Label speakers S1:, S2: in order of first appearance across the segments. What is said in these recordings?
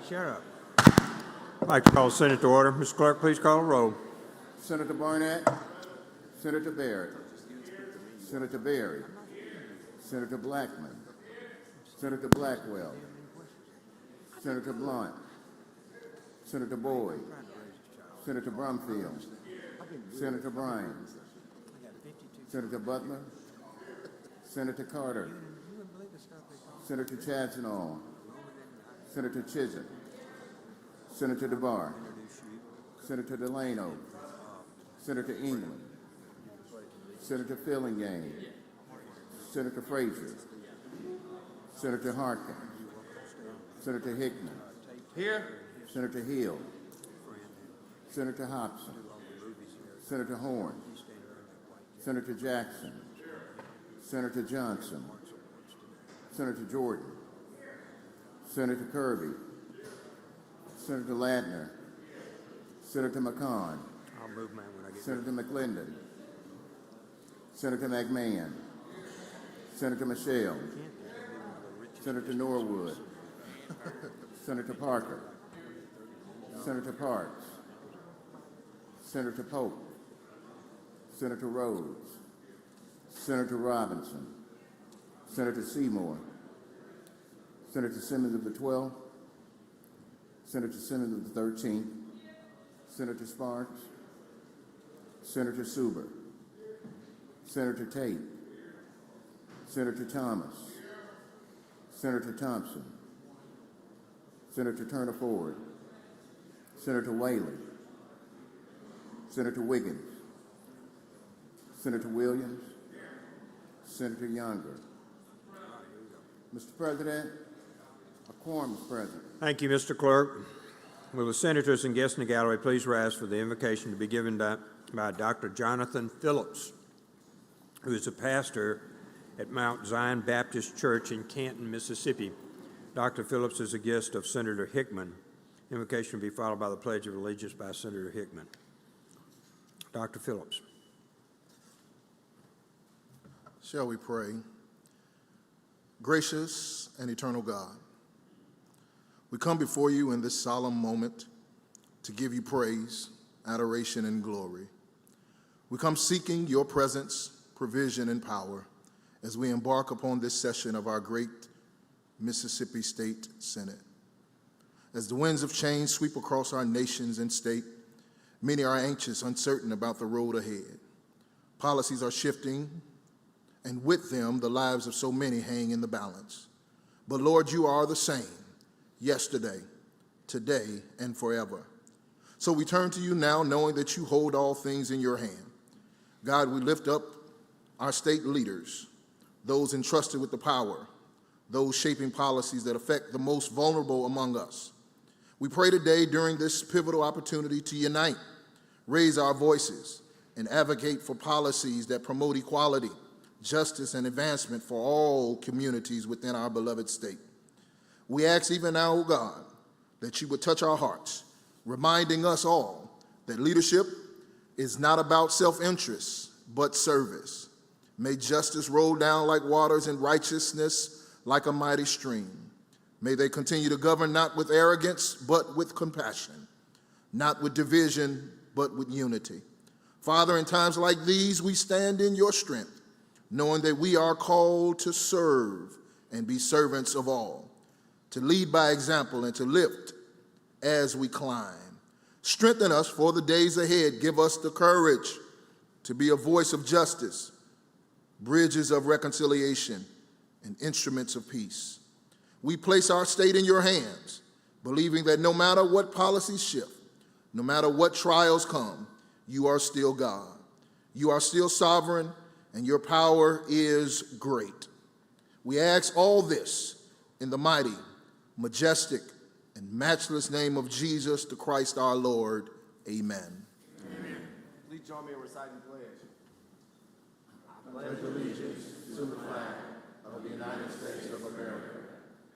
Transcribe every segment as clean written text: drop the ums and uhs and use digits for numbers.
S1: Shut up. I'd like to call the Senate to order. Mr. Clerk, please call a roll.
S2: Senator Barnett, Senator Barrett, Senator Berry, Senator Blackman, Senator Blackwell, Senator Blunt, Senator Boyd, Senator Brumfield, Senator Bryan, Senator Butler, Senator Carter, Senator Chadzenall, Senator Chisholm, Senator DeBar, Senator Delano, Senator England, Senator Fillingane, Senator Frazier, Senator Harkin, Senator Hickman,
S3: Here.
S2: Senator Hill, Senator Hobson, Senator Horn, Senator Jackson, Senator Johnson, Senator Jordan, Senator Kirby, Senator Ladner, Senator McCon,
S1: I'll move mine when I get
S2: Senator McClendon, Senator McMahon, Senator Michelle, Senator Norwood, Senator Parker, Senator Parks, Senator Pope, Senator Rhodes, Senator Robinson, Senator Seymour, Senator Simmons of the 12th, Senator Simmons of the 13th, Senator Sparks, Senator Suber, Senator Tate, Senator Thomas, Senator Thompson, Senator Turner Ford, Senator Whaley, Senator Wiggins, Senator Williams, Senator Younger. Mr. President, a quorum is present.
S1: Thank you, Mr. Clerk. Will the senators and guests in the gallery please rise for the invocation to be given by Dr. Jonathan Phillips, who is a pastor at Mount Zion Baptist Church in Canton, Mississippi. Dr. Phillips is a guest of Senator Hickman. Invocation will be followed by the Pledge of Allegiance by Senator Hickman. Dr. Phillips.
S4: Shall we pray? Gracious and eternal God, we come before you in this solemn moment to give you praise, adoration, and glory. We come seeking your presence, provision, and power as we embark upon this session of our great Mississippi State Senate. As the winds of change sweep across our nations and state, many are anxious, uncertain about the road ahead. Policies are shifting, and with them, the lives of so many hang in the balance. But Lord, you are the same, yesterday, today, and forever. So we turn to you now, knowing that you hold all things in your hand. God, we lift up our state leaders, those entrusted with the power, those shaping policies that affect the most vulnerable among us. We pray today during this pivotal opportunity to unite, raise our voices, and advocate for policies that promote equality, justice, and advancement for all communities within our beloved state. We ask even now, O God, that you would touch our hearts, reminding us all that leadership is not about self-interest, but service. May justice roll down like waters and righteousness like a mighty stream. May they continue to govern not with arrogance, but with compassion, not with division, but with unity. Father, in times like these, we stand in your strength, knowing that we are called to serve and be servants of all, to lead by example and to lift as we climb. Strengthen us for the days ahead. Give us the courage to be a voice of justice, bridges of reconciliation, and instruments of peace. We place our state in your hands, believing that no matter what policies shift, no matter what trials come, you are still God. You are still sovereign, and your power is great. We ask all this in the mighty, majestic, and matchless name of Jesus, the Christ our Lord. Amen.
S3: Amen. Please join me in reciting the pledge.
S2: I pledge allegiance to the flag of the United States of America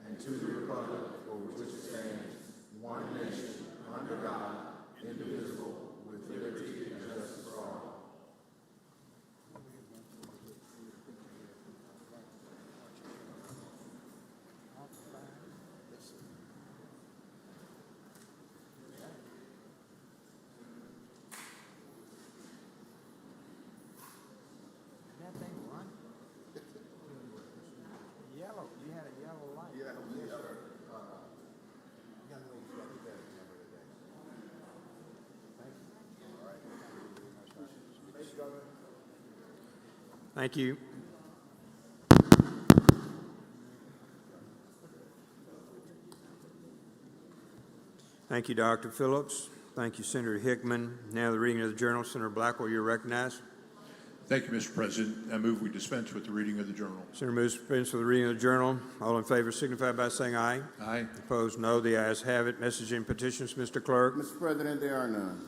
S2: and to the republic for which it stands, one nation, under God, indivisible, with liberty and justice for all.
S1: Thank you. Thank you, Dr. Phillips. Thank you, Senator Hickman. Now the reading of the journal. Senator Blackwell, you're recognized.
S5: Thank you, Mr. President. I move we dispense with the reading of the journal.
S1: Senator moves to dispense with the reading of the journal. All in favor signify by saying aye.
S5: Aye.
S1: Opposed, no. The ayes have it. Message and petitions, Mr. Clerk.
S2: Mr. President, there are none.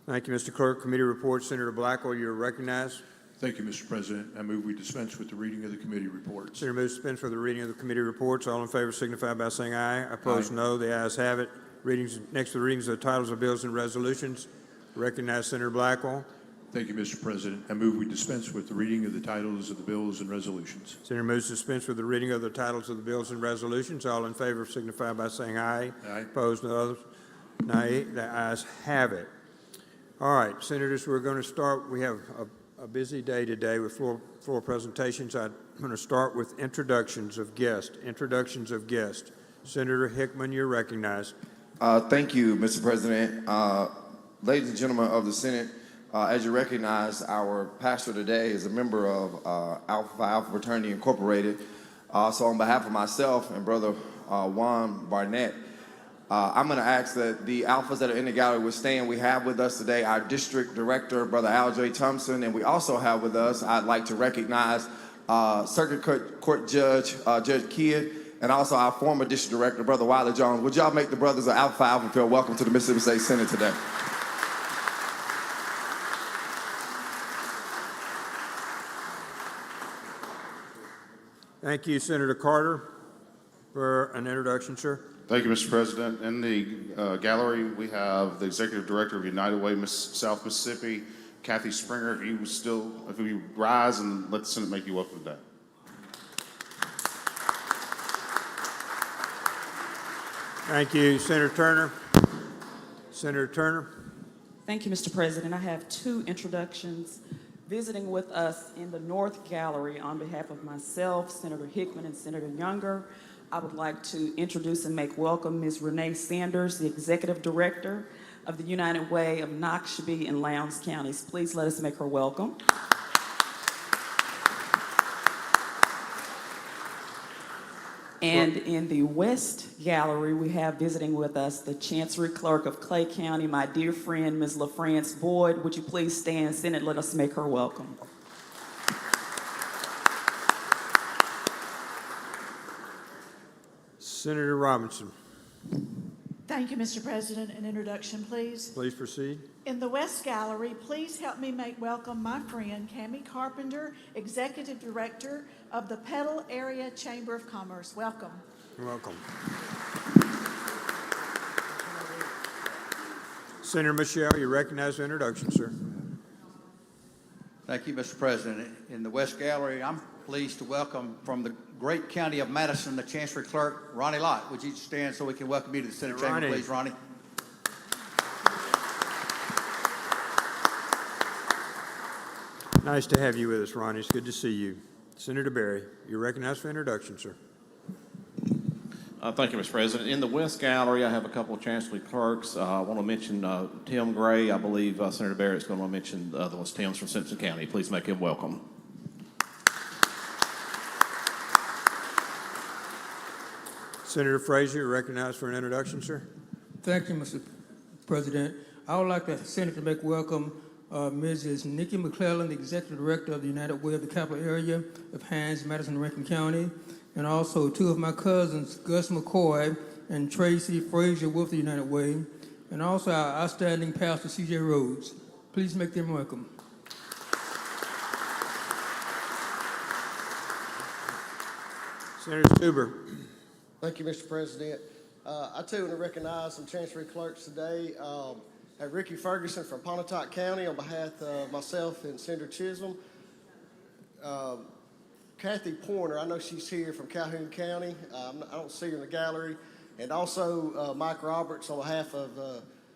S1: Thank you, Mr. Clerk. Committee reports. Senator Blackwell, you're recognized.
S5: Thank you, Mr. President. I move we dispense with the reading of the committee reports.
S1: Senator moves to dispense with the reading of the committee reports. All in favor signify by saying aye. Opposed, no. The ayes have it. Next to the readings of the titles of bills and resolutions. Recognize Senator Blackwell.
S5: Thank you, Mr. President. I move we dispense with the reading of the titles of the bills and resolutions.
S1: Senator moves to dispense with the reading of the titles of the bills and resolutions. All in favor signify by saying aye.
S5: Aye.
S1: Opposed, no. Nay. The ayes have it. All right, Senators, we're going to start. We have a busy day today with floor presentations. I'm going to start with introductions of guests. Senator Hickman, you're recognized.
S3: Thank you, Mr. President. Ladies and gentlemen of the Senate, as you recognize, our pastor today is a member of Alpha Phi Alpha Fraternity Incorporated. So on behalf of myself and Brother Juan Barnett, I'm going to ask that the Alphas that are in the gallery would stand. We have with us today our District Director, Brother Al J. Thompson, and we also have with us, I'd like to recognize Circuit Court Judge, Judge Kidd, and also our former District Director, Brother Wiley Jones. Would y'all make the brothers of Alpha Phi Alpha feel welcome to the Mississippi State Senate today?
S1: Thank you, Senator Carter, for an introduction, sir.
S6: Thank you, Mr. President. In the gallery, we have the Executive Director of United Way South Mississippi, Kathy Springer. If you rise and let the Senate make you welcome today.
S1: Thank you, Senator Turner. Senator Turner.
S7: Thank you, Mr. President. I have two introductions. Visiting with us in the North Gallery on behalf of myself, Senator Hickman, and Senator Younger, I would like to introduce and make welcome Ms. Renee Sanders, the Executive Director of the United Way of Noxubee and Lowndes Counties. Please let us make her welcome. And in the West Gallery, we have visiting with us the Chancery Clerk of Clay County, my dear friend, Ms. LaFrance Boyd. Would you please stand, Senate? Let us make her welcome.
S1: Senator Robinson.
S8: Thank you, Mr. President. An introduction, please.
S1: Please proceed.
S8: In the West Gallery, please help me make welcome my friend, Cammie Carpenter, Executive Director of the Petal Area Chamber of Commerce. Welcome.
S1: You're welcome. Senator Michelle, you recognize the introduction, sir.
S9: Thank you, Mr. President. In the West Gallery, I'm pleased to welcome from the great county of Madison, the Chancery Clerk, Ronnie Lott. Would you stand so we can welcome you to the Senate chamber, please, Ronnie?
S1: Nice to have you with us, Ronnie. It's good to see you. Senator Berry, you're recognized for introduction, sir.
S10: Thank you, Mr. President. In the West Gallery, I have a couple of Chancery clerks. I want to mention Tim Gray. I believe Senator Barrett's going to mention the other one's Tim's from Simpson County. Please make him welcome.
S1: Senator Frazier, you're recognized for an introduction, sir.
S11: Thank you, Mr. President. I would like the Senate to make welcome Mrs. Nikki McClellan, the Executive Director of the United Way of the Capital Area of Hines, Madison, and Rankin County, and also two of my cousins, Gus McCoy and Tracy Frazier with the United Way, and also our outstanding pastor, C.J. Rhodes. Please make them welcome.
S1: Senator Stuber.
S12: Thank you, Mr. President. I too want to recognize some Chancery clerks today. Have Ricky Ferguson from Pontotoc County on behalf of myself and Senator Chisholm. Kathy Pointer, I know she's here from Calhoun County. I don't see her in the gallery. And also Mike Roberts on behalf of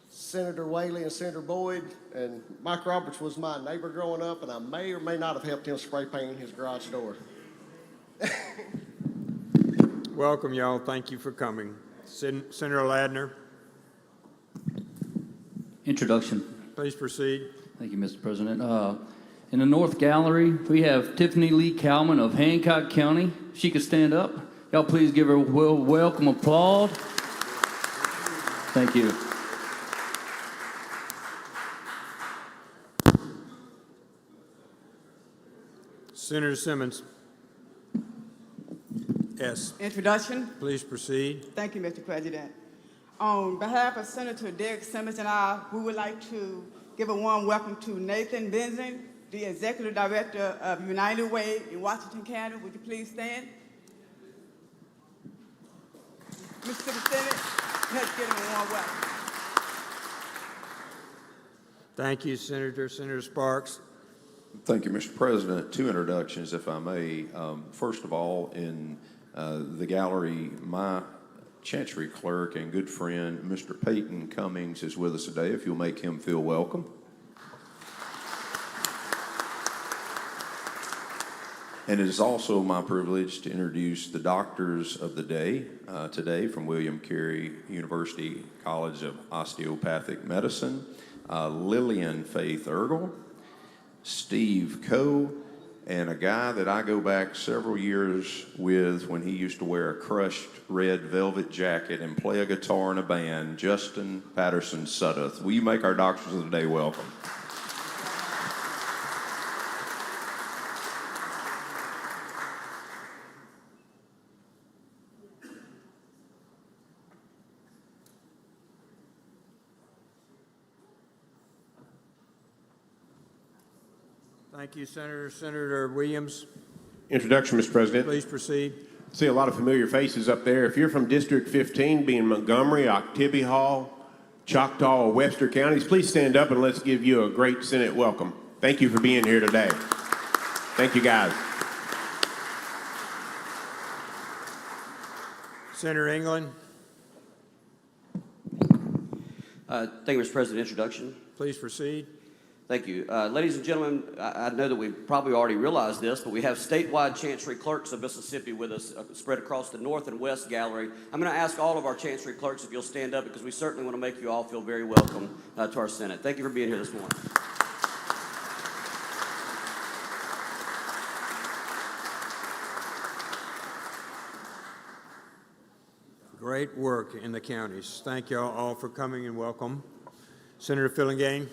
S12: Senator Whaley and Senator Boyd. And Mike Roberts was my neighbor growing up, and I may or may not have helped him spray paint his garage door.
S1: Welcome, y'all. Thank you for coming. Senator Ladner.
S13: Introduction.
S1: Please proceed.
S13: Thank you, Mr. President. In the North Gallery, we have Tiffany Lee Kalman of Hancock County. If she could stand up. Y'all please give her a welcome applause. Thank you.
S1: Senator Simmons. Yes.
S14: Introduction.
S1: Please proceed.
S14: Thank you, Mr. President. On behalf of Senator Derek Simmons and I, we would like to give a warm welcome to Nathan Benzing, the Executive Director of United Way in Washington County. Would you please stand? Mississippi Senate, let's give him a warm welcome.
S1: Thank you, Senator. Senator Sparks.
S15: Thank you, Mr. President. Two introductions, if I may. First of all, in the gallery, my Chancery clerk and good friend, Mr. Peyton Cummings, is with us today. If you'll make him feel welcome. And it is also my privilege to introduce the doctors of the day today from William Carey University College of Osteopathic Medicine, Lillian Faith Ergel, Steve Coe, and a guy that I go back several years with when he used to wear a crushed red velvet jacket and play a guitar in a band, Justin Patterson Sudduth. Will you make our doctors of the day welcome?
S1: Thank you, Senator. Senator Williams.
S16: Introduction, Mr. President.
S1: Please proceed.
S16: See a lot of familiar faces up there. If you're from District 15, being Montgomery, Octibie Hall, Choctaw, or Webster counties, please stand up and let's give you a great Senate welcome. Thank you for being here today. Thank you, guys.
S1: Senator England.
S17: Thank you, Mr. President. Introduction.
S1: Please proceed.
S17: Thank you. Ladies and gentlemen, I know that we probably already realized this, but we have statewide Chancery clerks of Mississippi with us spread across the North and West Gallery. I'm going to ask all of our Chancery clerks if you'll stand up because we certainly want to make you all feel very welcome to our Senate. Thank you for being here this morning.
S1: Great work in the counties. Thank you all for coming and welcome. Senator Fillingane.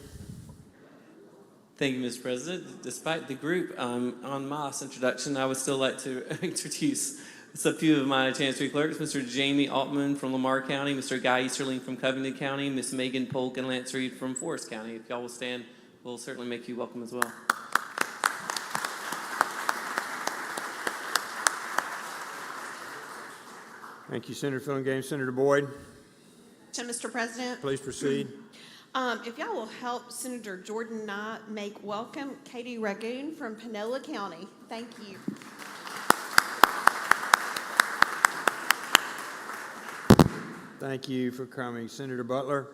S18: Thank you, Mr. President. Despite the group en masse introduction, I would still like to introduce a few of my Chancery clerks, Mr. Jamie Altman from Lamar County, Mr. Guy Easterling from Covington County, Miss Megan Polk and Lance Reed from Forest County. If y'all will stand, we'll certainly make you welcome as well.
S1: Thank you, Senator Fillingane. Senator Boyd.
S19: Mr. President.
S1: Please proceed.
S19: If y'all will help Senator Jordan Knight make welcome Katie Ragoon from Panola County. Thank you.
S1: Thank you for coming. Senator Butler.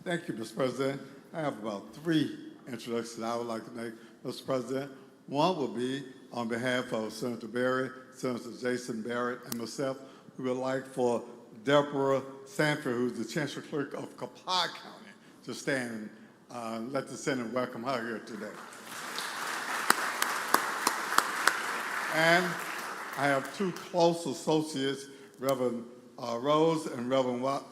S20: Thank you, Mr. President. I have about 3 introductions I would like to make, Mr. President. One will be on behalf of Senator Berry, Senator Jason Barrett, and myself. We would like for Deborah Sanford, who's the Chancellor Clerk of Copiah County, to stand and let the Senate welcome her here today. And I have 2 close associates, Reverend Rose and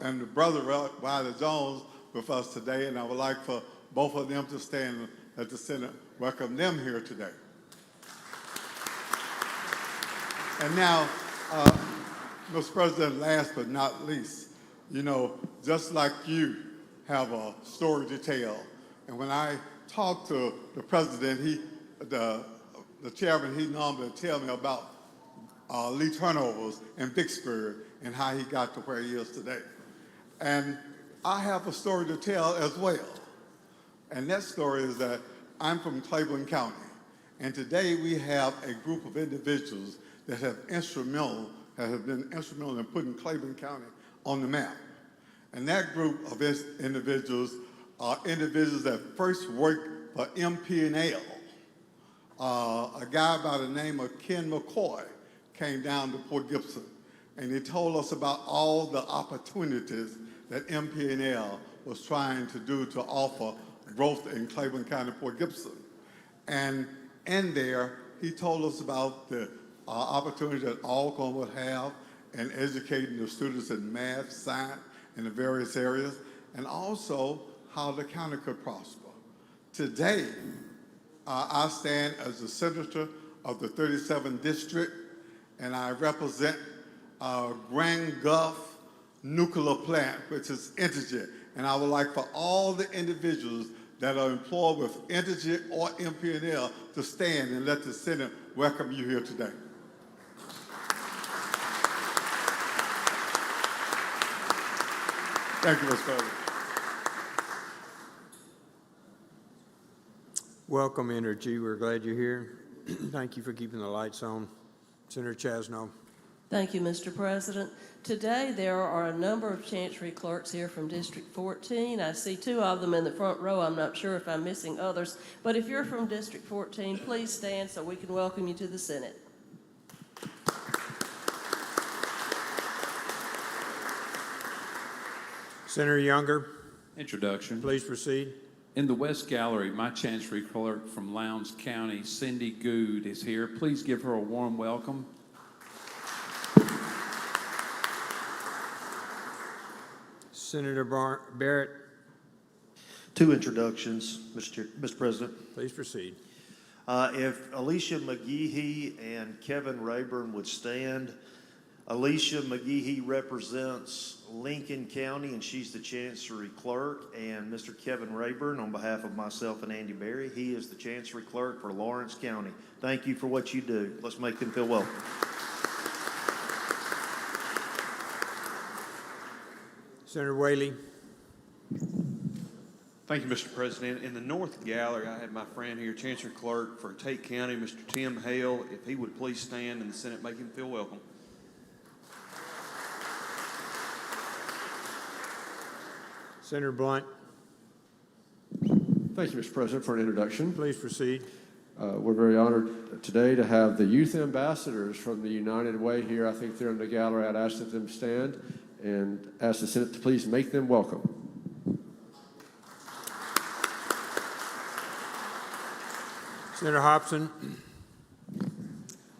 S20: and Brother Wilder Jones, with us today, and I would like for both of them to stand and let the Senate welcome them here today. And now, Mr. President, last but not least, you know, just like you have a story to tell, and when I talk to the president, the chairman, he normally tell me about Lee Turnovers in Vicksburg and how he got to where he is today. And I have a story to tell as well. And that story is that I'm from Cleveland County, and today we have a group of individuals that have been instrumental in putting Cleveland County on the map. And that group of individuals are individuals that first worked for MP&L. A guy by the name of Ken McCoy came down to Port Gibson, and he told us about all the opportunities that MP&L was trying to do to offer growth in Cleveland County, Port Gibson. And in there, he told us about the opportunity that Alcorn would have in educating the students in math, science, and the various areas, and also how the county could prosper. Today, I stand as the senator of the 37th District, and I represent Grand Gulf Nuclear Plant, which is Entergy. And I would like for all the individuals that are employed with Entergy or MP&L to stand and let the Senate welcome you here today. Thank you, Mr. President.
S1: Welcome, Energy. We're glad you're here. Thank you for keeping the lights on. Senator Chasno.
S21: Thank you, Mr. President. Today, there are a number of Chancery clerks here from District 14. I see two of them in the front row. I'm not sure if I'm missing others. But if you're from District 14, please stand so we can welcome you to the Senate.
S1: Senator Younger.
S22: Introduction.
S1: Please proceed.
S22: In the West Gallery, my Chancery Clerk from Lowndes County, Cindy Good, is here. Please give her a warm welcome.
S1: Senator Barrett.
S23: Two introductions, Mr. President.
S1: Please proceed.
S23: If Alicia McGehee and Kevin Rayburn would stand. Alicia McGehee represents Lincoln County, and she's the Chancery Clerk. And Mr. Kevin Rayburn, on behalf of myself and Andy Berry, he is the Chancery Clerk for Lawrence County. Thank you for what you do. Let's make them feel welcome.
S1: Senator Whaley.
S24: Thank you, Mr. President. In the North Gallery, I have my friend here, Chancery Clerk for Tate County, Mr. Tim Hale. If he would please stand and the Senate make him feel welcome.
S1: Senator Blunt.
S25: Thank you, Mr. President, for an introduction.
S1: Please proceed.
S25: We're very honored today to have the youth ambassadors from the United Way here. I think they're in the gallery. I'd ask that them stand and ask the Senate to please make them welcome.
S1: Senator Hobson.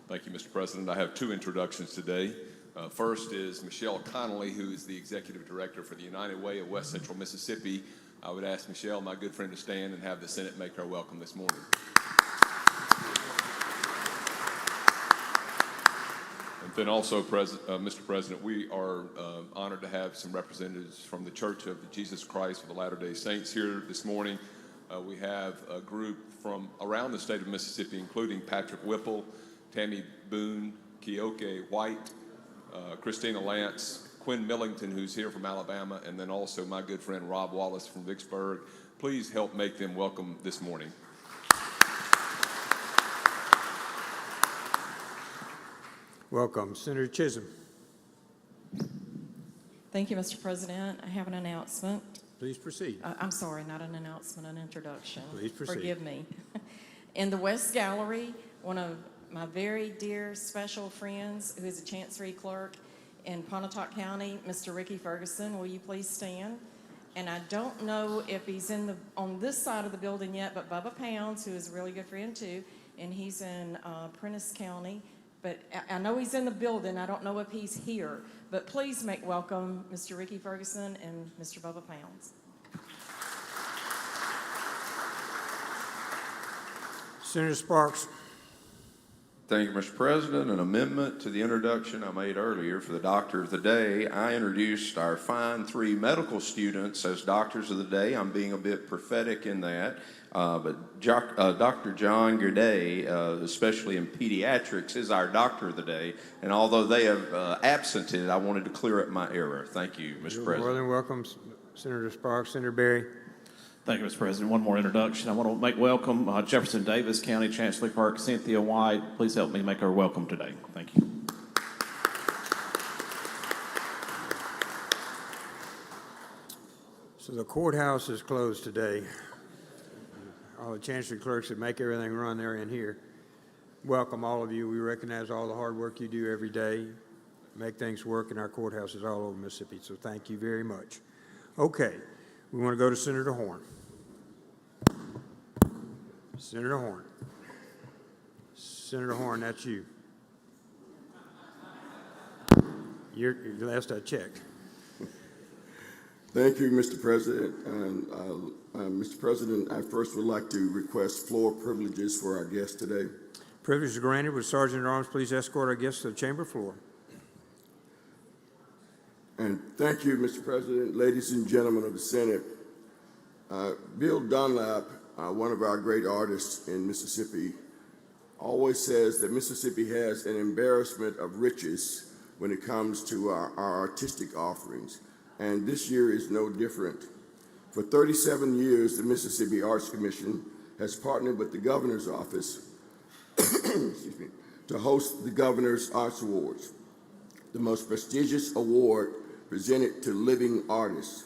S26: Thank you, Mr. President. I have two introductions today. First is Michelle Connolly, who is the Executive Director for the United Way of West Central Mississippi. I would ask Michelle, my good friend, to stand and have the Senate make her welcome this morning. And then also, Mr. President, we are honored to have some representatives from the Church of Jesus Christ of the Latter-day Saints here this morning. We have a group from around the state of Mississippi, including Patrick Whipple, Tammy Boone, Keoke White, Christina Lance, Quinn Millington, who's here from Alabama, and then also my good friend Rob Wallace from Vicksburg. Please help make them welcome this morning.
S1: Welcome. Senator Chisholm.
S27: Thank you, Mr. President. I have an announcement.
S1: Please proceed.
S27: I'm sorry, not an announcement, an introduction.
S1: Please proceed.
S27: Forgive me. In the West Gallery, one of my very dear special friends who is a Chancery Clerk in Pontotoc County, Mr. Ricky Ferguson. Will you please stand? And I don't know if he's on this side of the building yet, but Bubba Pounds, who is a really good friend too, and he's in Prentice County. But I know he's in the building. I don't know if he's here. But please make welcome Mr. Ricky Ferguson and Mr. Bubba Pounds.
S1: Senator Sparks.
S15: Thank you, Mr. President. An amendment to the introduction I made earlier for the Doctor of the Day. I introduced our fine three medical students as Doctors of the Day. I'm being a bit prophetic in that. But Dr. John Gurday, especially in pediatrics, is our Doctor of the Day. And although they have absented, I wanted to clear up my error. Thank you, Mr. President.
S1: More than welcome, Senator Sparks. Senator Berry.
S10: Thank you, Mr. President. One more introduction. I want to make welcome Jefferson Davis County Chancery Clerk Cynthia White. Please help me make her welcome today. Thank you.
S1: So the courthouse is closed today. All the Chancery Clerks that make everything run there in here. Welcome, all of you. We recognize all the hard work you do every day, make things work in our courthouses all over Mississippi. So thank you very much. Okay, we want to go to Senator Horn. Senator Horn. Senator Horn, that's you. You're last I checked.
S2: Thank you, Mr. President. And, Mr. President, I first would like to request floor privileges for our guests today.
S1: Privilege is granted. Would Sergeant at Arms please escort our guests to the chamber floor?
S2: And thank you, Mr. President, ladies and gentlemen of the Senate. Bill Dunlap, one of our great artists in Mississippi, always says that Mississippi has an embarrassment of riches when it comes to our artistic offerings. And this year is no different. For 37 years, the Mississippi Arts Commission has partnered with the Governor's Office excuse me, to host the Governor's Arts Awards, the most prestigious award presented to living artists.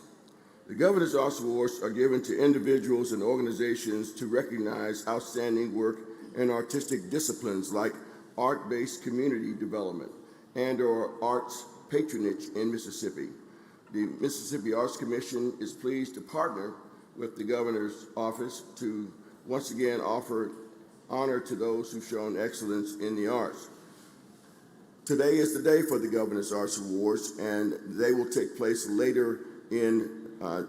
S2: The Governor's Arts Awards are given to individuals and organizations to recognize outstanding work in artistic disciplines like art-based community development and/or arts patronage in Mississippi. The Mississippi Arts Commission is pleased to partner with the Governor's Office to once again offer honor to those who've shown excellence in the arts. Today is the day for the Governor's Arts Awards, and they will take place later in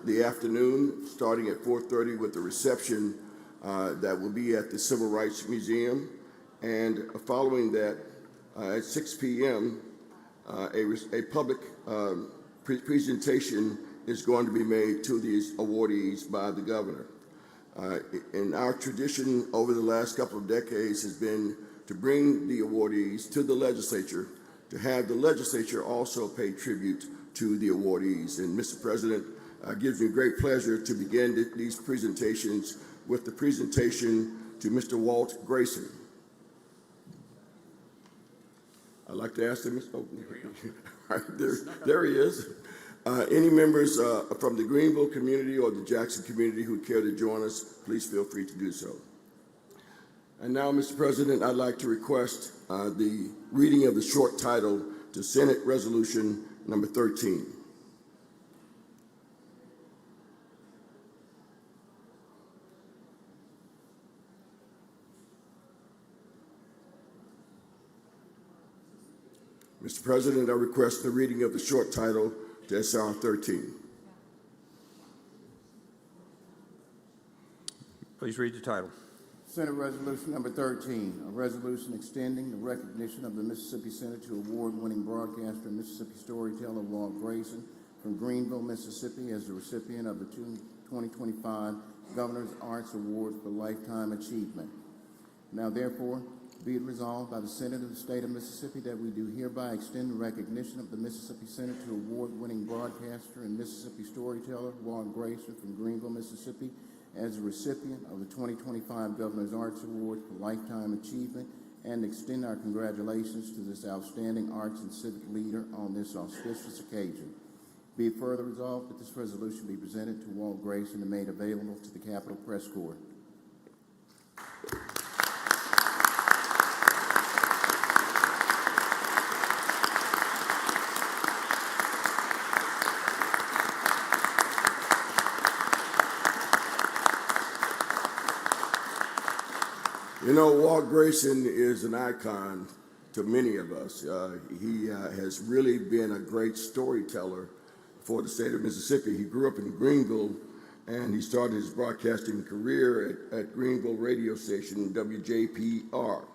S2: the afternoon, starting at 4:30 with the reception that will be at the Civil Rights Museum. And following that, at 6 p.m., a public presentation is going to be made to these awardees by the governor. And our tradition over the last couple of decades has been to bring the awardees to the legislature, to have the legislature also pay tribute to the awardees. And Mr. President, it gives me great pleasure to begin these presentations with the presentation to Mr. Walt Grayson. I'd like to ask him, there he is. Any members from the Greenville community or the Jackson community who care to join us, please feel free to do so. And now, Mr. President, I'd like to request the reading of the short title to Senate Resolution number 13. Mr. President, I request the reading of the short title to SR 13.
S1: Please read the title.
S3: Senate Resolution number 13, a resolution extending the recognition of the Mississippi Senate to award-winning broadcaster and Mississippi storyteller Walt Grayson from Greenville, Mississippi, as the recipient of the 2025 Governor's Arts Award for Lifetime Achievement. Now, therefore, be it resolved by the Senate of the State of Mississippi that we do hereby extend the recognition of the Mississippi Senate to award-winning broadcaster and Mississippi storyteller Walt Grayson from Greenville, Mississippi, as a recipient of the 2025 Governor's Arts Award for Lifetime Achievement, and extend our congratulations to this outstanding arts and civic leader on this auspicious occasion. Be it further resolved that this resolution be presented to Walt Grayson and made available to the Capitol Press Corps.
S2: You know, Walt Grayson is an icon to many of us. He has really been a great storyteller for the state of Mississippi. He grew up in Greenville, and he started his broadcasting career at Greenville radio station WJPR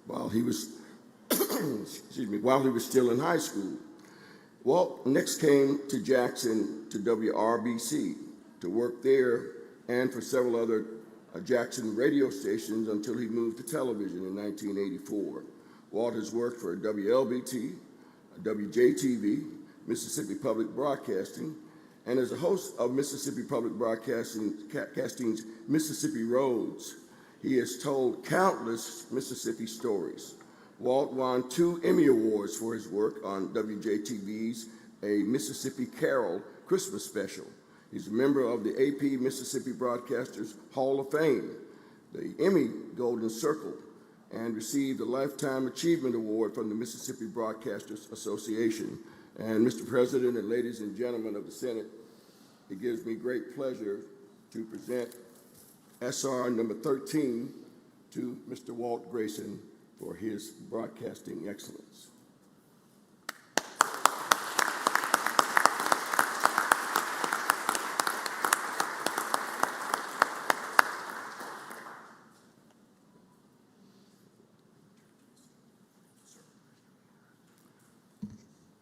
S2: while he was, while he was still in high school. Walt next came to Jackson to WRBC to work there and for several other Jackson radio stations until he moved to television in 1984. Walt has worked for WLBT, WJTV, Mississippi Public Broadcasting, and as a host of Mississippi Public Broadcasting's Mississippi Roads. He has told countless Mississippi stories. Walt won 2 Emmy Awards for his work on WJTV's A Mississippi Carol Christmas special. He's a member of the AP Mississippi Broadcasters Hall of Fame, the Emmy Golden Circle, and received a Lifetime Achievement Award from the Mississippi Broadcasters Association. And Mr. President and ladies and gentlemen of the Senate, it gives me great pleasure to present SR number 13, to Mr. Walt Grayson for his broadcasting excellence.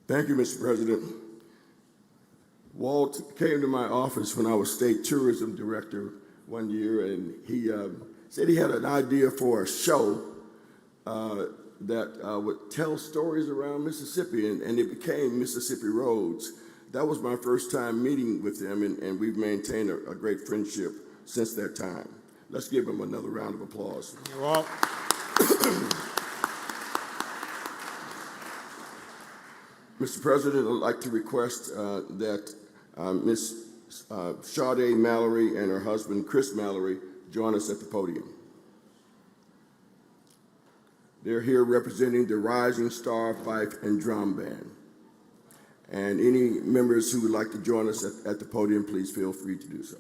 S2: Thank you, Mr. President. Walt came to my office when I was state tourism director one year, and he said he had an idea for a show that would tell stories around Mississippi, and it became Mississippi Roads. That was my first time meeting with him, and we've maintained a great friendship since that time. Let's give him another round of applause.
S1: Walt.
S2: Mr. President, I'd like to request that Ms. Sade Mallory and her husband, Chris Mallory, join us at the podium. They're here representing the Rising Star Fife and Drum Band. And any members who would like to join us at the podium, please feel free to do so.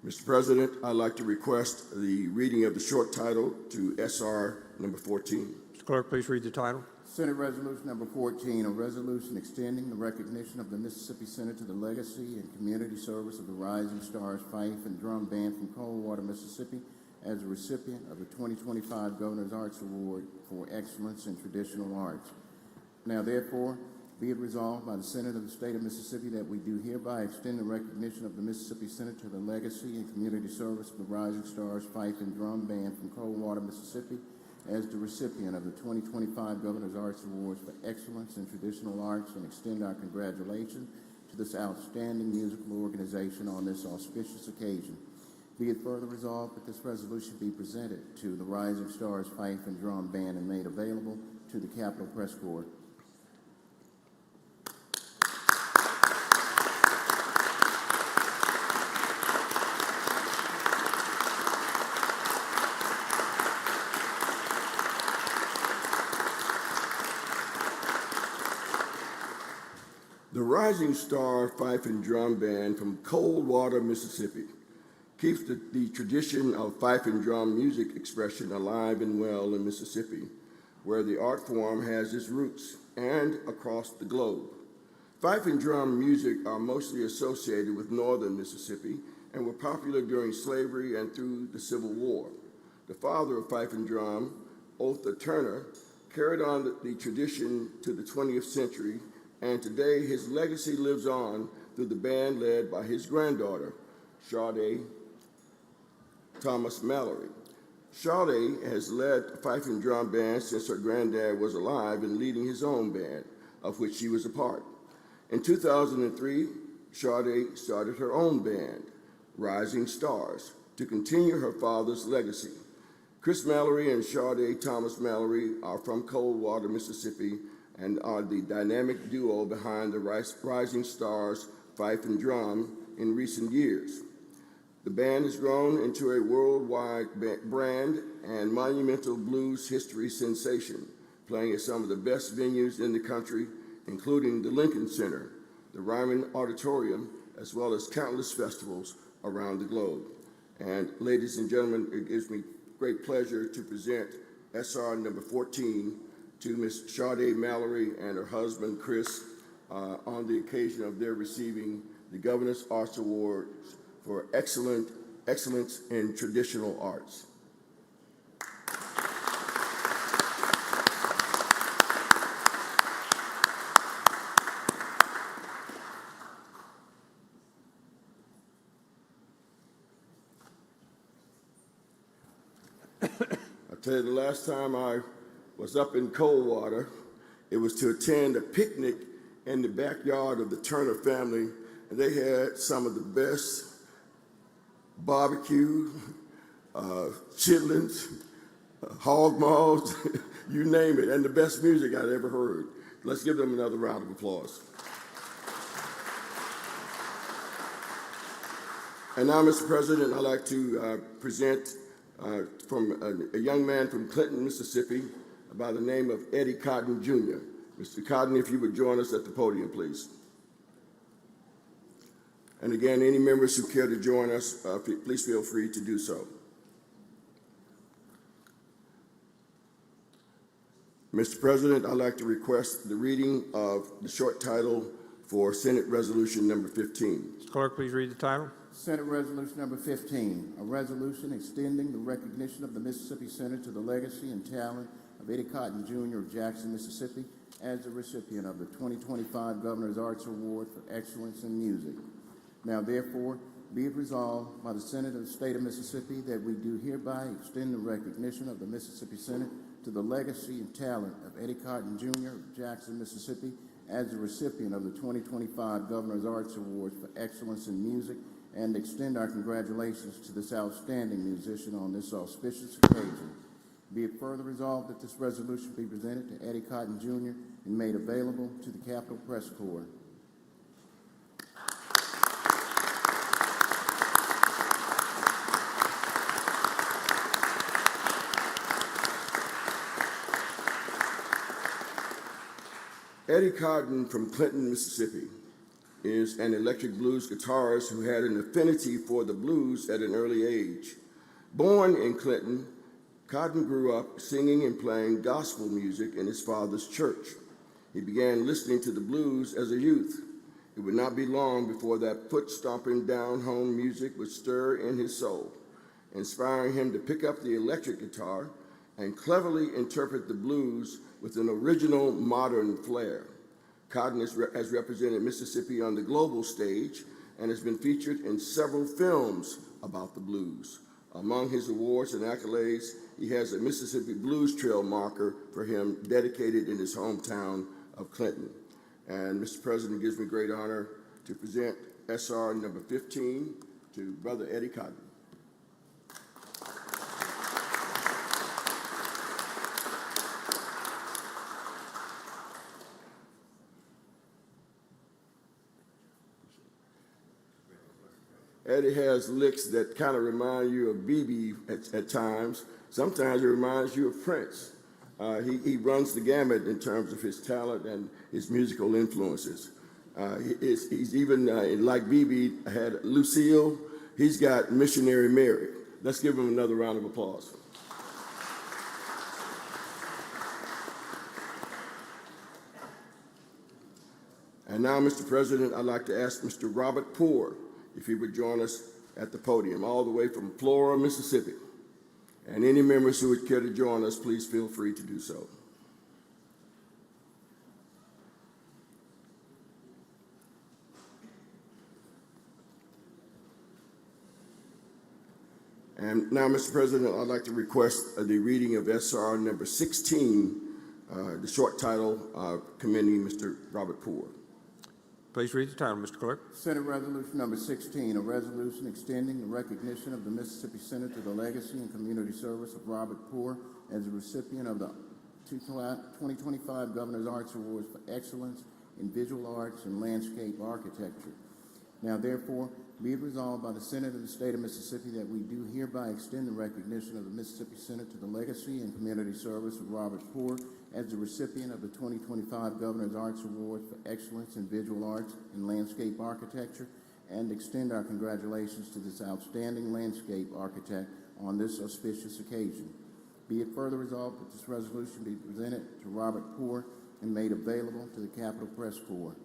S2: Mr. President, I'd like to request the reading of the short title to SR number 14.
S1: Mr. Clerk, please read the title.
S3: Senate Resolution Number 14, a resolution extending the recognition of the Mississippi Senate to the legacy and community service of the Rising Stars Fife and Drum Band from Coldwater, Mississippi, as a recipient of the 2025 Governor's Arts Award for Excellence in Traditional Arts. Now, therefore, be it resolved by the Senate of the State of Mississippi that we do hereby extend the recognition of the Mississippi Senate to the legacy and community service of the Rising Stars Fife and Drum Band from Coldwater, Mississippi, as the recipient of the 2025 Governor's Arts Awards for Excellence in Traditional Arts, and extend our congratulations to this outstanding musical organization on this auspicious occasion. Be it further resolved that this resolution be presented to the Rising Stars Fife and Drum Band and made available to the Capitol Press Corps.
S2: The Rising Star Fife and Drum Band from Coldwater, Mississippi, keeps the tradition of fife and drum music expression alive and well in Mississippi, where the art form has its roots, and across the globe. Fife and drum music are mostly associated with northern Mississippi and were popular during slavery and through the Civil War. The father of fife and drum, Otha Turner, carried on the tradition to the 20th century, and today his legacy lives on through the band led by his granddaughter, Sade Thomas Mallory. Sade has led the fife and drum band since her granddad was alive and leading his own band, of which she was a part. In 2003, Sade started her own band, Rising Stars, to continue her father's legacy. Chris Mallory and Sade Thomas Mallory are from Coldwater, Mississippi, and are the dynamic duo behind the Rising Stars Fife and Drum in recent years. The band has grown into a worldwide brand and monumental blues history sensation, playing at some of the best venues in the country, including the Lincoln Center, the Ryman Auditorium, as well as countless festivals around the globe. And ladies and gentlemen, it gives me great pleasure to present SR number 14 to Ms. Sade Mallory and her husband, Chris, on the occasion of their receiving the Governor's Arts Award for excellence in traditional arts. I'll tell you, the last time I was up in Coldwater, it was to attend a picnic in the backyard of the Turner family, and they had some of the best barbecue, chitlins, hog maws, you name it, and the best music I'd ever heard. Let's give them another round of applause. And now, Mr. President, I'd like to present from a young man from Clinton, Mississippi, by the name of Eddie Cotton, Jr. Mr. Cotton, if you would join us at the podium, please. And again, any members who care to join us, please feel free to do so. Mr. President, I'd like to request the reading of the short title for Senate Resolution number 15.
S1: Mr. Clerk, please read the title.
S3: Senate Resolution number 15, a resolution extending the recognition of the Mississippi Senate to the legacy and talent of Eddie Cotton Jr. of Jackson, Mississippi, as the recipient of the 2025 Governor's Arts Award for Excellence in Music. Now, therefore, be it resolved by the Senate of the State of Mississippi that we do hereby extend the recognition of the Mississippi Senate to the legacy and talent of Eddie Cotton Jr. of Jackson, Mississippi, as the recipient of the 2025 Governor's Arts Award for Excellence in Music, and extend our congratulations to this outstanding musician on this auspicious occasion. Be it further resolved that this resolution be presented to Eddie Cotton Jr. and made available to the Capitol Press Corps.
S2: Eddie Cotton from Clinton, Mississippi, is an electric blues guitarist who had an affinity for the blues at an early age. Born in Clinton, Cotton grew up singing and playing gospel music in his father's church. He began listening to the blues as a youth. It would not be long before that foot-stomping down-home music would stir in his soul, inspiring him to pick up the electric guitar and cleverly interpret the blues with an original modern flair. Cotton has represented Mississippi on the global stage and has been featured in several films about the blues. Among his awards and accolades, he has a Mississippi Blues Trail marker for him dedicated in his hometown of Clinton. And Mr. President, it gives me great honor to present SR number 15 to Brother Eddie Cotton. Eddie has licks that kind of remind you of BB at times. Sometimes it reminds you of Prince. He runs the gamut in terms of his talent and his musical influences. He's even, like BB had Lucille, he's got Missionary Mary. Let's give him another round of applause. And now, Mr. President, I'd like to ask Mr. Robert Poore if he would join us at the podium, all the way from Flora, Mississippi. And any members who would care to join us, please feel free to do so. And now, Mr. President, I'd like to request the reading of SR number 16, the short title commending Mr. Robert Poore.
S1: Please read the title, Mr. Clerk.
S3: Senate Resolution number 16, a resolution extending the recognition of the Mississippi Senate to the legacy and community service of Robert Poore as a recipient of the 2025 Governor's Arts Awards for Excellence in Visual Arts and Landscape Architecture. Now, therefore, be it resolved by the Senate of the State of Mississippi that we do hereby extend the recognition of the Mississippi Senate to the legacy and community service of Robert Poore as the recipient of the 2025 Governor's Arts Award for Excellence in Visual Arts and Landscape Architecture, and extend our congratulations to this outstanding landscape architect on this auspicious occasion. Be it further resolved that this resolution be presented to Robert Poore and made available to the Capitol Press Corps.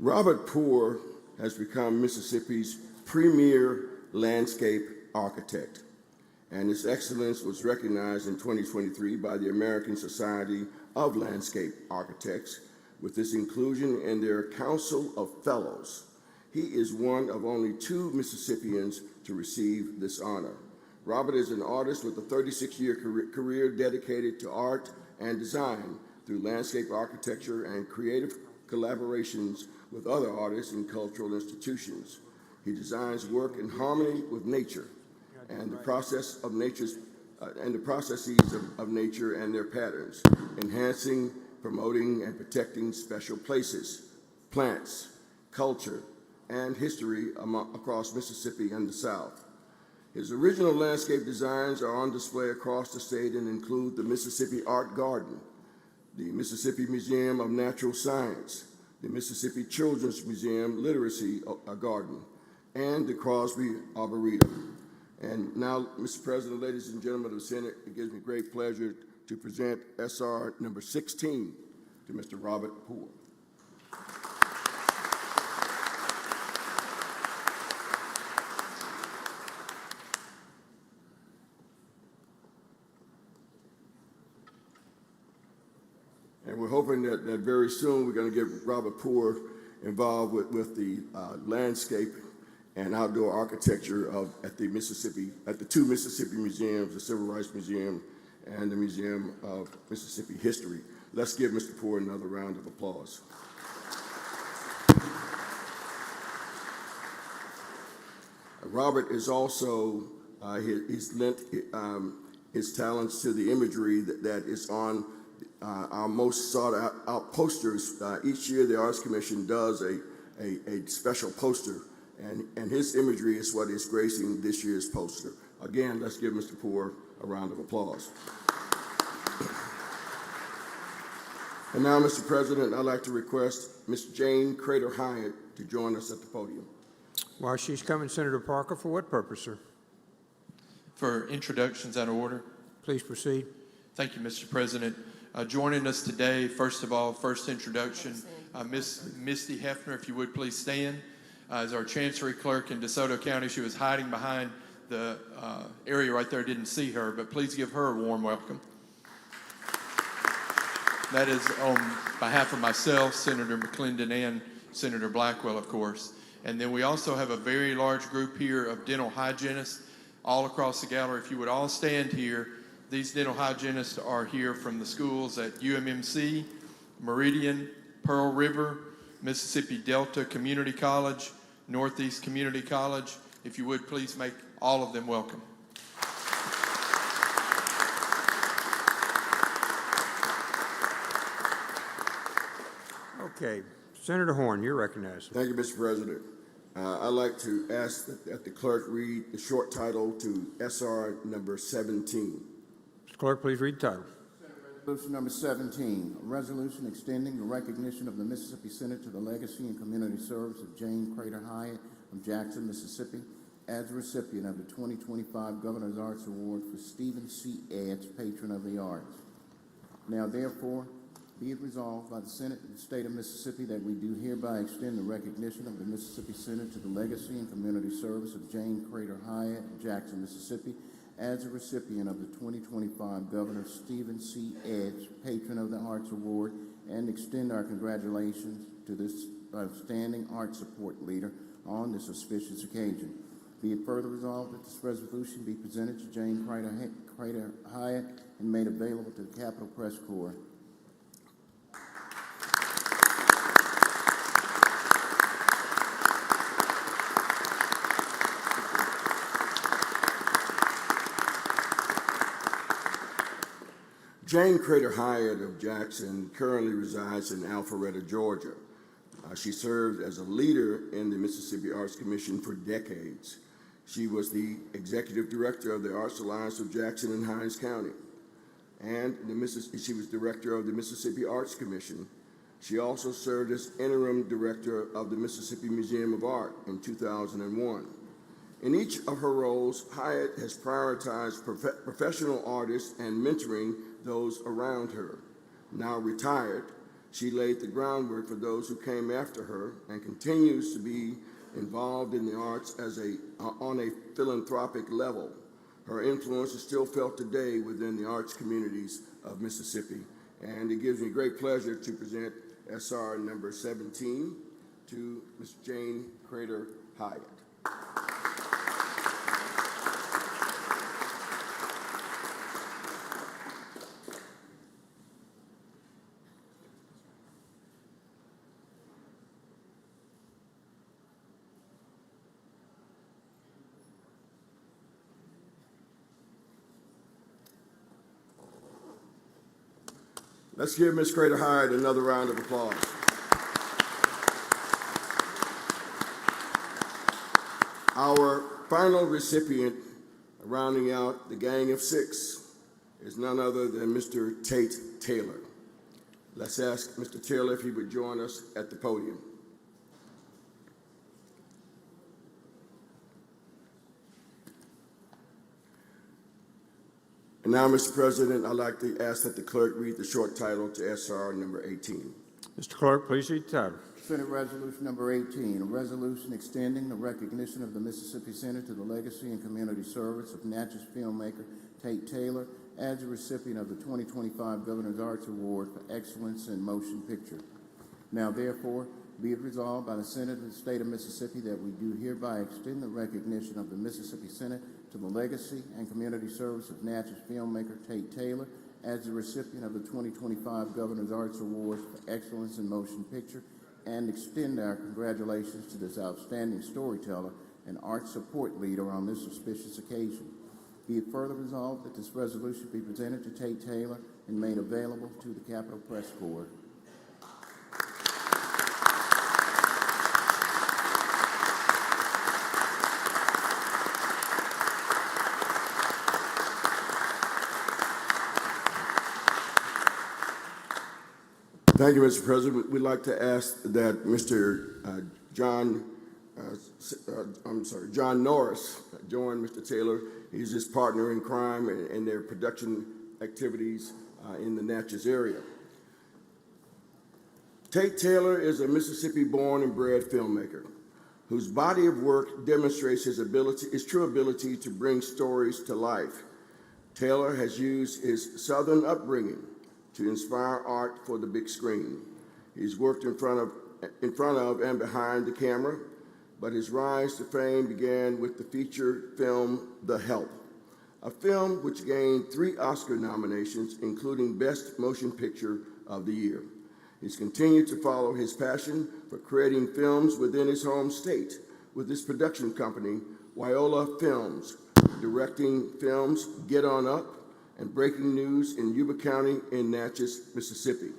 S2: Robert Poore has become Mississippi's premier landscape architect, and his excellence was recognized in 2023 by the American Society of Landscape Architects with his inclusion in their Council of Fellows. He is one of only 2 Mississippians to receive this honor. Robert is an artist with a 36-year career dedicated to art and design through landscape architecture and creative collaborations with other artists and cultural institutions. He designs work in harmony with nature and the processes of nature and their patterns, enhancing, promoting, and protecting special places, plants, culture, and history across Mississippi and the South. His original landscape designs are on display across the state and include the Mississippi Art Garden, the Mississippi Museum of Natural Science, the Mississippi Children's Museum Literacy Garden, and the Crosby Arboretum. And now, Mr. President, ladies and gentlemen of the Senate, it gives me great pleasure to present SR number 16 to Mr. Robert Poore. And we're hoping that very soon we're going to get Robert Poore involved with the landscape and outdoor architecture at the two Mississippi museums, the Civil Rights Museum and the Museum of Mississippi History. Let's give Mr. Poore another round of applause. Robert is also, he's lent his talents to the imagery that is on our most sought out posters. Each year the Arts Commission does a special poster, and his imagery is what is gracing this year's poster. Again, let's give Mr. Poore a round of applause. And now, Mr. President, I'd like to request Ms. Jane Crater Hyatt to join us at the podium.
S1: While she's coming, Senator Parker, for what purpose, sir?
S4: For introductions out of order.
S1: Please proceed.
S4: Thank you, Mr. President. Joining us today, first of all, first introduction, Miss Misty Hefner, if you would please stand, as our Chancery Clerk in DeSoto County. She was hiding behind the area right there, didn't see her, but please give her a warm welcome. That is on behalf of myself, Senator McClendon, and Senator Blackwell, of course. And then we also have a very large group here of dental hygienists all across the gallery. If you would all stand here, these dental hygienists are here from the schools at UMMC, Meridian, Pearl River, Mississippi Delta Community College, Northeast Community College. If you would please make all of them welcome.
S1: Okay, Senator Horn, you're recognized.
S2: Thank you, Mr. President. I'd like to ask that the clerk read the short title to SR number 17.
S1: Mr. Clerk, please read the title.
S3: Resolution number 17, a resolution extending the recognition of the Mississippi Senate to the legacy and community service of Jane Crater Hyatt of Jackson, Mississippi, as a recipient of the 2025 Governor's Arts Award for Stephen C. Edge, Patron of the Arts. Now, therefore, be it resolved by the Senate of the State of Mississippi that we do hereby extend the recognition of the Mississippi Senate to the legacy and community service of Jane Crater Hyatt of Jackson, Mississippi, as a recipient of the 2025 Governor Stephen C. Edge, Patron of the Arts Award, and extend our congratulations to this outstanding art support leader on this auspicious occasion. Be it further resolved that this resolution be presented to Jane Crater Hyatt and made available to the Capitol Press Corps.
S2: Jane Crater Hyatt of Jackson currently resides in Alpharetta, Georgia. She served as a leader in the Mississippi Arts Commission for decades. She was the executive director of the Arts Alliance of Jackson and Hinds County, and she was director of the Mississippi Arts Commission. She also served as interim director of the Mississippi Museum of Art in 2001. In each of her roles, Hyatt has prioritized professional artists and mentoring those around her. Now retired, she laid the groundwork for those who came after her and continues to be involved in the arts on a philanthropic level. Her influence is still felt today within the arts communities of Mississippi. And it gives me great pleasure to present SR number 17 to Ms. Jane Crater Hyatt. Let's give Ms. Crater Hyatt another round of applause. Our final recipient Rounding out the gang of six is none other than Mr. Tate Taylor. Let's ask Mr. Taylor if he would join us at the podium. And now, Mr. President, I'd like to ask that the clerk read the short title to SR number 18.
S1: Mr. Clerk, please read the title.
S3: Senate Resolution Number 18, a resolution extending the recognition of the Mississippi Center to the legacy and community service of Natchez filmmaker Tate Taylor as a recipient of the 2025 Governor's Arts Award for Excellence in Motion Picture. Now, therefore, be it resolved by the Senate of the State of Mississippi that we do hereby extend the recognition of the Mississippi Senate to the legacy and community service of Natchez filmmaker Tate Taylor as the recipient of the 2025 Governor's Arts Award for Excellence in Motion Picture, and extend our congratulations to this outstanding storyteller and art support leader on this auspicious occasion. Be it further resolved that this resolution be presented to Tate Taylor and made available to the Capitol Press Corps.
S2: Thank you, Mr. President. We'd like to ask that Mr. John Norris join Mr. Taylor. He's his partner in crime in their production activities in the Natchez area. Tate Taylor is a Mississippi-born and bred filmmaker whose body of work demonstrates his true ability to bring stories to life. Taylor has used his Southern upbringing to inspire art for the big screen. He's worked in front of and behind the camera, but his rise to fame began with the feature film The Help, a film which gained 3 Oscar nominations, including Best Motion Picture of the Year. He's continued to follow his passion for creating films within his home state with his production company, Wyola Films, directing films Get On Up and Breaking News in Yuba County in Natchez, Mississippi.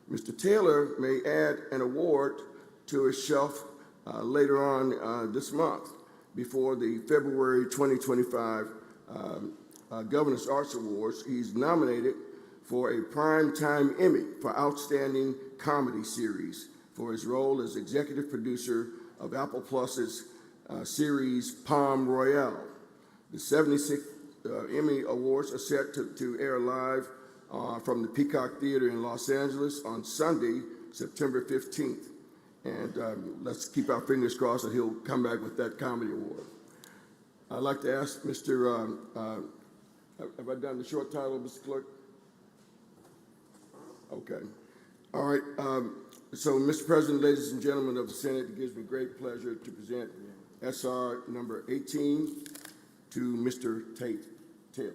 S2: Mr. Taylor may add an award to his shelf later on this month before the February 2025 Governor's Arts Awards. He's nominated for a Primetime Emmy for Outstanding Comedy Series for his role as executive producer of Apple Plus's series Palm Royale. The 76th Emmy Awards are set to air live from the Peacock Theater in Los Angeles on Sunday, September 15th. And let's keep our fingers crossed that he'll come back with that comedy award. I'd like to ask Mr. Have I done the short title, Mr. Clerk? Okay. All right. So, Mr. President, ladies and gentlemen of the Senate, it gives me great pleasure to present SR number 18 to Mr. Tate Taylor.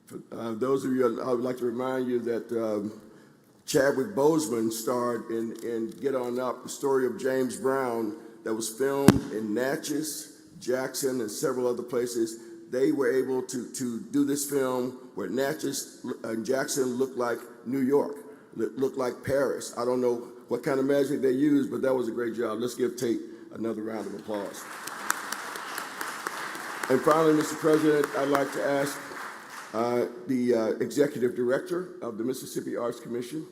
S2: For those of you, I would like to remind you that Chadwick Boseman starred in Get On Up, the story of James Brown that was filmed in Natchez, Jackson, and several other places. They were able to do this film where Natchez and Jackson looked like New York, looked like Paris. I don't know what kind of magic they used, but that was a great job. Let's give Tate another round of applause. And finally, Mr. President, I'd like to ask the Executive Director of the Mississippi Arts Commission,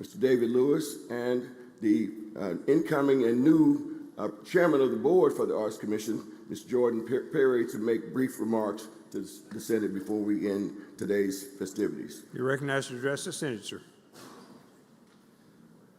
S2: Mr. David Lewis, and the incoming and new Chairman of the Board for the Arts Commission, Ms. Jordan Perry, to make brief remarks to the Senate before we end today's festivities.
S1: You're recognized to address the Senate, sir.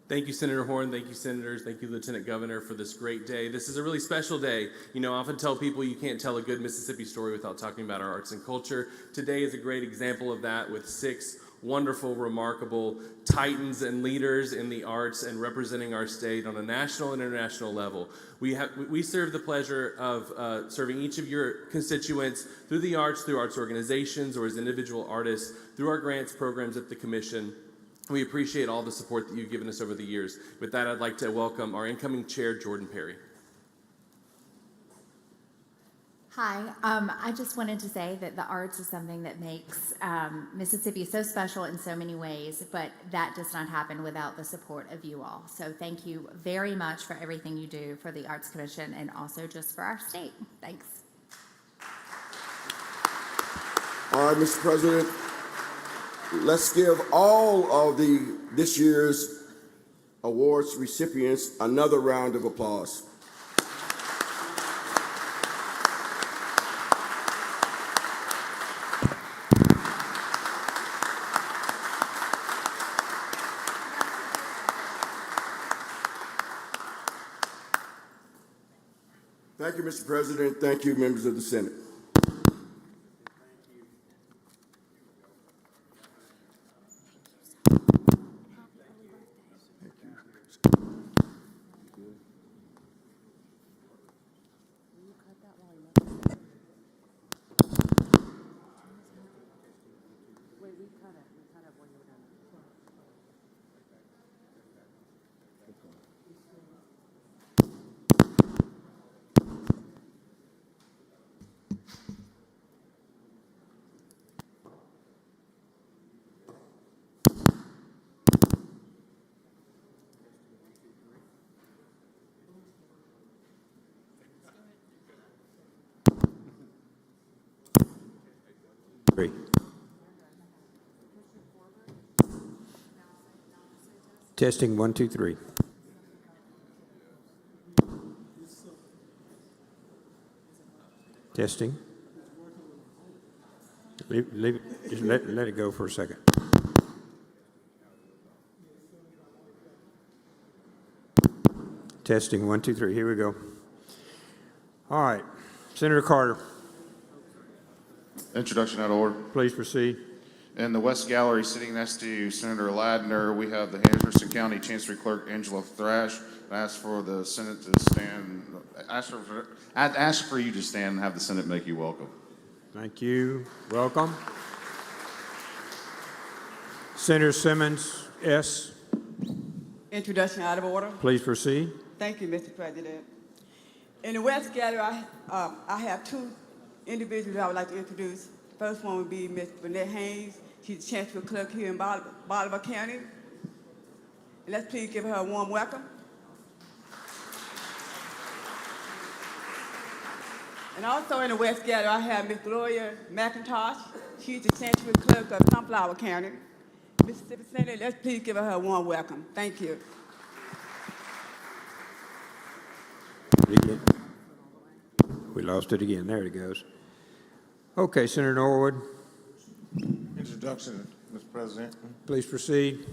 S5: Thank you, Senator Horn. Thank you, Senators. Thank you, Lieutenant Governor, for this great day. This is a really special day. You know, I often tell people you can't tell a good Mississippi story without talking about our arts and culture. Today is a great example of that, with 6 wonderful, remarkable titans and leaders in the arts and representing our state on a national and international level. We serve the pleasure of serving each of your constituents through the arts, through arts organizations, or as individual artists, through our grants programs at the Commission. We appreciate all the support that you've given us over the years. With that, I'd like to welcome our incoming chair, Jordan Perry.
S6: Hi, I just wanted to say that the arts is something that makes Mississippi so special in so many ways, but that does not happen without the support of you all. So thank you very much for everything you do for the Arts Commission and also just for our state. Thanks.
S2: All right, Mr. President, let's give all of this year's awards recipients another round of applause. Thank you, Mr. President. Thank you, members of the Senate.
S1: Three. Testing 1, 2, 3. Testing. Leave it. Just let it go for a second. Testing 1, 2, 3. Here we go. All right, Senator Carter.
S7: Introduction out of order.
S1: Please proceed.
S7: In the West Gallery, sitting next to Senator Ladner, we have the Henderson County Chancery Clerk Angela Thrash. I ask for the Senate to stand. I'd ask for you to stand and have the Senate make you welcome.
S1: Thank you. Welcome. Senator Simmons, S.
S14: Introduction out of order.
S1: Please proceed.
S14: Thank you, Mr. President. In the West Gallery, I have two individuals I would like to introduce. First one would be Ms. Burnett Haynes. She's the Chancery Clerk here in Bolivar County. And let's please give her a warm welcome. And also in the West Gallery, I have Ms. Gloria McIntosh. She's the Chancery Clerk of Sunflower County. Mississippi Senate, let's please give her a warm welcome. Thank you.
S1: We lost it again. There it goes. Okay, Senator Norwood.
S8: Introduction, Mr. President.
S1: Please proceed.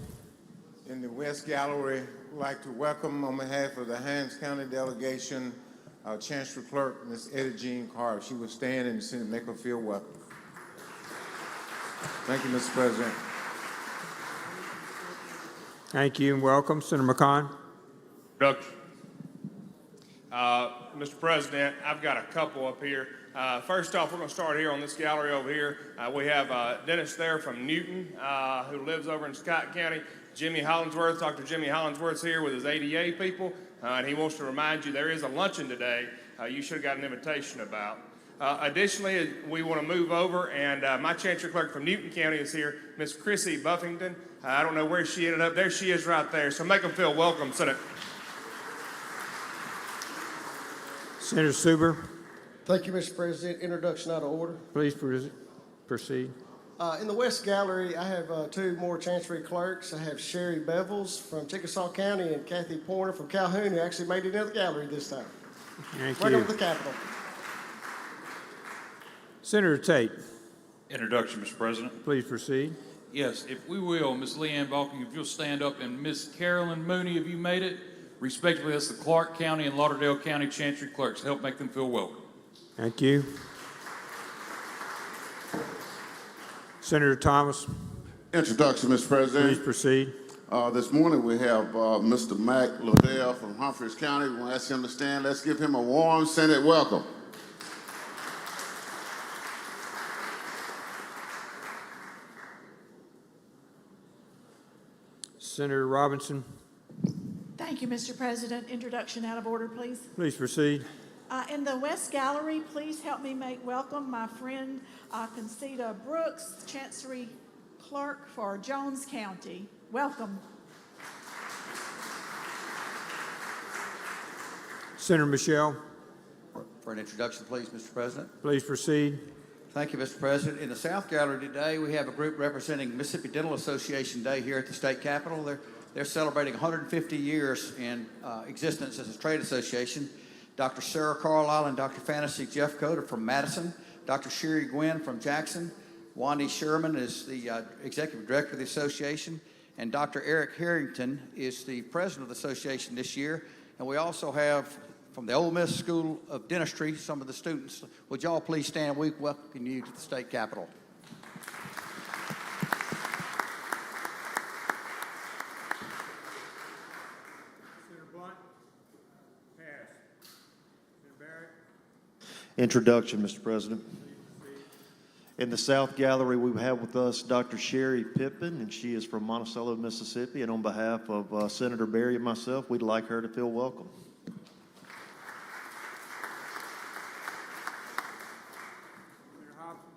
S8: In the West Gallery, I'd like to welcome on behalf of the Hinds County delegation, our Chancery Clerk, Ms. Etta Jean Carr. She will stand and the Senate make her feel welcome. Thank you, Mr. President.
S1: Thank you and welcome. Senator McCon.
S9: Introduction. Mr. President, I've got a couple up here. First off, we're going to start here on this gallery over here. We have Dennis there from Newton, who lives over in Scott County. Jimmy Hollingsworth, Dr. Jimmy Hollingsworth's here with his ADA people, and he wants to remind you there is a luncheon today you should have got an invitation about. Additionally, we want to move over, and my Chancery Clerk from Newton County is here, Miss Chrissy Buffington. I don't know where she ended up. There she is right there, so make them feel welcome, Senate.
S1: Senator Suber.
S11: Thank you, Mr. President. Introduction out of order.
S1: Please proceed.
S11: In the West Gallery, I have two more Chancery Clerks. I have Sherry Bevels from Chickasaw County and Kathy Pointer from Calhoun, who actually made it into the gallery this time.
S1: Thank
S11: Right
S1: you.
S11: over the Capitol.
S1: Senator Tate.
S22: Introduction, Mr. President.
S1: Please proceed.
S22: Yes, if we will, Ms. Leanne Balking, if you'll stand up, and Ms. Carolyn Mooney, if you made it, respectively, that's the Clark County and Lauderdale County Chancery Clerks. Help make them feel welcome.
S1: Thank you. Senator Thomas.
S12: Introduction, Mr. President.
S1: Please proceed.
S12: This morning we have Mr. Mac Liddell from Humphreys County. We want to ask him to stand. Let's give him a warm Senate welcome.
S1: Senator Robinson,
S13: Thank you, Mr. President. Introduction out of order, please.
S1: please proceed.
S13: In the West Gallery, please help me make welcome my friend Concita Brooks, Chancery Clerk for Jones County. Welcome.
S1: Senator Michelle,
S16: For an introduction, please, Mr. President.
S1: please proceed.
S16: Thank you, Mr. President. In the South Gallery today, we have a group representing Mississippi Dental Association Day here at the state capitol. They're celebrating 150 years in existence as a trade association. Dr. Sarah Carlisle and Dr. Fantasy Jeffcoat are from Madison. Dr. Sherry Gwynn from Jackson. Wanda Sherman is the executive director of the association. And Dr. Eric Harrington is the president of the association this year. And we also have from the Ole Miss School of Dentistry, some of the students. Would y'all please stand? We welcome you to the state capitol.
S1: Senator Blunt, pass. Senator Barrett.
S23: Introduction, Mr. President. In the South Gallery, we have with us Dr. Sherry Pippin, and she is from Monticello, Mississippi. And on behalf of Senator Berry and myself, we'd like her to feel welcome.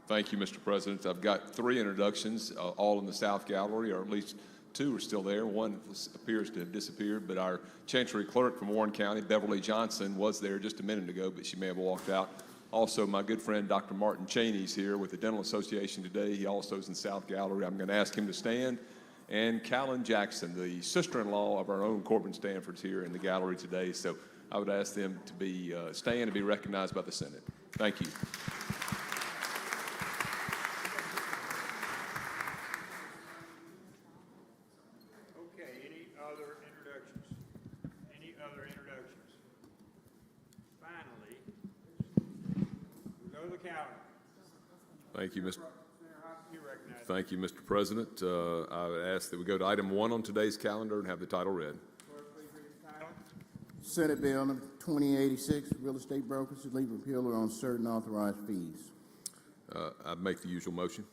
S26: Thank you, Mr. President. I've got 3 introductions, all in the South Gallery, or at least 2 are still there. One appears to have disappeared, but our Chancery Clerk from Warren County, Beverly Johnson, was there just a minute ago, but she may have walked out. Also, my good friend, Dr. Martin Cheney, is here with the Dental Association today. He also is in the South Gallery. I'm going to ask him to stand. And Callan Jackson, the sister-in-law of our own Corbin Stanford, is here in the gallery today. So I would ask them to be stand and be recognized by the Senate. Thank you. Thank you, Mr. Thank you, Mr. President. I would ask that we go to item 1 on today's calendar and have the title read.
S3: Senate Bill number 2086, real estate brokers should leave repealer on certain authorized fees.
S26: I make the usual motion.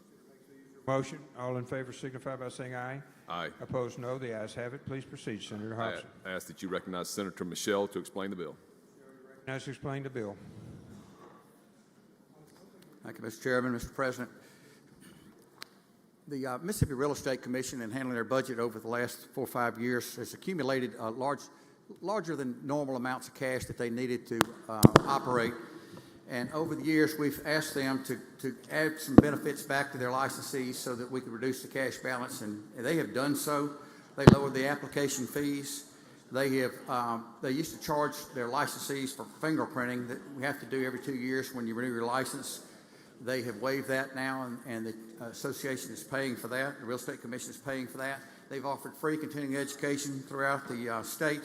S1: Motion. All in favor signify by saying aye.
S26: Aye.
S1: Opposed, no. The ayes have it. Please proceed, Senator Hobson.
S26: I ask that you recognize Senator Michelle to explain the bill.
S1: Now to explain the bill.
S16: Thank you, Mr. Chairman, Mr. President. The Mississippi Real Estate Commission, in handling their budget over the last 4 or 5 years, has accumulated larger than normal amounts of cash that they needed to operate. And over the years, we've asked them to add some benefits back to their licensees so that we could reduce the cash balance, and they have done so. They lowered the application fees. They used to charge their licensees for fingerprinting that we have to do every 2 years when you renew your license. They have waived that now, and the association is paying for that. The Real Estate Commission is paying for that. They've offered free continuing education throughout the state.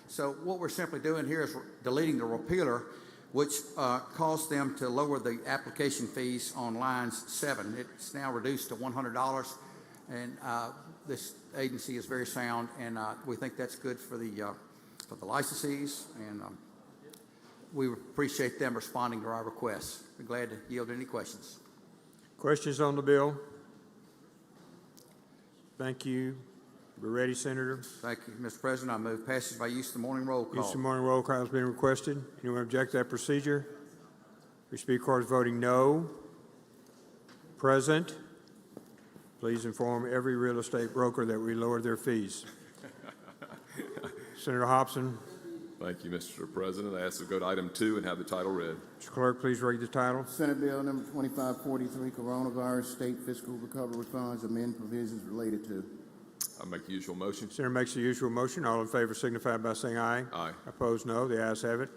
S16: So what we're simply doing here is deleting the repealer, which caused them to lower the application fees on lines 7. It's now reduced to $100, and this agency is very sound, and we think that's good for the licensees, and we appreciate them responding to our requests. We're glad to yield any questions.
S1: Questions on the bill? Thank you. We're ready, Senator.
S16: Thank you, Mr. President. I move passage by use of the morning roll call.
S1: Use of the morning roll call has been requested. Anyone object to that procedure? We speak cards voting no. Present. Please inform every real estate broker that we lowered their fees. Senator Hobson.
S26: Thank you, Mr. President. I ask to go to item 2 and have the title read.
S1: Mr. Clerk, please read the title.
S3: Senate Bill number 2543, Coronavirus State Fiscal Recovery Funds, amend provisions related to.
S26: I make the usual motion.
S1: Senator makes the usual motion. All in favor signify by saying aye.
S26: Aye.
S1: Opposed, no. The ayes have it.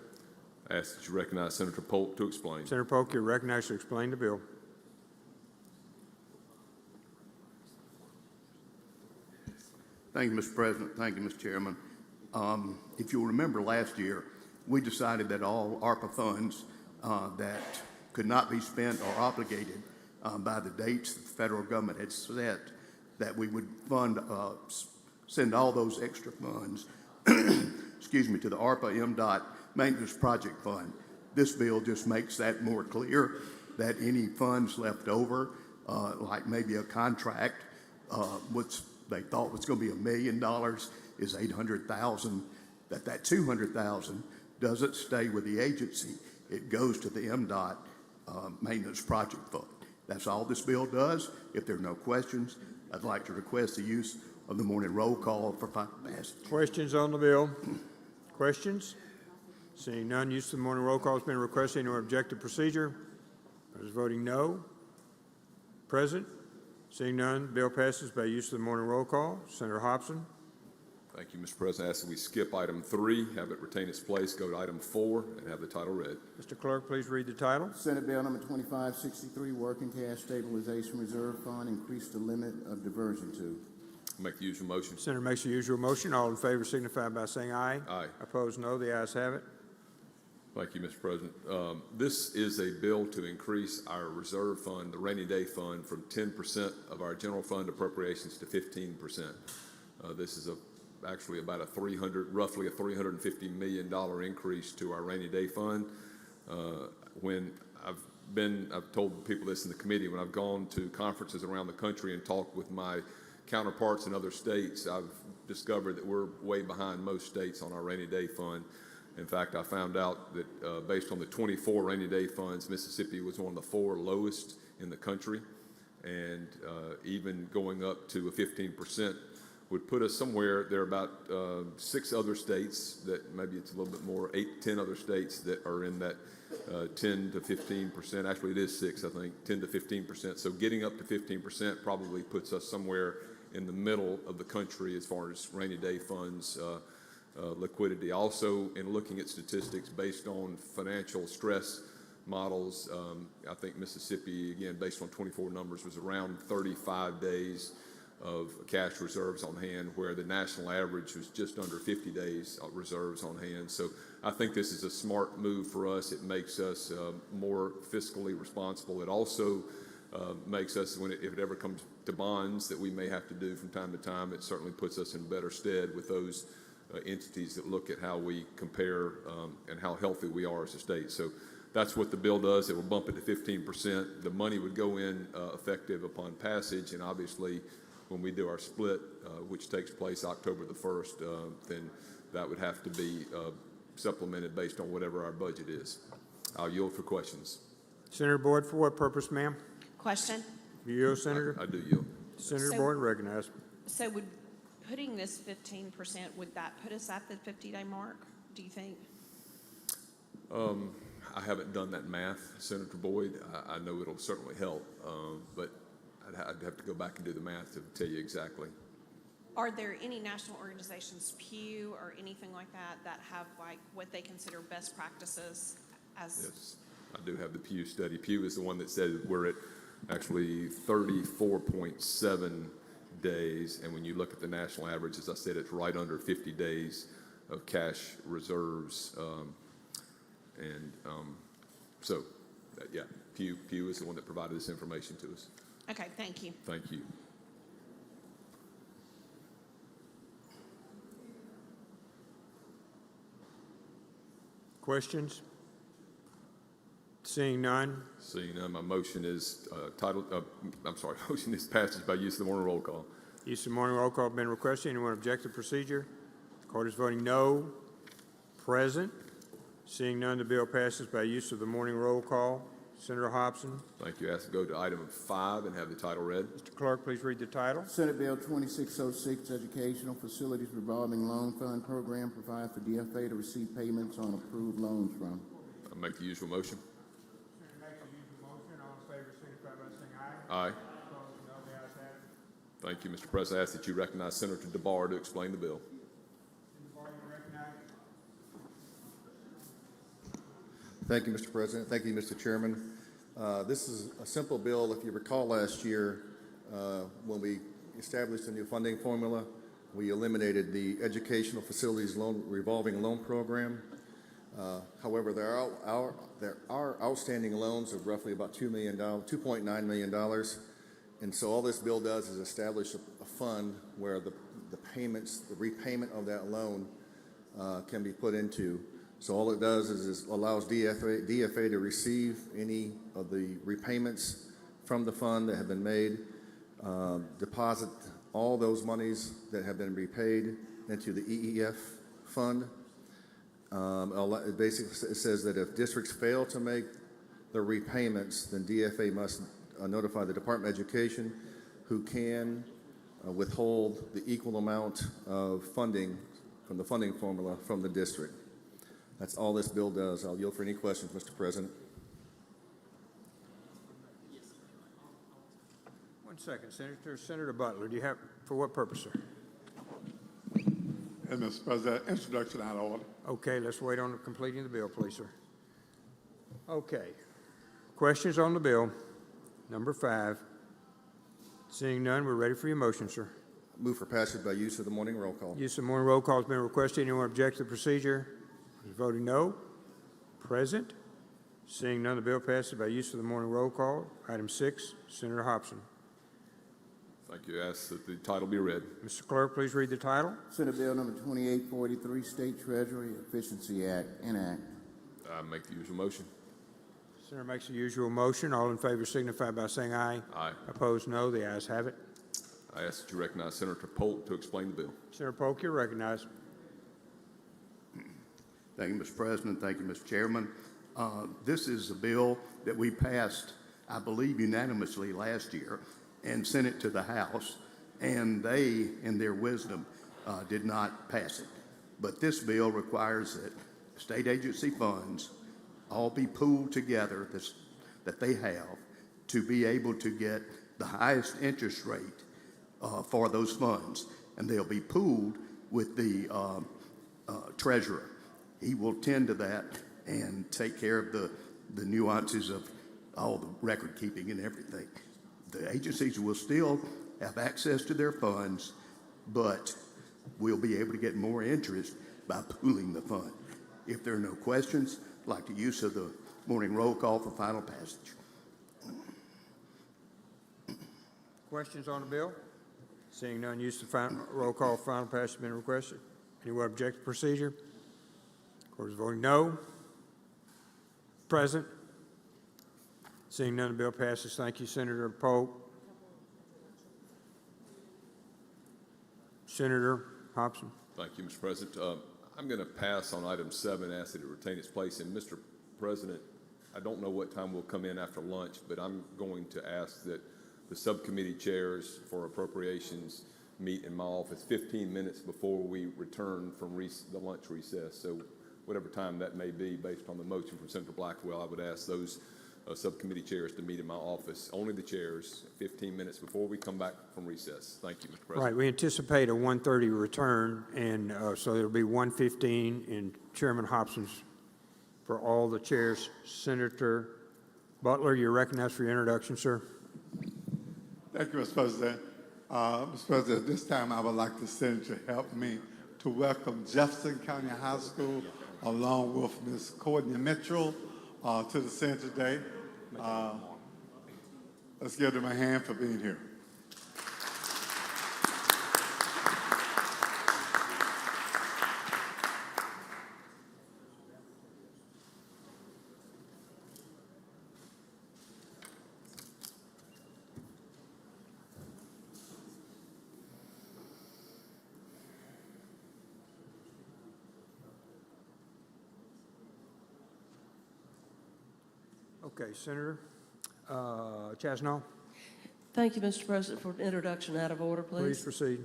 S26: I ask that you recognize Senator Polk to explain.
S1: Senator Polk, you're recognized to explain the bill.
S17: Thank you, Mr. President. Thank you, Mr. Chairman. If you'll remember last year, we decided that all ARPA funds that could not be spent or obligated by the dates that the federal government had set, that we would send all those extra funds, excuse me, to the ARPA MDOT Maintenance Project Fund. This bill just makes that more clear, that any funds left over, like maybe a contract, they thought was going to be $1 million is $800,000, that $200,000 doesn't stay with the agency. It goes to the MDOT Maintenance Project Fund. That's all this bill does. If there are no questions, I'd like to request the use of the morning roll call for final passage.
S1: Questions on the bill? Questions? Seeing none, use of the morning roll call has been requested. Anyone object to procedure? Those voting no. Present? Seeing none, the bill passes by use of the morning roll call. Senator Hobson.
S26: Thank you, Mr. President. I ask that we skip item 3, have it retain its place, go to item 4, and have the title read.
S1: Mr. Clerk, please read the title.
S3: Senate Bill number 2563, Working Cash Stabilization Reserve Fund, increase the limit of diversion to.
S26: Make the usual motion.
S1: Senator makes the usual motion. All in favor signify by saying aye.
S26: Aye.
S1: Opposed, no. The ayes have it.
S26: Thank you, Mr. President. This is a bill to increase our reserve fund, the rainy day fund, from 10% of our general fund appropriations to 15%. This is actually about roughly a $350 million increase to our rainy day fund. When I've told people this in the committee, when I've gone to conferences around the country and talked with my counterparts in other states, I've discovered that we're way behind most states on our rainy day fund. In fact, I found out that based on the 24 rainy day funds, Mississippi was one of the 4 lowest in the country, and even going up to a 15% would put us somewhere. There are about 6 other states that maybe it's a little bit more, 8, 10 other states that are in that 10 to 15%. Actually, it is 6, I think, 10 to 15%. So getting up to 15% probably puts us somewhere in the middle of the country as far as rainy day funds liquidity. Also, in looking at statistics based on financial stress models, I think Mississippi, again, based on 24 numbers, was around 35 days of cash reserves on hand, where the national average was just under 50 days of reserves on hand. So I think this is a smart move for us. It makes us more fiscally responsible. It also makes us, if it ever comes to bonds that we may have to do from time to time, it certainly puts us in better stead with those entities that look at how we compare and how healthy we are as a state. So that's what the bill does. It will bump it to 15%. The money would go in effective upon passage, and obviously when we do our split, which takes place October the 1st, then that would have to be supplemented based on whatever our budget is. I'll yield for questions.
S1: Senator Boyd, for what purpose, ma'am?
S18: Question.
S1: You yield, Senator?
S26: I do yield.
S1: Senator
S18: So-
S1: Boyd, recognized.
S18: So would putting this 15%, would that put us at the 50-day mark, do you think?
S26: I haven't done that math, Senator Boyd. I know it'll certainly help, but I'd have to go back and do the math to tell you exactly.
S18: Are there any national organizations, Pew or anything like that, that have like what they consider best practices as?
S26: Yes, I do have the Pew study. Pew is the one that said we're at actually 34.7 days, and when you look at the national average, as I said, it's right under 50 days of cash reserves, so yeah, Pew is the one that provided this information to us.
S18: Okay, thank you.
S26: Thank you.
S1: Questions? Seeing none.
S26: Seeing none, my motion is motion is passage by use of the morning roll call.
S1: Use of morning roll call has been requested. Anyone object to procedure? The court is voting no. Present. Seeing none, the bill passes by use of the morning roll call. Senator Hobson.
S26: Thank you. I ask to go to item 5 and have the title read.
S1: Mr. Clerk, please read the title.
S3: Senate Bill 2606, Educational Facilities Revolving Loan Fund Program, provide for DFA to receive payments on approved loans from.
S26: I'll make the usual motion. Aye. Thank you, Mr. President. I ask that you recognize Senator DeBar to explain the bill.
S19: Thank you, Mr. President. Thank you, Mr. Chairman. This is a simple bill. If you recall last year, when we established a new funding formula, we eliminated the Educational Facilities Revolving Loan Program. However, there are outstanding loans of roughly about $2.9 million. And so all this bill does is establish a fund where the repayment of that loan can be put into. So all it does is allows DFA to receive any of the repayments from the fund that have been made, deposit all those monies that have been repaid into the EEF fund. It basically says that if districts fail to make the repayments, then DFA must notify the Department of Education, who can withhold the equal amount of funding from the funding formula from the district. That's all this bill does. I'll yield for any questions, Mr. President.
S1: 1 second, Senator. Senator Butler, do you have, for what purpose, sir?
S10: And Mr. President, introduction out of order.
S1: Okay, let's wait on completing the bill, please, sir. Okay. Questions on the bill? Number 5. Seeing none, we're ready for your motion, sir.
S19: Move for passage by use of the morning roll call.
S1: Use of morning roll call has been requested. Anyone object to the procedure? Voting no. Present. Seeing none, the bill passes by use of the morning roll call. Item 6, Senator Hobson.
S26: Thank you. I ask that the title be read.
S1: Mr. Clerk, please read the title.
S3: Senate Bill number 2843, State Treasury Efficiency Act, enact.
S26: I make the usual motion.
S1: Senator makes the usual motion. All in favor signify by saying aye.
S26: Aye.
S1: Opposed, no. The ayes have it.
S26: I ask that you recognize Senator Polk to explain the bill.
S1: Senator Polk, you're recognized.
S17: Thank you, Mr. President. Thank you, Mr. Chairman. This is a bill that we passed, I believe, unanimously last year and sent it to the House, and they, in their wisdom, did not pass it. But this bill requires that state agency funds all be pooled together that they have to be able to get the highest interest rate for those funds. And they'll be pooled with the treasurer. He will tend to that and take care of the nuances of all the record keeping and everything. The agencies will still have access to their funds, but we'll be able to get more interest by pooling the fund. If there are no questions, I'd like the use of the morning roll call for final passage.
S1: Questions on the bill? Seeing none, use of final roll call for final passage has been requested. Anyone object to procedure? Court is voting no. Present. Seeing none, the bill passes. Thank you, Senator Polk. Senator Hobson.
S26: Thank you, Mr. President. I'm going to pass on item 7, ask that it retain its place. And Mr. President, I don't know what time we'll come in after lunch, but I'm going to ask that the subcommittee chairs for appropriations meet in my office 15 minutes before we return from the lunch recess. So whatever time that may be, based on the motion from Senator Blackwell, I would ask those subcommittee chairs to meet in my office, only the chairs, 15 minutes before we come back from recess. Thank you, Mr. President.
S1: Right, we anticipate a 1:30 return, and so it'll be 1:15 in Chairman Hobson's for all the chairs. Senator Butler, you're recognized for your introduction, sir.
S10: Thank you, Mr. President. Mr. President, this time I would like the Senator to help me to welcome Jefferson County High School along with Ms. Courtney Mitchell to the Senate today. Let's give them a hand for being here.
S1: Okay, Senator Chasnow.
S15: Thank you, Mr. President, for introduction out of order, please.
S1: Please proceed.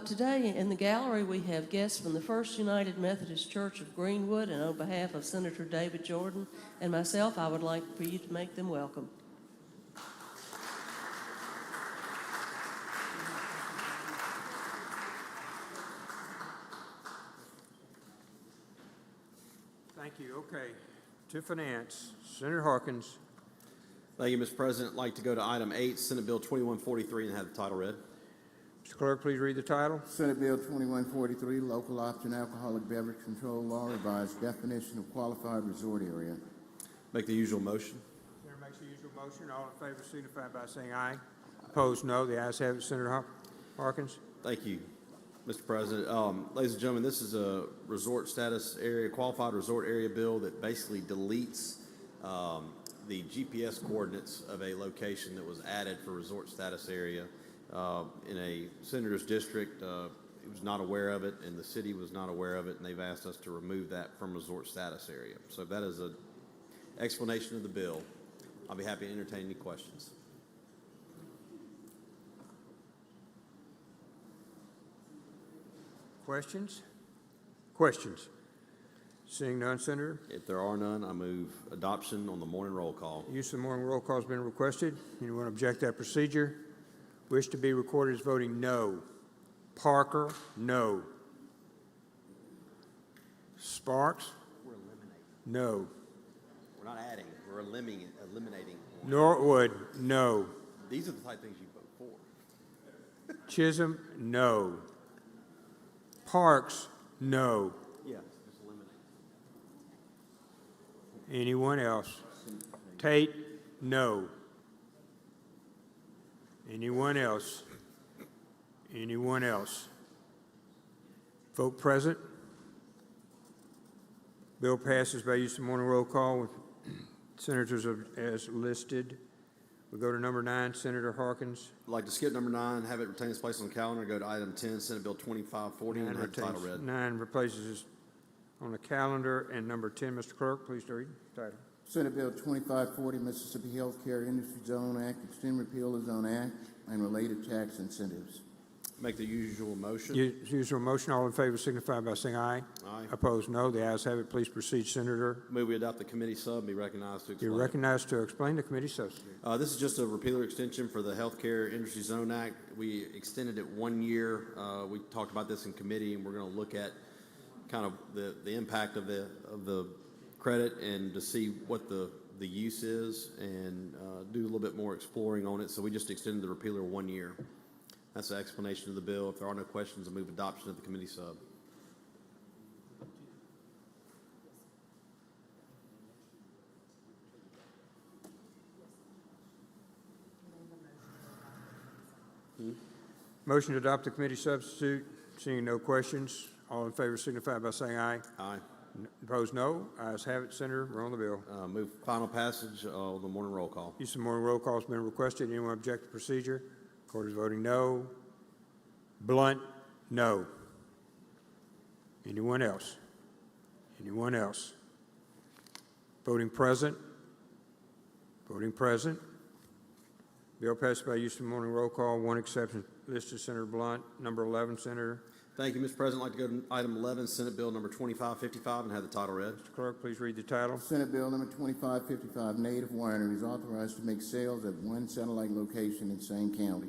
S15: Today in the gallery we have guests from the First United Methodist Church of Greenwood, and on behalf of Senator David Jordan and myself, I would like for you to make them welcome.
S1: Thank you. Okay. To Finance, Senator Harkins.
S20: Thank you, Mr. President. I'd like to go to item 8, Senate Bill 2143, and have the title read.
S1: Mr. Clerk, please read the title.
S3: Senate Bill 2143, Local Option Alcoholic Beverage Control Law, revised definition of qualified resort area.
S20: Make the usual motion.
S1: Senator makes the usual motion. All in favor signify by saying aye. Opposed, no. The ayes have it. Senator Harkins.
S20: Thank you, Mr. President. Ladies and gentlemen, this is a resort status area, qualified resort area bill that basically deletes the GPS coordinates of a location that was added for resort status area in a senator's district. He was not aware of it, and the city was not aware of it, and they've asked us to remove that from resort status area. So that is an explanation of the bill. I'll be happy to entertain any questions.
S1: Questions? Questions? Seeing none, Senator.
S20: If there are none, I move adoption on the morning roll call.
S1: Use of morning roll call has been requested. Anyone object to that procedure? Wish to be recorded as voting no. Parker, no. Sparks?
S20: We're eliminating.
S1: No.
S20: We're not adding. We're eliminating.
S1: Norwood, no.
S20: These are the type of things you vote for.
S1: Chisholm, no. Parks, no.
S20: Yeah, just eliminate.
S1: Anyone else? Tate, no. Anyone else? Anyone else? Vote present. Bill passes by use of morning roll call with senators as listed. We go to number 9, Senator Harkins.
S20: I'd like to skip number 9, have it retain its place on the calendar, go to item 10, Senate Bill 2540, and have the title read.
S1: 9 replaces on the calendar, and number 10, Mr. Clerk, please read the title.
S3: Senate Bill 2540, Mississippi Healthcare Industry Zone Act, extend repeal of Zone Act and related tax incentives.
S20: Make the usual motion.
S1: Usual motion. All in favor signify by saying aye.
S20: Aye.
S1: Opposed, no. The ayes have it. Please proceed, Senator.
S20: Move we adopt the committee sub, be recognized to explain.
S1: You're recognized to explain the committee substitute.
S20: This is just a repealer extension for the Healthcare Industry Zone Act. We extended it 1 year. We talked about this in committee, and we're going to look at kind of the impact of the credit and to see what the use is and do a little bit more exploring on it. So we just extended the repealer 1 year. That's the explanation of the bill. If there are no questions, I'll move adoption of the committee sub.
S1: Motion to adopt the committee substitute. Seeing no questions, all in favor signify by saying aye.
S20: Aye.
S1: Opposed, no. Ayes have it, Senator. We're on the bill.
S20: Move final passage of the morning roll call.
S1: Use of morning roll call has been requested. Anyone object to procedure? Court is voting no. Blunt, no. Anyone else? Anyone else? Voting present. Voting present. Bill passed by use of morning roll call. One exception listed, Senator Blunt. Number 11, Senator.
S20: Thank you, Mr. President. I'd like to go to item 11, Senate Bill number 2555, and have the title read.
S1: Mr. Clerk, please read the title.
S3: Senate Bill number 2555, native wineries authorized to make sales at one satellite location in same county.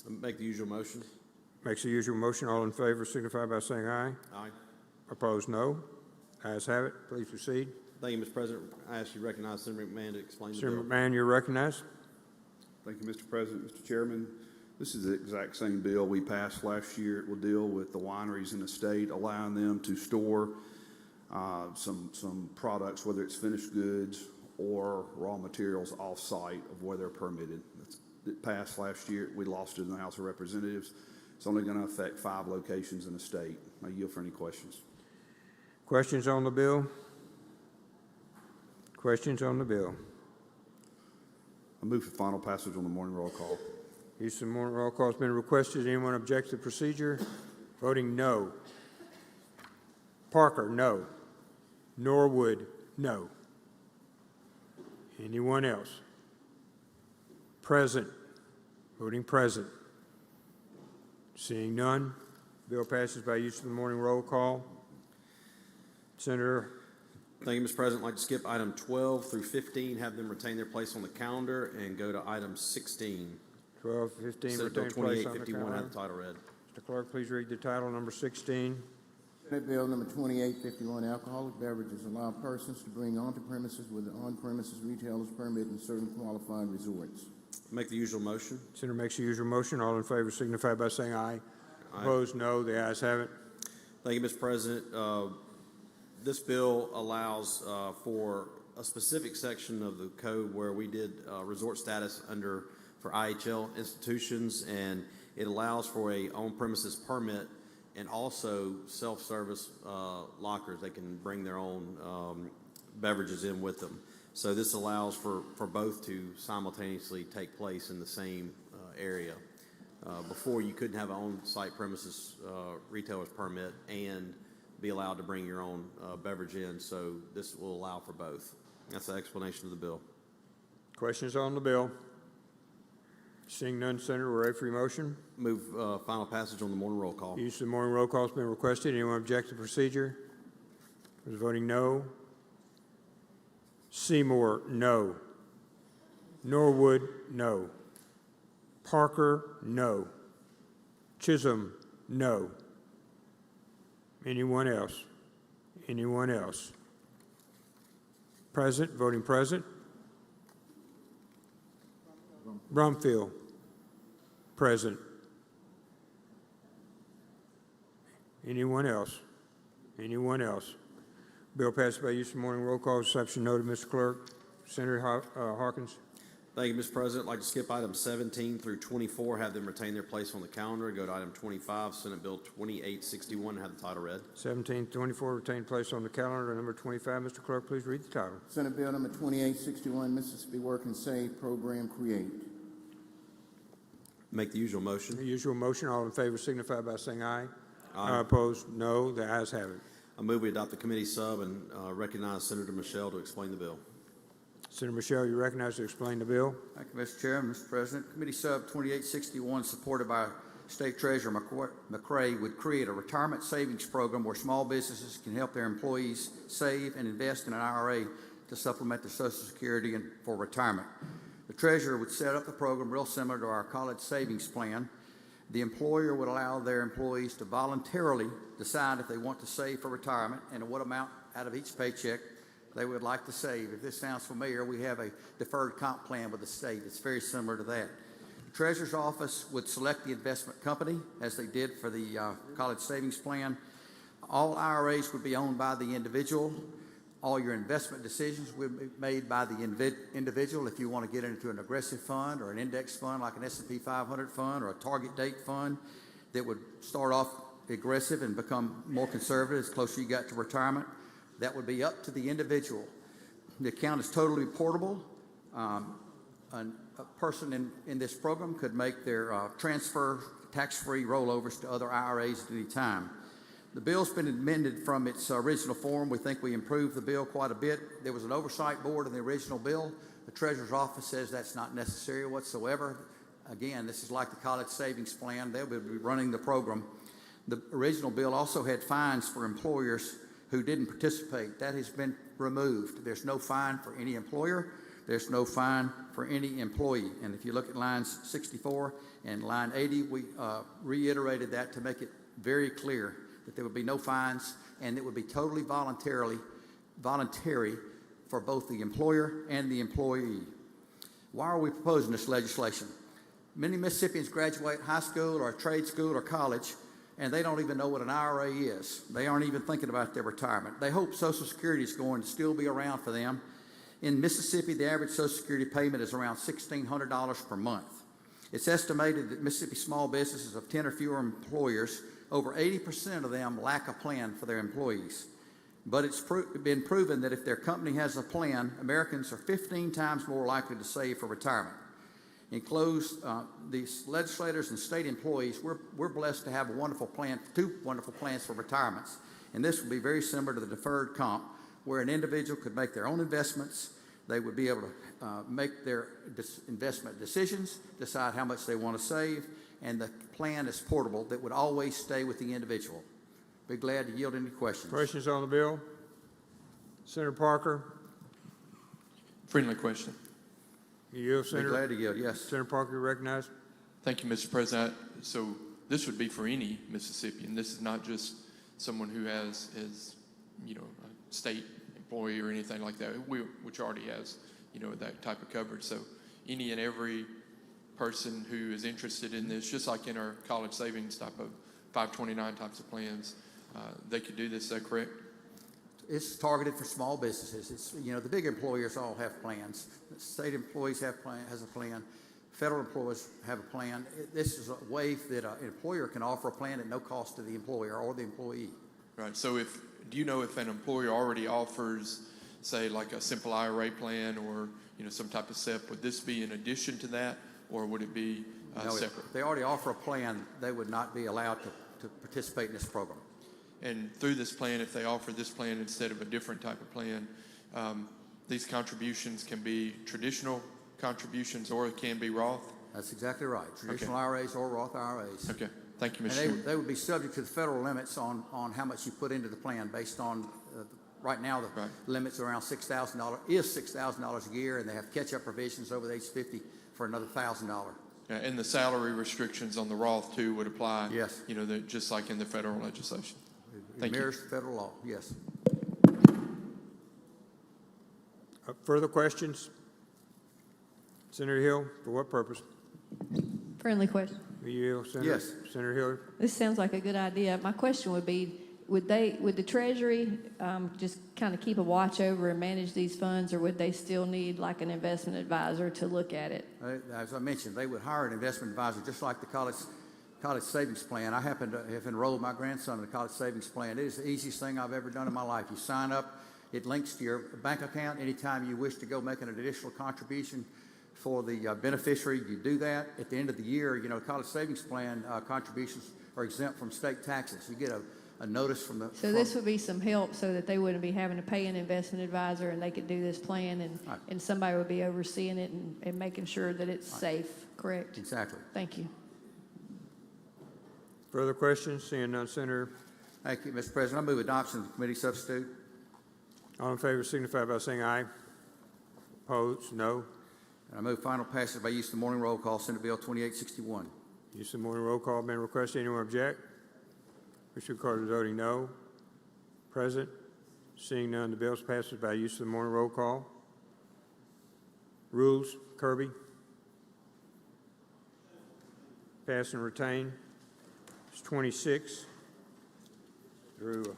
S20: Make the usual motion.
S1: Makes the usual motion. All in favor signify by saying aye.
S20: Aye.
S1: Opposed, no. Ayes have it. Please proceed.
S20: Thank you, Mr. President. I ask you to recognize Senator McMahon to explain the
S1: Senator
S20: bill.
S1: McMahon, you're recognized.
S4: Thank you, Mr. President. Mr. Chairman, this is the exact same bill we passed last year. It will deal with the wineries in the state, allowing them to store some products, whether it's finished goods or raw materials off-site of where they're permitted. It passed last year. We lost it in the House of Representatives. It's only going to affect 5 locations in the state. I yield for any questions.
S1: Questions on the bill? Questions on the bill?
S4: I move for final passage on the morning roll call.
S1: Use of morning roll call has been requested. Anyone object to the procedure? Voting no. Parker, no. Norwood, no. Anyone else? Present. Voting present. Seeing none, bill passes by use of the morning roll call. Senator.
S20: Thank you, Mr. President. I'd like to skip item 12 through 15, have them retain their place on the calendar, and go to item 16.
S1: 12, 15,
S20: Senate Bill
S1: retain place on the
S20: 2851, have
S1: calendar.
S20: the title read.
S1: Mr. Clerk, please read the title, number 16.
S3: Senate Bill number 2851, alcoholic beverages allow persons to bring onto premises with an on-premises retailer's permit in certain qualified resorts.
S20: Make the usual motion.
S1: Senator makes the usual motion. All in favor signify by saying aye.
S20: Aye.
S1: Opposed, no. The ayes have it.
S20: Thank you, Mr. President. This bill allows for a specific section of the code where we did resort status for IHL institutions, and it allows for a on-premises permit and also self-service lockers. They can bring their own beverages in with them. So this allows for both to simultaneously take place in the same area. Before, you couldn't have an on-site premises retailer's permit and be allowed to bring your own beverage in, so this will allow for both. That's the explanation of the bill.
S1: Questions on the bill? Seeing none, Senator, we're ready for your motion.
S20: Move final passage on the morning roll call.
S1: Use of the morning roll call has been requested. Anyone object to the procedure? Those voting no. Seymour, no. Norwood, no. Parker, no. Chisholm, no. Anyone else? Anyone else? Present, voting present. Brumfield, present. Anyone else? Anyone else? Bill passed by use of morning roll call. Exception noted, Mr. Clerk. Senator Hawkins.
S20: Thank you, Mr. President. I'd like to skip items 17 through 24, have them retain their place on the calendar. Go to item 25, Senate Bill 2861, have the title read.
S1: 1724, retained place on the calendar. Number 25, Mr. Clerk, please read the title.
S3: Senate Bill number 2861, Mississippi Work and Save Program Create.
S20: Make the usual motion.
S1: The usual motion. All in favor signify by saying aye. Aye. Opposed, no. The ayes have it.
S20: I move we adopt the committee sub and recognize Senator Michelle to explain the bill.
S1: Senator Michelle, you recognized to explain the bill.
S16: Thank you, Mr. Chairman, Mr. President. Committee Sub 2861, supported by State Treasurer McCray, would create a retirement savings program where small businesses can help their employees save and invest in an IRA to supplement their Social Security and for retirement. The Treasurer would set up the program real similar to our college savings plan. The employer would allow their employees to voluntarily decide if they want to save for retirement and what amount out of each paycheck they would like to save. If this sounds familiar, we have a deferred comp plan with the state. It's very similar to that. The Treasurer's Office would select the investment company, as they did for the college savings plan. All IRAs would be owned by the individual. All your investment decisions would be made by the individual. If you want to get into an aggressive fund or an index fund like an S&P 500 fund or a target date fund that would start off aggressive and become more conservative as closer you got to retirement, that would be up to the individual. The account is totally portable. A person in this program could make their transfer tax-free rollovers to other IRAs at any time. The bill's been amended from its original form. We think we improved the bill quite a bit. There was an oversight board in the original bill. The Treasurer's Office says that's not necessary whatsoever. Again, this is like the college savings plan. They will be running the program. The original bill also had fines for employers who didn't participate. That has been removed. There's no fine for any employer. There's no fine for any employee. And if you look at lines 64 and line 80, we reiterated that to make it very clear that there would be no fines and it would be totally voluntary for both the employer and the employee. Why are we proposing this legislation? Many Mississippians graduate high school or trade school or college and they don't even know what an IRA is. They aren't even thinking about their retirement. They hope Social Security is going to still be around for them. In Mississippi, the average Social Security payment is around $1,600 per month. It's estimated that Mississippi small businesses of 10 or fewer employers, over 80% of them lack a plan for their employees. But it's been proven that if their company has a plan, Americans are 15 times more likely to save for retirement. In close, these legislators and state employees, we're blessed to have a wonderful plan, two wonderful plans for retirements. And this will be very similar to the deferred comp, where an individual could make their own investments. They would be able to make their investment decisions, decide how much they want to save, and the plan is portable that would always stay with the individual. Be glad to yield any questions.
S1: Questions on the bill? Senator Parker?
S2: Friendly question.
S1: You yield, Senator?
S16: Be glad to yield, yes.
S1: Senator Parker, you recognized.
S2: Thank you, Mr. President. So this would be for any Mississippian. This is not just someone who is, a state employee or anything like that, which already has, that type of coverage. So any and every person who is interested in this, just like in our college savings type of 529 types of plans, they could do this. Is that correct?
S16: It's targeted for small businesses. It's, the big employers all have plans. State employees has a plan. Federal employees have a plan. This is a way that an employer can offer a plan at no cost to the employer or the employee.
S2: Right. So do you know if an employer already offers, say, like a simple IRA plan or, some type of SEP, would this be in addition to that? or would it be
S16: No,
S2: separate?
S16: if they already offer a plan, they would not be allowed to participate in this program.
S2: And through this plan, if they offer this plan instead of a different type of plan, these contributions can be traditional contributions or it can be Roth?
S16: That's exactly right. Traditional IRAs or Roth IRAs.
S2: Okay. Thank you, Mr.
S16: And
S2: Chairman.
S16: they would be subject to the federal limits on how much you put into the plan based on, right now, the limits are around $6,000, is $6,000 a year, and they have catch-up provisions over the age 50 for another $1,000.
S2: Yeah, and the salary restrictions on the Roth too would apply.
S16: Yes.
S2: You know, just like in the federal legislation.
S16: It
S2: Thank you.
S16: mirrors federal law, yes.
S1: Further questions? Senator Hill, for what purpose?
S5: Friendly question.
S1: Will you yield, Senator?
S16: Yes.
S1: Senator Hill?
S5: This sounds like a good idea. My question would be, would the Treasury just kind of keep a watch over and manage these funds, or would they still need like an investment advisor to look at it?
S16: As I mentioned, they would hire an investment advisor, just like the college savings plan. I happen to have enrolled my grandson in the college savings plan. It is the easiest thing I've ever done in my life. You sign up, it links to your bank account. Anytime you wish to go make an additional contribution for the beneficiary, you do that. At the end of the year, you know, college savings plan contributions are exempt from state taxes. You get a notice from the...
S5: So this would be some help so that they wouldn't be having to pay an investment advisor, and they could do this plan, and somebody would be overseeing it and making sure that it's safe, correct?
S16: Exactly.
S5: Thank you.
S1: Further questions? Seeing none, Senator.
S16: Thank you, Mr. President. I move adoption of the committee substitute.
S1: All in favor signify by saying aye. Opposed? No.
S16: And I move final passage by use of the morning roll call, Senate Bill 2861.
S1: Use of morning roll call been requested. Anyone object? Wish to record as voting no. Present. Seeing none, the bill passes by use of the morning roll call. Rules, Kirby. Pass and retain. It's 26 through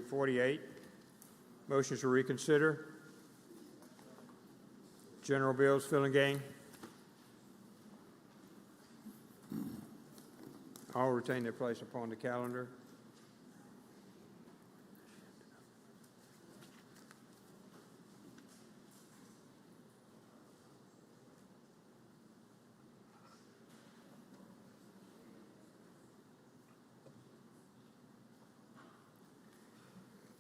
S1: 48. Motions to reconsider. General bills, fill and gain. All retain their place upon the calendar.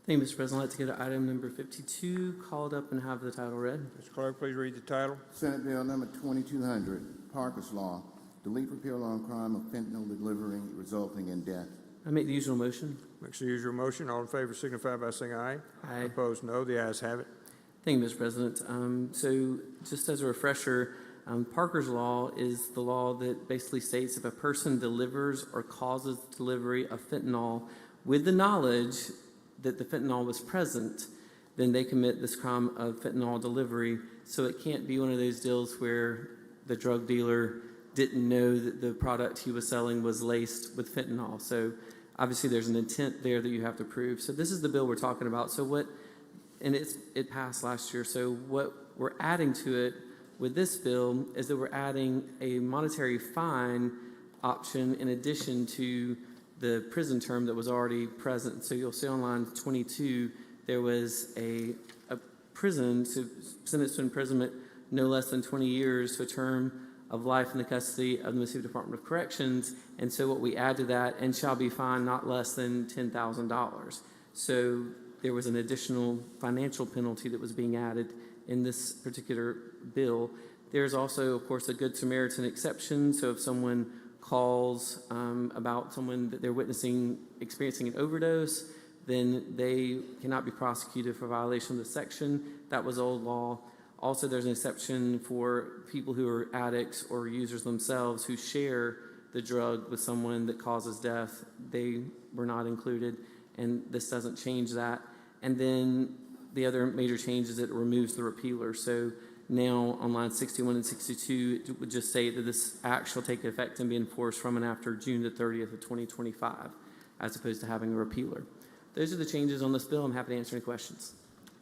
S6: Thank you, Mr. President. I'd like to go to item number 52, called up and have the title read.
S1: Mr. Clerk, please read the title.
S3: Senate Bill number 2200, Parker's Law, delete repeal on crime of fentanyl delivery resulting in death.
S6: I make the usual motion.
S1: Makes the usual motion. All in favor signify by saying aye.
S6: Aye.
S1: Opposed, no. The ayes have it.
S6: Thank you, Mr. President. So just as a refresher, Parker's Law is the law that basically states if a person delivers or causes delivery of fentanyl with the knowledge that the fentanyl was present, then they commit this crime of fentanyl delivery. So it can't be one of those deals where the drug dealer didn't know that the product he was selling was laced with fentanyl. So obviously there's an intent there that you have to prove. So this is the bill we're talking about. And it passed last year. So what we're adding to it with this bill is that we're adding a monetary fine option in addition to the prison term that was already present. So you'll see on line 22, there was a prison sentenced to imprisonment no less than 20 years to a term of life in the custody of the Mississippi Department of Corrections. And so what we add to that, and shall be fined not less than $10,000. So there was an additional financial penalty that was being added in this particular bill. There's also, of course, a Good Samaritan exception. So if someone calls about someone that they're experiencing an overdose, then they cannot be prosecuted for violation of the section. That was old law. Also, there's an exception for people who are addicts or users themselves who share the drug with someone that causes death. They were not included, and this doesn't change that. And then the other major change is that it removes the repealer. So now on line 61 and 62, it would just say that this act shall take effect and be enforced from and after June the 30th of 2025, as opposed to having a repealer. Those are the changes on this bill. I'm happy to answer any questions.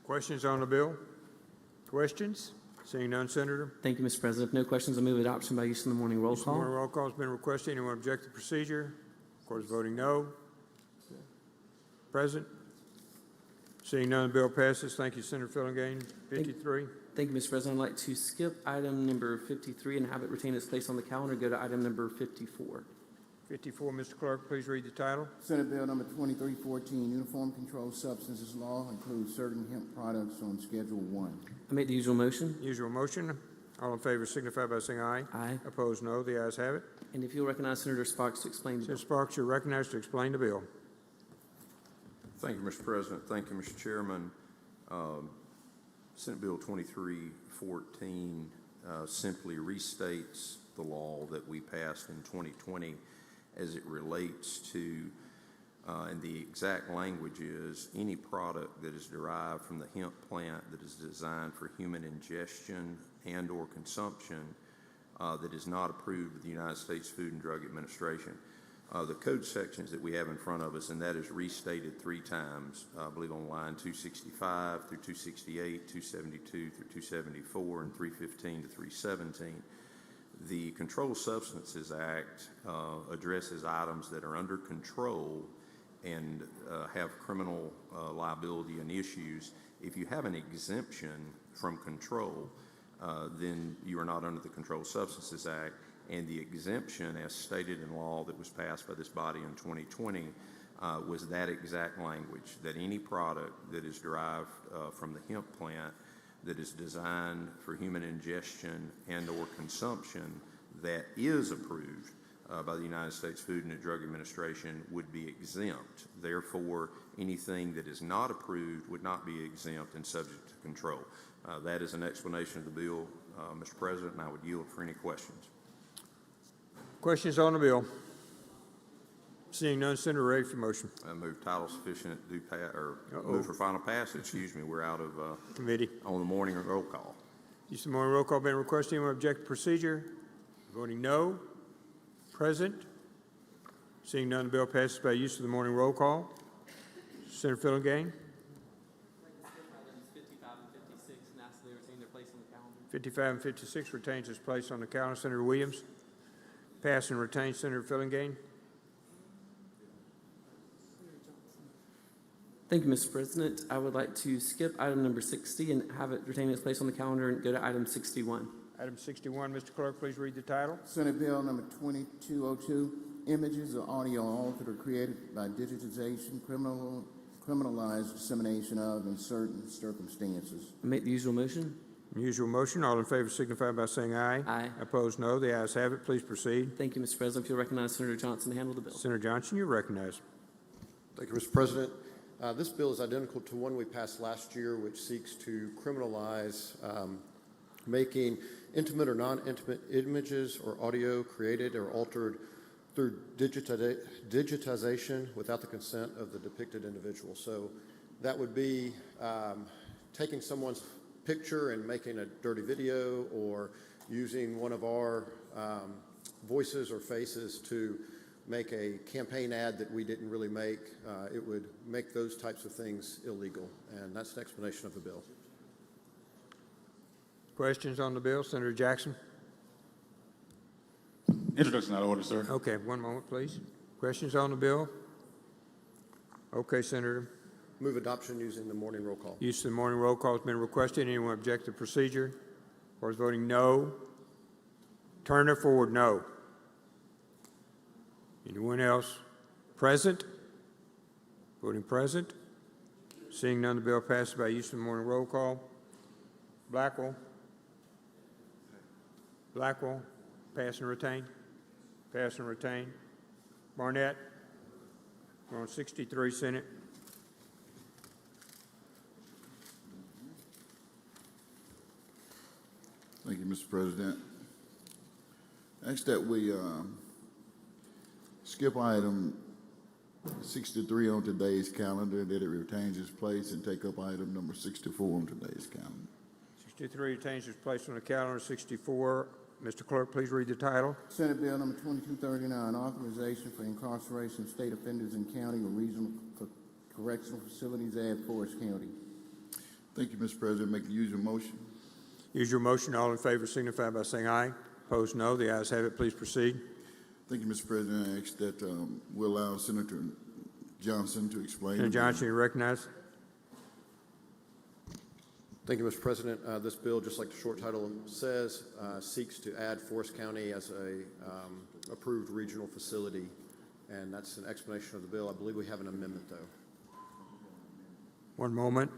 S1: Questions on the bill? Questions? Seeing none, Senator.
S6: Thank you, Mr. President. If no questions, I'll move adoption by use of the morning roll call.
S1: Morning roll call has been requested. Anyone object to the procedure? Of course, voting no. Present. Seeing none, the bill passes. Thank you, Senator Fillingham. 53.
S6: Thank you, Mr. President. I'd like to skip item number 53 and have it retain its place on the calendar. Go to item number 54.
S1: 54, Mr. Clerk, please read the title.
S3: Senate Bill number 2314, Uniform Controlled Substances Law, includes certain hemp products on Schedule 1.
S6: I make the usual motion.
S1: Usual motion. All in favor signify by saying aye.
S6: Aye.
S1: Opposed, no. The ayes have it.
S6: And if you'll recognize Senator Sparks to explain the bill.
S1: Senator Sparks, you're recognized to explain the bill.
S7: Thank you, Mr. President. Thank you, Mr. Chairman. Senate Bill 2314 simply restates the law that we passed in 2020 as it relates to, and the exact language is, any product that is derived from the hemp plant that is designed for human ingestion and or consumption that is not approved with the United States Food and Drug Administration. The code sections that we have in front of us, and that is restated 3 times, I believe on line 265 through 268, 272 through 274, and 315 to 317. The Controlled Substances Act addresses items that are under control and have criminal liability and issues. If you have an exemption from control, then you are not under the Controlled Substances Act. And the exemption, as stated in law that was passed by this body in 2020, was that exact language, that any product that is derived from the hemp plant that is designed for human ingestion and or consumption that is approved by the United States Food and Drug Administration would be exempt. Therefore, anything that is not approved would not be exempt and subject to control. That is an explanation of the bill, Mr. President, and I would yield for any questions.
S1: Questions on the bill? Seeing none, Senator, ready for motion.
S7: I move title sufficient move for final passage. Excuse me, we're out of
S1: committee
S7: on the morning roll call.
S1: Use of the morning roll call being requested. Anyone object to procedure? Voting no. Present. Seeing none, the bill passes by use of the morning roll call. Senator Fillingham. 55 and 56 retains its place on the calendar. Senator Williams. Pass and retain. Senator Fillingham.
S6: Thank you, Mr. President. I would like to skip item number 60 and have it retain its place on the calendar and go to item 61.
S1: Item 61, Mr. Clerk, please read the title.
S3: Senate Bill number 2202, images or audio altered or created by digitization, criminalized dissemination of in certain circumstances.
S6: I make the usual motion.
S1: Usual motion. All in favor signify by saying aye.
S6: Aye.
S1: Opposed, no. The ayes have it. Please proceed.
S6: Thank you, Mr. President. If you'll recognize Senator Johnson to handle the bill.
S1: Senator Johnson, you're recognized.
S20: Thank you, Mr. President. This bill is identical to one we passed last year, which seeks to criminalize making intimate or non-intimate images or audio created or altered through digitization without the consent of the depicted individual. So that would be taking someone's picture and making a dirty video, or using one of our voices or faces to make a campaign ad that we didn't really make. It would make those types of things illegal, and that's an explanation of the bill.
S1: Questions on the bill? Senator Jackson.
S8: Introduction out of order, sir.
S1: Okay, one moment, please. Questions on the bill? Okay, Senator.
S20: Move adoption using the morning roll call.
S1: Use of the morning roll call has been requested. Anyone object to procedure? Or is voting no? Turner forward, no. Anyone else present? Voting present. Seeing none, the bill passes by use of the morning roll call. Blackwell. Blackwell. Pass and retain. Pass and retain. Barnett. We're on 63, Senate.
S12: Thank you, Mr. President. Next that we skip item 63 on today's calendar, that it retains its place, and take up item number 64 on today's calendar.
S1: 63 retains its place on the calendar. 64. Mr. Clerk, please read the title.
S3: Senate Bill number 2239, authorization for incarceration of state offenders in county or regional correctional facilities at Forest County.
S12: Thank you, Mr. President. Make the usual motion.
S1: Use your motion. All in favor signify by saying aye. Opposed, no. The ayes have it. Please proceed.
S12: Thank you, Mr. President. I ask that we allow Senator Johnson to explain.
S1: Senator Johnson, you recognize.
S20: Thank you, Mr. President. This bill, just like the short title says, seeks to add Forest County as a approved regional facility, and that's an explanation of the bill. I believe we have an amendment, though.
S1: One moment.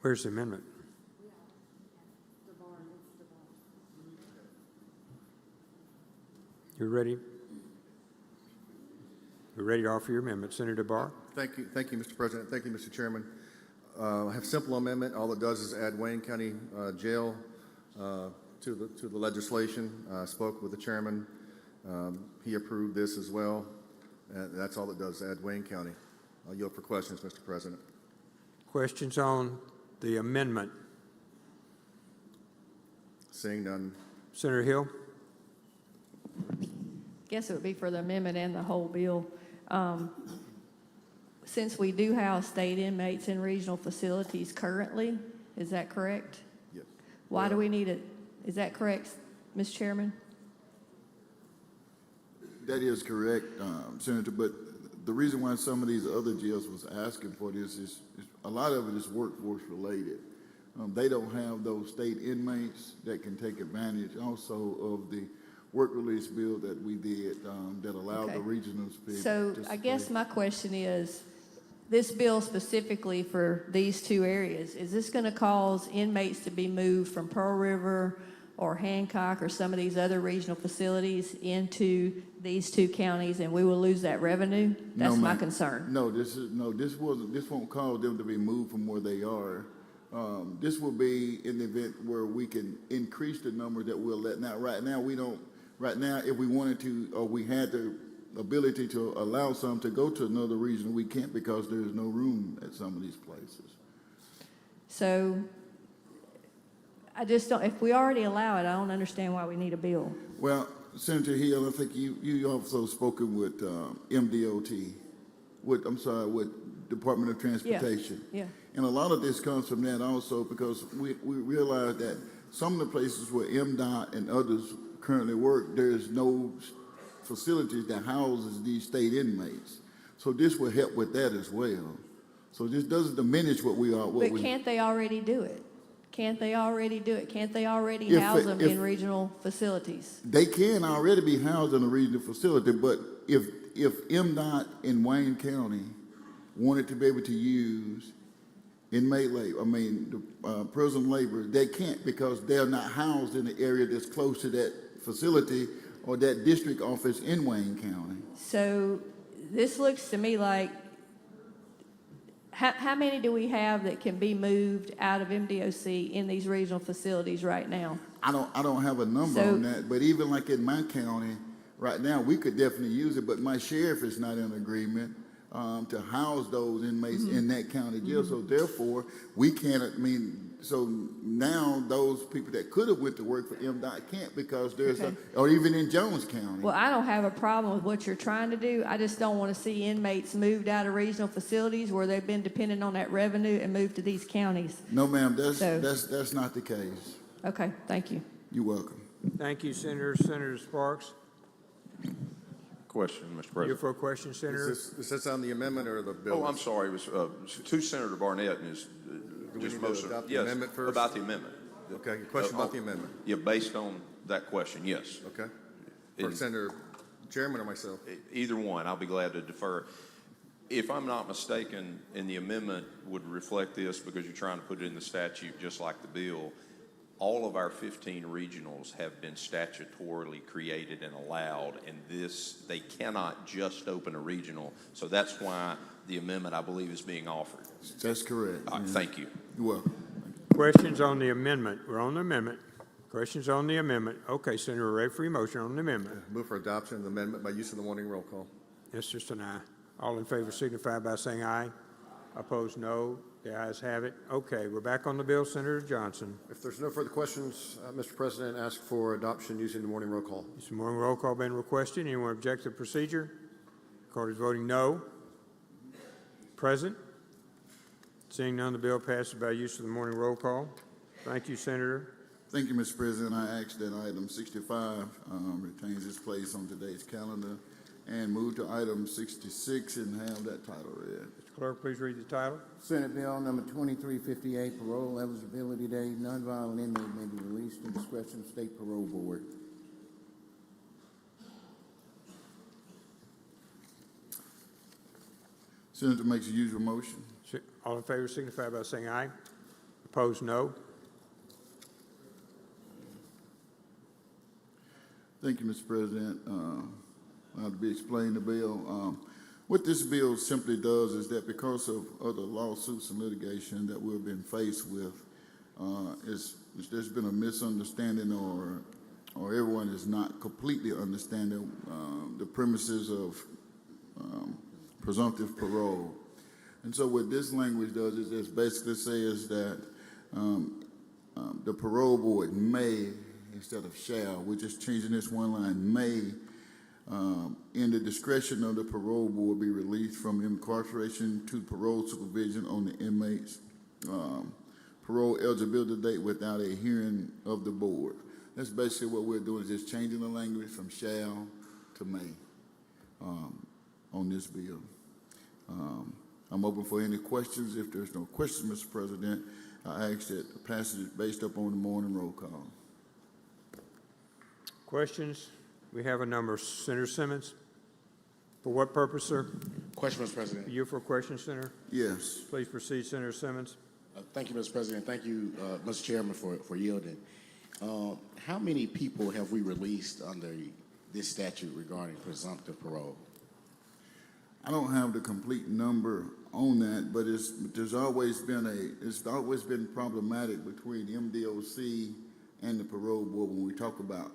S1: Where's the amendment? You ready? You're ready to offer your amendment, Senator Barr?
S19: Thank you, Mr. President. Thank you, Mr. Chairman. I have a simple amendment. All it does is add Wayne County Jail to the legislation. I spoke with the chairman. He approved this as well. And that's all it does, add Wayne County. I'll yield for questions, Mr. President.
S1: Questions on the amendment?
S19: Seeing none.
S1: Senator Hill?
S5: Guess it would be for the amendment and the whole bill. Since we do house state inmates in regional facilities currently, is that correct?
S19: Yes.
S5: Why do we need it? Is that correct, Mr. Chairman?
S12: That is correct, Senator, but the reason why some of these other jails was asking for this is a lot of it is workforce related. They don't have those state inmates that can take advantage also of the work release bill that we did that allowed the regionals to
S5: So I guess my question is, this bill specifically for these two areas, is this going to cause inmates to be moved from Pearl River or Hancock or some of these other regional facilities into these two counties, and we will lose that revenue? That's my concern.
S12: No, this won't cause them to be moved from where they are. This will be in the event where we can increase the number that we'll let. Now, right now, we don't. Right now, if we wanted to, or we had the ability to allow some to go to another region, we can't because there's no room at some of these places.
S5: So I just don't, if we already allow it, I don't understand why we need a bill.
S12: Well, Senator Hill, I think you also spoken with MDOT, with Department of Transportation.
S5: Yeah.
S12: And a lot of this comes from that also because we realize that some of the places where MDOT and others currently work, there's no facilities that houses these state inmates. So this will help with that as well. So this doesn't diminish what we are.
S5: But can't they already do it? Can't they already do it? Can't they already house them in regional facilities?
S12: They can already be housed in a regional facility, but if MDOT in Wayne County wanted to be able to use inmate labor, prison labor, they can't because they're not housed in the area that's close to that facility or that district office in Wayne County.
S5: So this looks to me like, how many do we have that can be moved out of MDOC in these regional facilities right now?
S12: I don't have a number on that, but even like in my county, right now, we could definitely use it, but my sheriff is not in agreement to house those inmates in that county jail. So therefore, we can't, so now those people that could have went to work for MDOT can't because there's or even in Jones County.
S5: Well, I don't have a problem with what you're trying to do. I just don't want to see inmates moved out of regional facilities where they've been dependent on that revenue and moved to these counties.
S12: No, ma'am, that's not the case.
S5: Okay, thank you.
S12: You're welcome.
S1: Thank you, Senator. Senator Sparks?
S7: Question, Mr. President.
S1: You for a question, Senator?
S19: Is this on the amendment or the bill?
S7: Oh, I'm sorry. It was to Senator Barnett and his
S19: Do we need to adopt the amendment first?
S7: About the amendment.
S19: Okay, your question about the amendment.
S7: Yeah, based on that question, yes.
S19: Okay. For Senator Chairman or myself?
S7: Either one. I'll be glad to defer. If I'm not mistaken, and the amendment would reflect this because you're trying to put it in the statute just like the bill, all of our 15 regionals have been statutorily created and allowed, and they cannot just open a regional. So that's why the amendment, I believe, is being offered.
S12: That's correct.
S7: Thank you.
S12: You're welcome.
S1: Questions on the amendment? We're on the amendment. Questions on the amendment? Okay, Senator, we're ready for your motion on the amendment.
S19: Move for adoption of the amendment by use of the morning roll call.
S1: Yes, just an aye. All in favor signify by saying aye. Opposed, no. The ayes have it. Okay, we're back on the bill. Senator Johnson.
S20: If there's no further questions, Mr. President, ask for adoption using the morning roll call.
S1: Is the morning roll call been requested? Anyone object to the procedure? Court is voting no. Present? Seeing none, the bill passes by use of the morning roll call. Thank you, Senator.
S12: Thank you, Mr. President. I ask that item 65 retains its place on today's calendar and move to item 66 and have that title read.
S1: Mr. Clerk, please read the title.
S3: Senate Bill number 2358, parole eligibility date, nonviolent inmate may be released in discretion of State Parole Board.
S12: Senator makes the usual motion.
S1: All in favor signify by saying aye. Opposed, no.
S12: Thank you, Mr. President. I'll be explaining the bill. What this bill simply does is that because of other lawsuits and litigation that we've been faced with, there's been a misunderstanding or everyone is not completely understanding the premises of presumptive parole. And so what this language does is it basically says that the parole board may, instead of shall, we're just changing this one line, may, in the discretion of the parole board, be released from incarceration to parole supervision on the inmate's parole eligibility date without a hearing of the board. That's basically what we're doing, is just changing the language from shall to may on this bill. I'm open for any questions. If there's no questions, Mr. President, I ask that the passage is based upon the morning roll call.
S1: Questions? We have a number. Senator Simmons? For what purpose, sir?
S8: Question, Mr. President.
S1: You for a question, Senator?
S12: Yes.
S1: Please proceed, Senator Simmons.
S8: Thank you, Mr. President. Thank you, Mr. Chairman, for yielding. How many people have we released under this statute regarding presumptive parole?
S12: I don't have the complete number on that, but there's always been problematic between MDOC and the parole board when we talk about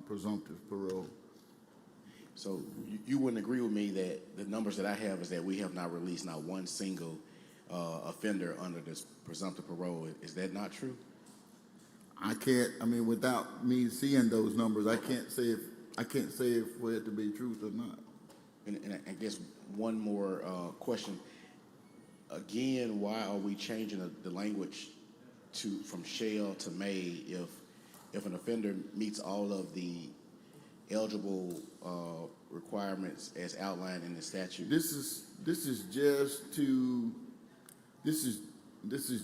S12: presumptive parole.
S8: So you wouldn't agree with me that the numbers that I have is that we have not released not one single offender under this presumptive parole. Is that not true?
S12: Without me seeing those numbers, I can't say if for it to be truth or not.
S8: And I guess one more question. Again, why are we changing the language from shall to may if an offender meets all of the eligible requirements as outlined in the statute?
S12: This is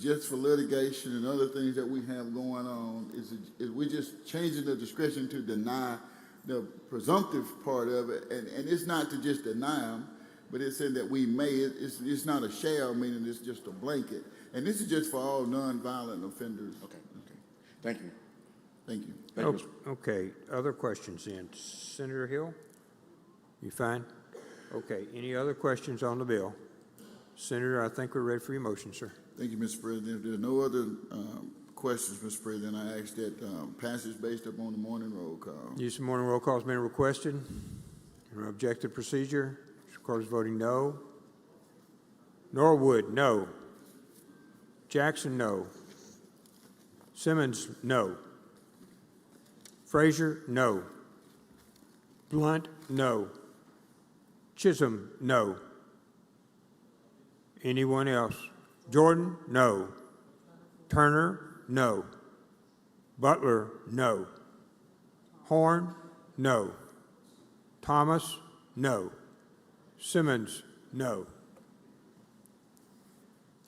S12: just for litigation and other things that we have going on. We're just changing the discretion to deny the presumptive part of it, and it's not to just deny them, but it's saying that we may. It's not a shall, meaning it's just a blanket, and this is just for all nonviolent offenders.
S8: Okay. Thank you.
S12: Thank you.
S1: Okay, other questions then? Senator Hill? You fine? Okay, any other questions on the bill? Senator, I think we're ready for your motion, sir.
S12: Thank you, Mr. President. If there are no other questions, Mr. President, I ask that passage based upon the morning roll call.
S1: Use of morning roll call has been requested. Objective procedure. Mr. Carter's voting no. Norwood, no. Jackson, no. Simmons, no. Frazier, no. Blunt, no. Chisholm, no. Anyone else? Jordan, no. Turner, no. Butler, no. Horn, no. Thomas, no. Simmons, no.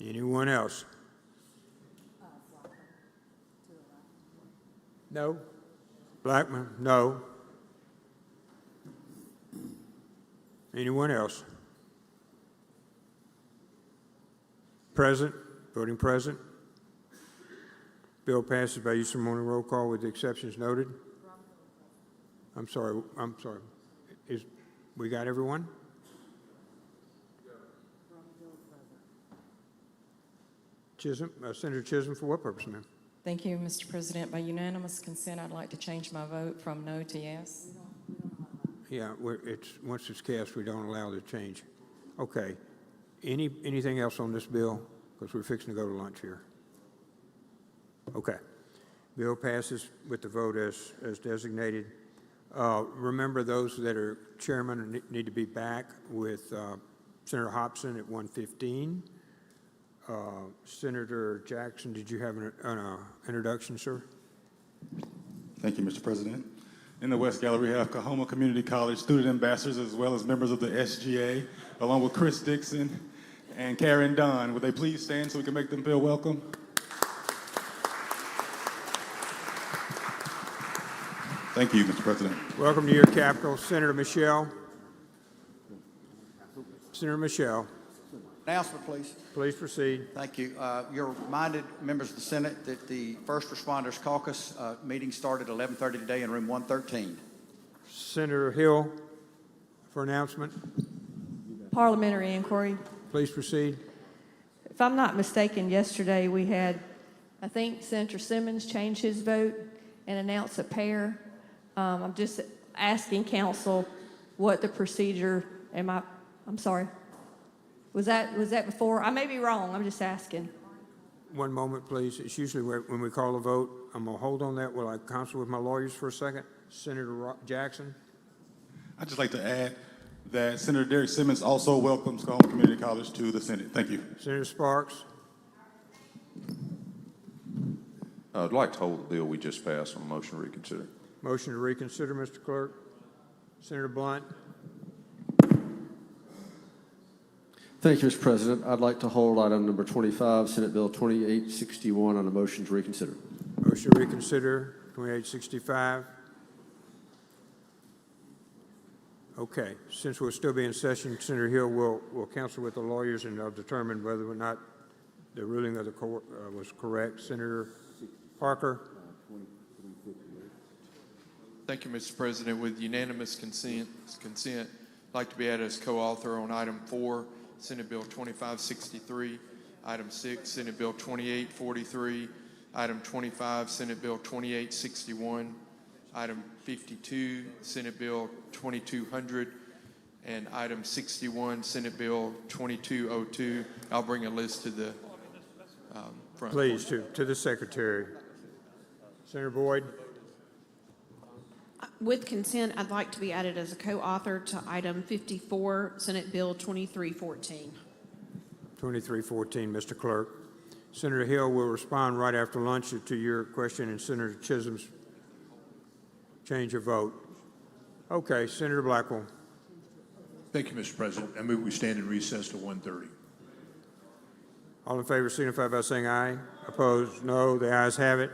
S1: Anyone else? No. Blackman, no. Anyone else? Present, voting present. Bill passes by use of morning roll call with the exceptions noted. I'm sorry. We got everyone? Chisholm, Senator Chisholm, for what purpose, ma'am?
S9: Thank you, Mr. President. By unanimous consent, I'd like to change my vote from no to yes.
S1: Yeah, once it's cast, we don't allow the change. Okay. Anything else on this bill? Because we're fixing to go to lunch here. Okay. Bill passes with the vote as designated. Remember, those that are chairman need to be back with Senator Hobson at 1:15. Senator Jackson, did you have an introduction, sir?
S11: Thank you, Mr. President. In the West Gallery, we have Coahoma Community College student ambassadors as well as members of the SGA, along with Chris Dixon and Karen Dunn. Would they please stand so we can make them feel welcome? Thank you, Mr. President.
S1: Welcome to your capital. Senator Michelle. Senator Michelle,
S16: Announcement, please.
S1: please proceed.
S16: Thank you. You're reminded, members of the Senate, that the First Responders Caucus meeting started at 11:30 today in room 113.
S1: Senator Hill for announcement.
S5: Parliamentary inquiry.
S1: Please proceed.
S5: If I'm not mistaken, yesterday we had, I think Senator Simmons change his vote and announce a pair. I'm just asking council what the procedure, I'm sorry. Was that before? I may be wrong. I'm just asking.
S1: One moment, please. It's usually when we call a vote. I'm going to hold on that while I consult with my lawyers for a second. Senator Jackson.
S11: I'd just like to add that Senator Derek Simmons also welcomes Coahoma Community College to the Senate. Thank you.
S1: Senator Sparks.
S7: I'd like to hold the bill we just passed on a motion to reconsider.
S1: Motion to reconsider, Mr. Clerk. Senator Blunt.
S14: Thank you, Mr. President. I'd like to hold item number 25, Senate Bill 2861, on a motion to reconsider.
S1: Motion to reconsider, 2865. Okay, since we'll still be in session, Senator Hill will counsel with the lawyers and they'll determine whether or not the ruling of the court was correct. Senator Parker.
S2: Thank you, Mr. President. With unanimous consent, I'd like to be added as co-author on item 4, Senate Bill 2563, item 6, Senate Bill 2843, item 25, Senate Bill 2861, item 52, Senate Bill 2200, and item 61, Senate Bill 2202. I'll bring a list to the front.
S1: Please, to the Secretary. Senator Boyd.
S18: With consent, I'd like to be added as a co-author to item 54, Senate Bill 2314.
S1: 2314, Mr. Clerk. Senator Hill will respond right after lunch to your question and Senator Chisholm's change of vote. Okay, Senator Blackwell.
S21: Thank you, Mr. President. I move we stand in recess to 1:30.
S1: All in favor signify by saying aye. Opposed, no. The ayes have it.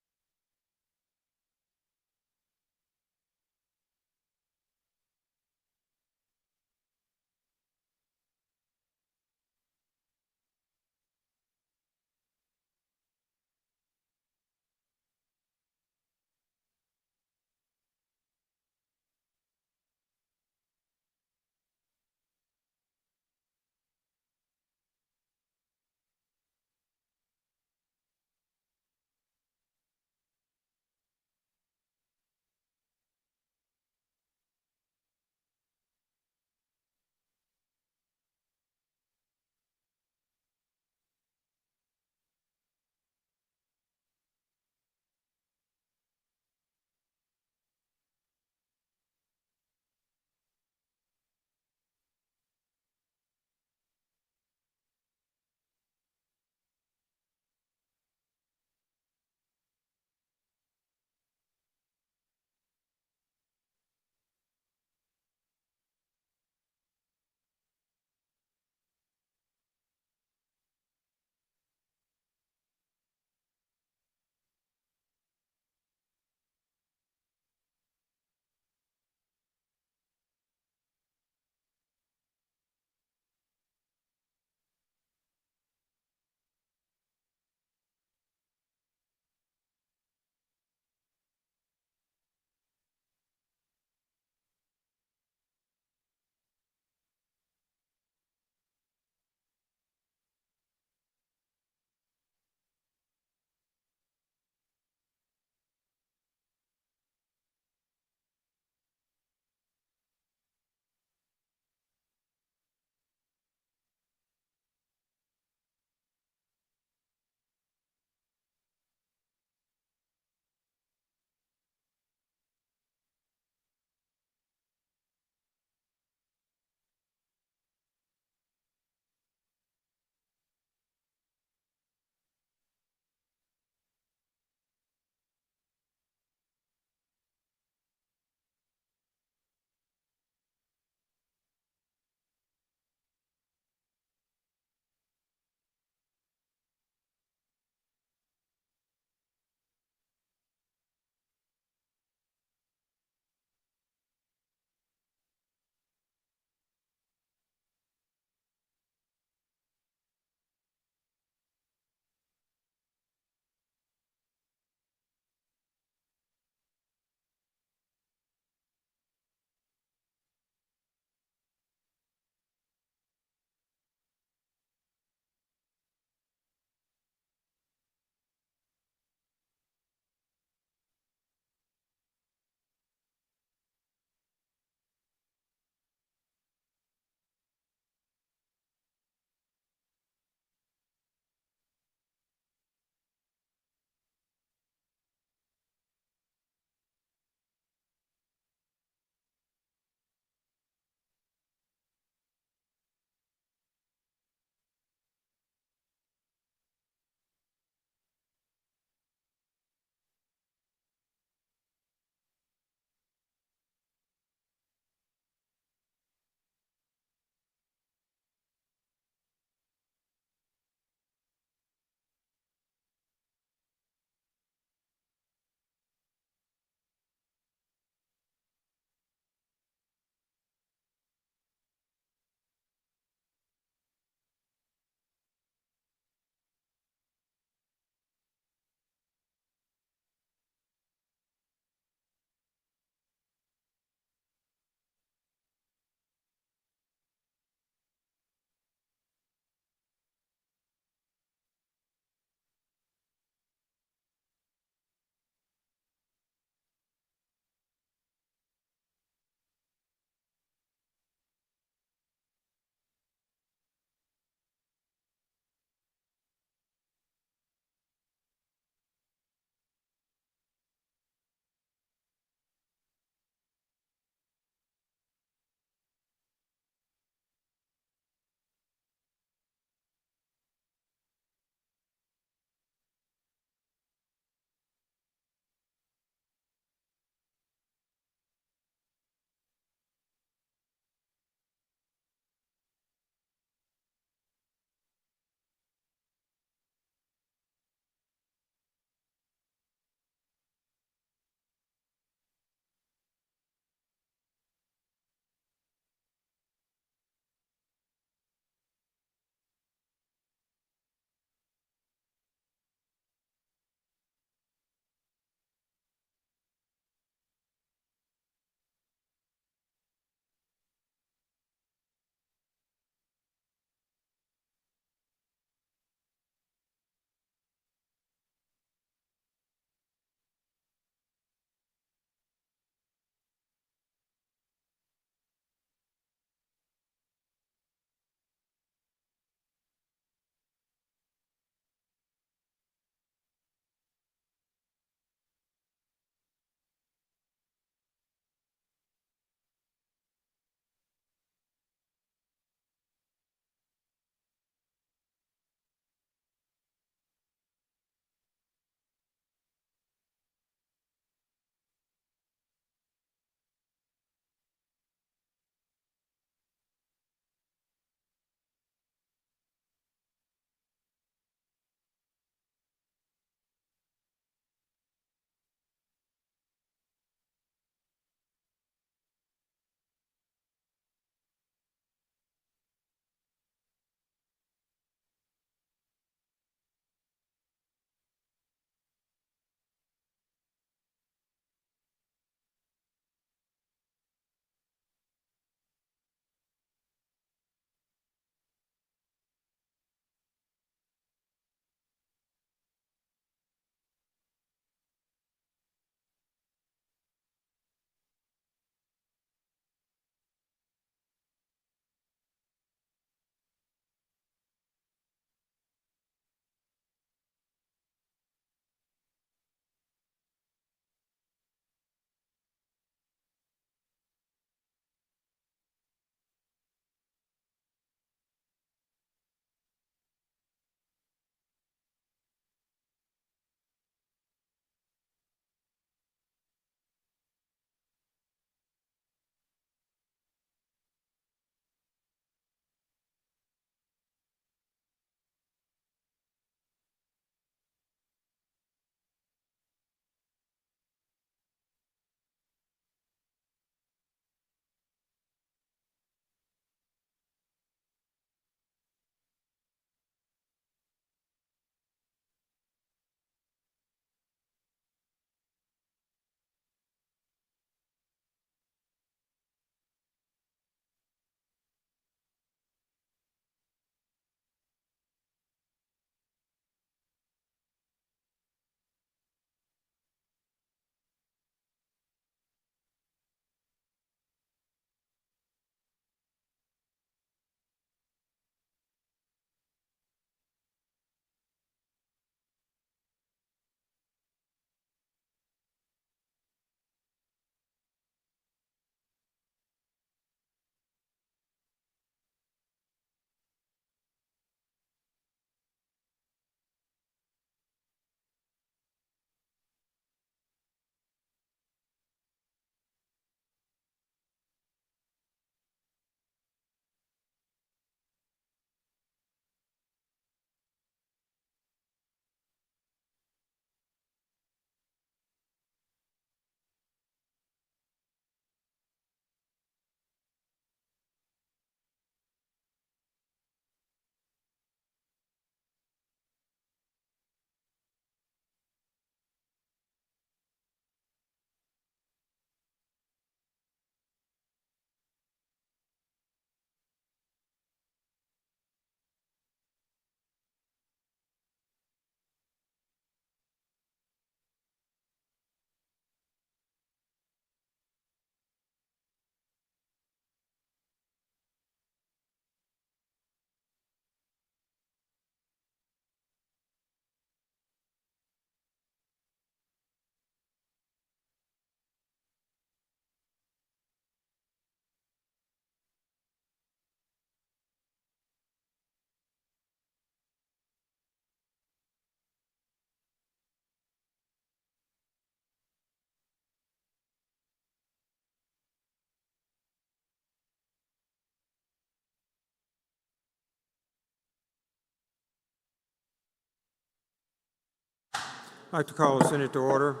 S1: I'd like to call the Senate to order.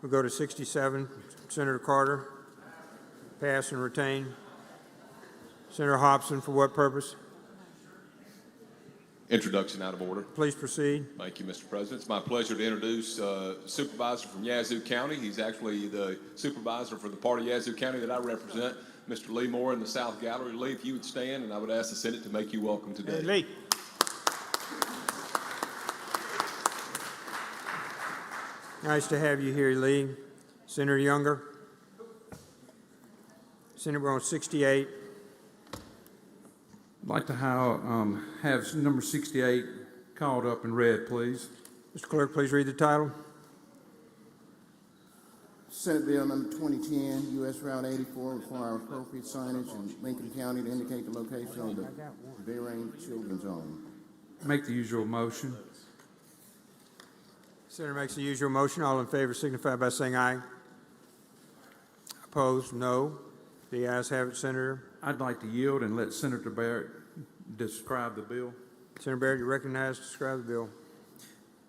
S1: We'll go to 67. Senator Carter, pass and retain. Senator Hobson, for what purpose?
S26: Introduction out of order.
S1: Please proceed.
S26: Thank you, Mr. President. It's my pleasure to introduce Supervisor from Yazoo County. He's actually the supervisor for the part of Yazoo County that I represent, Mr. Lee Moore in the South Gallery. Lee, if you would stand, and I would ask the Senate to make you welcome today.
S1: Hey, Lee. Nice to have you here, Lee. Senator Younger. Senator on 68.
S13: I'd like to have number 68 called up and read, please.
S1: Mr. Clerk, please read the title.
S3: Senate Bill number 2010, U.S. Route 84, require appropriate signage in Lincoln County to indicate the location of the Bahrain Children's Home.
S13: Make the usual motion.
S1: Senator makes the usual motion. All in favor signify by saying aye. Opposed, no. The ayes have it, Senator.
S13: I'd like to yield and let Senator Barrett describe the bill.
S1: Senator Barrett, you recognize to describe the bill.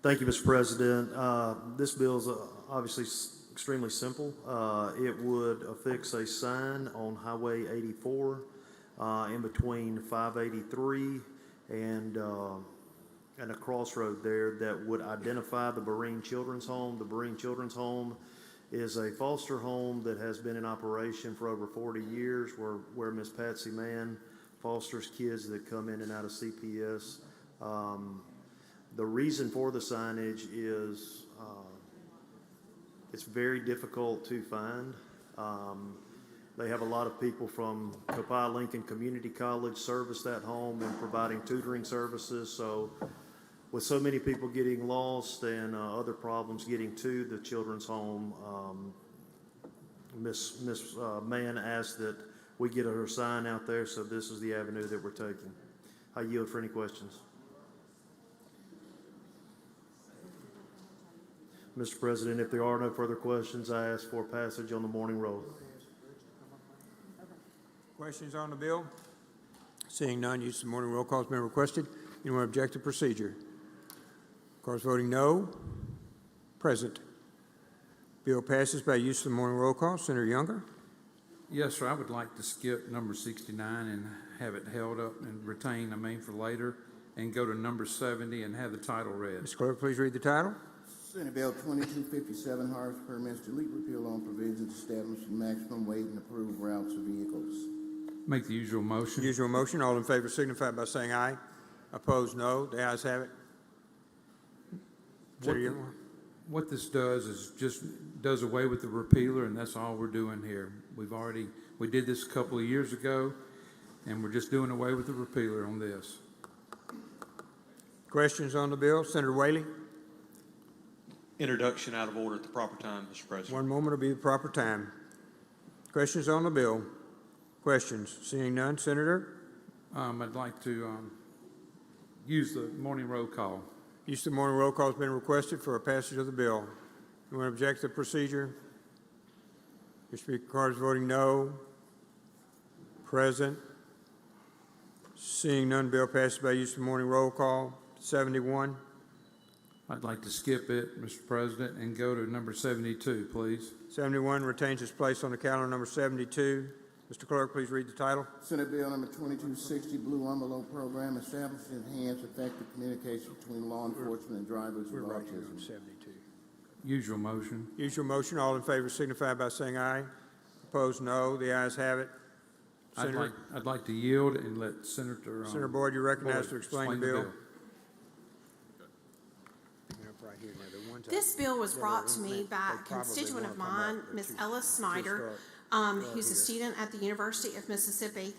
S20: Thank you, Mr. President. This bill is obviously extremely simple. It would affix a sign on Highway 84 in between 583 and a crossroad there that would identify the Bahrain Children's Home. The Bahrain Children's Home is a foster home that has been in operation for over 40 years where Miss Patsy Mann fosters kids that come in and out of CPS. The reason for the signage is it's very difficult to find. They have a lot of people from Copiah Lincoln Community College service that home and providing tutoring services. So with so many people getting lost and other problems getting to the children's home, Miss Mann asked that we get her sign out there, so this is the avenue that we're taking. I yield for any questions. Mr. President, if there are no further questions, I ask for passage on the morning roll.
S1: Questions on the bill? Seeing none, use of the morning roll call has been requested. Anyone object to procedure? Of course, voting no. Present. Bill passes by use of the morning roll call. Senator Younger.
S13: Yes, sir. I would like to skip number 69 and have it held up and retain, for later, and go to number 70 and have the title read.
S1: Mr. Clerk, please read the title.
S3: Senate Bill 2257, Harvest Permits, delete repeal on provisions establishing maximum weight and approved routes of vehicles.
S13: Make the usual motion.
S1: Usual motion. All in favor signify by saying aye. Opposed, no. The ayes have it.
S13: What this does is just does away with the repealer, and that's all we're doing here. We did this a couple of years ago, and we're just doing away with the repealer on this.
S1: Questions on the bill? Senator Whaley.
S17: Introduction out of order at the proper time, Mr. President.
S1: One moment will be the proper time. Questions on the bill? Questions? Seeing none, Senator?
S13: I'd like to use the morning roll call.
S1: Use of the morning roll call has been requested for a passage of the bill. Anyone object to the procedure? Your speaker card is voting no. Present. Seeing none, bill passes by use of the morning roll call. 71.
S13: I'd like to skip it, Mr. President, and go to number 72, please.
S1: 71 retains its place on the calendar. Number 72. Mr. Clerk, please read the title.
S3: Senate Bill number 2260, Blue Envelope Program, establishes enhanced effective communication between law enforcement and drivers with autism.
S1: 72.
S13: Usual motion.
S1: Usual motion. All in favor signify by saying aye. Opposed, no. The ayes have it.
S13: I'd like to yield and let Senator
S1: Senator Boyd, you recognize to explain the bill.
S18: This bill was brought to me by a constituent of mine, Ms. Ellis Snyder, who's a student at the University of Mississippi.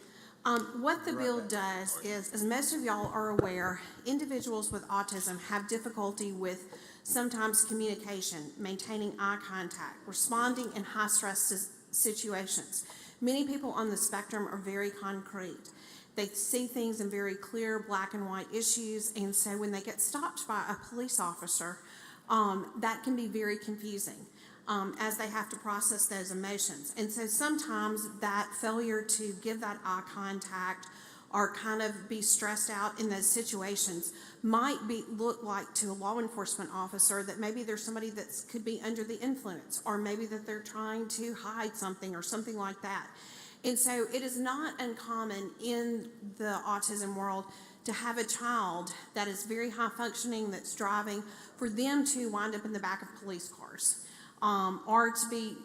S18: What the bill does is, as most of y'all are aware, individuals with autism have difficulty with sometimes communication, maintaining eye contact, responding in high-stress situations. Many people on the spectrum are very concrete. They see things in very clear black and white issues, and so when they get stopped by a police officer, that can be very confusing as they have to process those emotions. And so sometimes that failure to give that eye contact or kind of be stressed out in those situations might look like to a law enforcement officer that maybe there's somebody that could be under the influence, or maybe that they're trying to hide something or something like that. And so it is not uncommon in the autism world to have a child that is very high functioning, that's driving, for them to wind up in the back of police cars, or to be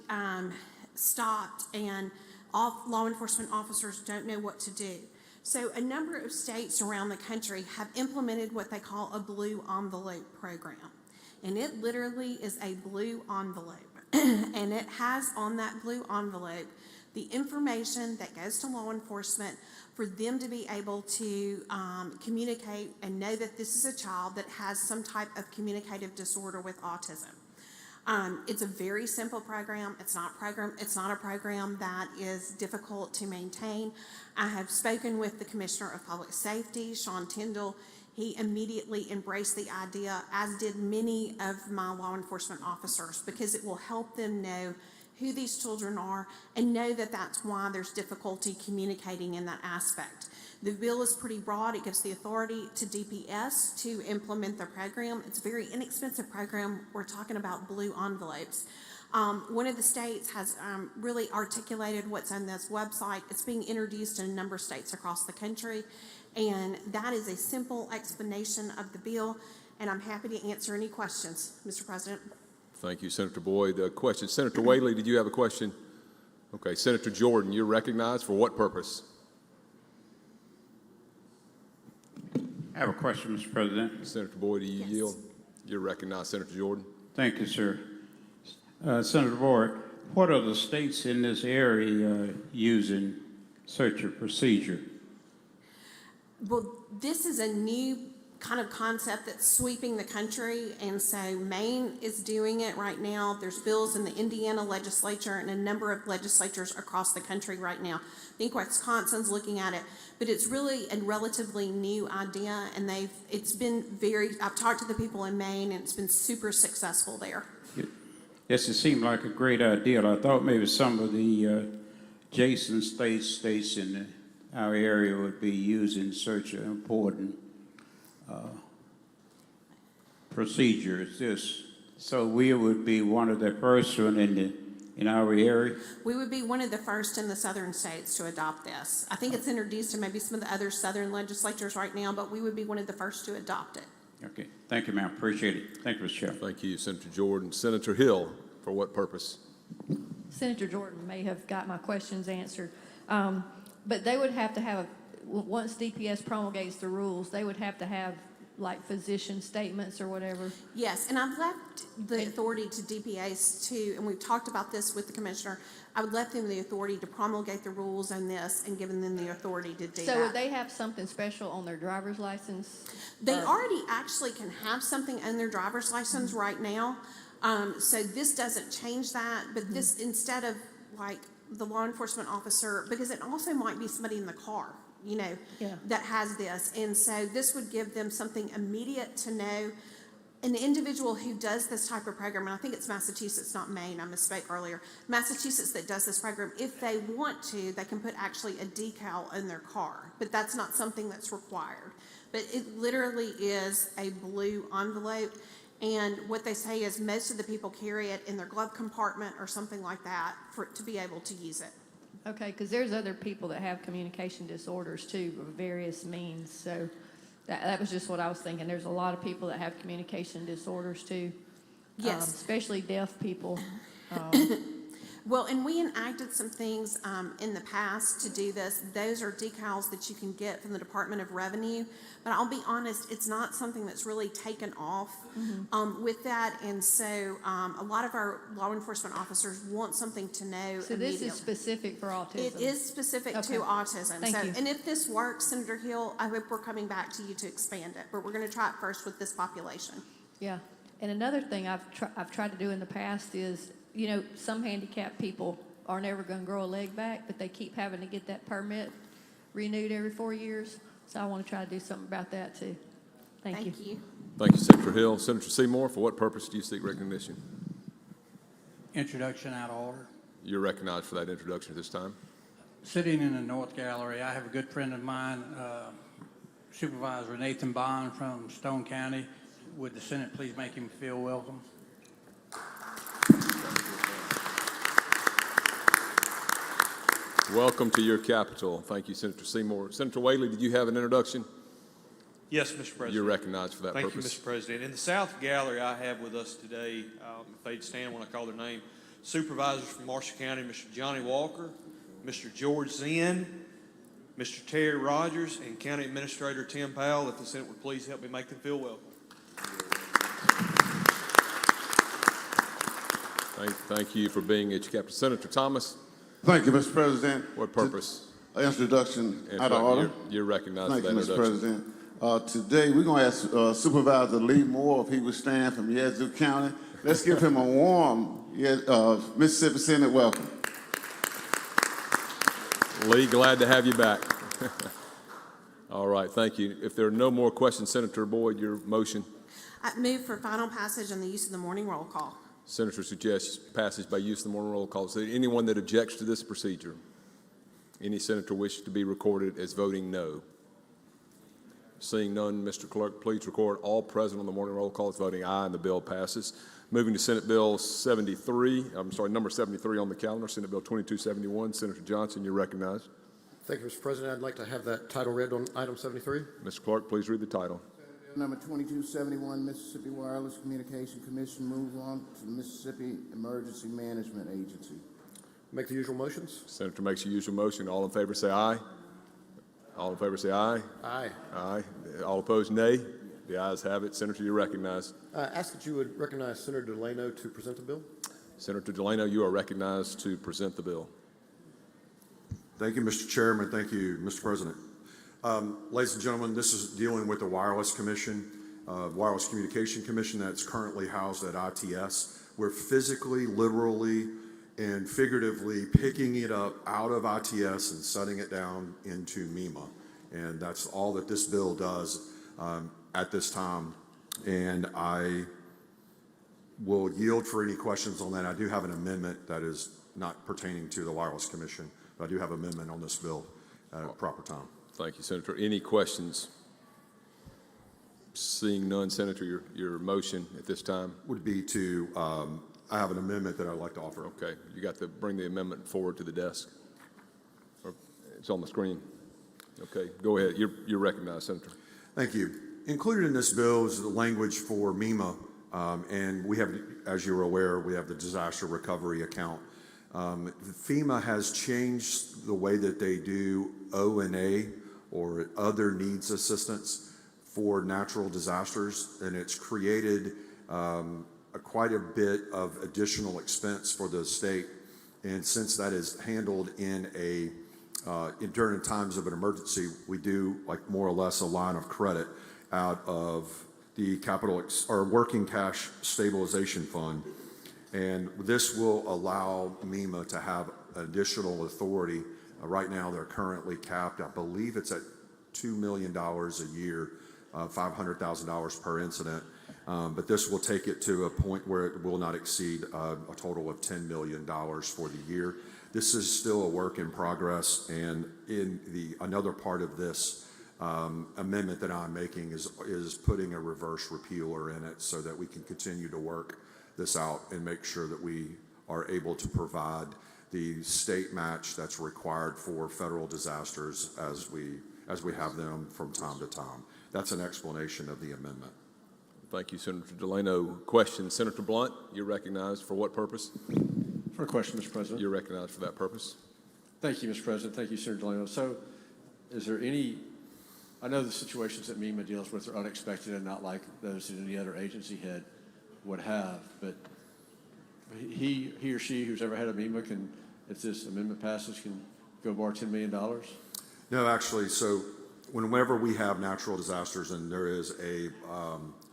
S18: stopped, and law enforcement officers don't know what to do. So a number of states around the country have implemented what they call a blue envelope program. And it literally is a blue envelope. And it has on that blue envelope the information that goes to law enforcement for them to be able to communicate and know that this is a child that has some type of communicative disorder with autism. It's a very simple program. It's not a program that is difficult to maintain. I have spoken with the Commissioner of Public Safety, Sean Tyndall. He immediately embraced the idea, as did many of my law enforcement officers, because it will help them know who these children are and know that that's why there's difficulty communicating in that aspect. The bill is pretty broad. It gives the authority to DPS to implement the program. It's a very inexpensive program. We're talking about blue envelopes. One of the states has really articulated what's on this website. It's being introduced in a number of states across the country, and that is a simple explanation of the bill, and I'm happy to answer any questions, Mr. President.
S21: Thank you, Senator Boyd. Question. Senator Whaley, did you have a question? Okay. Senator Jordan, you're recognized. For what purpose?
S10: I have a question, Mr. President.
S21: Senator Boyd, do you yield? You're recognized, Senator Jordan.
S10: Thank you, sir. Senator Boyd, what are the states in this area using search or procedure?
S18: Well, this is a new kind of concept that's sweeping the country, and so Maine is doing it right now. There's bills in the Indiana legislature and a number of legislatures across the country right now. I think Wisconsin's looking at it, but it's really a relatively new idea, and I've talked to the people in Maine, and it's been super successful there.
S10: Yes, it seemed like a great idea. I thought maybe some of the adjacent states in our area would be using such an important procedures. So we would be one of the first one in our area.
S18: We would be one of the first in the southern states to adopt this. I think it's introduced in maybe some of the other southern legislatures right now, but we would be one of the first to adopt it.
S10: Okay. Thank you, ma'am. Appreciate it. Thank you, Mr. Chair.
S21: Thank you, Senator Jordan. Senator Hill, for what purpose?
S5: Senator Jordan may have got my questions answered, but they would have to have, once DPS promulgates the rules, they would have to have like physician statements or whatever.
S18: Yes, and I've left the authority to DPAs too, and we've talked about this with the commissioner. I would let them the authority to promulgate the rules on this and giving them the authority to do that.
S5: So would they have something special on their driver's license?
S18: They already actually can have something on their driver's license right now. So this doesn't change that, but this, instead of like the law enforcement officer, because it also might be somebody in the car, that has this. And so this would give them something immediate to know. An individual who does this type of program, and I think it's Massachusetts, not Maine, I misspoke earlier, Massachusetts that does this program, if they want to, they can put actually a decal in their car, but that's not something that's required. But it literally is a blue envelope, and what they say is most of the people carry it in their glove compartment or something like that to be able to use it.
S5: Okay, because there's other people that have communication disorders too, of various means. So that was just what I was thinking. There's a lot of people that have communication disorders too.
S18: Yes.
S5: Especially deaf people.
S18: Well, and we enacted some things in the past to do this. Those are decals that you can get from the Department of Revenue. But I'll be honest, it's not something that's really taken off with that. And so a lot of our law enforcement officers want something to know
S5: So this is specific for autism?
S18: It is specific to autism.
S5: Thank you.
S18: And if this works, Senator Hill, I hope we're coming back to you to expand it. But we're going to try it first with this population.
S5: Yeah. And another thing I've tried to do in the past is, some handicapped people are never going to grow a leg back, but they keep having to get that permit renewed every 4 years. So I want to try to do something about that too. Thank you.
S21: Thank you, Senator Hill. Senator Seymour, for what purpose do you seek recognition?
S10: Introduction out of order.
S21: You're recognized for that introduction at this time.
S4: sitting in the North Gallery, I have a good friend of mine, Supervisor Nathan Bond from Stone County. Would the Senate please make him feel welcome?
S21: Welcome to your capital. Thank you, Senator Seymour. Senator Whaley, did you have an introduction?
S17: Yes, Mr. President.
S21: You're recognized for that
S17: Thank
S21: purpose.
S17: you, Mr. President. In the South Gallery, I have with us today, if they'd stand when I call their name, supervisors from Marshall County, Mr. Johnny Walker, Mr. George Zinn, Mr. Terry Rogers, and County Administrator Tim Powell. If the Senate would please help me make them feel welcome.
S21: Thank you for being at your capital. Senator Thomas.
S15: Thank you, Mr. President.
S21: What purpose?
S15: Introduction out of order.
S21: You're recognized
S15: Thank
S21: for
S15: you,
S21: that
S15: Mr.
S21: introduction.
S15: President. Today, we're going to ask Supervisor Lee Moore if he would stand from Yazoo County. Let's give him a warm Mississippi Senate welcome.
S21: Lee, glad to have you back. All right, thank you. If there are no more questions, Senator Boyd, your motion.
S18: I move for final passage on the use of the morning roll call.
S21: Senator suggests passage by use of the morning roll call. Is there anyone that objects to this procedure? Any senator wish to be recorded as voting no? Seeing none, Mr. Clerk, please record all present on the morning roll call as voting aye, and the bill passes. Moving to Senate Bill number 73 on the calendar, Senate Bill 2271. Senator Johnson, you're recognized.
S14: Thank you, Mr. President. I'd like to have that title read on item 73.
S21: Mr. Clerk, please read the title.
S3: Number 2271, Mississippi Wireless Communication Commission move on to the Mississippi Emergency Management Agency.
S14: Make the usual motions.
S21: Senator makes the usual motion. All in favor say aye. All in favor say aye.
S14: Aye.
S21: Aye. All opposed, nay. The ayes have it. Senator, you're recognized.
S14: Ask that you would recognize Senator Delano to present the bill.
S21: Senator Delano, you are recognized to present the bill.
S22: Thank you, Mr. Chairman. Thank you, Mr. President. Ladies and gentlemen, this is dealing with the Wireless Commission, Wireless Communication Commission that's currently housed at ITS. We're physically, literally, and figuratively picking it up out of ITS and setting it down into MEMA. And that's all that this bill does at this time. And I will yield for any questions on that. I do have an amendment that is not pertaining to the Wireless Commission, but I do have an amendment on this bill at a proper time.
S21: Thank you, Senator. Any questions? Seeing none, Senator, your motion at this time
S22: would be to, I have an amendment that I'd like to offer.
S21: Okay, you got to bring the amendment forward to the desk. It's on the screen. Okay, go ahead. You're recognized, Senator.
S22: Thank you. Included in this bill is the language for MEMA, and we have, as you're aware, we have the disaster recovery account. FEMA has changed the way that they do O&A, or other needs assistance, for natural disasters, and it's created quite a bit of additional expense for the state. And since that is handled during times of an emergency, we do like more or less a line of credit out of the working cash stabilization fund. And this will allow MEMA to have additional authority. Right now, they're currently capped. I believe it's at $2 million a year, $500,000 per incident. But this will take it to a point where it will not exceed a total of $10 million for the year. This is still a work in progress, and another part of this amendment that I'm making is putting a reverse repealer in it so that we can continue to work this out and make sure that we are able to provide the state match that's required for federal disasters as we have them from time to time. That's an explanation of the amendment.
S21: Thank you, Senator Delano. Question, Senator Blunt, you're recognized for what purpose?
S14: For a question, Mr. President.
S21: You're recognized for that purpose.
S14: Thank you, Mr. President. Thank you, Senator Delano. So is there I know the situations that MEMA deals with are unexpected and not like those that any other agency head would have, but he or she who's ever had a MEMA can, if this amendment passes, can go borrow $10 million?
S22: No, actually, so whenever we have natural disasters and there is a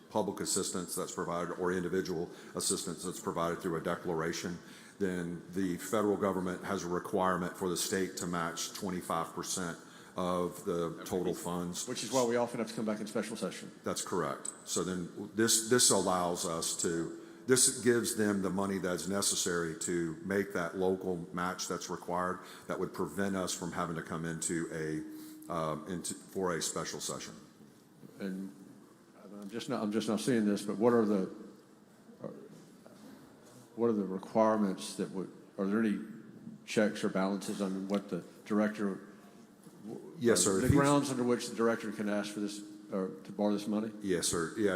S22: public assistance that's provided or individual assistance that's provided through a declaration, then the federal government has a requirement for the state to match 25% of the total funds.
S14: Which is why we often have to come back in special session.
S22: That's correct. So then this allows us to this gives them the money that's necessary to make that local match that's required that would prevent us from having to come into for a special session.
S14: And I'm just not seeing this, but what are the requirements that are there any checks or balances on what the director?
S22: Yes, sir.
S14: The grounds under which the director can ask for this or to borrow this money?
S22: Yes, sir. Yeah,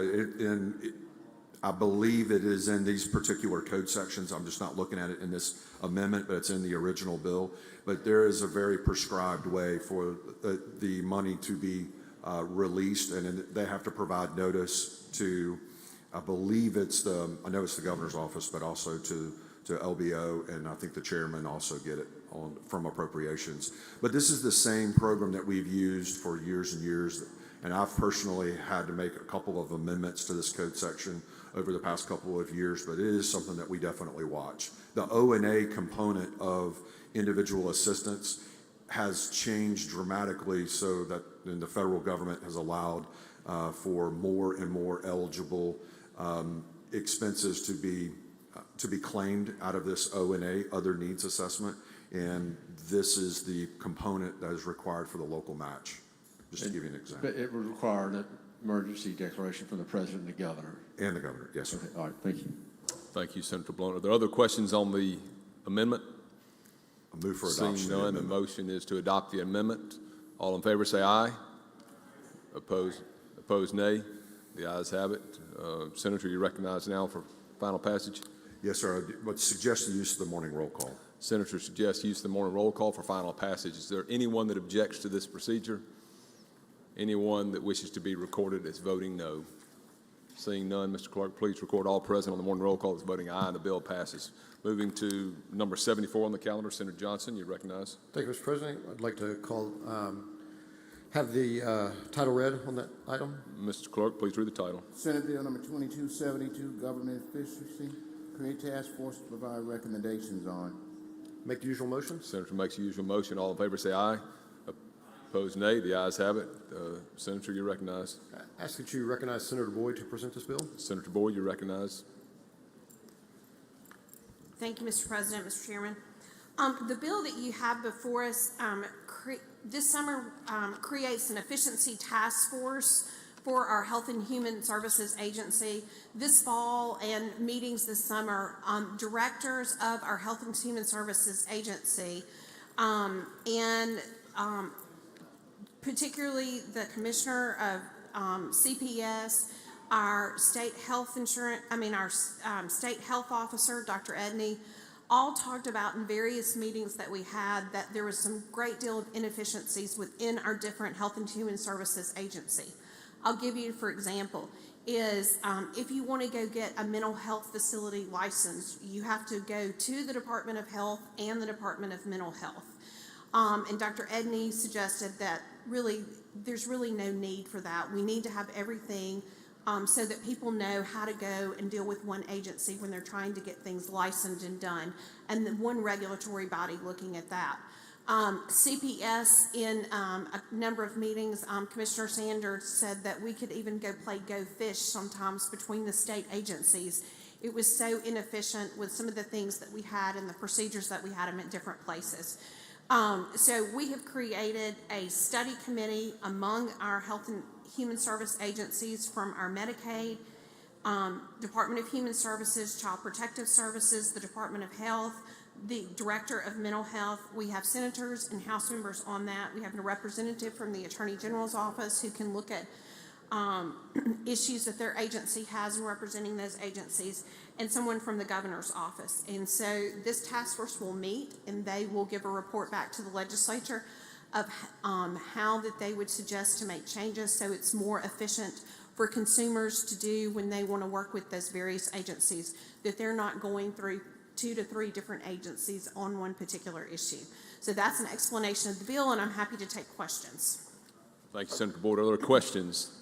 S22: I believe it is in these particular code sections. I'm just not looking at it in this amendment, but it's in the original bill. But there is a very prescribed way for the money to be released, and they have to provide notice to, I believe I know it's the governor's office, but also to LBO, and I think the chairman also get it from appropriations. But this is the same program that we've used for years and years, and I've personally had to make a couple of amendments to this code section over the past couple of years, but it is something that we definitely watch. The O&A component of individual assistance has changed dramatically so that the federal government has allowed for more and more eligible expenses to be claimed out of this O&A, other needs assessment, and this is the component that is required for the local match, just to give you an example.
S14: But it would require an emergency declaration from the president and the governor.
S22: And the governor, yes, sir.
S14: Okay, all right, thank you.
S21: Thank you, Senator Blunt. Are there other questions on the amendment?
S22: I move for adoption.
S21: Seeing none, the motion is to adopt the amendment. All in favor say aye. Opposed nay. The ayes have it. Senator, you recognize now for final passage?
S22: Yes, sir. I would suggest the use of the morning roll call.
S21: Senator suggests use of the morning roll call for final passage. Is there anyone that objects to this procedure? Anyone that wishes to be recorded as voting no? Seeing none, Mr. Clerk, please record all present on the morning roll call as voting aye, and the bill passes. Moving to number 74 on the calendar, Senator Johnson, you recognize.
S6: Thank you, Mr. President. I'd like to have the title read on that item.
S21: Mr. Clerk, please read the title.
S3: Senate Bill number 2272, Government Efficiency, create task force to provide recommendations on.
S6: Make the usual motion.
S21: Senator makes the usual motion. All in favor say aye. Opposed nay. The ayes have it. Senator, you recognize.
S6: I ask that you recognize Senator Boyd to present this bill.
S21: Senator Boyd, you recognize.
S18: Thank you, Mr. President, Mr. Chairman. The bill that you have before us this summer creates an efficiency task force for our Health and Human Services Agency. This fall and meetings this summer, directors of our Health and Human Services Agency and particularly the Commissioner of CPS, our state health state health officer, Dr. Edney, all talked about in various meetings that we had that there was some great deal of inefficiencies within our different Health and Human Services Agency. I'll give you, for example, is if you want to go get a mental health facility license, you have to go to the Department of Health and the Department of Mental Health. And Dr. Edney suggested that there's really no need for that. We need to have everything so that people know how to go and deal with one agency when they're trying to get things licensed and done, and then one regulatory body looking at that. CPS, in a number of meetings, Commissioner Sanders said that we could even go play Go Fish sometimes between the state agencies. It was so inefficient with some of the things that we had and the procedures that we had them at different places. So we have created a study committee among our Health and Human Service agencies, from our Medicaid, Department of Human Services, Child Protective Services, the Department of Health, the Director of Mental Health. We have senators and House members on that. We have a representative from the Attorney General's office who can look at issues that their agency has in representing those agencies, and someone from the governor's office. And so this task force will meet, and they will give a report back to the legislature of how that they would suggest to make changes so it's more efficient for consumers to do when they want to work with those various agencies, that they're not going through 2 to 3 different agencies on one particular issue. So that's an explanation of the bill, and I'm happy to take questions.
S21: Thank you, Senator Boyd. Are there questions?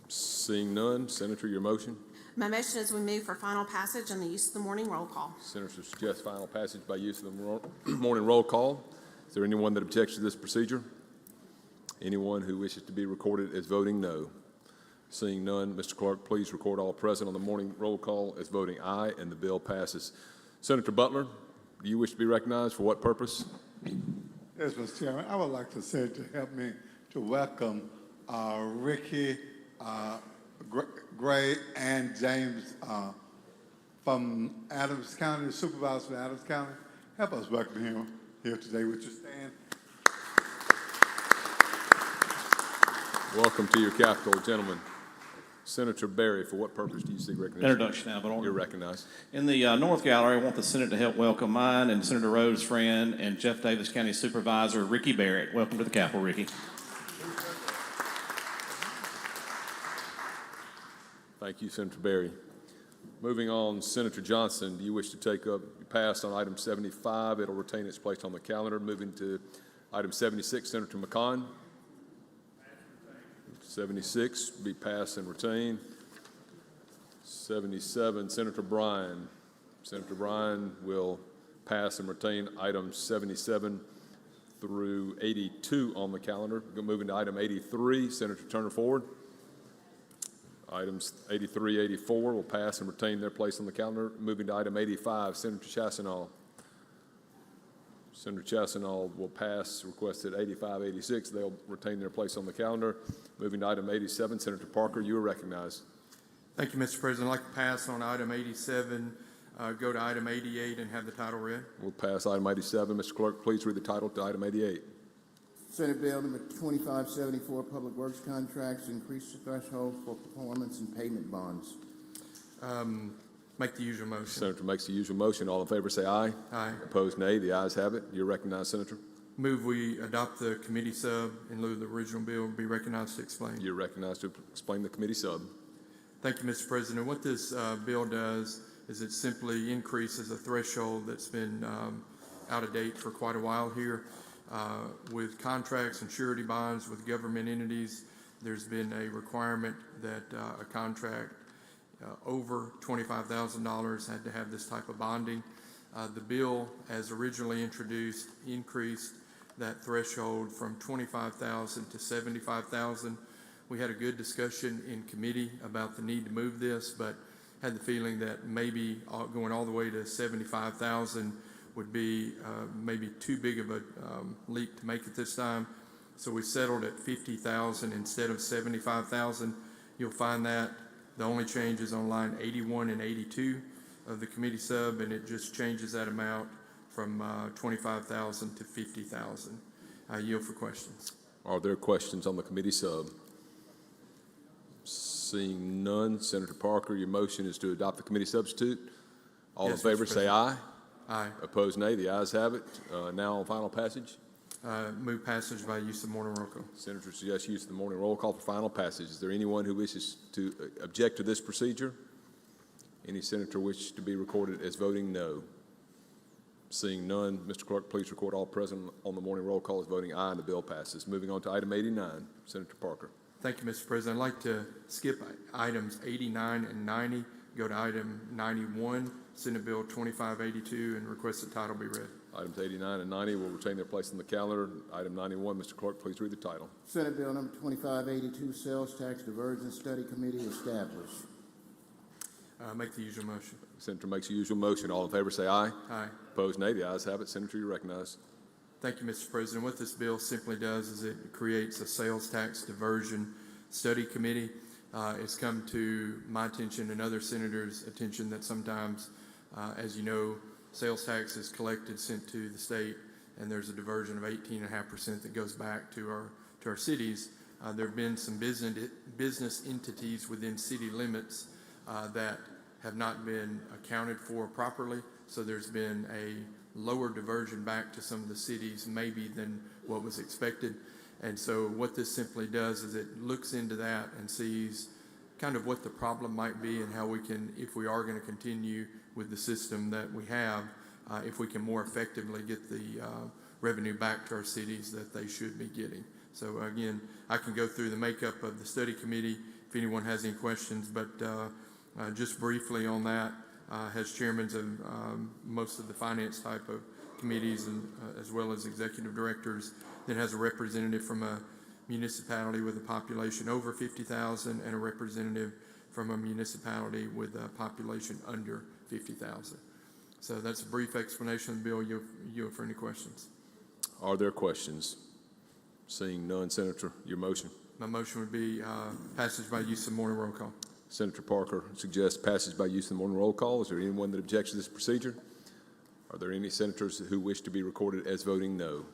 S21: Seeing none, Senator, your motion.
S18: My motion is we move for final passage on the use of the morning roll call.
S21: Senator suggests final passage by use of the morning roll call. Is there anyone that objects to this procedure? Anyone who wishes to be recorded as voting no? Seeing none, Mr. Clerk, please record all present on the morning roll call as voting aye, and the bill passes. Senator Butler, do you wish to be recognized? For what purpose?
S8: Yes, Mr. Chairman. I would like the Senate to help me to welcome Ricky, Gray, and James from Adams County, the supervisor from Adams County. Help us welcome him here today. Would you stand?
S21: Welcome to your capital, gentlemen. Senator Berry, for what purpose do you seek recognition?
S12: Introduction now, but order.
S21: You're recognized.
S12: In the North Gallery, I want the Senate to help welcome mine and Senator Rhodes' friend and Jeff Davis County Supervisor Ricky Barrett. Welcome to the Capitol, Ricky.
S21: Thank you, Senator Berry. Moving on, Senator Johnson, do you wish to take up, pass on item 75? It'll retain its place on the calendar. Moving to item 76, Senator McCon. 76, be passed and retained. 77, Senator Bryan. Senator Bryan will pass and retain items 77 through 82 on the calendar. Moving to item 83, Senator Turner Ford. Items 83, 84 will pass and retain their place on the calendar. Moving to item 85, Senator Chassenal. Senator Chassenal will pass, requested 85, 86. They'll retain their place on the calendar. Moving to item 87, Senator Parker, you are recognized.
S19: Thank you, Mr. President. I'd like to pass on item 87, go to item 88 and have the title read.
S21: We'll pass item 87. Mr. Clerk, please read the title to item 88.
S3: Senate Bill number 2574, Public Works Contracts, increase the threshold for performance and payment bonds.
S19: Make the usual motion.
S21: Senator makes the usual motion. All in favor say aye.
S19: Aye.
S21: Opposed, nay. The ayes have it. You're recognized, Senator.
S19: Move we adopt the committee sub in lieu of the original bill. Be recognized to explain.
S21: You're recognized to explain the committee sub.
S19: Thank you, Mr. President. What this bill does is it simply increases a threshold that's been out of date for quite a while here. With contracts and surety bonds with government entities, there's been a requirement that a contract over $25,000 had to have this type of bonding. The bill, as originally introduced, increased that threshold from $25,000 to $75,000. We had a good discussion in committee about the need to move this, but had the feeling that maybe going all the way to $75,000 would be maybe too big of a leap to make at this time. So we settled at $50,000 instead of $75,000. You'll find that the only change is on line 81 and 82 of the committee sub, and it just changes that amount from $25,000 to $50,000. I yield for questions.
S21: Are there questions on the committee sub? Seeing none, Senator Parker, your motion is to adopt the committee substitute. All
S19: Yes,
S21: in favor
S19: Mr.
S21: say aye.
S19: Aye.
S21: Opposed, nay. The ayes have it. Now on final passage.
S19: Move passage by use of morning roll call.
S21: Senator suggests use of the morning roll call for final passage. Is there anyone who wishes to object to this procedure? Any senator wish to be recorded as voting no? Seeing none, Mr. Clerk, please record all present on the morning roll call as voting aye, and the bill passes. Moving on to item 89, Senator Parker.
S19: Thank you, Mr. President. I'd like to skip items 89 and 90, go to item 91, Senate Bill 2582, and request the title be read.
S21: Items 89 and 90 will retain their place on the calendar. Item 91, Mr. Clerk, please read the title.
S3: Senate Bill number 2582, Sales Tax Diversion Study Committee established.
S19: Make the usual motion.
S21: Senator makes the usual motion. All in favor say aye.
S19: Aye.
S21: Opposed, nay. The ayes have it. Senator, you recognize.
S19: Thank you, Mr. President. What this bill simply does is it creates a sales tax diversion study committee. It's come to my attention and other senators' attention that sometimes, as you know, sales tax is collected, sent to the state, and there's a diversion of 18.5% that goes back to our cities. There have been some business entities within city limits that have not been accounted for properly, so there's been a lower diversion back to some of the cities maybe than what was expected. And so what this simply does is it looks into that and sees kind of what the problem might be and how we can, if we are going to continue with the system that we have, if we can more effectively get the revenue back to our cities that they should be getting. So again, I can go through the makeup of the study committee if anyone has any questions, but just briefly on that, has chairmen of most of the finance type of committees and as well as executive directors, then has a representative from a municipality with a population over 50,000 and a representative from a municipality with a population under 50,000. So that's a brief explanation of the bill. Yield for any questions.
S21: Are there questions? Seeing none, Senator, your motion.
S19: My motion would be passage by use of morning roll call.
S21: Senator Parker suggests passage by use of the morning roll call. Is there anyone that objects to this procedure? Are there any senators who wish to be recorded as voting no?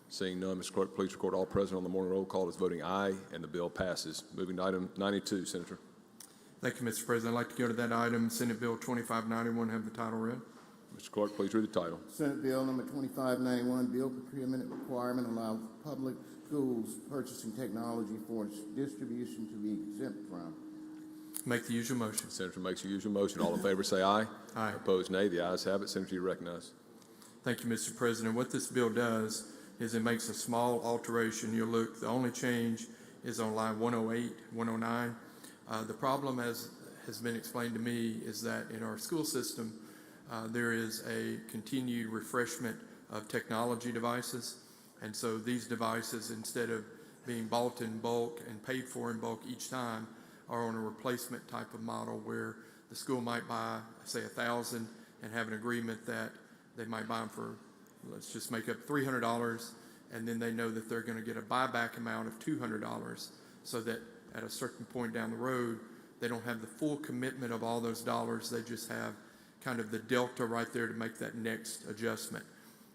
S21: Seeing none, Mr. Clerk, please record all present on the morning roll call as voting aye, and the bill passes. Moving to item 92, Senator.
S19: Thank you, Mr. President. I'd like to go to that item, Senate Bill 2591, have the title read.
S21: Mr. Clerk, please read the title.
S3: Senate Bill number 2591, bill procurement requirement allow public schools purchasing technology for its distribution to be exempt from.
S19: Make the usual motion.
S21: Senator makes the usual motion. All in favor say aye.
S19: Aye.
S21: Opposed, nay. The ayes have it. Senator, you recognize.
S19: Thank you, Mr. President. What this bill does is it makes a small alteration. You'll look, the only change is on line 108, 109. The problem, as has been explained to me, is that in our school system, there is a continued refreshment of technology devices. And so these devices, instead of being bought in bulk and paid for in bulk each time, are on a replacement type of model where the school might buy, say, 1,000 and have an agreement that they might buy them for, let's just make up $300, and then they know that they're going to get a buyback amount of $200, so that at a certain point down the road, they don't have the full commitment of all those dollars. They just have kind of the delta right there to make that next adjustment.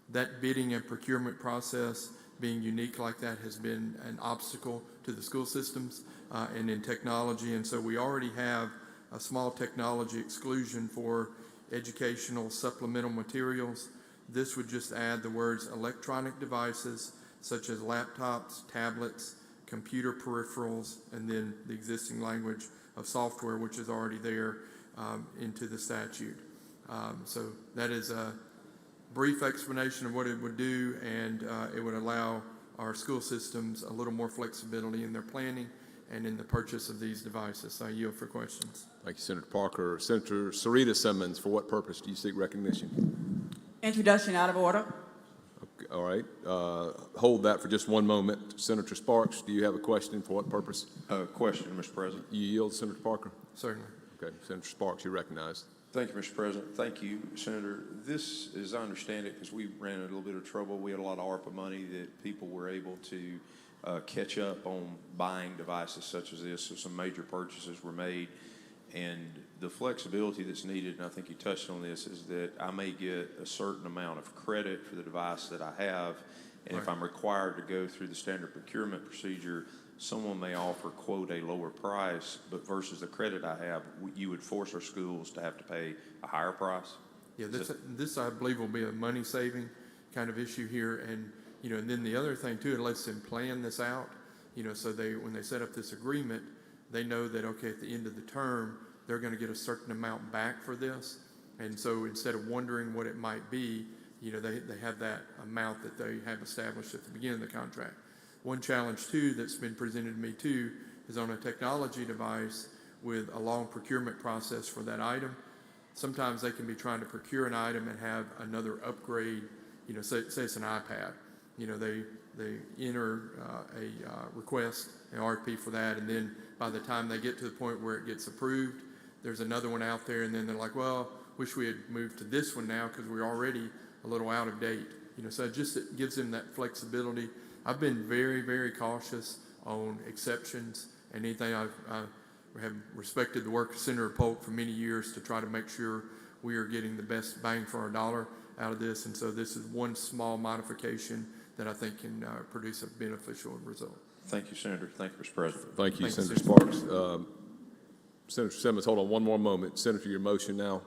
S19: That bidding and procurement process, being unique like that, has been an obstacle to the school systems and in technology. And so we already have a small technology exclusion for educational supplemental materials. This would just add the words electronic devices such as laptops, tablets, computer peripherals, and then the existing language of software, which is already there, into the statute. So that is a brief explanation of what it would do, and it would allow our school systems a little more flexibility in their planning and in the purchase of these devices. So I yield for questions.
S21: Thank you, Senator Parker. Senator Sarita Simmons, for what purpose do you seek recognition?
S9: Introduction out of order.
S21: Okay, all right. Hold that for just one moment. Senator Sparks, do you have a question? For what purpose?
S7: Question, Mr. President.
S21: You yield, Senator Parker?
S19: Certainly.
S21: Okay. Senator Sparks, you're recognized.
S7: Thank you, Mr. President. Thank you, Senator. This, as I understand it, because we ran into a little bit of trouble, we had a lot of ARPA money that people were able to catch up on buying devices such as this. So some major purchases were made. And the flexibility that's needed, and I think you touched on this, is that I may get a certain amount of credit for the device that I have. And if I'm required to go through the standard procurement procedure, someone may offer, quote, a lower price, but versus the credit I have, you would force our schools to have to pay a higher price?
S19: Yeah, this I believe will be a money-saving kind of issue here. And, and then the other thing, too, it lets them plan this out, so when they set up this agreement, they know that, okay, at the end of the term, they're going to get a certain amount back for this. And so instead of wondering what it might be, they have that amount that they have established at the beginning of the contract. One challenge, too, that's been presented to me, too, is on a technology device with a long procurement process for that item. Sometimes they can be trying to procure an item and have another upgrade, say it's an iPad. They enter a request, an RFP for that, and then by the time they get to the point where it gets approved, there's another one out there, and then they're like, well, wish we had moved to this one now because we're already a little out of date. So it gives them that flexibility. I've been very, very cautious on exceptions and anything. I have respected the work of Senator Polk for many years to try to make sure we are getting the best bang for our dollar out of this. And so this is one small modification that I think can produce a beneficial result.
S7: Thank you, Senator. Thank you, Mr. President.
S21: Thank you,
S19: Thank you,
S21: Senator Sparks. Senator Simmons, hold on one more moment. Senator, your motion now.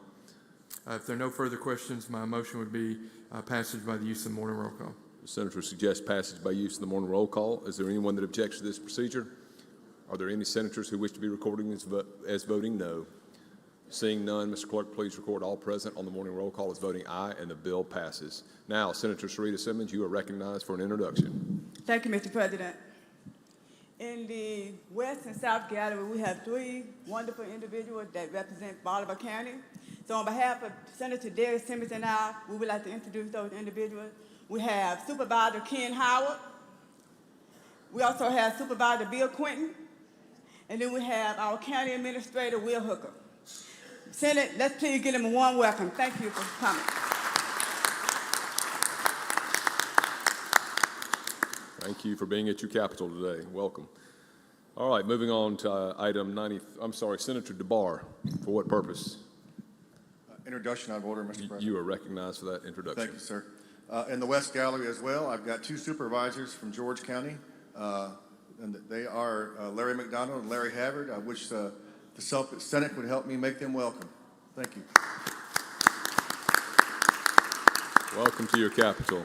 S19: If there are no further questions, my motion would be passage by the use of morning roll call.
S21: The senator suggests passage by use of the morning roll call. Is there anyone that objects to this procedure? Are there any senators who wish to be recorded as voting no? Seeing none, Mr. Clerk, please record all present on the morning roll call as voting aye, and the bill passes. Now, Senator Sarita Simmons, you are recognized for an introduction.
S9: Thank you, Mr. President. In the West and South Gallery, we have three wonderful individuals that represent Bolivar County. So on behalf of Senator Derek Simmons and I, we would like to introduce those individuals. We have Supervisor Ken Howard, We also have Supervisor Bill Quinton, and then we have our County Administrator, Will Hooker. Senate, let's please give them a warm welcome. Thank you for coming.
S21: Thank you for being at your Capitol today. Welcome. All right, moving on to item 90, Senator DeBar. For what purpose?
S2: Introduction out of order, Mr. President.
S21: You are recognized for that introduction.
S2: Thank you, sir. In the West Gallery as well, I've got two supervisors from George County, and they are Larry McDonald and Larry Havard. I wish the Senate would help me make them welcome. Thank you.
S21: Welcome to your Capitol.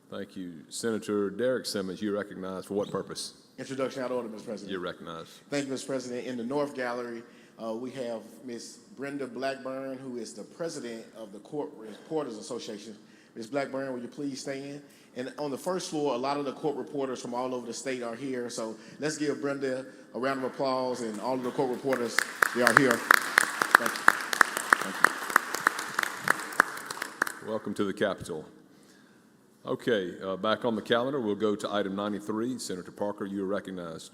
S21: Thank you. Senator Derek Simmons, you are recognized for what purpose?
S11: Introduction out of order, Mr. President.
S21: You're recognized.
S11: Thank you, Mr. President. In the North Gallery, we have Ms. Brenda Blackburn, who is the president of the Court Reporters Association. Ms. Blackburn, will you please stand? And on the first floor, a lot of the court reporters from all over the state are here. So let's give Brenda a round of applause, and all of the court reporters, they are here. Thank you. Thank you.
S21: Welcome to the Capitol. Okay, back on the calendar, we'll go to item 93. Senator Parker, you are recognized.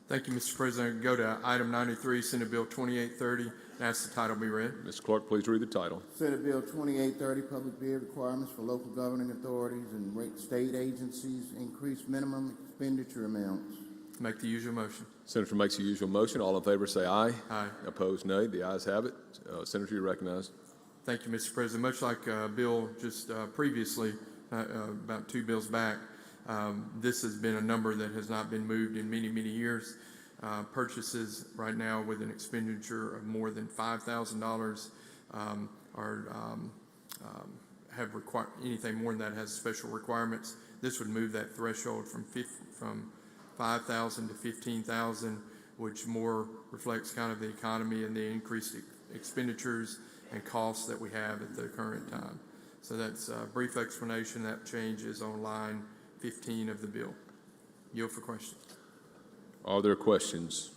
S19: Thank you, Mr. President. Go to item 93, Senate Bill 2830, and ask the title be read.
S21: Mr. Clerk, please read the title.
S3: Senate Bill 2830, Public Bid Requirements for Local Governing Authorities and State Agencies, Increased Minimum Expenditure Amounts.
S19: Make the usual motion.
S21: Senator makes the usual motion. All in favor say aye.
S19: Aye.
S21: Opposed, nay. The ayes have it. Senator, you're recognized.
S19: Thank you, Mr. President. Much like Bill just previously, about two bills back, this has been a number that has not been moved in many, many years. Purchases right now with an expenditure of more than $5,000 have required anything more than that has special requirements. This would move that threshold from 5,000 to 15,000, which more reflects kind of the economy and the increased expenditures and costs that we have at the current time. So that's a brief explanation. That change is on line 15 of the bill. Yield for questions.
S21: Are there questions?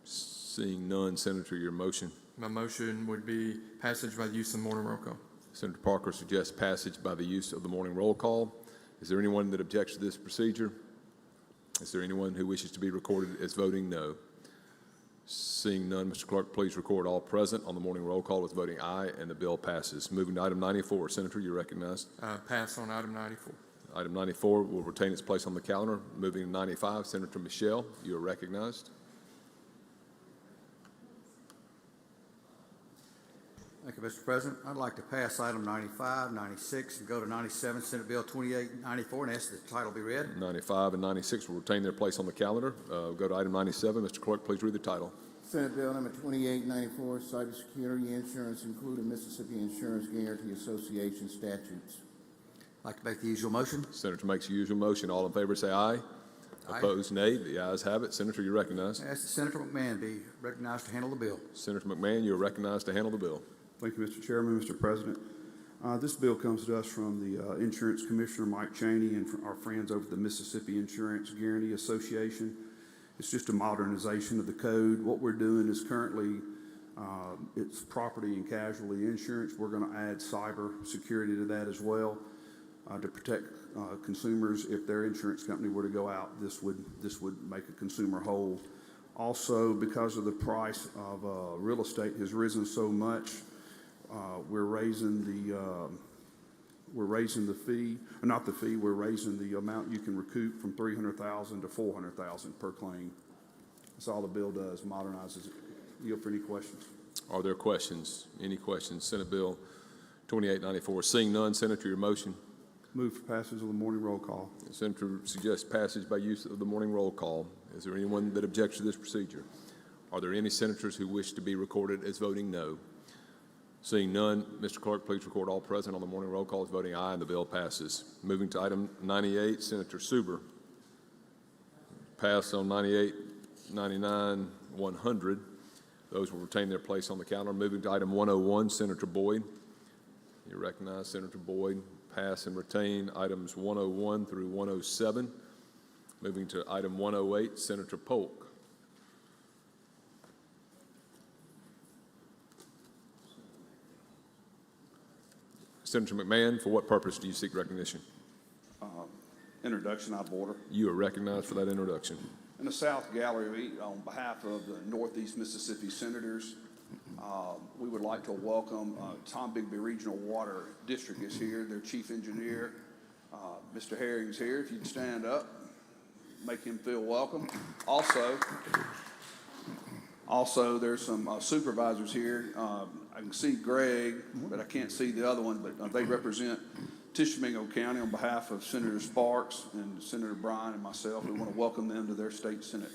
S21: Seeing none, Senator, your motion.
S19: My motion would be passage by the use of the morning roll call.
S21: Senator Parker suggests passage by the use of the morning roll call. Is there anyone that objects to this procedure? Is there anyone who wishes to be recorded as voting no? Seeing none, Mr. Clerk, please record all present on the morning roll call as voting aye, and the bill passes. Moving to item 94. Senator, you're recognized.
S19: Pass on item 94.
S21: Item 94 will retain its place on the calendar. Moving to 95, Senator Michelle, you are recognized.
S16: Thank you, Mr. President. I'd like to pass item 95, 96, and go to 97, Senate Bill 2894, and ask that the title be read.
S21: 95 and 96 will retain their place on the calendar. Go to item 97. Mr. Clerk, please read the title.
S3: Senate Bill number 2894, Cybersecurity Insurance, including Mississippi Insurance Guarantee Association statutes.
S16: I'd like to make the usual motion.
S21: Senator makes the usual motion. All in favor say aye.
S16: Aye.
S21: Opposed, nay. The ayes have it. Senator, you're recognized.
S16: I ask that Senator McMahon be recognized to handle the bill.
S21: Senator McMahon, you are recognized to handle the bill.
S23: Thank you, Mr. Chairman, Mr. President. This bill comes to us from the Insurance Commissioner, Mike Chaney, and from our friends over at the Mississippi Insurance Guarantee Association. It's just a modernization of the code. What we're doing is currently it's property and casualty insurance. We're going to add cyber security to that as well to protect consumers. If their insurance company were to go out, this would make a consumer whole. Also, because of the price of real estate has risen so much, we're raising the fee, not the fee. We're raising the amount you can recoup from $300,000 to $400,000 per claim. That's all the bill does. Modernizes it. Yield for any questions.
S21: Are there questions? Any questions? Senate Bill 2894. Seeing none, Senator, your motion.
S23: Move for passage of the morning roll call.
S21: The Senator suggests passage by use of the morning roll call. Is there anyone that objects to this procedure? Are there any senators who wish to be recorded as voting no? Seeing none, Mr. Clerk, please record all present on the morning roll call as voting aye, and the bill passes. Moving to item 98, Senator Suber. Pass on 98, 99, 100. Those will retain their place on the calendar. Moving to item 101, Senator Boyd. You recognize Senator Boyd. Pass and retain items 101 through 107. Moving to item 108, Senator Polk. Senator McMahon, for what purpose do you seek recognition?
S23: introduction out of order.
S21: You are recognized for that introduction.
S23: In the South Gallery, on behalf of the Northeast Mississippi Senators, we would like to welcome Tom Bigby Regional Water District is here, their chief engineer. Mr. Herring's here. If you'd stand up, make him feel welcome. Also, there's some supervisors here. I can see Greg, but I can't see the other one, but they represent Tishomingo County on behalf of Senator Sparks and Senator Bryan and myself. We want to welcome them to their state senate.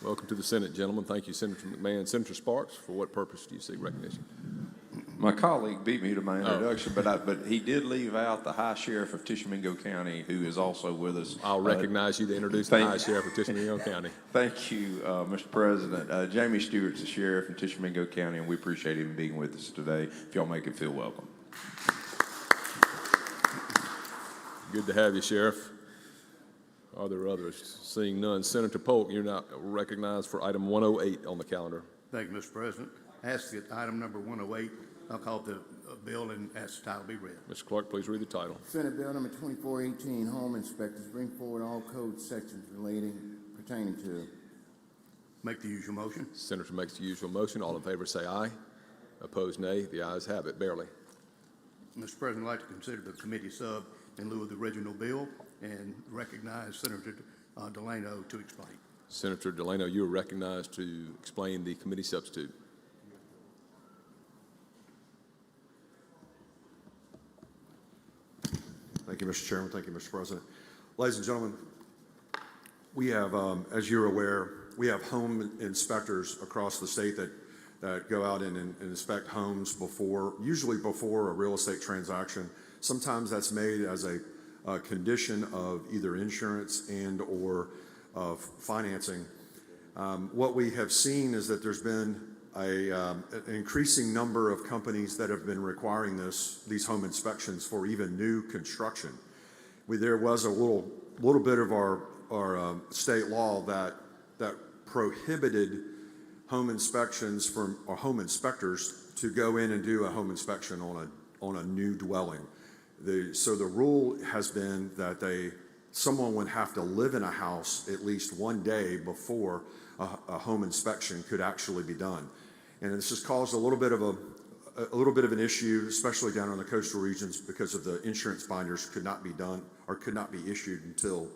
S21: Welcome to the Senate, gentlemen. Thank you, Senator McMahon. Senator Sparks, for what purpose do you seek recognition?
S7: My colleague beat me to my introduction, but he did leave out the High Sheriff of Tishomingo County, who is also with us.
S21: I'll recognize you to introduce the High Sheriff of Tishomingo County.
S7: Thank you, Mr. President. Jamie Stewart's the sheriff in Tishomingo County, and we appreciate him being with us today. If y'all make him feel welcome.
S21: Good to have you, Sheriff. Are there others? Seeing none. Senator Polk, you're now recognized for item 108 on the calendar.
S16: Thank you, Mr. President. Ask that item number 108, I'll call the bill and ask the title be read.
S21: Mr. Clerk, please read the title.
S3: Senate Bill number 2418, Home Inspectors, bring forward all code sections pertaining to.
S16: Make the usual motion.
S21: Senator makes the usual motion. All in favor say aye. Opposed, nay. The ayes have it. Barely.
S16: Mr. President, I'd like to consider the committee sub in lieu of the original bill and recognize Senator Delano to explain.
S21: Senator Delano, you are recognized to explain the committee substitute.
S22: Thank you, Mr. Chairman. Thank you, Mr. President. Ladies and gentlemen, we have, as you're aware, we have home inspectors across the state that go out and inspect homes usually before a real estate transaction. Sometimes that's made as a condition of either insurance and or of financing. What we have seen is that there's been an increasing number of companies that have been requiring these home inspections for even new construction. There was a little bit of our state law that prohibited home inspections from or home inspectors to go in and do a home inspection on a new dwelling. So the rule has been that someone would have to live in a house at least one day before a home inspection could actually be done. And this has caused a little bit of an issue, especially down in the coastal regions, because of the insurance binders could not be done or could not be issued until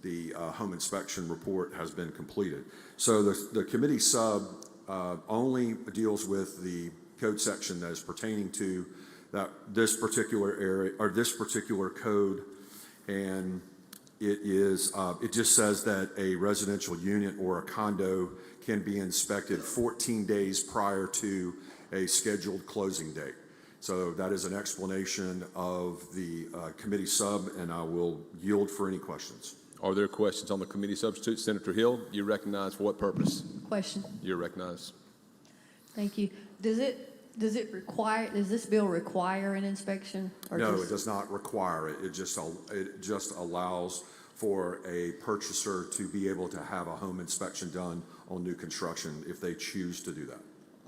S22: the home inspection report has been completed. So the committee sub only deals with the code section that is pertaining to this particular area or this particular code, and it just says that a residential unit or a condo can be inspected 14 days prior to a scheduled closing date. So that is an explanation of the committee sub, and I will yield for any questions.
S21: Are there questions on the committee substitute? Senator Hill, you're recognized for what purpose?
S5: Question.
S21: You're recognized.
S5: Thank you. Does this bill require an inspection?
S22: No, it does not require it. It just allows for a purchaser to be able to have a home inspection done on new construction if they choose to do that.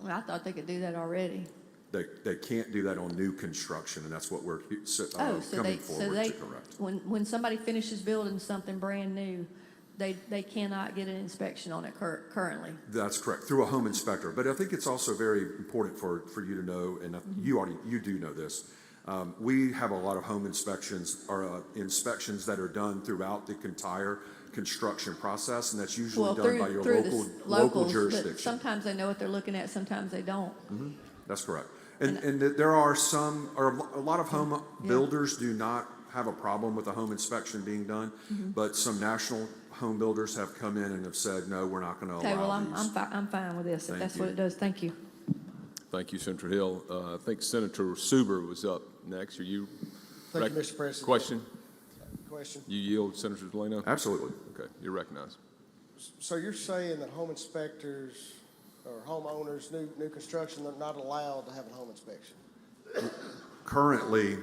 S5: Well, I thought they could do that already.
S22: They can't do that on new construction, and that's what we're coming forward to correct.
S5: When somebody finishes building something brand new, they cannot get an inspection on it currently.
S22: That's correct, through a home inspector. But I think it's also very important for you to know, and you do know this. We have a lot of home inspections or inspections that are done throughout the entire construction process, and that's usually done by your local jurisdiction.
S5: But sometimes they know what they're looking at, sometimes they don't.
S22: Mm-hmm. That's correct. And there are a lot of home builders do not have a problem with a home inspection being done, but some national home builders have come in and have said, no, we're not going to allow these.
S5: I'm fine with this, if that's what it does. Thank you.
S21: Thank you, Senator Hill. I think Senator Suber was up next. Are you?
S1: Thank you, Mr. President. Question? You
S21: yield, Senator Delano?
S22: Absolutely.
S21: Okay, you're recognized.
S1: So you're saying that home inspectors or homeowners, new construction, they're not allowed to have a home inspection?
S22: Currently,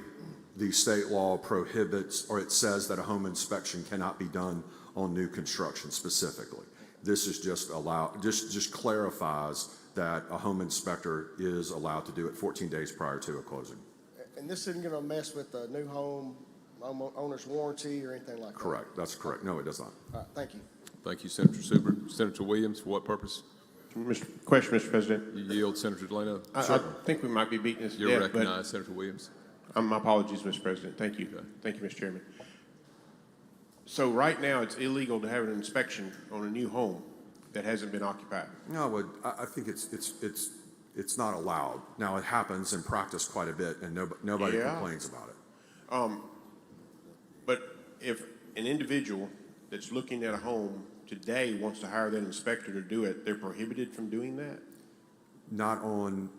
S22: the state law prohibits, or it says that a home inspection cannot be done on new construction specifically. This is just clarifies that a home inspector is allowed to do it 14 days prior to a closing.
S1: And this isn't gonna mess with the new owner's warranty or anything like that?
S22: Correct, that's correct. No, it does not.
S1: All right, thank you.
S21: Thank you, Senator Suber. Senator Williams, for what purpose?
S10: Question, Mr. President.
S21: You yield, Senator Delano?
S10: I think we might be beating this to
S21: You're
S10: death,
S21: recognized, Senator Williams.
S10: My apologies, Mr. President. Thank you.
S21: Okay.
S10: Thank you, Mr. Chairman. So right now, it's illegal to have an inspection on a new home that hasn't been occupied.
S22: No, I think it's not allowed. Now, it happens in practice quite a bit, and nobody complains about it.
S10: But if an individual that's looking at a home today wants to hire that inspector to do it, they're prohibited from doing that?
S22: Not on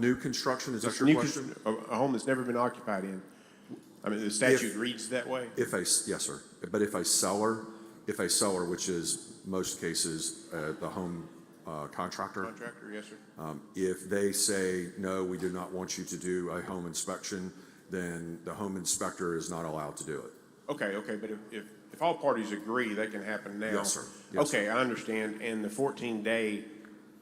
S22: new construction, is that your question?
S10: A home that's never been occupied in. I mean, the statute reads that way?
S22: Yes, sir. But if a seller, which is most cases the home contractor.
S10: Contractor, yes, sir.
S22: If they say, no, we do not want you to do a home inspection, then the home inspector is not allowed to do it.
S10: Okay, but if all parties agree, that can happen now.
S22: Yes, sir. Yes,
S10: Okay, I understand. And the 14-day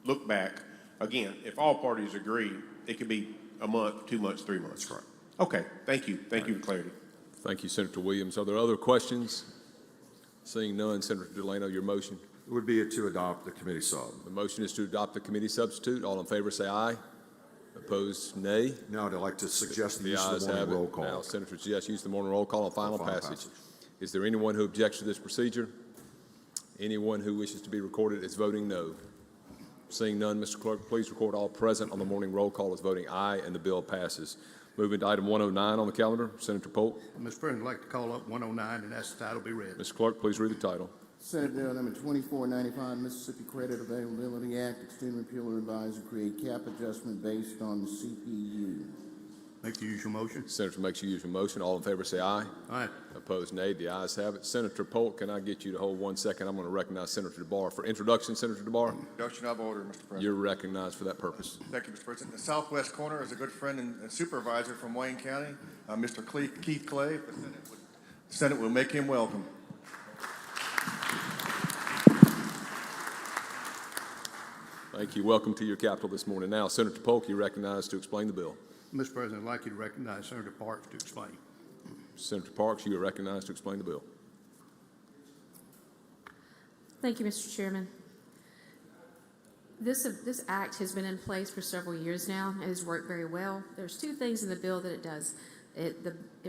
S10: look back, again, if all parties agree, it could be a month, 2 months, 3 months.
S22: That's correct.
S10: Okay, thank you. Thank you for clarity.
S21: Thank you, Senator Williams. Are there other questions? Seeing none, Senator Delano, your motion.
S22: It would be to adopt the committee sub.
S21: The motion is to adopt the committee substitute. All in favor say aye. Opposed, nay.
S22: Now, I'd like to suggest the
S21: The
S22: use of
S21: ayes
S22: the
S21: have
S22: morning
S21: it.
S22: roll call.
S21: Now, Senator suggests use the morning roll call on final
S22: Final
S21: passage.
S22: passage.
S21: Is there anyone who objects to this procedure? Anyone who wishes to be recorded as voting no? Seeing none, Mr. Clerk, please record all present on the morning roll call as voting aye, and the bill passes. Moving to item 109 on the calendar, Senator Polk.
S16: Mr. President, I'd like to call up 109 and ask the title be read.
S21: Mr. Clerk, please read the title.
S3: Senate Bill number 2495, Mississippi Credit Availability Act, extend repeal or revise and create cap adjustment based on the CPU.
S16: Make the usual motion.
S21: Senator makes your usual motion. All in favor say aye.
S16: Aye.
S21: Opposed, nay. The ayes have it. Senator Polk, can I get you to hold 1 second? I'm going to recognize Senator DeBar for introduction. Senator DeBar,
S2: Introduction of order, Mr. President.
S21: you're recognized for that purpose.
S2: Thank you, Mr. President. The southwest corner is a good friend and supervisor from Wayne County, Mr. Keith Clay. The Senate will make him welcome.
S21: Thank you. Welcome to your capital this morning. Now, Senator Polk, you're recognized to explain the bill.
S16: Mr. President, I'd like you to recognize Senator Parks to explain.
S21: Senator Parks, you are recognized to explain the bill.
S13: Thank you, Mr. Chairman. This act has been in place for several years now. It has worked very well. There's two things in the bill that it does. It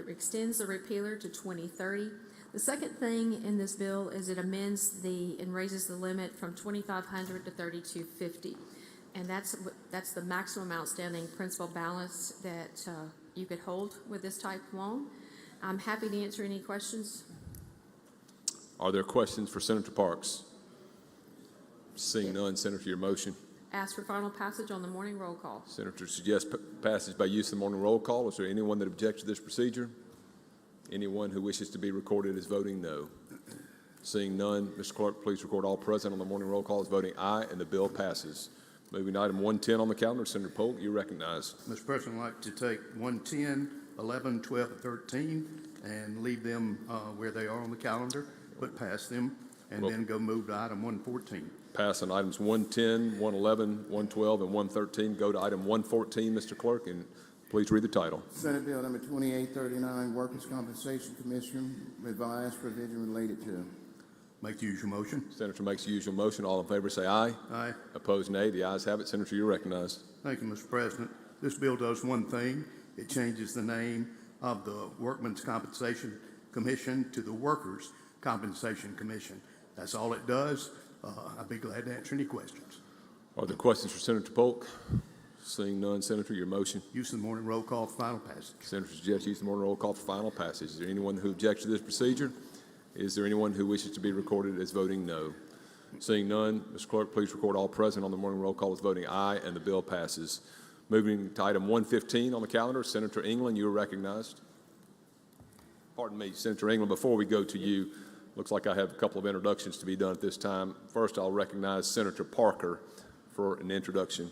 S13: extends the repealer to 2030. The second thing in this bill is it amends and raises the limit from $2,500 to $3,250. And that's the maximum outstanding principal balance that you could hold with this type of loan. I'm happy to answer any questions.
S21: Are there questions for Senator Parks? Seeing none, Senator, your motion.
S13: Ask for final passage on the morning roll call.
S21: Senator suggests passage by use of the morning roll call. Is there anyone that objects to this procedure? Anyone who wishes to be recorded as voting no? Seeing none, Mr. Clerk, please record all present on the morning roll call as voting aye, and the bill passes. Moving to item 110 on the calendar, Senator Polk, you're recognized.
S16: Mr. President, I'd like to take 110, 11, 12, and 13 and leave them where they are on the calendar, but pass them, and then go move to item 114.
S21: Pass on items 110, 111, 112, and 113. Go to item 114, Mr. Clerk, and please read the title.
S3: Senate Bill number 2839, Workers' Compensation Commission, revised provision related to.
S16: Make the usual motion.
S21: Senator makes the usual motion. All in favor say aye.
S16: Aye.
S21: Opposed, nay. The ayes have it. Senator, you're recognized.
S16: Thank you, Mr. President. This bill does one thing. It changes the name of the Workmen's Compensation Commission to the Workers' Compensation Commission. That's all it does. I'd be glad to answer any questions.
S21: Are there questions for Senator Polk? Seeing none, Senator, your motion.
S16: Use the morning roll call for final passage.
S21: Senator suggests use the morning roll call for final passage. Is there anyone who objects to this procedure? Is there anyone who wishes to be recorded as voting no? Seeing none, Mr. Clerk, please record all present on the morning roll call as voting aye, and the bill passes. Moving to item 115 on the calendar, Senator England, you are recognized. Pardon me, Senator England, before we go to you, looks like I have a couple of introductions to be done at this time. First, I'll recognize Senator Parker for an introduction.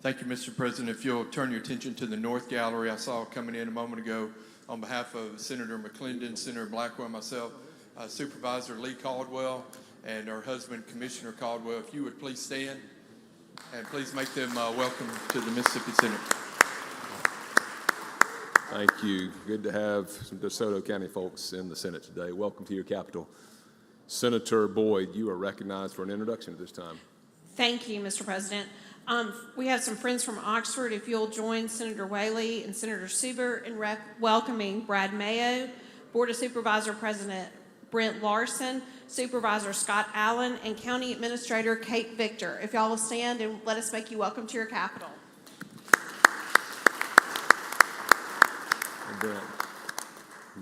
S19: Thank you, Mr. President. If you'll turn your attention to the North Gallery, I saw coming in a moment ago on behalf of Senator McClendon, Senator Blackwell, myself, Supervisor Lee Caldwell, and her husband, Commissioner Caldwell. If you would please stand, and please make them welcome to the Mississippi Senate.
S21: Thank you. Good to have some DeSoto County folks in the Senate today. Welcome to your capital. Senator Boyd, you are recognized for an introduction at this time.
S18: Thank you, Mr. President. We have some friends from Oxford. If you'll join Senator Whaley and Senator Suber in welcoming Brad Mayo, Board of Supervisor President Brent Larson, Supervisor Scott Allen, and County Administrator Kate Victor. If y'all will stand and let us make you welcome to your capital.
S21: And Brent,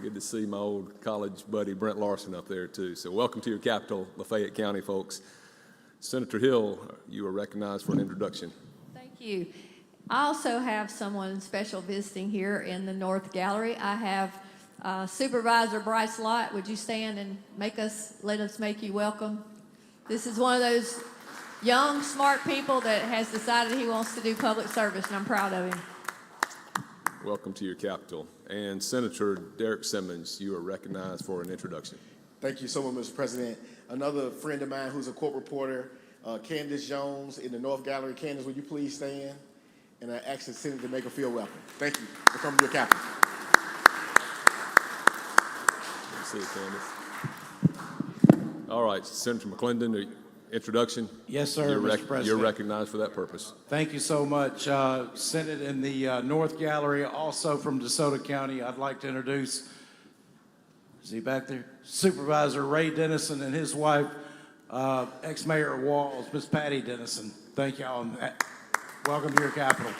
S21: good to see my old college buddy Brent Larson up there too. So welcome to your capital, Lafayette County folks. Senator Hill, you are recognized for an introduction.
S5: Thank you. I also have someone special visiting here in the North Gallery. I have Supervisor Bryce Lott. Would you stand and let us make you welcome? This is one of those young, smart people that has decided he wants to do public service, and I'm proud of him.
S21: Welcome to your capital. And Senator Derek Simmons, you are recognized for an introduction.
S11: Thank you so much, Mr. President. Another friend of mine who's a court reporter, Candace Jones in the North Gallery. Candace, would you please stand? And I ask the Senate to make her feel welcome. Thank you for coming to your capital.
S21: Good to see you, Candace. All right, Senator McClendon, introduction.
S4: Yes, sir, Mr. President.
S21: You're recognized for that purpose.
S4: Thank you so much. Senate in the North Gallery, also from DeSoto County, I'd like to introduce, is he back there? Supervisor Ray Dennison and his wife, ex-mayor Walls, Miss Patty Dennison. Thank y'all, and welcome to your capital.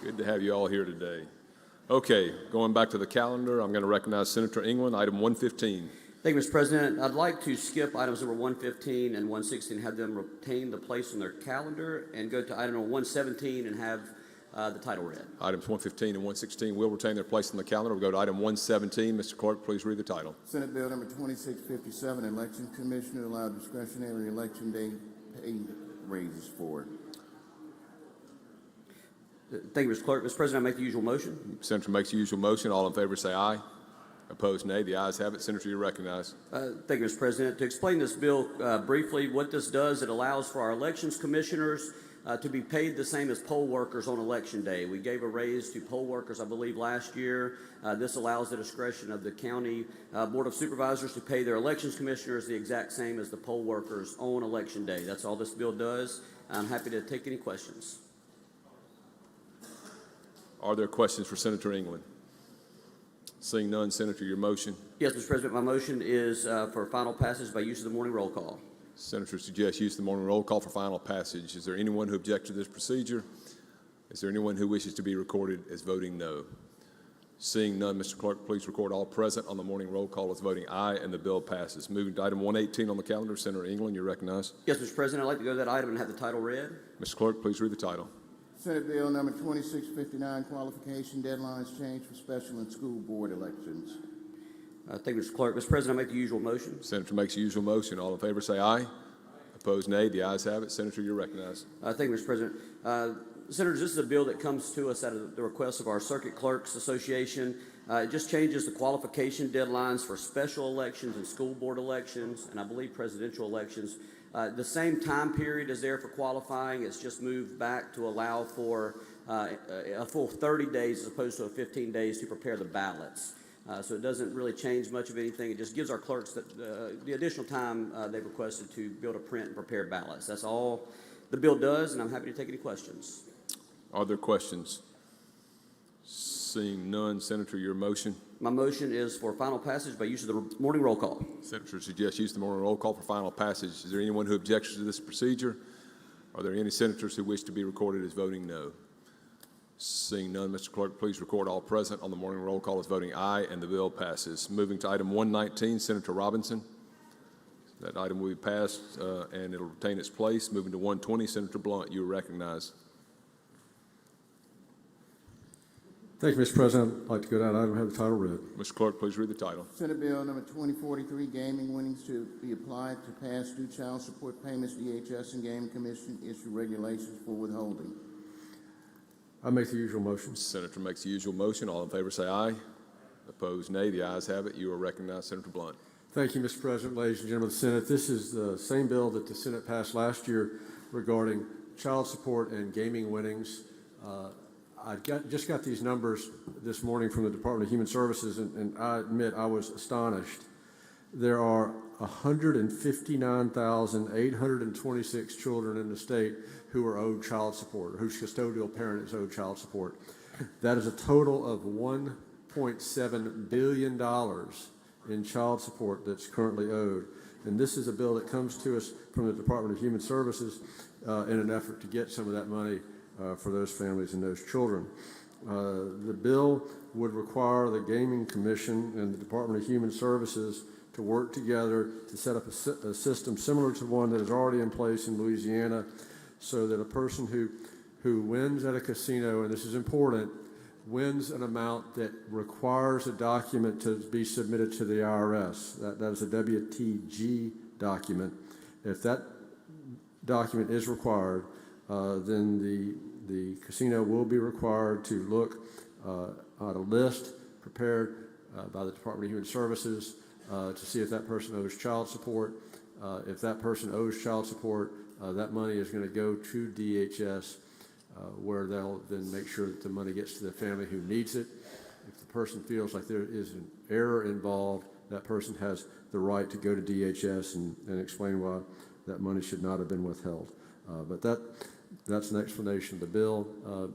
S21: Good to have you all here today. Okay, going back to the calendar, I'm going to recognize Senator England, item 115.
S17: Thank you, Mr. President. I'd like to skip items number 115 and 116, have them retain the place on their calendar, and go to item number 117 and have the title read.
S21: Items 115 and 116 will retain their place on the calendar. We'll go to item 117. Mr. Clerk, please read the title.
S3: Senate Bill number 2657, Election Commission to allow discretionary election day pay raises for.
S17: Thank you, Mr. Clerk. Mr. President, I make the usual motion.
S21: Senator makes the usual motion. All in favor say aye. Opposed, nay. The ayes have it. Senator, you're recognized.
S17: Thank you, Mr. President. To explain this bill briefly, what this does, it allows for our elections commissioners to be paid the same as poll workers on election day. We gave a raise to poll workers, I believe, last year. This allows the discretion of the county Board of Supervisors to pay their elections commissioners the exact same as the poll workers on election day. That's all this bill does. I'm happy to take any questions.
S21: Are there questions for Senator England? Seeing none, Senator, your motion.
S17: Yes, Mr. President, my motion is for final passage by use of the morning roll call.
S21: Senator suggests use of the morning roll call for final passage. Is there anyone who objects to this procedure? Is there anyone who wishes to be recorded as voting no? Seeing none, Mr. Clerk, please record all present on the morning roll call as voting aye, and the bill passes. Moving to item 118 on the calendar, Senator England, you're recognized.
S17: Yes, Mr. President, I'd like to go to that item and have the title read.
S21: Mr. Clerk, please read the title.
S3: Senate Bill number 2659, qualification deadlines change for special and school board elections.
S17: Thank you, Mr. Clerk. Mr. President, I make the usual motion.
S21: Senator makes the usual motion. All in favor say aye. Opposed, nay. The ayes have it. Senator, you're recognized.
S17: Thank you, Mr. President. Senators, this is a bill that comes to us out of the request of our Circuit Clerks Association. It just changes the qualification deadlines for special elections and school board elections, and I believe presidential elections. The same time period is there for qualifying. It's just moved back to allow for a full 30 days as opposed to 15 days to prepare the ballots. So it doesn't really change much of anything. It just gives our clerks the additional time they've requested to be able to print and prepare ballots. That's all the bill does, and I'm happy to take any questions.
S21: Are there questions? Seeing none, Senator, your motion.
S17: My motion is for final passage by use of the morning roll call.
S21: Senator suggests use the morning roll call for final passage. Is there anyone who objects to this procedure? Are there any senators who wish to be recorded as voting no? Seeing none, Mr. Clerk, please record all present on the morning roll call as voting aye, and the bill passes. Moving to item 119, Senator Robinson. That item will be passed, and it'll retain its place. Moving to 120, Senator Blunt, you are recognized.
S14: Thank you, Mr. President. I'd like to go down item and have the title read.
S21: Mr. Clerk, please read the title.
S3: Senate Bill number 2043, gaming winnings to be applied to past due child support payments. DHS and Gaming Commission issue regulations for withholding.
S14: I make the usual motion.
S21: Senator makes the usual motion. All in favor say aye. Opposed, nay. The ayes have it. You are recognized, Senator Blunt.
S14: Thank you, Mr. President, ladies and gentlemen of the Senate. This is the same bill that the Senate passed last year regarding child support and gaming winnings. just got these numbers this morning from the Department of Human Services, and I admit I was astonished. There are 159,826 children in the state who are owed child support, or whose custodial parent is owed child support. That is a total of $1.7 billion in child support that's currently owed. And this is a bill that comes to us from the Department of Human Services in an effort to get some of that money for those families and those children. The bill would require the Gaming Commission and the Department of Human Services to work together to set up a system similar to one that is already in place in Louisiana, so that a person who wins at a casino, and this is important, wins an amount that requires a document to be submitted to the IRS. That is a WTG document. If that document is required, then the casino will be required to look at a list prepared by the Department of Human Services to see if that person owes child support. If that person owes child support, that money is going to go to DHS, where they'll then make sure that the money gets to the family who needs it. If the person feels like there is an error involved, that person has the right to go to DHS and explain why that money should not have been withheld. But that's an explanation of the bill.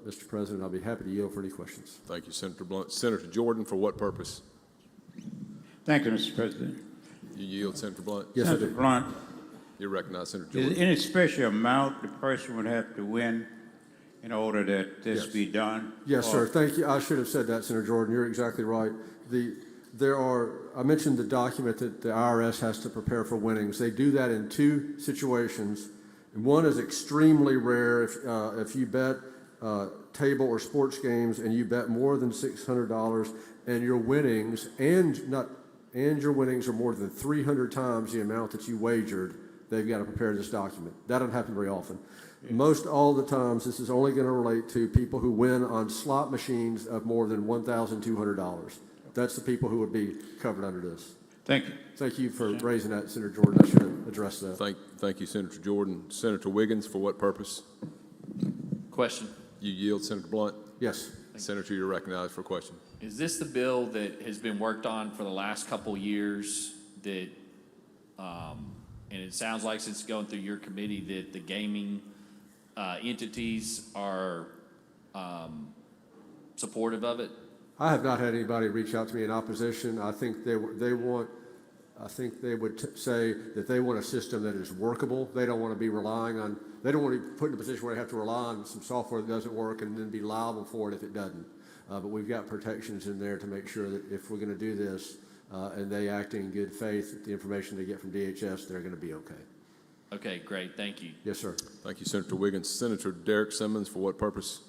S14: Mr. President, I'll be happy to yield for any questions.
S21: Thank you, Senator Blunt. Senator Jordan, for what purpose?
S6: Thank you, Mr. President.
S21: You yield, Senator Blunt?
S14: Yes, I do.
S6: Senator Blunt,
S21: You're recognized, Senator
S6: is
S21: Jordan.
S6: there any special amount the person would have to win in order that this
S14: Yes.
S6: be done?
S14: Yes,
S6: Or-
S14: sir. Thank you. I should have said that, Senator Jordan. You're exactly right. I mentioned the document that the IRS has to prepare for winnings. They do that in two situations. And one is extremely rare. If you bet table or sports games and you bet more than $600 and your winnings your winnings are more than 300 times the amount that you wagered, they've got to prepare this document. That doesn't happen very often. Yeah. Most all the times, this is only going to relate to people who win on slot machines of more than $1,200. That's the people who would be covered under this.
S6: Thank you.
S14: Thank you for raising that, Senator Jordan. I should have addressed that.
S21: Thank you, Senator Jordan. Senator Wiggins, for what purpose?
S15: Question.
S21: You yield, Senator Blunt?
S14: Yes.
S21: Senator, you're recognized for a question.
S15: Is this the bill that has been worked on for the last couple years that, and it sounds like since going through your committee that the gaming entities are supportive of it?
S14: I have not had anybody reach out to me in opposition. I think they would say that they want a system that is workable. They don't want to be they don't want to be put in a position where they have to rely on some software that doesn't work and then be liable for it if it doesn't. But we've got protections in there to make sure that if we're going to do this and they act in good faith, that the information they get from DHS, they're going to be okay.
S15: Okay, great. Thank you.
S14: Yes, sir.
S21: Thank you, Senator Wiggins. Senator Derek Simmons, for what purpose?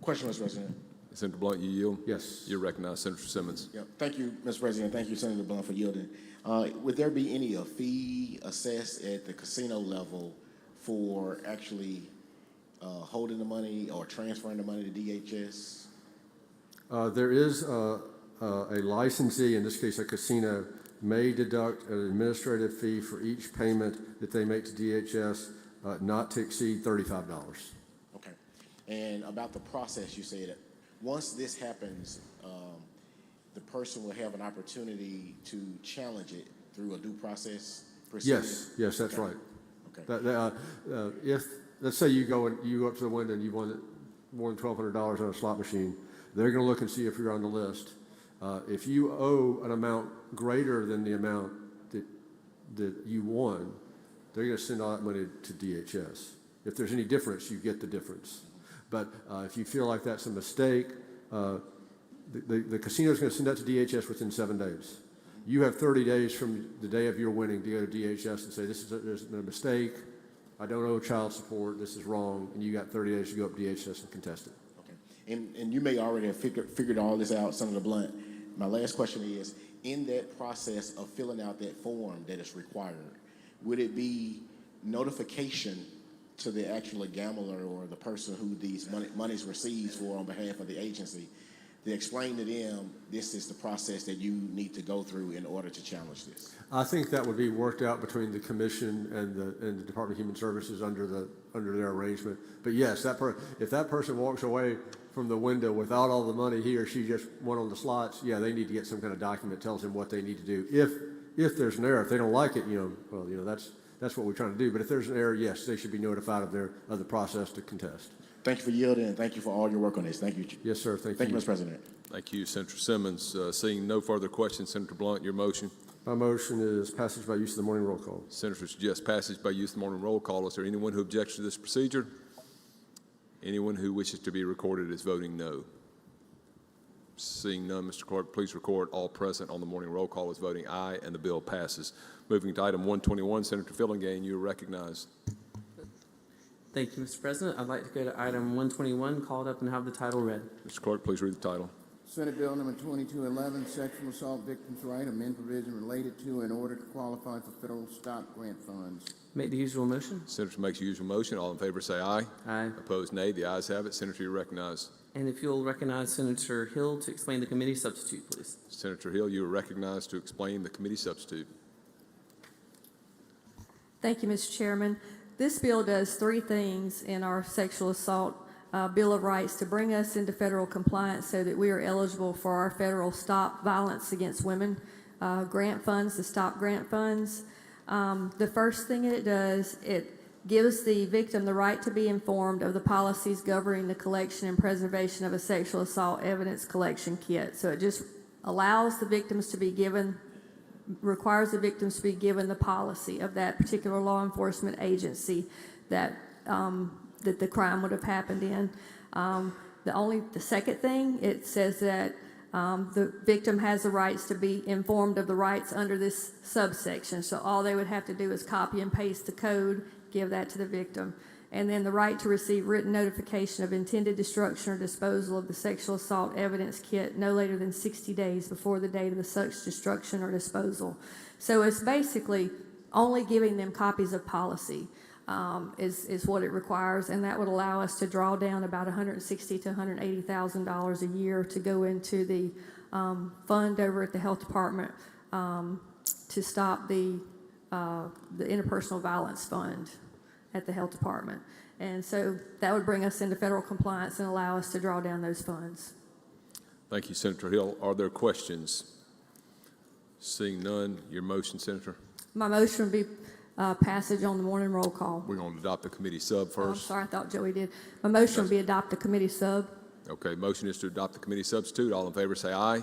S11: Question, Mr. President.
S21: Senator Blunt, you yield?
S14: Yes.
S21: You're recognized, Senator Simmons.
S11: Yep. Thank you, Mr. President. Thank you, Senator Blunt, for yielding. Would there be any fee assessed at the casino level for actually holding the money or transferring the money to DHS?
S14: There is a licensee, in this case a casino, may deduct an administrative fee for each payment that they make to DHS, not to exceed $35.
S11: Okay. And about the process, you said once this happens, the person will have an opportunity to challenge it through a due process proceeding?
S14: Yes, that's
S11: okay.
S14: right.
S11: Okay.
S14: If, let's say you go up to the window and you won more than $1,200 on a slot machine, they're going to look and see if you're on the list. If you owe an amount greater than the amount that you won, they're going to send all that money to DHS. If there's any difference, you get the difference. But if you feel like that's a mistake, the casino is going to send that to DHS within 7 days. You have 30 days from the day of your winning to go to DHS and say, there's been a mistake, I don't owe child support, this is wrong, and you got 30 days to go up to DHS and contest it.
S11: Okay. And you may already have figured all this out, Senator Blunt. My last question is, in that process of filling out that form that is required, would it be notification to the actual gambler or the person who these monies receives for on behalf of the agency to explain to them this is the process that you need to go through in order to challenge this?
S14: I think that would be worked out between the commission and the Department of Human Services under their arrangement. But yes, if that person walks away from the window without all the money he or she just won on the slots, yeah, they need to get some kind of document that tells them what they need to do. If there's an error, if they don't like it, that's what we're trying to do. But if there's an error, yes, they should be notified of the process to contest.
S11: Thank you for yielding, and thank you for all your work on this. Thank you.
S14: Yes, sir. Thank you.
S11: Thank you, Mr. President.
S21: Thank you, Senator Simmons. Seeing no further questions, Senator Blunt, your motion.
S14: My motion is passage by use of the morning roll call.
S21: Senator suggests passage by use of the morning roll call. Is there anyone who objects to this procedure? Anyone who wishes to be recorded as voting no? Seeing none, Mr. Clerk, please record all present on the morning roll call as voting aye, and the bill passes. Moving to item 121, Senator Fillingane, you are recognized.
S8: Thank you, Mr. President. I'd like to go to item 121, called up and have the title read.
S21: Mr. Clerk, please read the title.
S3: Senate Bill number 2211, Sexual Assault Victims' Right, amend provision related to in order to qualify for federal stop grant funds.
S8: Make the usual motion.
S21: Senator makes the usual motion. All in favor say aye.
S8: Aye.
S21: Opposed, nay. The ayes have it. Senator, you're recognized.
S8: And if you'll recognize Senator Hill to explain the committee substitute, please.
S21: Senator Hill, you are recognized to explain the committee substitute.
S5: Thank you, Mr. Chairman. This bill does three things in our sexual assault Bill of Rights to bring us into federal compliance so that we are eligible for our federal Stop Violence Against Women grant funds, the STOP grant funds. The first thing it does, it gives the victim the right to be informed of the policies governing the collection and preservation of a sexual assault evidence collection kit. So it just allows the victims to be given, requires the victims to be given the policy of that particular law enforcement agency that that the crime would have happened in. The second thing, it says that the victim has the rights to be informed of the rights under this subsection. So all they would have to do is copy and paste the code, give that to the victim. And then the right to receive written notification of intended destruction or disposal of the sexual assault evidence kit no later than 60 days before the date of the such destruction or disposal. So it's basically only giving them copies of policy is what it requires, and that would allow us to draw down about $160,000 to $180,000 a year to go into the fund over at the health department to stop the interpersonal violence fund at the health department. And so that would bring us into federal compliance and allow us to draw down those funds.
S21: Thank you, Senator Hill. Are there questions? Seeing none, your motion, Senator?
S5: My motion would be passage on the morning roll call.
S21: We're going to adopt the committee sub first.
S5: Oh, I'm sorry, I thought Joey did. My motion would be adopt the committee sub.
S21: Okay, motion is to adopt the committee substitute. All in favor say aye.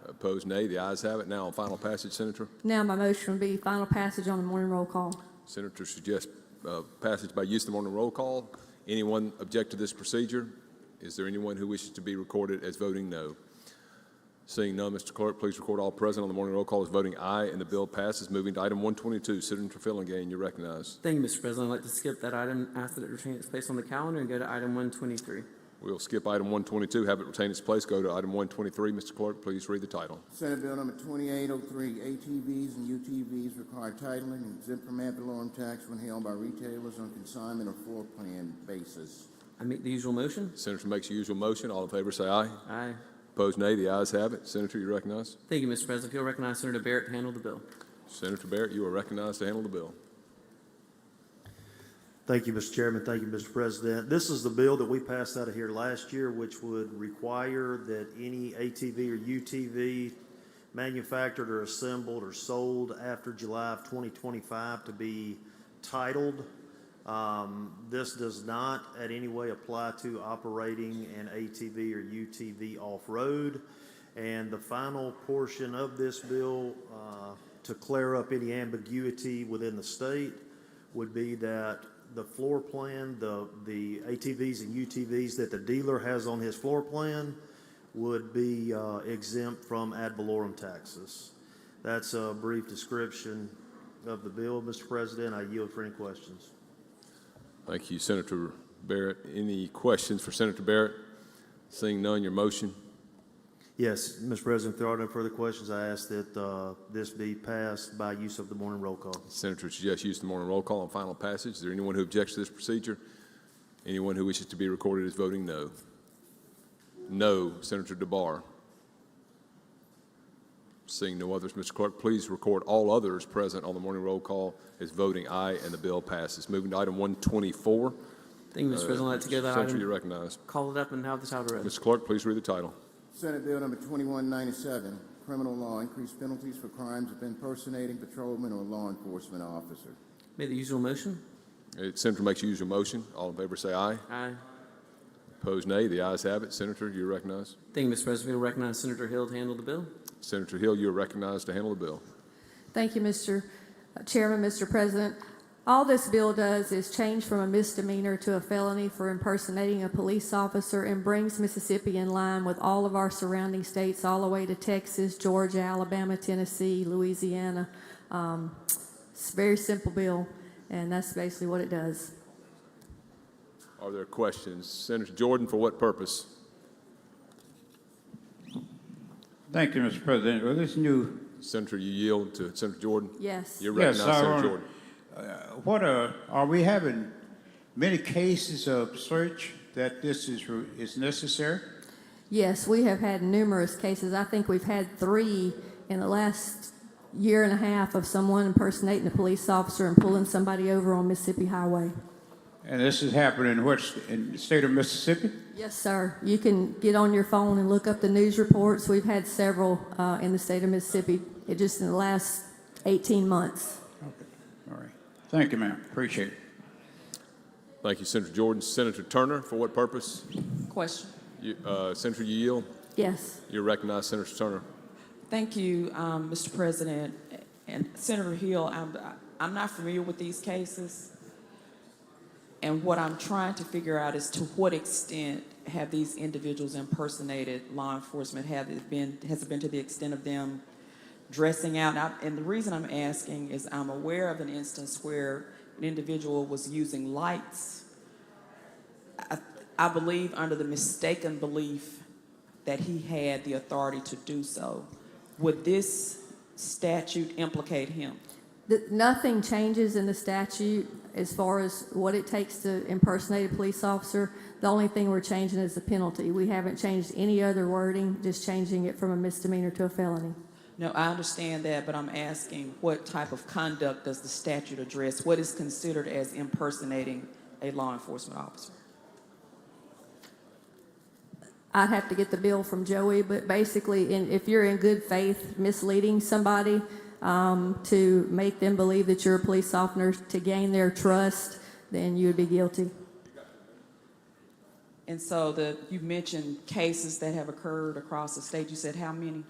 S21: Opposed, nay. The ayes have it. Now on final passage, Senator.
S5: Now my motion would be final passage on the morning roll call.
S21: Senator suggests passage by use of the morning roll call. Anyone object to this procedure? Is there anyone who wishes to be recorded as voting no? Seeing none, Mr. Clerk, please record all present on the morning roll call as voting aye, and the bill passes. Moving to item 122, Senator Fillingane, you're recognized.
S8: Thank you, Mr. President. I'd like to skip that item, ask that it retain its place on the calendar, and go to item 123.
S21: We'll skip item 122, have it retain its place, go to item 123. Mr. Clerk, please read the title.
S3: Senate Bill number 2803, ATVs and UTVs require titling and exempt from ad valorem tax when held by retailers on consignment or floor plan basis.
S8: I make the usual motion.
S21: Senator makes the usual motion. All in favor say aye.
S8: Aye.
S21: Opposed, nay. The ayes have it. Senator, you recognized.
S8: Thank you, Mr. President. If you'll recognize Senator Barrett to handle the bill.
S21: Senator Barrett, you are recognized to handle the bill.
S12: Thank you, Mr. Chairman. Thank you, Mr. President. This is the bill that we passed out of here last year, which would require that any ATV or UTV manufactured or assembled or sold after July of 2025 to be titled. This does not at any way apply to operating an ATV or UTV off-road. And the final portion of this bill, to clear up any ambiguity within the state, would be that the floor plan, the ATVs and UTVs that the dealer has on his floor plan would be exempt from ad valorem taxes. That's a brief description of the bill, Mr. President. I yield for any questions.
S21: Thank you, Senator Barrett. Any questions for Senator Barrett? Seeing none, your motion.
S12: Yes, Mr. President, if there are no further questions, I ask that this be passed by use of the morning roll call.
S21: Senator suggests use of the morning roll call on final passage. Is there anyone who objects to this procedure? Anyone who wishes to be recorded as voting no? No, Senator DeBar. Seeing no others, Mr. Clerk, please record all others present on the morning roll call as voting aye, and the bill passes. Moving to item 124.
S8: Thank you, Mr. President. I'd like to give that
S21: Senator,
S8: item.
S21: you recognize.
S8: Call it up and have the title read.
S21: Mr. Clerk, please read the title.
S3: Senate Bill number 2197, criminal law, increased penalties for crimes of impersonating patrolman or law enforcement officer.
S8: May the usual motion.
S21: Senator makes usual motion. All in favor say aye.
S8: Aye.
S21: Opposed, nay. The ayes have it. Senator, you recognize.
S8: Thank you, Mr. President. We'll recognize Senator Hill to handle the bill.
S21: Senator Hill, you are recognized to handle the bill.
S5: Thank you, Mr. Chairman, Mr. President. All this bill does is change from a misdemeanor to a felony for impersonating a police officer and brings Mississippi in line with all of our surrounding states, all the way to Texas, Georgia, Alabama, Tennessee, Louisiana. It's a very simple bill, and that's basically what it does.
S21: Are there questions? Senator Jordan, for what purpose?
S6: Thank you, Mr. President. Well, this new...
S21: Senator, you yield to Senator Jordan?
S5: Yes.
S21: You're recognized, Senator Jordan.
S6: What are we having many cases of search that this is necessary?
S5: Yes, we have had numerous cases. I think we've had 3 in the last year and a half of someone impersonating a police officer and pulling somebody over on Mississippi Highway.
S6: And this is happening in the state of Mississippi?
S5: Yes, sir. You can get on your phone and look up the news reports. We've had several in the state of Mississippi just in the last 18 months.
S6: Okay. All right. Thank you, ma'am. Appreciate it.
S21: Thank you, Senator Jordan. Senator Turner, for what purpose?
S9: Question.
S21: Senator, you yield?
S5: Yes.
S21: You're recognized, Senator Turner.
S9: Thank you, Mr. President. And Senator Hill, I'm not familiar with these cases. And what I'm trying to figure out is to what extent have these individuals impersonated law enforcement? Has it been to the extent of them dressing out? And the reason I'm asking is I'm aware of an instance where an individual was using lights, I believe under the mistaken belief that he had the authority to do so. Would this statute implicate him?
S5: Nothing changes in the statute as far as what it takes to impersonate a police officer. The only thing we're changing is the penalty. We haven't changed any other wording, just changing it from a misdemeanor to a felony.
S9: No, I understand that, but I'm asking what type of conduct does the statute address? What is considered as impersonating a law enforcement officer?
S5: I'd have to get the bill from Joey, but basically, if you're in good faith misleading somebody to make them believe that you're a police officer to gain their trust, then you would be guilty.
S9: And so you mentioned cases that have occurred across the state. You said how many?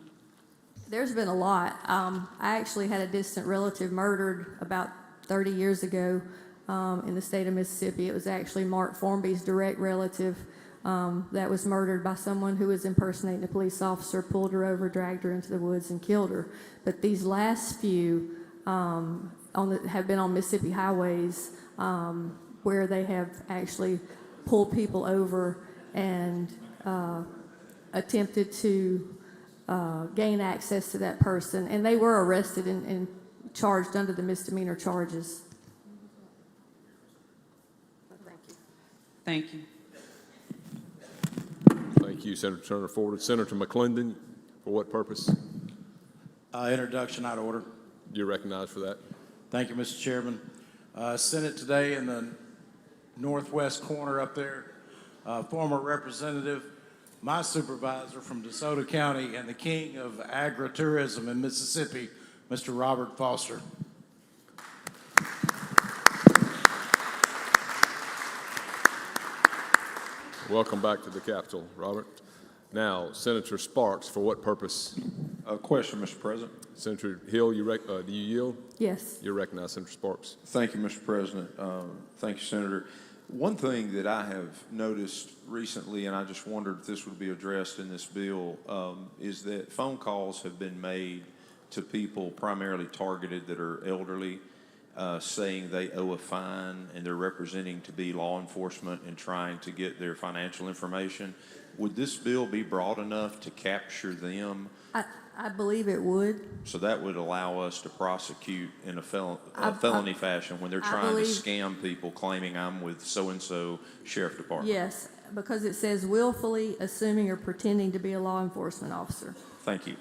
S5: There's been a lot. I actually had a distant relative murdered about 30 years ago in the state of Mississippi. It was actually Mark Formby's direct relative that was murdered by someone who was impersonating a police officer, pulled her over, dragged her into the woods, and killed her. But these last few have been on Mississippi highways where they have actually pulled people over and attempted to gain access to that person. And they were arrested and charged under the misdemeanor charges. Thank you.
S9: Thank you.
S21: Thank you, Senator Turner. Forwarded. Senator McClendon, for what purpose?
S4: Introduction out of order.
S21: You're recognized for that.
S4: Thank you, Mr. Chairman. Senate today in the northwest corner up there, former representative, my supervisor from DeSoto County and the king of agritourism in Mississippi, Mr. Robert Foster.
S21: Welcome back to the Capitol, Robert. Now, Senator Sparks, for what purpose?
S20: A question, Mr. President.
S21: Senator Hill, do you yield?
S5: Yes.
S21: You're recognized, Senator Sparks.
S20: Thank you, Mr. President. Thank you, Senator. One thing that I have noticed recently, and I just wondered if this would be addressed in this bill, is that phone calls have been made to people primarily targeted that are elderly, saying they owe a fine, and they're representing to be law enforcement and trying to get their financial information. Would this bill be broad enough to capture them?
S5: I believe it would.
S20: So that would allow us to prosecute in a felony fashion when they're trying to scam people claiming I'm with so-and-so sheriff department.
S5: Yes. because it says willfully assuming or pretending to be a law enforcement officer.
S14: Thank you.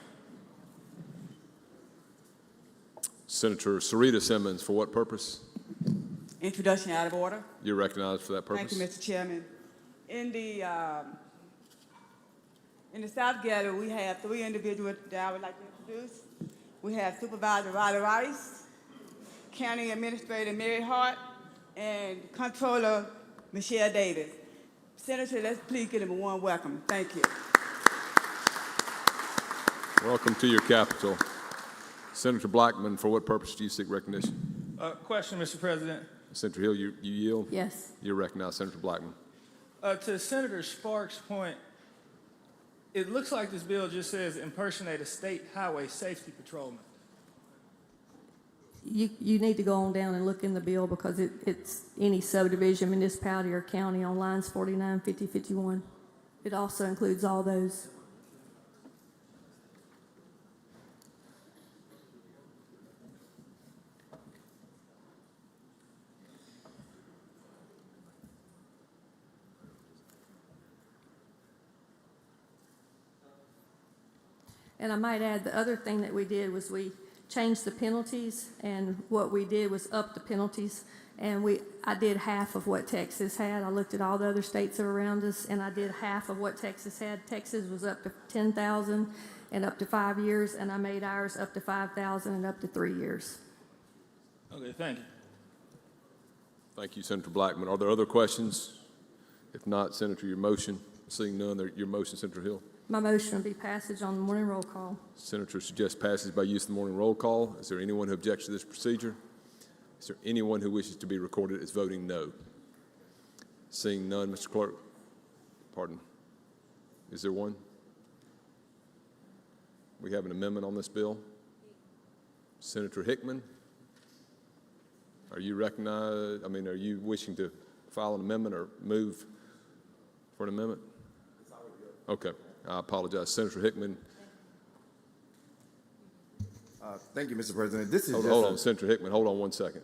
S21: Senator Sarita Simmons, for what purpose?
S1: Introduction out of order.
S21: You're recognized for that purpose.
S1: Thank you, Mr. Chairman. In the South Gallery, we have 3 individuals that I would like to introduce. We have Supervisor Riley Rice, County Administrator Mary Hart, and Controller Michelle Davis. Senator, let's please give them a warm welcome. Thank you.
S21: Welcome to your capital. Senator Blackman, for what purpose do you seek recognition?
S7: Question, Mr. President.
S21: Senator Hill, you yield?
S5: Yes.
S21: You're recognized, Senator Blackman.
S7: To Senator Sparks' point, it looks like this bill just says impersonate a state highway safety patrolman.
S5: You need to go on down and look in the bill because it's any subdivision, municipality, or county on lines 49, 50, 51. It also includes all those. And I might add, the other thing that we did was we changed the penalties, and what we did was up the penalties. And I did half of what Texas had. I looked at all the other states that are around us, and I did half of what Texas had. Texas was up to 10,000 and up to 5 years, and I made ours up to 5,000 and up to 3 years.
S7: Okay, thank you.
S21: Thank you, Senator Blackman. Are there other questions? If not, Senator, your motion. Seeing none, your motion, Senator Hill.
S5: My motion will be passage on the morning roll call.
S21: Senator suggests passage by use of the morning roll call. Is there anyone who objects to this procedure? Is there anyone who wishes to be recorded as voting no? Seeing none, Mr. Clerk, pardon, is there one? We have an amendment on this bill. Senator Hickman, are you recognized? Are you wishing to file an amendment or move for an amendment? Okay, I apologize. Senator Hickman.
S3: Thank you, Mr. President. This is
S21: Hold on, Senator Hickman. Hold on 1 second.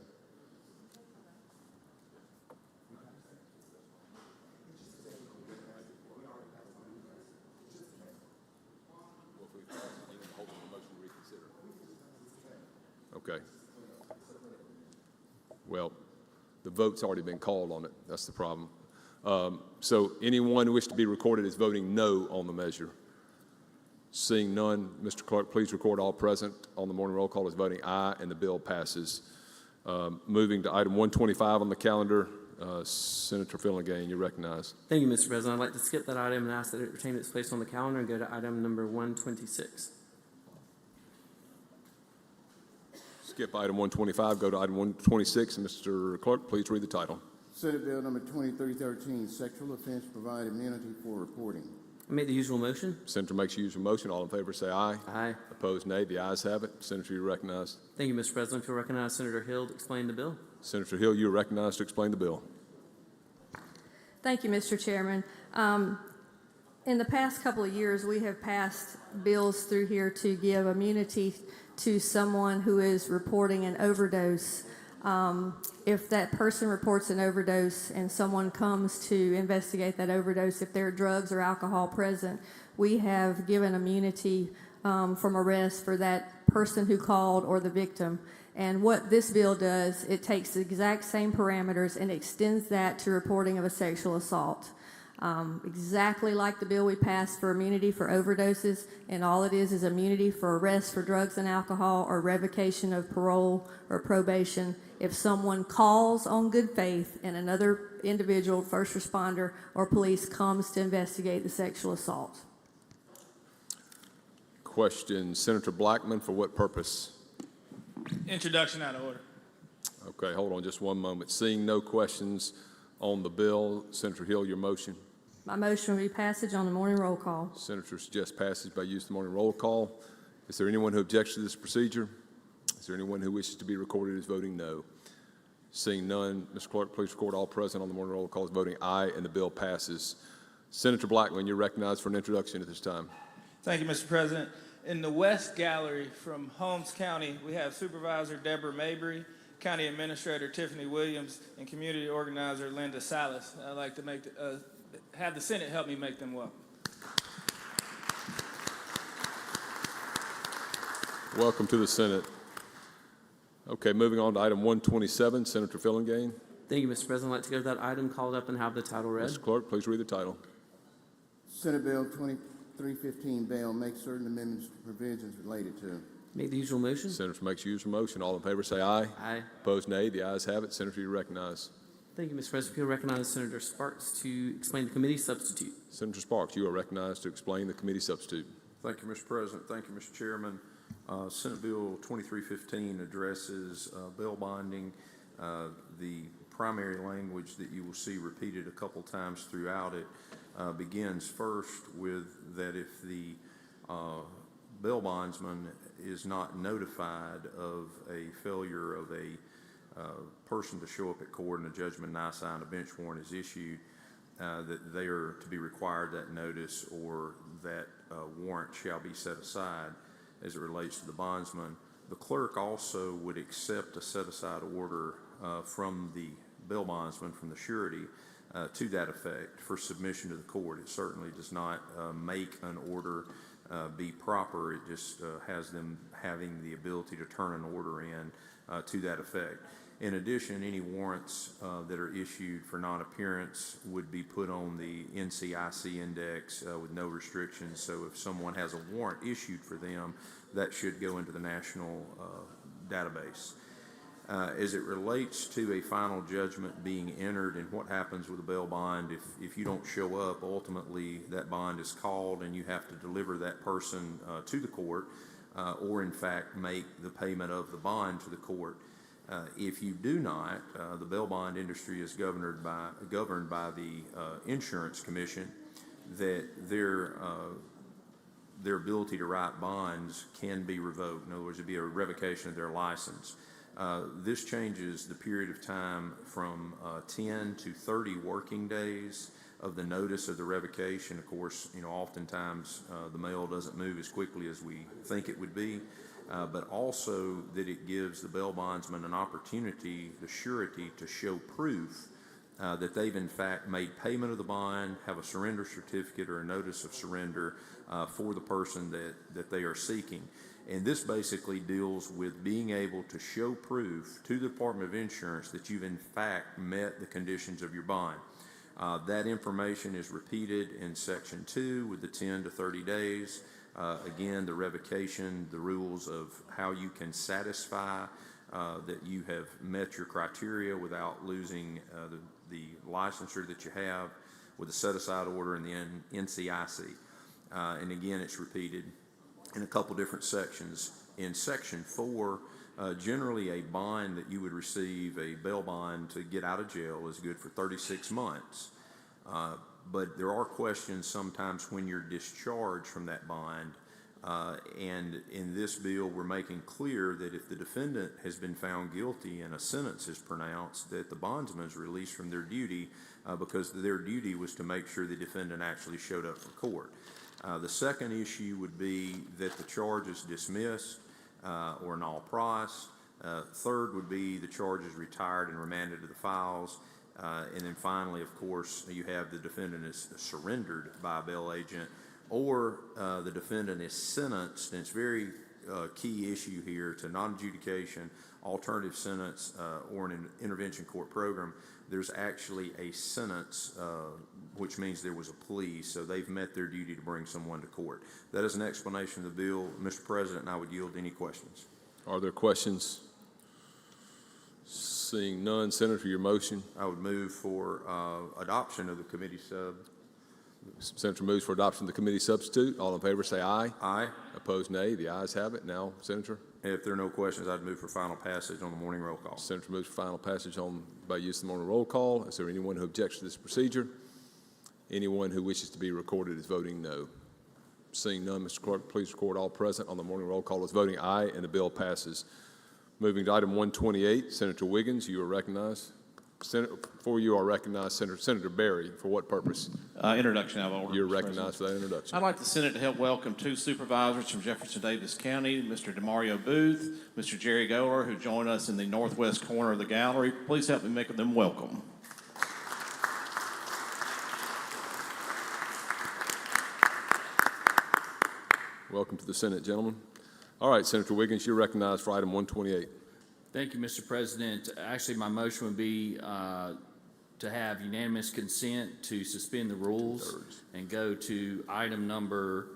S21: Okay. Well, the vote's already been called on it. That's the problem. So anyone who wishes to be recorded as voting no on the measure? Seeing none, Mr. Clerk, please record all present on the morning roll call as voting aye, and the bill passes. Moving to item 125 on the calendar, Senator Fillingham, you're recognized.
S8: Thank you, Mr. President. I'd like to skip that item and ask that it retain its place on the calendar and go to item number 126.
S21: Skip item 125, go to item 126, and Mr. Clerk, please read the title.
S3: Senate Bill number 2313, sexual offense provide immunity for reporting.
S8: I make the usual motion.
S21: Senator makes the usual motion. All in favor say aye.
S8: Aye.
S21: Opposed, nay. The ayes have it. Senator, you're recognized.
S8: Thank you, Mr. President. If you'll recognize Senator Hill to explain the bill.
S21: Senator Hill, you are recognized to explain the bill.
S5: Thank you, Mr. Chairman. In the past couple of years, we have passed bills through here to give immunity to someone who is reporting an overdose. If that person reports an overdose and someone comes to investigate that overdose, if there are drugs or alcohol present, we have given immunity from arrest for that person who called or the victim. And what this bill does, it takes the exact same parameters and extends that to reporting of a sexual assault. Exactly like the bill we passed for immunity for overdoses, and all it is immunity for arrest for drugs and alcohol or revocation of parole or probation if someone calls on good faith and another individual, first responder or police, comes to investigate the sexual assault.
S21: Question, Senator Blackman, for what purpose?
S7: Introduction out of order.
S21: Okay, hold on just one moment. Seeing no questions on the bill, Senator Hill, your motion.
S5: My motion will be passage on the morning roll call.
S21: Senator suggests passage by use of the morning roll call. Is there anyone who objects to this procedure? Is there anyone who wishes to be recorded as voting no? Seeing none, Mr. Clerk, please record all present on the morning roll call as voting aye, and the bill passes. Senator Blackman, you're recognized for an introduction at this time.
S7: Thank you, Mr. President. In the West Gallery from Holmes County, we have Supervisor Deborah Mabry, County Administrator Tiffany Williams, and Community Organizer Linda Salas. I'd like to have the Senate help me make them welcome.
S21: Welcome to the Senate. Okay, moving on to item 127, Senator Fillingane.
S8: Thank you, Mr. President. I'd like to go to that item called up and have the title read.
S21: Mr. Clerk, please read the title.
S3: Senate Bill 2315 bail makes certain amendments to provisions related to.
S8: Make the usual motion.
S21: Senator makes the usual motion. All in favor say aye.
S8: Aye.
S21: Opposed, nay. The ayes have it. Senator, you recognize.
S8: Thank you, Mr. President. We'll recognize Senator Sparks to explain the committee substitute.
S21: Senator Sparks, you are recognized to explain the committee substitute.
S10: Thank you, Mr. President. Thank you, Mr. Chairman. Senate Bill 2315 addresses bail bonding. The primary language that you will see repeated a couple times throughout it begins first with that if the bail bondsman is not notified of a failure of a person to show up at court and a judgment not signed, a bench warrant is issued, that they are to be required that notice or that warrant shall be set aside as it relates to the bondsman. The clerk also would accept a set-aside order from the bail bondsman, from the surety, to that effect for submission to the court. It certainly does not make an order be proper. It just has them having the ability to turn an order in to that effect. In addition, any warrants that are issued for non-appearance would be put on the NCIC index with no restrictions. So if someone has a warrant issued for them, that should go into the national database. As it relates to a final judgment being entered and what happens with a bail bond, if you don't show up, ultimately that bond is called and you have to deliver that person to the court or in fact make the payment of the bond to the court. If you do not, the bail bond industry is governed by the Insurance Commission, that their ability to write bonds can be revoked. In other words, it'd be a revocation of their license. This changes the period of time from 10 to 30 working days of the notice of the revocation. Of course, oftentimes the mail doesn't move as quickly as we think it would be. But also that it gives the bail bondsman an opportunity, the surety, to show proof that they've in fact made payment of the bond, have a surrender certificate or a notice of surrender for the person that they are seeking. And this basically deals with being able to show proof to the Department of Insurance that you've in fact met the conditions of your bond. That information is repeated in Section 2 with the 10 to 30 days. Again, the revocation, the rules of how you can satisfy that you have met your criteria without losing the licensure that you have with a set-aside order in the NCIC. And again, it's repeated in a couple different sections. In Section 4, generally a bond that you would receive, a bail bond to get out of jail, is good for 36 months. But there are questions sometimes when you're discharged from that bond. And in this bill, we're making clear that if the defendant has been found guilty and a sentence is pronounced, that the bondsman is released from their duty because their duty was to make sure the defendant actually showed up for court. The second issue would be that the charge is dismissed or null pros. Third would be the charge is retired and remanded to the files. And then finally, of course, you have the defendant is surrendered by a bail agent, or the defendant is sentenced, and it's a very key issue here, to non-adjudication, alternative sentence, or an intervention court program. There's actually a sentence, which means there was a plea, so they've met their duty to bring someone to court. That is an explanation of the bill. Mr. President, and I would yield any questions.
S21: Are there questions? Seeing none, Senator, your motion.
S10: I would move for adoption of the committee sub.
S21: Senator moves for adoption of the committee substitute. All in favor say aye.
S10: Aye.
S21: Opposed, nay. The ayes have it. Now, Senator.
S10: If there are no questions, I'd move for final passage on the morning roll call.
S21: Senator moves for final passage by use of the morning roll call. Is there anyone who objects to this procedure? Anyone who wishes to be recorded as voting no? Seeing none, Mr. Clerk, please record all present on the morning roll call as voting aye, and the bill passes. Moving to item 128, Senator Wiggins, you are recognized. Before you are recognized, Senator Berry, for what purpose?
S15: Introduction out of order.
S21: You're recognized for that introduction.
S15: I'd like the Senate to help welcome two supervisors from Jefferson Davis County, Mr. DeMario Booth, Mr. Jerry Goer, who join us in the northwest corner of the gallery. Please help me make them welcome.
S21: Welcome to the Senate, gentlemen. All right, Senator Wiggins, you're recognized for item 128.
S15: Thank you, Mr. President. Actually, my motion would be to have unanimous consent to suspend the rules and go to item number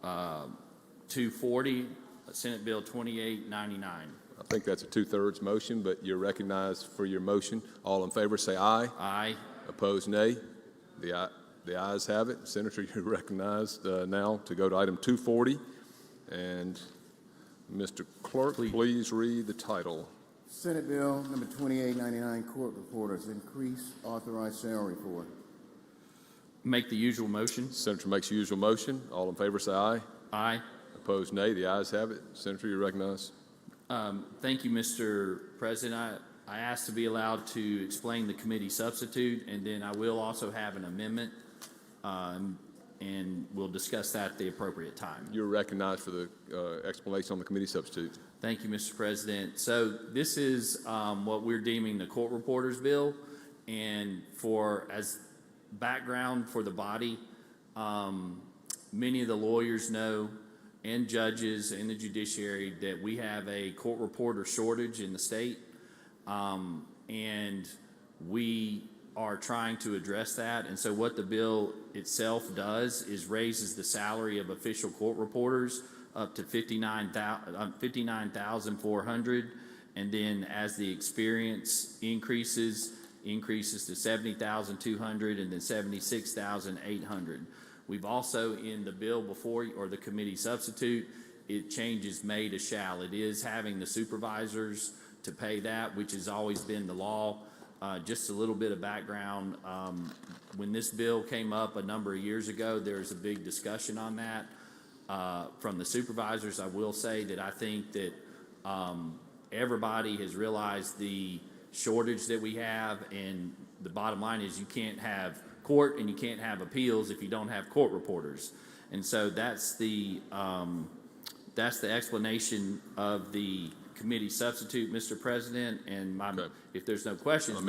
S15: 240, Senate Bill 2899.
S21: I think that's a 2/3 motion, but you're recognized for your motion. All in favor say aye.
S15: Aye.
S21: Opposed, nay. The ayes have it. Senator, you're recognized now to go to item 240. And Mr. Clerk, please read the title.
S3: Senate Bill number 2899, Court Reporters, increase authorized salary for.
S15: Make the usual motion.
S21: Senator makes the usual motion. All in favor say aye.
S15: Aye.
S21: Opposed, nay. The ayes have it. Senator, you're recognized.
S15: Thank you, Mr. President. I asked to be allowed to explain the committee substitute, and then I will also have an amendment, and we'll discuss that at the appropriate time.
S21: You're recognized for the explanation on the committee substitute.
S15: Thank you, Mr. President. So this is what we're deeming the court reporters bill, and as background for the body, many of the lawyers know and judges in the judiciary that we have a court reporter shortage in the state, and we are trying to address that. And so what the bill itself does is raises the salary of official court reporters up to $59,400, and then as the experience increases to $70,200, and then $76,800. We've also, in the bill before, or the committee substitute, it changes may to shall. It is having the supervisors to pay that, which has always been the law. Just a little bit of background. When this bill came up a number of years ago, there was a big discussion on that from the supervisors. I will say that I think that everybody has realized the shortage that we have, and the bottom line is you can't have court and you can't have appeals if you don't have court reporters. And so that's the explanation of the committee substitute, Mr. President. And if there's no questions,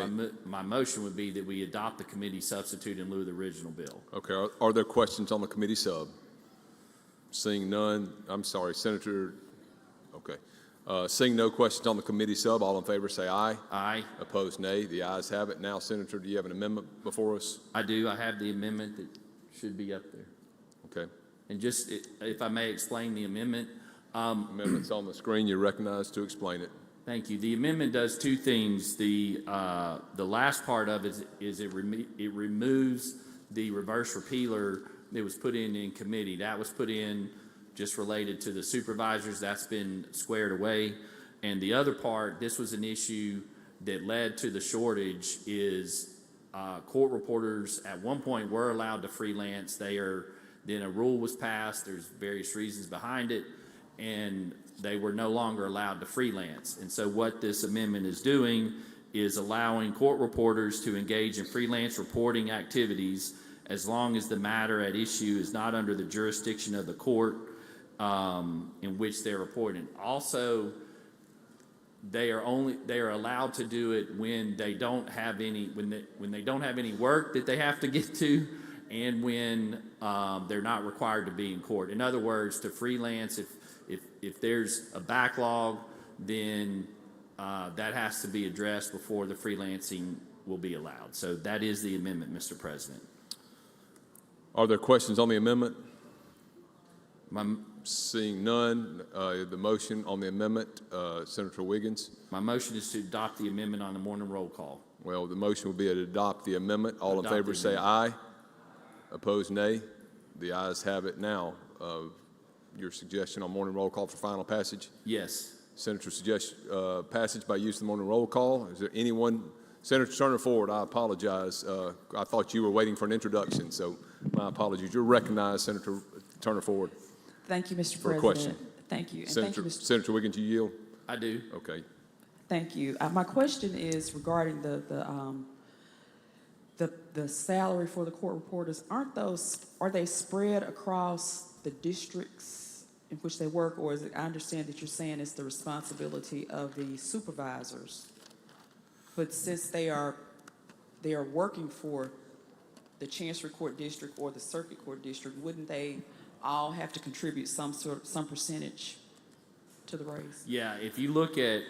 S15: my motion would be that we adopt the committee substitute in lieu of the original bill.
S21: Okay. Are there questions on the committee sub? Seeing none, I'm sorry, Senator. Okay. Seeing no questions on the committee sub, all in favor say aye.
S15: Aye.
S21: Opposed, nay. The ayes have it. Now, Senator, do you have an amendment before us?
S15: I do. I have the amendment that should be up there.
S21: Okay.
S15: And just, if I may explain the amendment.
S21: Amendment's on the screen. You're recognized to explain it.
S15: Thank you. The amendment does two things. The last part of it is it removes the reverse repealer that was put in committee. That was put in just related to the supervisors. That's been squared away. And the other part, this was an issue that led to the shortage, is court reporters at one point were allowed to freelance. Then a rule was passed. There's various reasons behind it, and they were no longer allowed to freelance. And so what this amendment is doing is allowing court reporters to engage in freelance reporting activities as long as the matter at issue is not under the jurisdiction of the court in which they're reporting. Also, they are allowed to do it when they don't have any work that they have to get to, and when they're not required to be in court. In other words, to freelance, if there's a backlog, then that has to be addressed before the freelancing will be allowed. So that is the amendment, Mr. President.
S21: Are there questions on the amendment? Seeing none, the motion on the amendment, Senator Wiggins.
S15: My motion is to adopt the amendment on the morning roll call.
S21: Well, the motion will be to adopt the amendment. All in favor say aye. Opposed, nay. The ayes have it. Now, your suggestion on morning roll call for final passage?
S15: Yes.
S21: Senator suggests passage by use of the morning roll call. Is there anyone? Senator Turner Ford, I apologize. I thought you were waiting for an introduction, so my apologies. You're recognized, Senator Turner Ford.
S9: Thank you, Mr.
S21: For
S9: President.
S21: a question.
S9: Thank you. And
S21: Senator,
S9: thank you,
S21: Senator Wiggins, you yield?
S15: I do.
S21: Okay.
S9: Thank you. My question is regarding the salary for the court reporters. Are they spread across the districts in which they work, or is it? I understand that you're saying it's the responsibility of the supervisors, but since they are working for the Chancery Court District or the Circuit Court District, wouldn't they all have to contribute some percentage to the raise?
S15: Yeah, if you look at,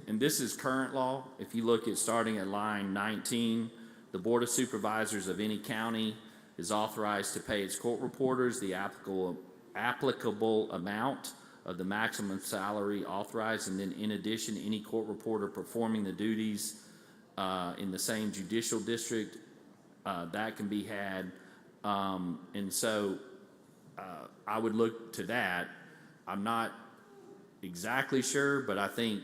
S15: and this is current law, if you look at starting at line 19, the Board of Supervisors of any county is authorized to pay its court reporters the applicable amount of the maximum salary authorized, and then in addition, any court reporter performing the duties in the same judicial district, that can be had. And so I would look to that. I'm not exactly sure, but I think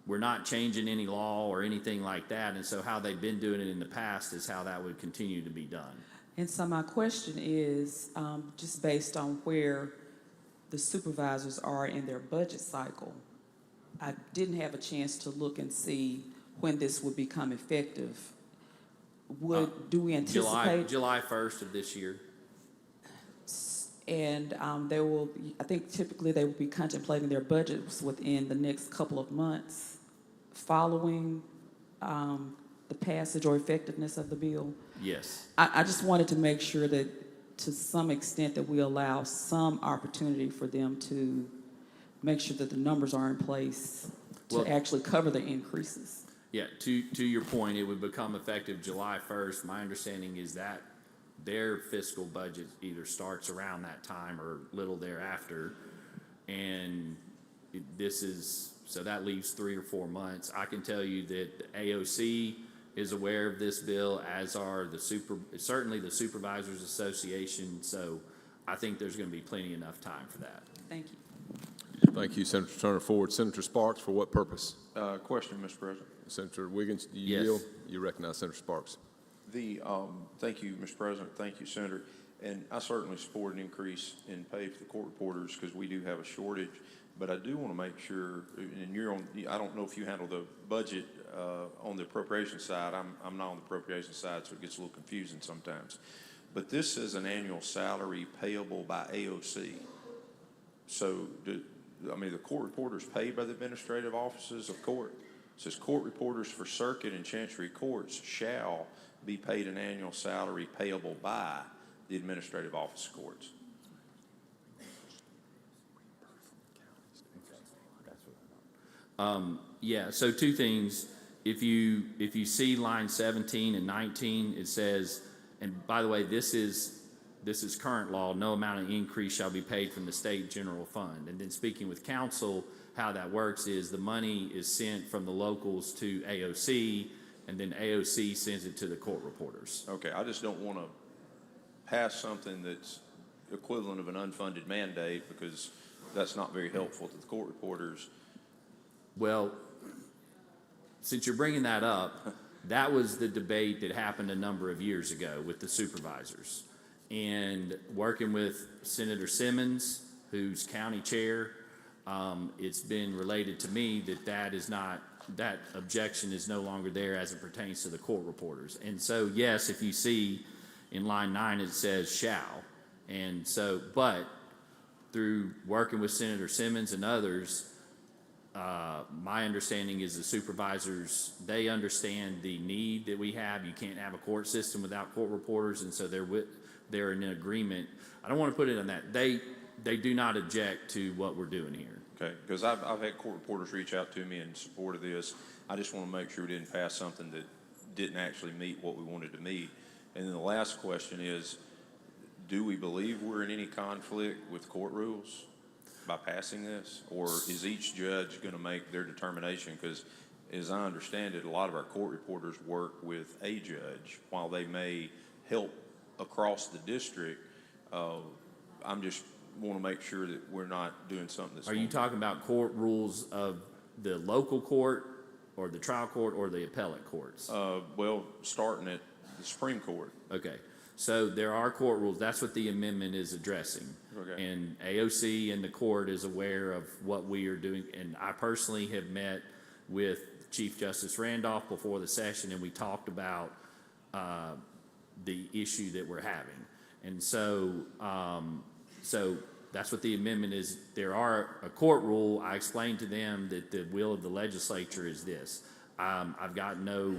S15: we're not changing any law or anything like that. And so how they've been doing it in the past is how that would continue to be done.
S9: And so my question is, just based on where the supervisors are in their budget cycle, I didn't have a chance to look and see when this would become effective. Do we anticipate?
S15: July 1st of this year.
S9: And there will be, I think typically they will be contemplating their budgets within the next couple of months following the passage or effectiveness of the bill.
S15: Yes.
S9: I just wanted to make sure that to some extent that we allow some opportunity for them to make sure that the numbers are in place to actually cover the increases.
S15: Yeah, to your point, it would become effective July 1st. My understanding is that their fiscal budget either starts around that time or little thereafter. And so that leaves 3 or 4 months. I can tell you that the AOC is aware of this bill, as are certainly the Supervisors Association. So I think there's going to be plenty enough time for that.
S9: Thank you.
S21: Thank you, Senator Turner Ford. Senator Sparks, for what purpose?
S20: Question, Mr. President.
S21: Senator Wiggins, do you
S15: Yes.
S21: yield? You recognize Senator Sparks.
S20: Thank you, Mr. President. Thank you, Senator. And I certainly support an increase in pay for the court reporters because we do have a shortage. But I do want to make sure, and I don't know if you handle the budget on the appropriation side. I'm not on the appropriation side, so it gets a little confusing sometimes. But this is an annual salary payable by AOC. So, the court reporters paid by the administrative offices of court. It says court reporters for circuit and chancery courts shall be paid an annual salary payable by the administrative office of courts.
S15: Yeah, so 2 things. If you see line 17 and 19, it says, and by the way, this is current law, no amount of increase shall be paid from the state general fund. And then speaking with council, how that works is the money is sent from the locals to AOC, and then AOC sends it to the court reporters.
S20: Okay, I just don't want to pass something that's equivalent of an unfunded mandate because that's not very helpful to the court reporters.
S15: Well, since you're bringing that up, that was the debate that happened a number of years ago with the supervisors. And working with Senator Simmons, who's county chair, it's been related to me that objection is no longer there as it pertains to the court reporters. And so, yes, if you see in line 9, it says shall. And so, but through working with Senator Simmons and others, my understanding is the supervisors, they understand the need that we have. You can't have a court system without court reporters, and so they're in agreement. I don't want to put it on that. They do not object to what we're doing here.
S20: Okay, because I've had court reporters reach out to me in support of this. I just want to make sure we didn't pass something that didn't actually meet what we wanted to meet. And then the last question is, do we believe we're in any conflict with court rules by passing this? Or is each judge going to make their determination? Because as I understand it, a lot of our court reporters work with a judge. While they may help across the district, I'm just want to make sure that we're not doing something that's...
S15: Are you talking about court rules of the local court or the trial court or the appellate courts?
S20: Well, starting at the Supreme Court.
S15: Okay. So there are court rules. That's what the amendment is addressing.
S20: Okay.
S15: And AOC and the court is aware of what we are doing. And I personally have met with Chief Justice Randolph before the session, and we talked about the issue that we're having. And so, so that's what the amendment is. There are a court rule. I explained to them that the will of the legislature is this. I've got no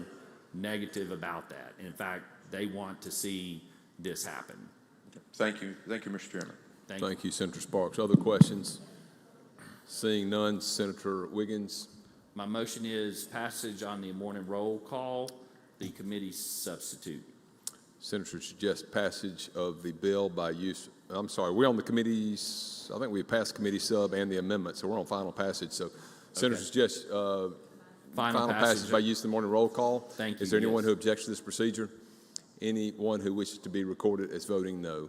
S15: negative about that. In fact, they want to see this happen.
S20: Thank you, Mr. Chairman.
S21: Thank you, Senator Sparks. Other questions? Seeing none, Senator Wiggins.
S15: My motion is passage on the morning roll call, the committee substitute.
S21: Senator suggests passage of the bill by use, I'm sorry, we're on the committees, I think we passed committee sub and the amendment, so we're on final passage. So Senator suggests final passage by use of the morning roll call.
S15: Thank you.
S21: Is there anyone who objects to this procedure? Anyone who wishes to be recorded as voting no?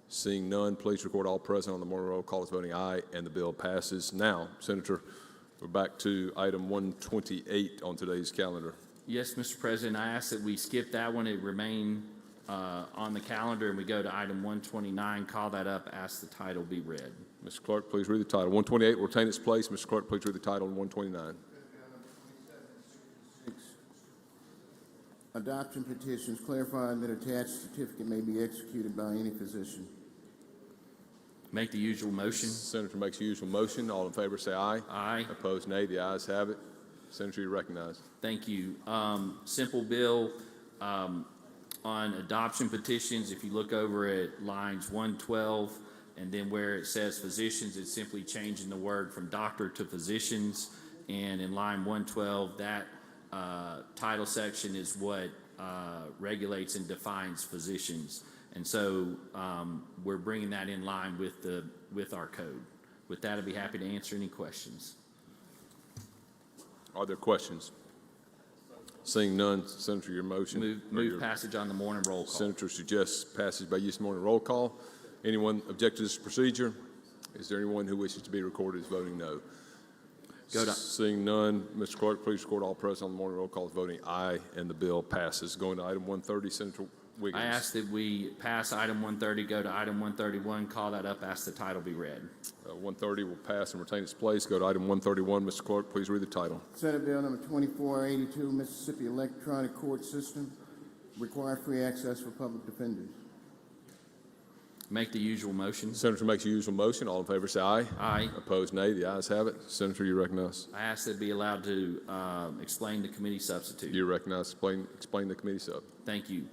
S21: Seeing none, please record all present on the morning roll call as voting aye, and the bill passes. Now, Senator, we're back to item 128 on today's calendar.
S15: Yes, Mr. President, I ask that we skip that one. It remain on the calendar, and we go to item 129. Call that up, ask the title be read.
S21: Mr. Clerk, please read the title. 128 will retain its place. Mr. Clerk, please read the title on 129.
S3: Adoption petitions clarifying that attached certificate may be executed by any physician.
S15: Make the usual motion.
S21: Senator makes the usual motion. All in favor say aye.
S15: Aye.
S21: Opposed, nay. The ayes have it. Senator, you recognize.
S15: Thank you. Simple bill on adoption petitions. If you look over at lines 112 and then where it says physicians, it's simply changing the word from doctor to physicians. And in line 112, that title section is what regulates and defines physicians. And so we're bringing that in line with our code. With that, I'd be happy to answer any questions.
S21: Are there questions? Seeing none, Senator, your motion.
S15: Move passage on the morning roll call.
S21: Senator suggests passage by use of morning roll call. Anyone object to this procedure? Is there anyone who wishes to be recorded as voting no? Seeing none, Mr. Clerk, please record all present on the morning roll call as voting aye, and the bill passes. Going to item 130, Senator Wiggins.
S15: I ask that we pass item 130, go to item 131, call that up, ask the title be read.
S21: 130 will pass and retain its place. Go to item 131. Mr. Clerk, please read the title.
S3: Senate Bill number 2482, Mississippi Electronic Court System, require free access for public defenders.
S15: Make the usual motion.
S21: Senator makes the usual motion. All in favor say aye.
S15: Aye.
S21: Opposed, nay. The ayes have it. Senator, you recognize.
S15: I ask that be allowed to explain the committee substitute.
S21: You recognize. Explain the committee sub.
S15: Thank you.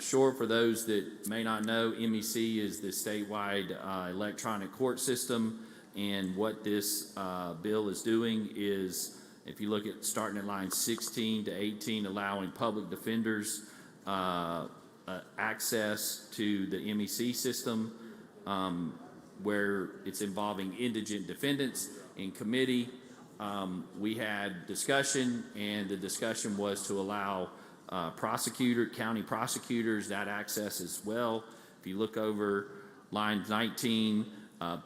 S15: Short, for those that may not know, MEC is the statewide electronic court system, and what this bill is doing is, if you look at starting at lines 16 to 18, allowing public defenders access to the MEC system, where it's involving indigent defendants. In committee, we had discussion, and the discussion was to allow county prosecutors that access as well. If you look over line 19,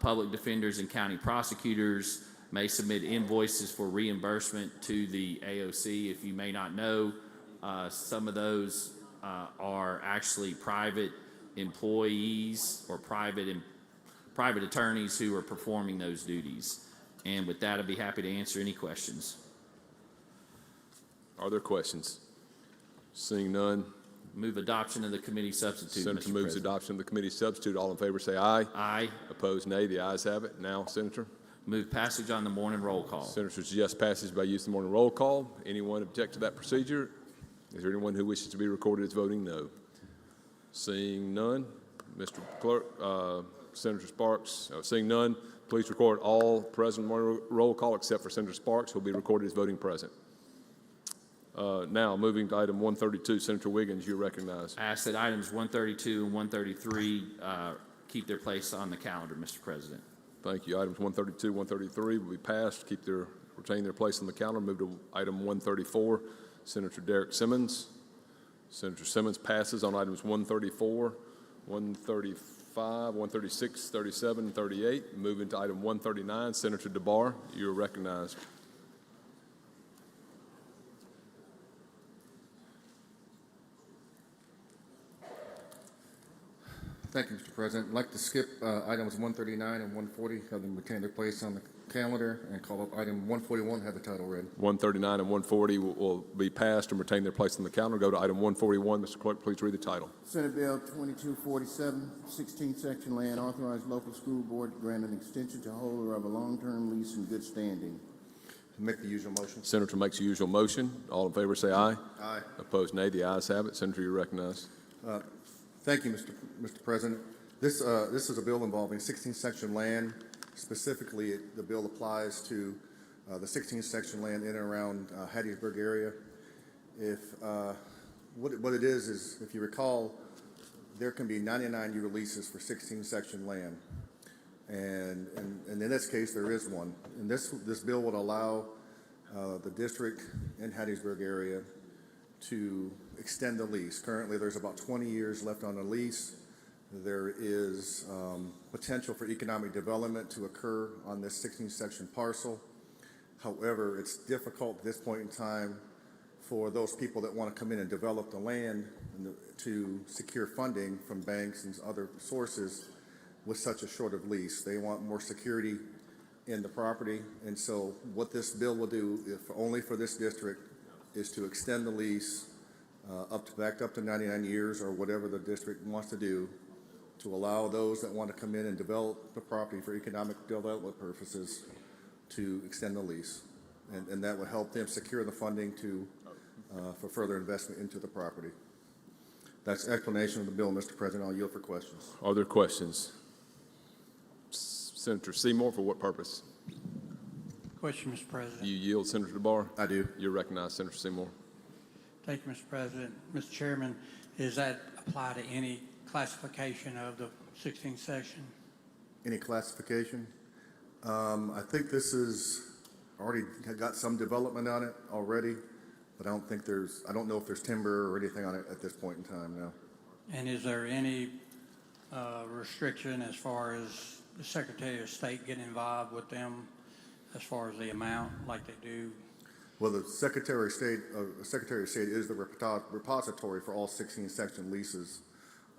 S15: public defenders and county prosecutors may submit invoices for reimbursement to the AOC. If you may not know, some of those are actually private employees or private attorneys who are performing those duties. And with that, I'd be happy to answer any questions.
S21: Are there questions? Seeing none.
S15: Move adoption of the committee substitute.
S21: Senator
S15: Mr.
S21: moves
S15: President.
S21: adoption of the committee substitute. All in favor say aye.
S15: Aye.
S21: Opposed, nay. The ayes have it. Now, Senator.
S15: Move passage on the morning roll call.
S21: Senator suggests passage by use of the morning roll call. Anyone object to that procedure? Is there anyone who wishes to be recorded as voting no? Seeing none, Mr. Clerk, Senator Sparks, seeing none, please record all present morning roll call except for Senator Sparks, who will be recorded as voting present. Now, moving to item 132, Senator Wiggins, you recognize.
S15: I ask that items 132 and 133 keep their place on the calendar, Mr. President.
S21: Thank you. Items 132, 133 will be passed, retain their place on the calendar. Move to item 134, Senator Derek Simmons. Senator Simmons passes on items 134, 135, 136, 37, and 38. Moving to item 139, Senator DeBar, you are recognized.
S2: Thank you, Mr. President. I'd like to skip items 139 and 140, have them retain their place on the calendar, and call up item 141, have the title read.
S21: 139 and 140 will be passed and retain their place on the calendar. Go to item 141. Mr. Clerk, please read the title.
S3: Senate Bill 2247, 16th Section Land, authorized local school board to grant an extension to holder of a long-term lease in good standing.
S2: Make the usual motion.
S21: Senator makes the usual motion. All in favor say aye.
S2: Aye.
S21: Opposed, nay. The ayes have it. Senator, you recognize.
S2: Thank you, Mr. President. This is a bill involving 16 section land. Specifically, the bill applies to the 16 section land in and around Hattiesburg area. What it is if you recall, there can be 99-year leases for 16 section land. And in this case, there is one. And this bill would allow the district in Hattiesburg area to extend the lease. Currently, there's about 20 years left on the lease. There is potential for economic development to occur on this 16 section parcel. However, it's difficult at this point in time for those people that want to come in and develop the land to secure funding from banks and other sources with such a short of lease. They want more security in the property. And so what this bill will do, if only for this district, is to extend the lease back up to 99 years or whatever the district wants to do, to allow those that want to come in and develop the property for economic development purposes to extend the lease. And that will help them secure the funding for further investment into the property. That's the explanation of the bill, Mr. President. I'll yield for questions.
S21: Are there questions? Senator Seymour, for what purpose?
S13: Question, Mr. President.
S21: You yield, Senator DeBar?
S2: I do.
S21: You're recognized, Senator Seymour.
S13: Thank you, Mr. President. Mr. Chairman, does that apply to any classification of the 16th section?
S2: Any classification? I think this is already got some development on it already, but I don't know if there's timber or anything on it at this point in time now.
S13: And is there any restriction as far as the Secretary of State getting involved with them as far as the amount like they do?
S2: Well, the Secretary of State is the repository for all 16 section leases,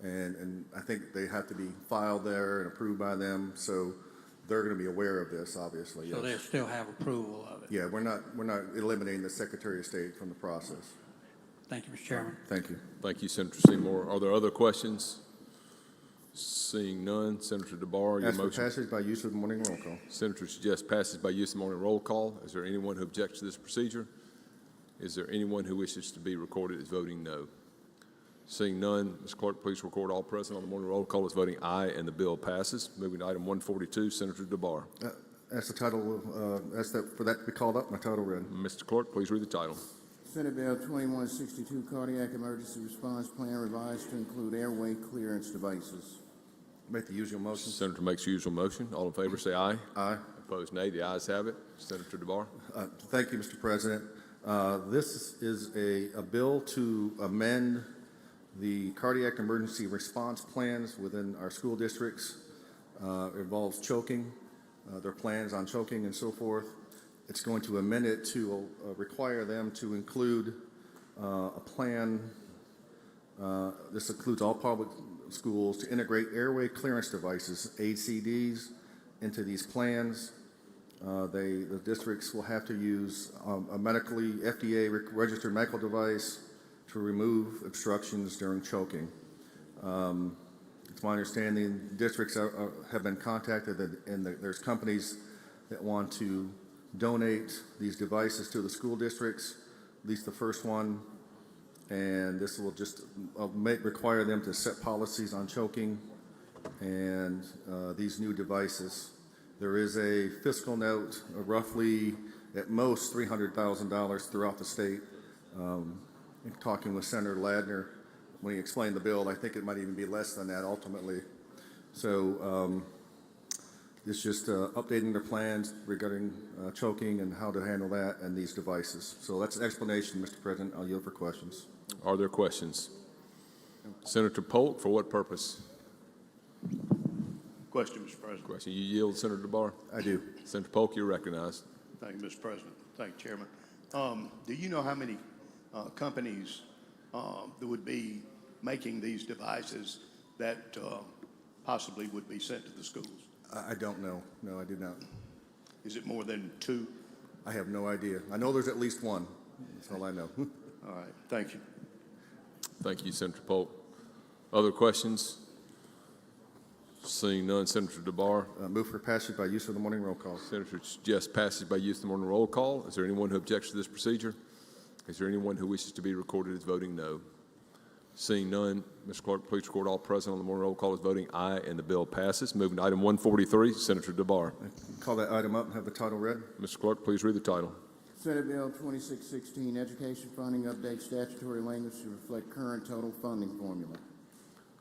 S2: and I think they have to be filed there and approved by them, so they're going to be aware of this, obviously.
S13: So
S2: yes.
S13: they still have approval of it?
S2: Yeah, we're not eliminating the Secretary of State from the process.
S13: Thank you, Mr. Chairman.
S2: Thank you.
S21: Thank you, Senator Seymour. Are there other questions? Seeing none, Senator DeBar, your
S2: Ask for
S21: motion.
S2: passage by use of the morning roll call.
S21: Senator suggests passage by use of the morning roll call. Is there anyone who objects to this procedure? Is there anyone who wishes to be recorded as voting no? Seeing none, Ms. Clerk, please record all present on the morning roll call as voting aye, and the bill passes. Moving to item 142, Senator DeBar.
S2: Ask for that to be called up. My title read.
S21: Mr. Clerk, please read the title.
S3: Senate Bill 2162, Cardiac Emergency Response Plan revised to include airway clearance devices.
S2: Make the usual motion.
S21: Senator makes the usual motion. All in favor say aye.
S2: Aye.
S21: Opposed, nay. The ayes have it. Senator DeBar.
S2: Thank you, Mr. President. This is a bill to amend the cardiac emergency response plans within our school districts. It involves choking, their plans on choking and so forth. It's going to amend it to require them to include a plan. This includes all public schools to integrate airway clearance devices, ACDs, into these plans. The districts will have to use a medically FDA-registered medical device to remove obstructions during choking. It's my understanding districts have been contacted, and there's companies that want to donate these devices to the school districts, at least the first one, and this will just require them to set policies on choking and these new devices. There is a fiscal note of roughly, at most, $300,000 throughout the state. In talking with Senator Ladner, when he explained the bill, I think it might even be less than that ultimately. So it's just updating their plans regarding choking and how to handle that and these devices. So that's an explanation, Mr. President. I'll yield for questions.
S21: Are there questions? Senator Polk, for what purpose?
S22: Question, Mr. President.
S21: Question. You yield, Senator DeBar?
S2: I do.
S21: Senator Polk, you're recognized.
S22: Thank you, Mr. President. Thank you, Chairman. Do you know how many companies that would be making these devices that possibly would be sent to the schools?
S2: I don't know. No, I do not.
S22: Is it more than two?
S2: I have no idea. I know there's at least one. That's all I know.
S22: All right. Thank you.
S21: Thank you, Senator Polk. Other questions? Seeing none, Senator DeBar.
S2: Move for passage by use of the morning roll call.
S21: Senator suggests passage by use of the morning roll call. Is there anyone who objects to this procedure? Is there anyone who wishes to be recorded as voting no? Seeing none, Mr. Clerk, please record all present on the morning roll call as voting aye, and the bill passes. Moving to item 143, Senator DeBar.
S2: Call that item up and have the title read.
S21: Mr. Clerk, please read the title.
S3: Senate Bill 2616, Education Funding Update Statutory Language to reflect current total funding formula.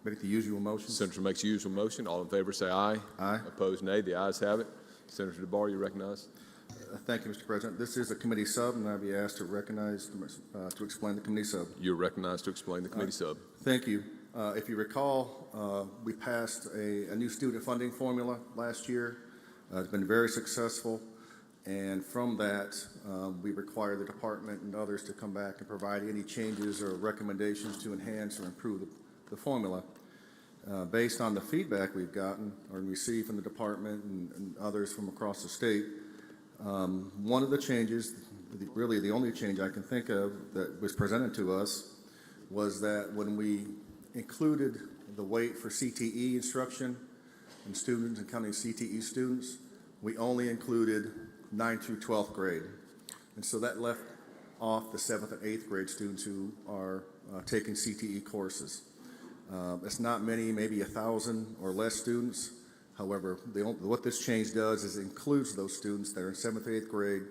S2: Make the usual motion.
S21: Senator makes the usual motion. All in favor say aye.
S2: Aye.
S21: Opposed, nay. The ayes have it. Senator DeBar, you recognize.
S2: Thank you, Mr. President. This is a committee sub, and I'll be asked to recognize, to explain the committee sub.
S21: You're recognized to explain the committee sub.
S2: Thank you. If you recall, we passed a new student funding formula last year. It's been very successful, and from that, we require the department and others to come back and provide any changes or recommendations to enhance or improve the formula. Based on the feedback we've gotten or received from the department and others from across the state, one of the changes, really the only change I can think of that was presented to us, was that when we included the weight for CTE instruction and students and counting CTE students, we only included 9th through 12th grade. And so that left off the 7th and 8th grade students who are taking CTE courses. It's not many, maybe 1,000 or less students. However, what this change does is it includes those students that are in 7th, 8th grade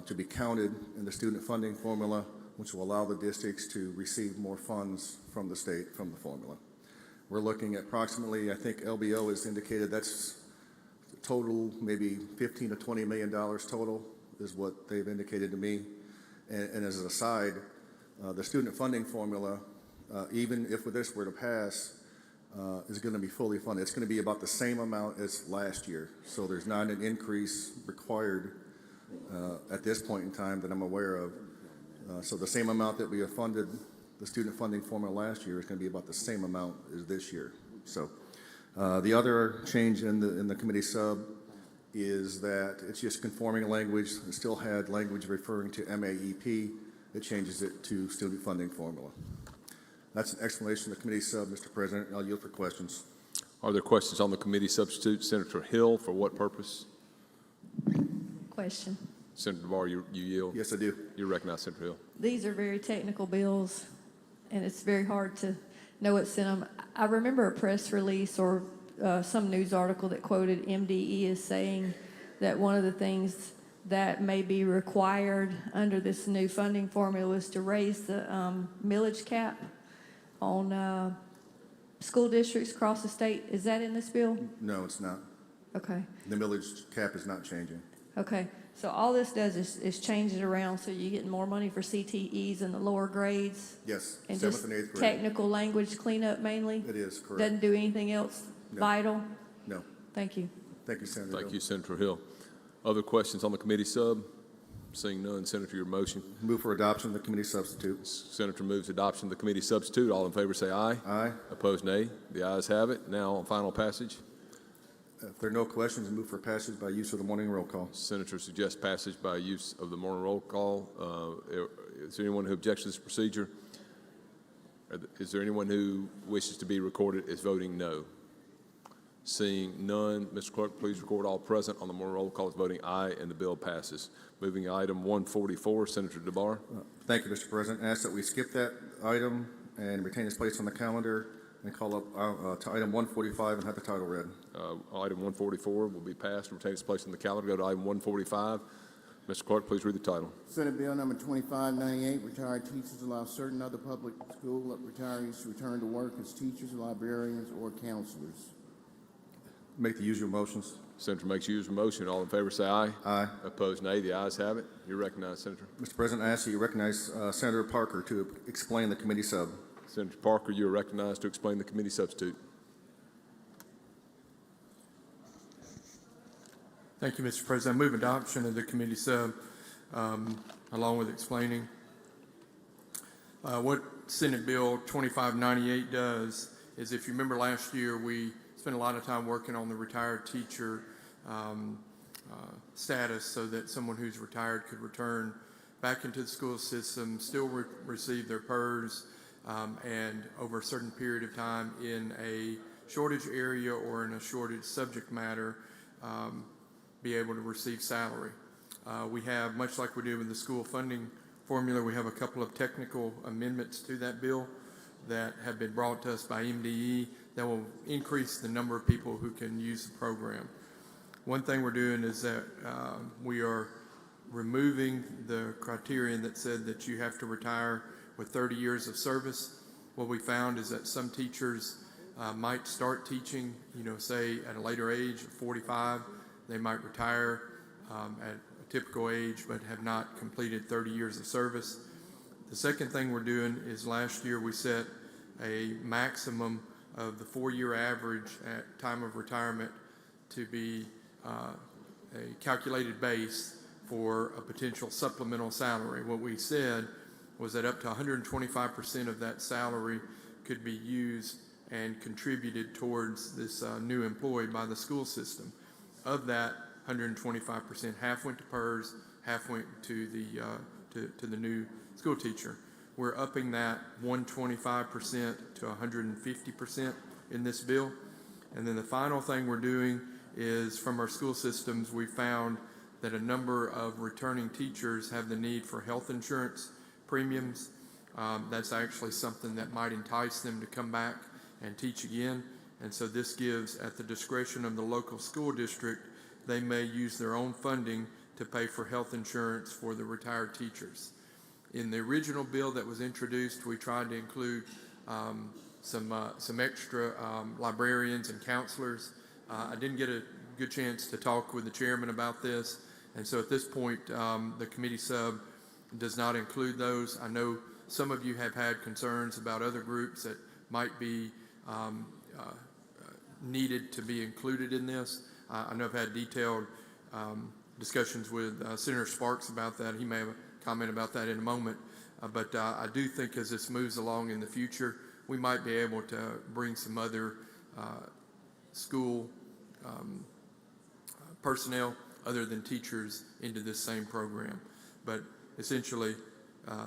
S2: to be counted in the student funding formula, which will allow the districts to receive more funds from the state from the formula. We're looking at approximately, I think LBO has indicated that's total, maybe $15 to $20 million total is what they've indicated to me. And as an aside, the student funding formula, even if this were to pass, is going to be fully funded. It's going to be about the same amount as last year. So there's not an increase required at this point in time that I'm aware of. So the same amount that we have funded the student funding formula last year is going to be about the same amount as this year. So the other change in the committee sub is that it's just conforming language. It still had language referring to MAEP. It changes it to student funding formula. That's an explanation of the committee sub, Mr. President. I'll yield for questions.
S21: Are there questions on the committee substitute? Senator Hill, for what purpose?
S5: Question.
S21: Senator DeBar, you yield?
S2: Yes, I do.
S21: You recognize Senator Hill.
S5: These are very technical bills, and it's very hard to know what's in them. I remember a press release or some news article that quoted MDE as saying that one of the things that may be required under this new funding formula is to raise the millage cap on school districts across the state. Is that in this bill?
S2: No, it's not.
S5: Okay.
S2: The millage cap is not changing.
S5: Okay. So all this does is change it around so you're getting more money for CTEs in the lower grades?
S2: Yes,
S5: And
S2: 7th
S5: just
S2: and 8th grade.
S5: technical language cleanup mainly?
S2: It is, correct.
S5: Doesn't do anything else vital?
S2: No.
S5: Thank you.
S2: Thank you, Senator Hill.
S21: Thank you, Senator Hill. Other questions on the committee sub? Seeing none, Senator, your motion.
S2: Move for adoption of the committee substitute.
S21: Senator moves adoption of the committee substitute. All in favor say aye.
S2: Aye.
S21: Opposed, nay. The ayes have it. Now on final passage.
S2: If there are no questions, move for passage by use of the morning roll call.
S21: Senator suggests passage by use of the morning roll call. Is there anyone who objects to this procedure? Is there anyone who wishes to be recorded as voting no? Seeing none, Mr. Clerk, please record all present on the morning roll call as voting aye, and the bill passes. Moving to item 144, Senator DeBar.
S2: Thank you, Mr. President. I ask that we skip that item and retain its place on the calendar and call up to item 145 and have the title read.
S21: Item 144 will be passed and retain its place on the calendar. Go to item 145. Mr. Clerk, please read the title.
S3: Senate Bill number 2598, retired teachers allow certain other public school retirees to return to work as teachers, librarians, or counselors.
S2: Make the usual motions.
S21: Senator makes usual motion. All in favor say aye.
S2: Aye.
S21: Opposed, nay. The ayes have it. You're recognized, Senator.
S2: Mr. President, I ask that you recognize Senator Parker to explain the committee sub.
S21: Senator Parker, you are recognized to explain the committee substitute.
S16: Thank you, Mr. President. I move adoption of the committee sub along with explaining. What Senate Bill 2598 does is, if you remember last year, we spent a lot of time working on the retired teacher status so that someone who's retired could return back into the school system, still receive their PERS, and over a certain period of time in a shortage area or in a shortage subject matter, be able to receive salary. We have, much like we did with the school funding formula, we have a couple of technical amendments to that bill. that have been brought to us by MDE that will increase the number of people who can use the program. One thing we're doing is that we are removing the criterion that said that you have to retire with 30 years of service. What we found is that some teachers might start teaching, say at a later age, at 45. They might retire at a typical age, but have not completed 30 years of service. The second thing we're doing is last year we set a maximum of the 4-year average at time of retirement to be a calculated base for a potential supplemental salary. What we said was that up to 125% of that salary could be used and contributed towards this new employee by the school system. Of that 125%, half went to PERS, half went to the new school teacher. We're upping that 125% to 150% in this bill. And then the final thing we're doing is from our school systems, we found that a number of returning teachers have the need for health insurance premiums. That's actually something that might entice them to come back and teach again. And so this gives, at the discretion of the local school district, they may use their own funding to pay for health insurance for the retired teachers. In the original bill that was introduced, we tried to include some extra librarians and counselors. I didn't get a good chance to talk with the chairman about this, and so at this point, the committee sub does not include those. I know some of you have had concerns about other groups that might be needed to be included in this. I know I've had detailed discussions with Senator Sparks about that. He may have a comment about that in a moment. But I do think as this moves along in the future, we might be able to bring some other school personnel other than teachers into this same program. But essentially,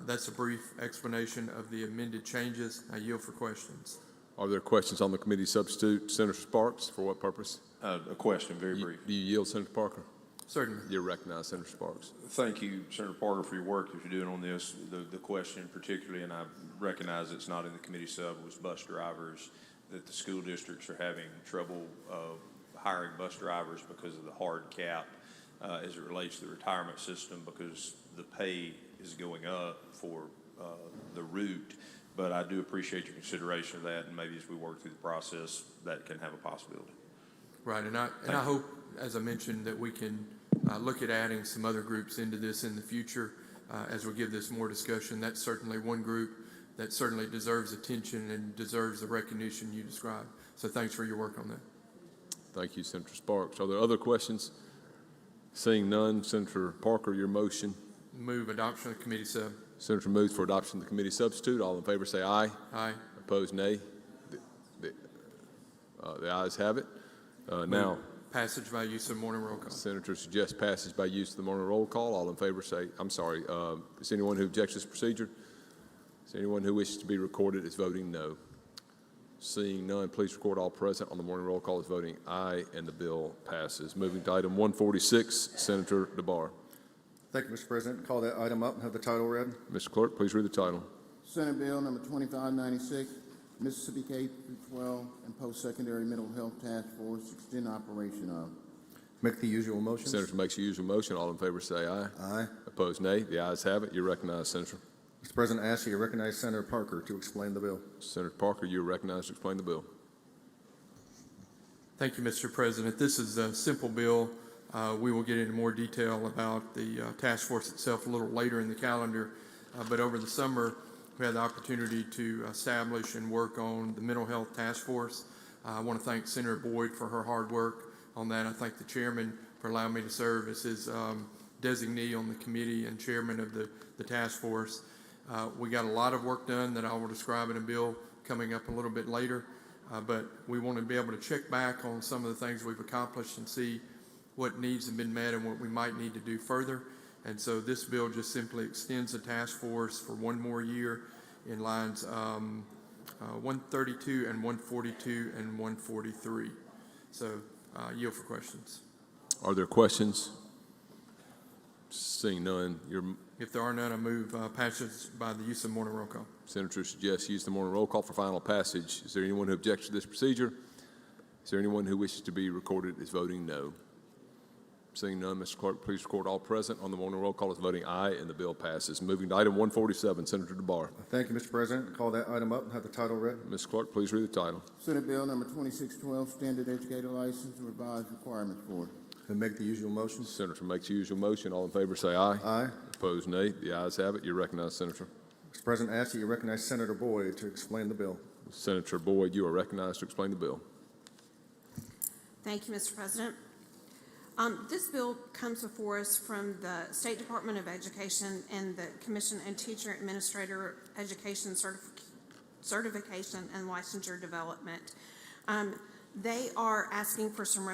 S16: that's a brief explanation of the amended changes. I yield for questions.
S21: Are there questions on the committee substitute? Senator Sparks, for what purpose?
S10: A question, very brief.
S21: Do you yield, Senator Parker?
S16: Certainly.
S21: You're recognized, Senator Sparks.
S10: Thank you, Senator Parker, for your work that you're doing on this. The question particularly, and I recognize it's not in the committee sub, was bus drivers, that the school districts are having trouble hiring bus drivers because of the hard cap as it relates to the retirement system, because the pay is going up for the route. But I do appreciate your consideration of that, and maybe as we work through the process, that can have a possibility.
S16: Right, and I hope, as I mentioned, that we can look at adding some other groups into this in the future as we give this more discussion. That's certainly one group that certainly deserves attention and deserves the recognition you described. So thanks for your work on that.
S21: Thank you, Senator Sparks. Are there other questions? Seeing none, Senator Parker, your motion.
S16: Move adoption of the committee sub.
S21: Senator moves for adoption of the committee substitute. All in favor say aye.
S16: Aye.
S21: Opposed, nay. The ayes have it. Now,
S16: passage by use of morning roll call.
S21: Senator suggests passage by use of the morning roll call. All in favor say, I'm sorry, is anyone who objects to this procedure? Is anyone who wishes to be recorded as voting no? Seeing none, please record all present on the morning roll call as voting aye, and the bill passes. Moving to item 146, Senator DeBar.
S2: Thank you, Mr. President. Call that item up and have the title read.
S21: Mr. Clerk, please read the title.
S3: Senate Bill number 2596, Mississippi K-12 and Post-Secondary Mental Health Task Force, extend operation of.
S2: Make the usual motion.
S21: Senator makes the usual motion. All in favor say aye.
S2: Aye.
S21: Opposed, nay. The ayes have it. You're recognized, Senator.
S2: Mr. President, I ask you to recognize Senator Parker to explain the bill.
S21: Senator Parker, you're recognized to explain the bill.
S16: Thank you, Mr. President. This is a simple bill. We will get into more detail about the task force itself a little later in the calendar. But over the summer, we had the opportunity to establish and work on the mental health task force. I want to thank Senator Boyd for her hard work on that. I thank the chairman for allowing me to serve as his designee on the committee and chairman of the task force. We got a lot of work done that I will describe in a bill coming up a little bit later. But we want to be able to check back on some of the things we've accomplished and see what needs have been met and what we might need to do further. And so this bill just simply extends the task force for one more year in lines 132 and 142 and 143. So yield for questions.
S21: Are there questions? Seeing none,
S16: If there are none, I move passage by the use of morning roll call.
S21: Senator suggests use the morning roll call for final passage. Is there anyone who objects to this procedure? Is there anyone who wishes to be recorded as voting no? Seeing none, Mr. Clerk, please record all present on the morning roll call as voting aye, and the bill passes. Moving to item 147, Senator DeBar.
S2: Thank you, Mr. President. Call that item up and have the title read.
S21: Ms. Clerk, please read the title.
S3: Senate Bill number 2612, Standard Educator License and Revised Requirements Board.
S2: And make the usual motion.
S21: Senator makes the usual motion. All in favor say aye.
S2: Aye.
S21: Opposed, nay. The ayes have it. You're recognized, Senator.
S2: Mr. President, I ask that you recognize Senator Boyd to explain the bill.
S21: Senator Boyd, you are recognized to explain the bill.
S18: Thank you, Mr. President. This bill comes before us from the State Department of Education and the Commission on Teacher Administrator Education Certification and Licensure Development. They are asking for some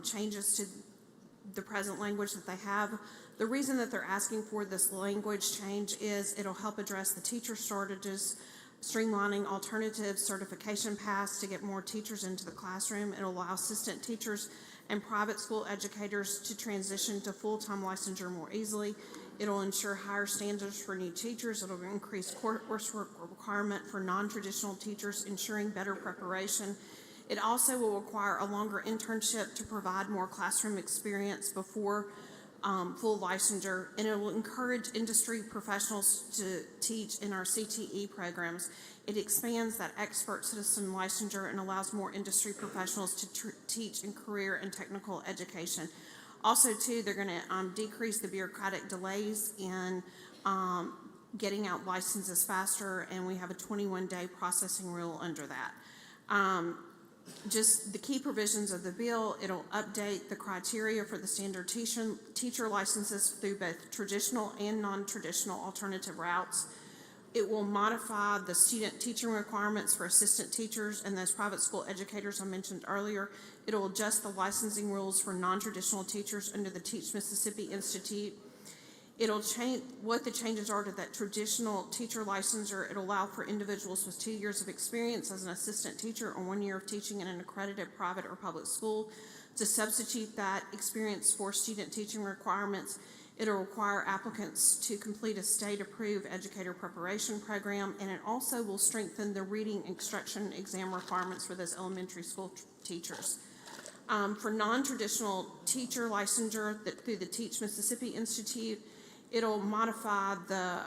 S18: changes to the present language that they have. The reason that they're asking for this language change is it'll help address the teacher shortages, streamlining alternative certification paths to get more teachers into the classroom. It'll allow assistant teachers and private school educators to transition to full-time licensure more easily. It'll ensure higher standards for new teachers. It'll increase coursework requirement for non-traditional teachers, ensuring better preparation. It also will require a longer internship to provide more classroom experience before full licensure, and it will encourage industry professionals to teach in our CTE programs. It expands that expert citizen licensure and allows more industry professionals to teach in career and technical education. Also, too, they're going to decrease the bureaucratic delays in getting out licenses faster, and we have a 21-day processing rule under that. Just the key provisions of the bill, it'll update the criteria for the standard teacher licenses through both traditional and non-traditional alternative routes. It will modify the student teaching requirements for assistant teachers and those private school educators I mentioned earlier. It'll adjust the licensing rules for non-traditional teachers under the Teach Mississippi Institute. It'll change what the changes are to that traditional teacher licensure. It'll allow for individuals with 2 years of experience as an assistant teacher or 1 year of teaching in an accredited private or public school to substitute that experience for student teaching requirements. It'll require applicants to complete a state-approved educator preparation program, and it also will strengthen the reading instruction exam requirements for those elementary school teachers. For non-traditional teacher licensure through the Teach Mississippi Institute, it'll modify the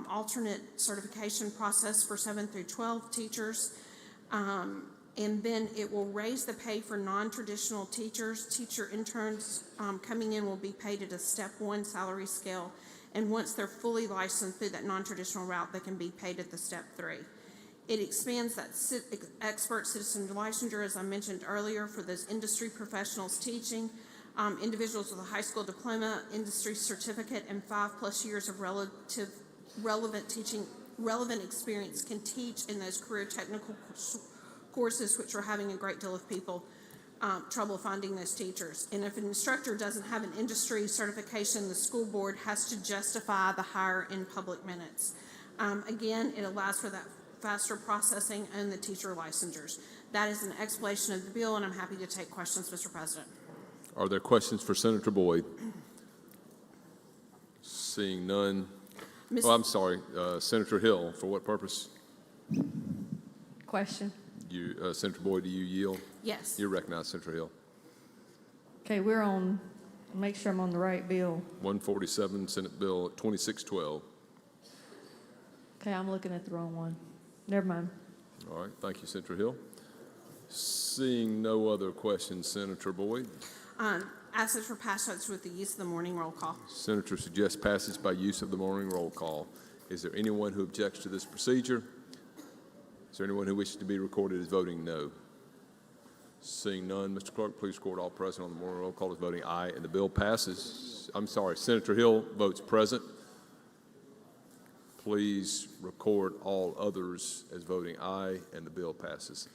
S18: alternate certification process for 7 through 12 teachers. And then it will raise the pay for non-traditional teachers. Teacher interns coming in will be paid at a step 1 salary scale. And once they're fully licensed through that non-traditional route, they can be paid at the step 3. It expands that expert citizen licensure, as I mentioned earlier, for those industry professionals teaching. Individuals with a high school diploma, industry certificate, and 5+ years of relevant experience can teach in those career technical courses, which are having a great deal of people trouble finding those teachers. And if an instructor doesn't have an industry certification, the school board has to justify the hire in public minutes. Again, it allows for that faster processing and the teacher licensures. That is an explanation of the bill, and I'm happy to take questions, Mr. President.
S21: Are there questions for Senator Boyd? Seeing none. Oh, I'm sorry. Senator Hill, for what purpose?
S5: Question.
S21: Senator Boyd, do you yield?
S18: Yes.
S21: You're recognized, Senator Hill.
S5: Okay, we're on, make sure I'm on the right bill.
S21: 147, Senate Bill 2612.
S5: Okay, I'm looking at the wrong one. Never mind.
S21: All right, thank you, Senator Hill. Seeing no other questions, Senator Boyd.
S18: Ask for passage with the use of the morning roll call.
S21: Senator suggests passage by use of the morning roll call. Is there anyone who objects to this procedure? Is there anyone who wishes to be recorded as voting no? Seeing none, Mr. Clerk, please record all present on the morning roll call as voting aye, and the bill passes. I'm sorry, Senator Hill votes present. Please record all others as voting aye, and the bill passes.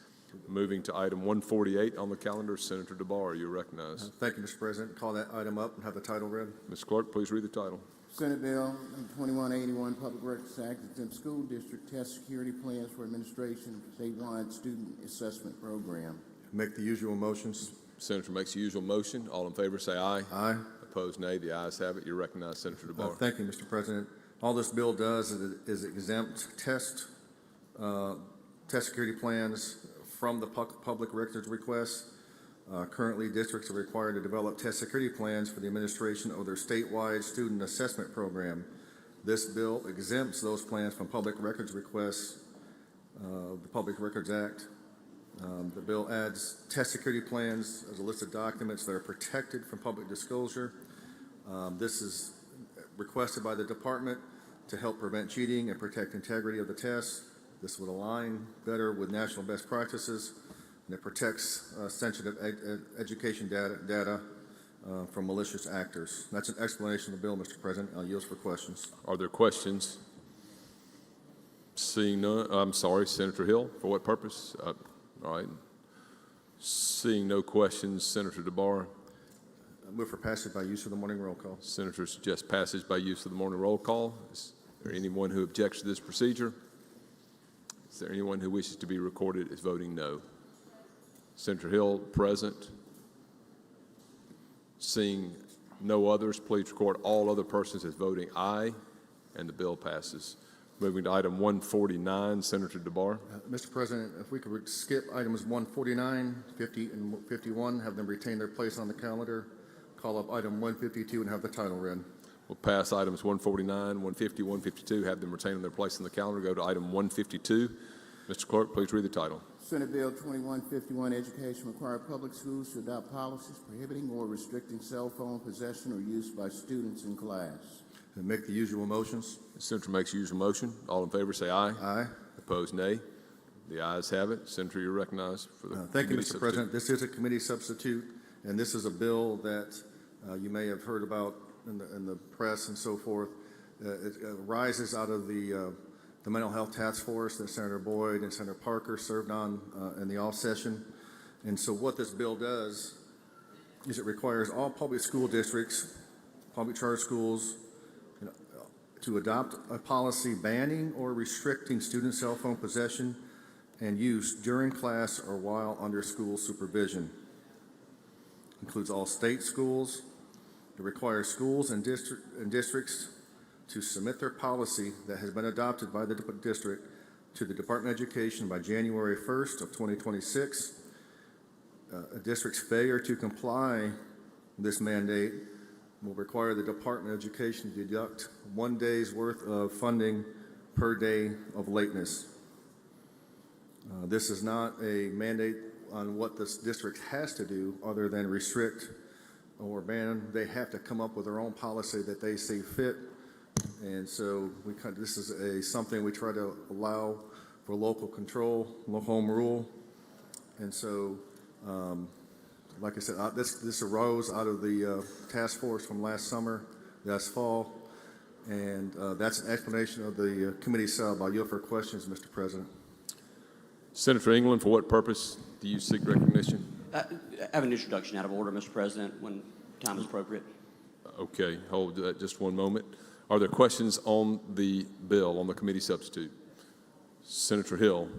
S21: Moving to item 148 on the calendar, Senator DeBar, you're recognized.
S2: Thank you, Mr. President. Call that item up and have the title read.
S21: Ms. Clerk, please read the title.
S3: Senate Bill 2181, Public Records Act, exempts school district test security plans for administration of statewide student assessment program.
S2: Make the usual motions.
S21: Senator makes the usual motion. All in favor say aye.
S2: Aye.
S21: Opposed, nay. The ayes have it. You recognize Senator DeBar.
S2: Thank you, Mr. President. All this bill does is exempt test security plans from the public records request. Currently, districts are required to develop test security plans for the administration of their statewide student assessment program. This bill exempts those plans from public records requests, the Public Records Act. The bill adds test security plans as a list of documents that are protected from public disclosure. This is requested by the department to help prevent cheating and protect integrity of the tests. This would align better with national best practices, and it protects sensitive education data from malicious actors. That's an explanation of the bill, Mr. President. I'll yield for questions.
S21: Are there questions? Seeing none, I'm sorry, Senator Hill, for what purpose? All right. Seeing no questions, Senator DeBar.
S2: I move for passage by use of the morning roll call.
S21: Senator suggests passage by use of the morning roll call. Is there anyone who objects to this procedure? Is there anyone who wishes to be recorded as voting no? Senator Hill, present. Seeing no others, please record all other persons as voting aye, and the bill passes. Moving to item 149, Senator DeBar.
S2: Mr. President, if we could skip items 149, 50, and 51, have them retain their place on the calendar, call up item 152 and have the title read.
S21: We'll pass items 149, 150, 152, have them retain their place on the calendar. Go to item 152. Mr. Clerk, please read the title.
S3: Senate Bill 2151, Education require public schools to adopt policies prohibiting or restricting cell phone possession or use by students in class.
S2: And make the usual motions.
S21: The Senator makes the usual motion. All in favor say aye.
S2: Aye.
S21: Opposed, nay. The ayes have it. Senator, you're recognized for the
S2: Thank you,
S21: committee
S2: Mr.
S21: substitute.
S2: President. This is a committee substitute, and this is a bill that you may have heard about in the press and so forth. It arises out of the Mental Health Task Force that Senator Boyd and Senator Parker served on in the off session. And so what this bill does is it requires all public school districts, public charter schools, to adopt a policy banning or restricting student cell phone possession and use during class or while under school supervision. Includes all state schools. It requires schools and districts to submit their policy that has been adopted by the district to the Department of Education by January 1st of 2026. A district's failure to comply with this mandate will require the Department of Education to deduct 1 day's worth of funding per day of lateness. This is not a mandate on what this district has to do other than restrict or ban. They have to come up with their own policy that they see fit. And so this is something we try to allow for local control, local home rule. And so, like I said, this arose out of the task force from last summer, last fall, and that's an explanation of the committee sub. I'll yield for questions, Mr. President.
S21: Senator England, for what purpose do you seek recognition?
S17: I have an introduction out of order, Mr. President, when time is appropriate.
S21: Okay, hold that just one moment. Are there questions on the bill, on the committee substitute? Senator Hill,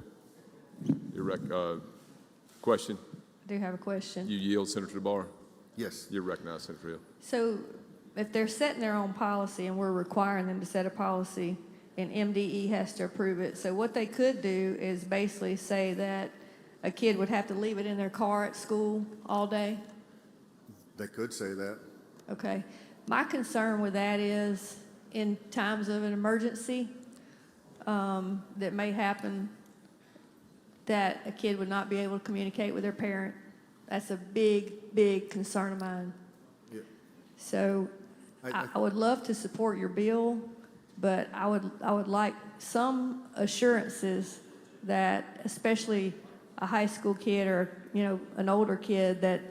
S21: your question?
S5: I do have a question.
S21: You yield, Senator DeBar?
S2: Yes.
S21: You're recognized, Senator Hill.
S5: So if they're setting their own policy and we're requiring them to set a policy and MDE has to approve it, so what they could do is basically say that a kid would have to leave it in their car at school all day?
S2: They could say that.
S5: Okay. My concern with that is in times of an emergency that may happen, that a kid would not be able to communicate with their parent. That's a big, big concern of mine.
S2: Yeah.
S5: So I would love to support your bill, but I would like some assurances that especially a high school kid or, an older kid that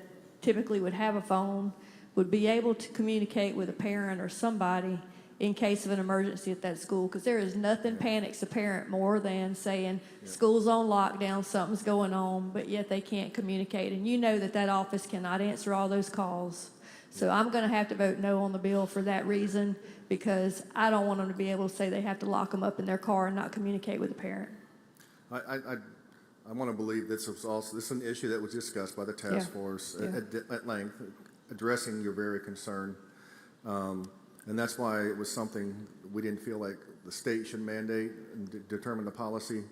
S5: typically would have a phone would be able to communicate with a parent or somebody in case of an emergency at that school, because there is nothing panics a parent more than saying school's on lockdown, something's going on, but yet they can't communicate. And you know that office cannot answer all those calls. So I'm going to have to vote no on the bill for that reason, because I don't want them to be able to say they have to lock them up in their car and not communicate with a parent.
S2: I want to believe this is an issue that was discussed by the task force at length, addressing your very concern. And that's why it was something we didn't feel like the state should mandate and determine the policy.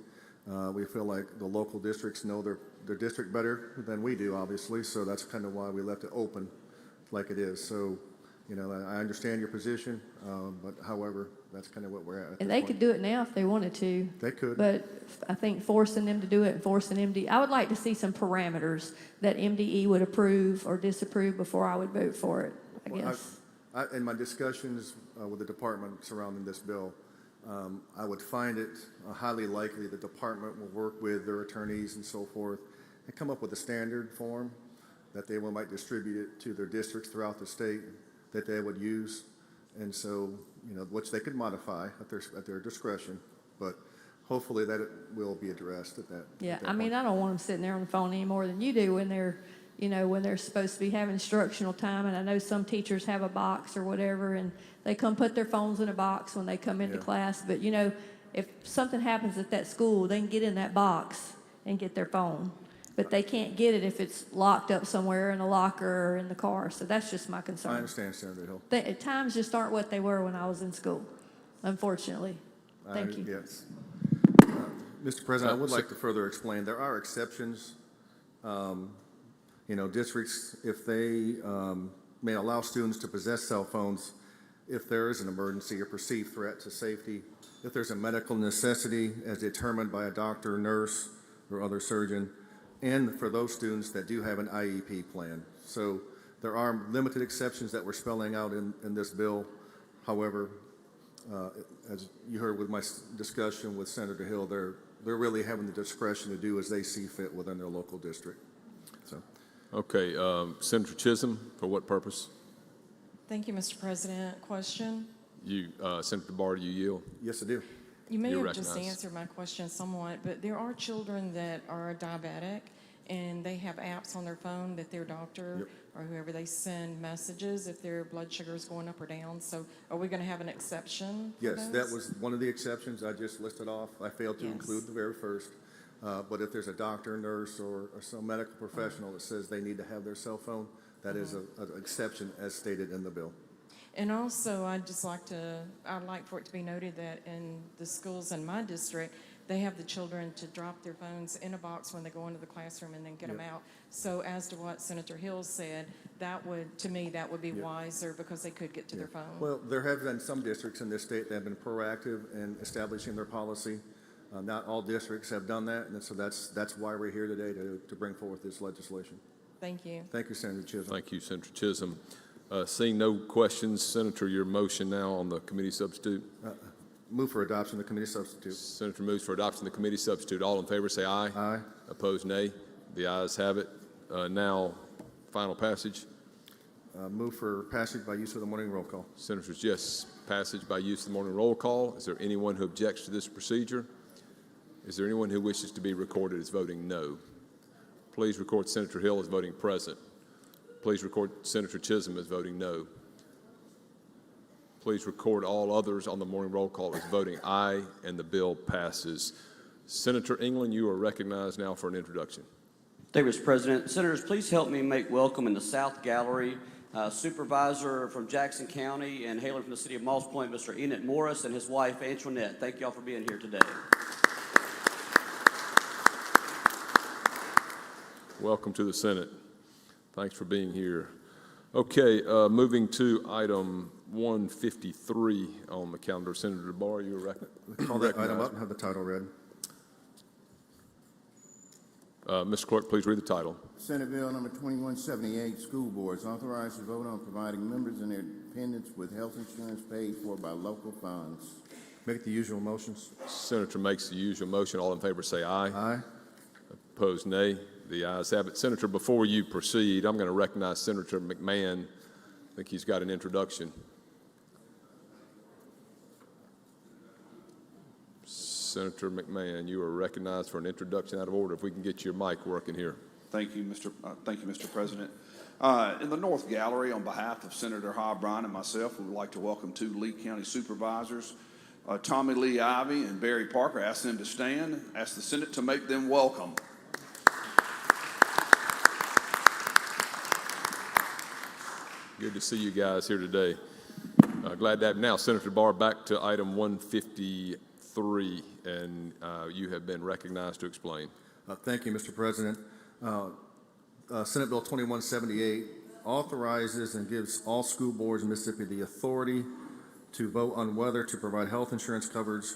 S2: We feel like the local districts know their district better than we do, obviously, so that's kind of why we left it open like it is. So, you know, I understand your position, but however, that's kind of what we're at.
S5: And they could do it now if they wanted to.
S2: They could.
S5: But I think forcing them to do it, and forcing MDE, I would like to see some parameters that MDE would approve or disapprove before I would vote for it, I guess.
S2: In my discussions with the department surrounding this bill, I would find it highly likely the department will work with their attorneys and so forth and come up with a standard form that they might distribute it to their districts throughout the state that they would use. And so, you know, which they could modify at their discretion, but hopefully that it will be addressed at that.
S5: Yeah,
S2: at that
S5: I mean,
S2: point.
S5: I don't want them sitting there on the phone any more than you do when they're, you know, when they're supposed to be having instructional time. And I know some teachers have a box or whatever, and they come put their phones in a box when they come into class. But, you know, if something happens at that school, they can get in that box and get their phone. But they can't get it if it's locked up somewhere in a locker or in the car. So that's just my concern.
S2: I understand, Senator Hill.
S5: Times just aren't what they were when I was in school, unfortunately. Thank you.
S2: Yes. Mr. President, I would like to further explain, there are exceptions. You know, districts, if they may allow students to possess cell phones if there is an emergency or perceived threat to safety, if there's a medical necessity as determined by a doctor, nurse, or other surgeon, and for those students that do have an IEP plan. So there are limited exceptions that we're spelling out in this bill. However, as you heard with my discussion with Senator Hill, they're really having the discretion to do as they see fit within their local district. So.
S21: Okay, Senator Chisholm, for what purpose?
S11: Thank you, Mr. President. Question?
S21: You, Senator Barr, do you yield?
S2: Yes, I do.
S11: You may
S21: You're
S11: have just
S21: recognized.
S11: answered my question somewhat, but there are children that are diabetic and they have apps on their phone that their doctor or whoever they send messages if their blood sugar is going up or down. So are we going to have an exception for
S2: Yes,
S11: those?
S2: that was one of the exceptions I just listed off. I failed to include the very first. But if there's a doctor, nurse, or some medical professional that says they need to have their cell phone, that is an exception as stated in the bill.
S11: And also, I'd like for it to be noted that in the schools in my district, they have the children to drop their phones in a box when they go into the classroom and then get them out. So as to what Senator Hill said, that would be wiser because they could get to their phone.
S2: Well, there have been some districts in this state that have been proactive in establishing their policy. Not all districts have done that, and so that's why we're here today to bring forth this legislation.
S11: Thank you.
S2: Thank you, Senator Chisholm.
S21: Thank you, Senator Chisholm. Seeing no questions, Senator, your motion now on the committee substitute.
S2: Move for adoption of the committee substitute.
S21: Senator moves for adoption of the committee substitute. All in favor say aye.
S2: Aye.
S21: Opposed, nay. The ayes have it. Now, final passage.
S2: Move for passage by use of the morning roll call.
S21: Senators, yes, passage by use of the morning roll call. Is there anyone who objects to this procedure? Is there anyone who wishes to be recorded as voting no? Please record Senator Hill as voting present. Please record Senator Chisholm as voting no. Please record all others on the morning roll call as voting aye, and the bill passes. Senator England, you are recognized now for an introduction.
S17: Thank you, Mr. President. Senators, please help me make welcome in the South Gallery Supervisor from Jackson County and hailing from the city of Moss Point, Mr. Enoch Morris, and his wife, Antoinette. Thank you all for being here today.
S21: Welcome to the Senate. Thanks for being here. Okay, moving to item 153 on the calendar. Senator Barr, you are recognized.
S2: Call that item up and have the title read.
S21: Mr. Clerk, please read the title.
S3: Senate Bill number 2178, School Boards, authorized to vote on providing members and their dependents with health insurance paid for by local funds.
S2: Make the usual motions.
S21: Senator makes the usual motion. All in favor say aye.
S2: Aye.
S21: Opposed, nay. The ayes have it. Senator, before you proceed, I'm going to recognize Senator McMahon. I think he's got an introduction. Senator McMahon, you are recognized for an introduction out of order. If we can get your mic working here.
S19: Thank you, Mr. President. In the North Gallery, on behalf of Senator Hobb Bryan and myself, we would like to welcome two Lee County Supervisors, Tommy Lee Ivey and Barry Parker. Ask them to stand. Ask the Senate to make them welcome.
S21: Good to see you guys here today. glad to have now Senator Barr back to item 153, and you have been recognized to explain.
S2: Thank you, Mr. President. Senate Bill 2178 authorizes and gives all school boards in Mississippi the authority to vote on whether to provide health insurance coverage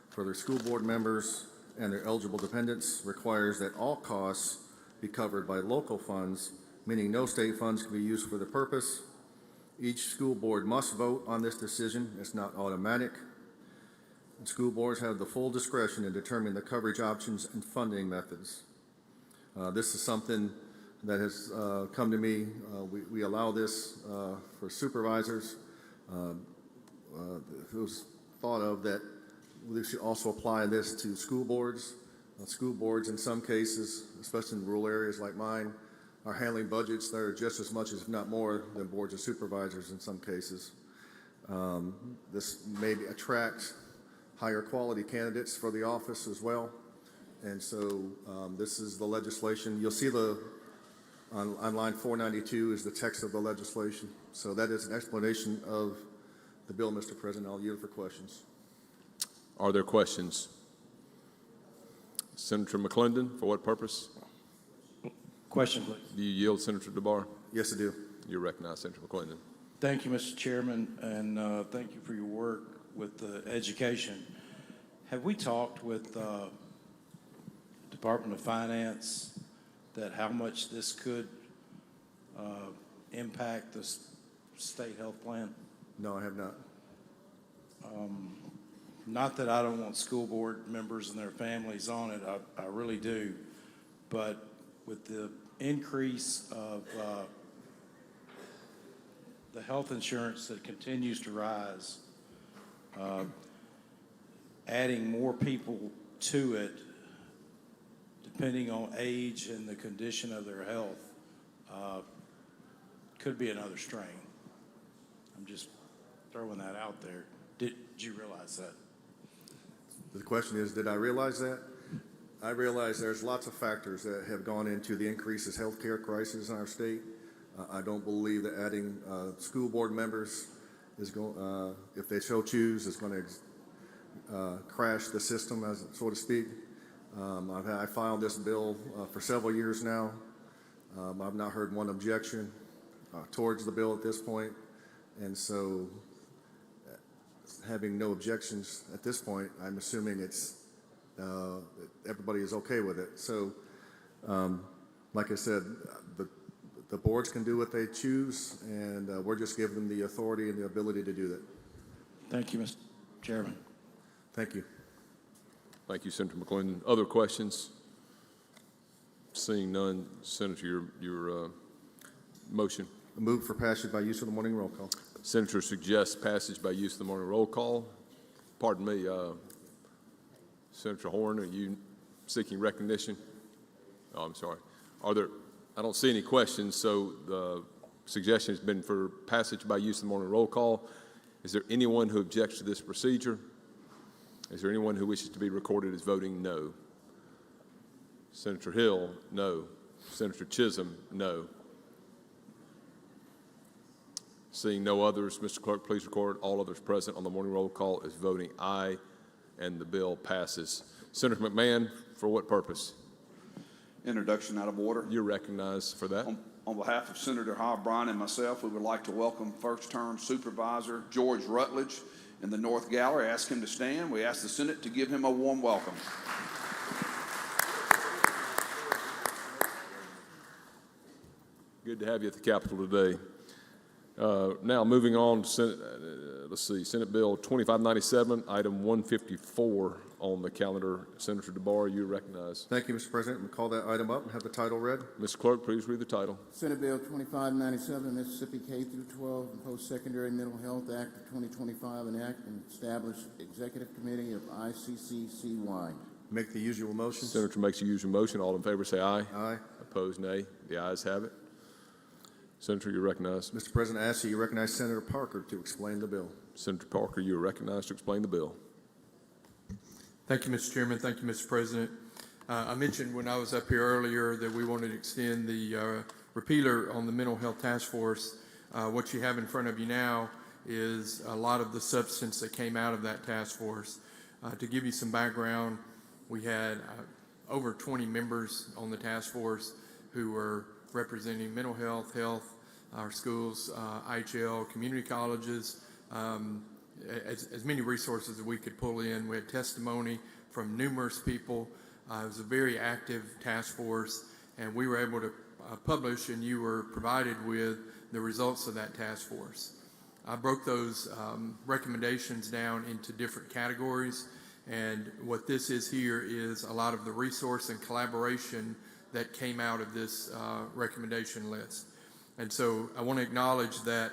S2: for their school board members and their eligible dependents. Requires that all costs be covered by local funds, meaning no state funds can be used for the purpose. Each school board must vote on this decision. It's not automatic. And school boards have the full discretion in determining the coverage options and funding methods. This is something that has come to me. We allow this for supervisors. It was thought of that we should also apply this to school boards. School boards, in some cases, especially in rural areas like mine, are handling budgets that are just as much, if not more, than boards of supervisors in some cases. This may attract higher quality candidates for the office as well. And so this is the legislation. You'll see on line 492 is the text of the legislation. So that is an explanation of the bill, Mr. President. I'll yield for questions.
S21: Are there questions? Senator McClendon, for what purpose?
S4: Question, please.
S21: Do you yield, Senator DeBar?
S2: Yes, I do.
S21: You're recognized, Senator McClendon.
S4: Thank you, Mr. Chairman, and thank you for your work with the education. Have we talked with Department of Finance that how much this could impact the state health plan?
S2: No, I have not.
S4: Not that I don't want school board members and their families on it, I really do, but with the increase of the health insurance that continues to rise, adding more people to it, depending on age and the condition of their health, could be another strain. I'm just throwing that out there. Did you realize that?
S2: The question is, did I realize that? I realize there's lots of factors that have gone into the increases healthcare crisis in our state. I don't believe that adding school board members is going, if they so choose, is going to crash the system, as so to speak. I filed this bill for several years now. I've not heard one objection towards the bill at this point, and so having no objections at this point, I'm assuming it's everybody is okay with it. So, like I said, the boards can do what they choose, and we're just giving them the authority and the ability to do that.
S4: Thank you, Mr. Chairman.
S2: Thank you.
S21: Thank you, Senator McClendon. Other questions? Seeing none, Senator, your motion.
S2: A move for passage by use of the morning roll call.
S21: Senator suggests passage by use of the morning roll call. Pardon me, Senator Horn, are you seeking recognition? Oh, I'm sorry. I don't see any questions, so the suggestion has been for passage by use of the morning roll call. Is there anyone who objects to this procedure? Is there anyone who wishes to be recorded as voting no? Senator Hill, no. Senator Chisholm, no. Seeing no others, Mr. Clerk, please record all others present on the morning roll call as voting aye, and the bill passes. Senator McMahon, for what purpose?
S19: Introduction out of order.
S21: You're recognized for that.
S19: On behalf of Senator O'Brien and myself, we would like to welcome first-term Supervisor George Rutledge in the North Gallery. Ask him to stand. We ask the Senate to give him a warm welcome.
S21: Good to have you at the Capitol today. Now moving on to Senate Bill 2597, item 154 on the calendar. Senator DeBar, you're recognized.
S2: Thank you, Mr. President. We'll call that item up and have the title read.
S21: Mr. Clerk, please read the title.
S3: Senate Bill 2597, Mississippi K through 12 and Post-Secondary Mental Health Act of 2025, enact and establish Executive Committee of ICCCY.
S2: Make the usual motion.
S21: Senator makes the usual motion. All in favor say aye.
S2: Aye.
S21: Opposed, nay. The ayes have it. Senator, you're recognized.
S2: Mr. President, I ask that you recognize Senator Parker to explain the bill.
S21: Senator Parker, you are recognized to explain the bill.
S16: Thank you, Mr. Chairman. Thank you, Mr. President. I mentioned when I was up here earlier that we wanted to extend the repealer on the Mental Health Task Force. What you have in front of you now is a lot of the substance that came out of that task force. To give you some background, we had over 20 members on the task force who were representing mental health, our schools, IHL, community colleges, as many resources as we could pull in. We had testimony from numerous people. It was a very active task force, and we were able to publish, and you were provided with the results of that task force. I broke those recommendations down into different categories, and what this is here is a lot of the resource and collaboration that came out of this recommendation list. And so I want to acknowledge that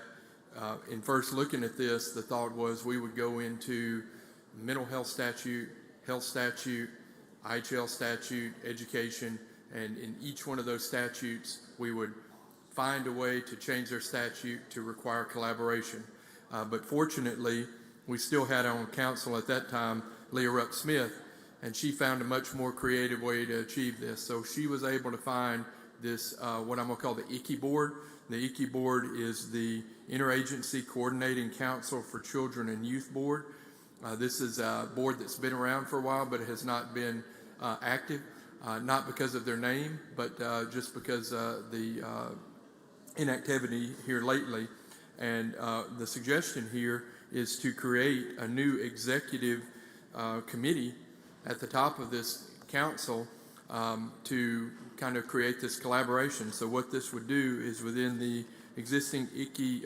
S16: in first looking at this, the thought was we would go into mental health statute, IHL statute, education, and in each one of those statutes, we would find a way to change their statute to require collaboration. But fortunately, we still had on council at that time, Leah Rupp-Smith, and she found a much more creative way to achieve this. So she was able to find this, what I'm going to call the ICI board. The ICI board is the Interagency Coordinating Council for Children and Youth Board. This is a board that's been around for a while, but it has not been active, not because of their name, but just because the inactivity here lately. And the suggestion here is to create a new executive committee at the top of this council to kind of create this collaboration. So what this would do is within the existing ICI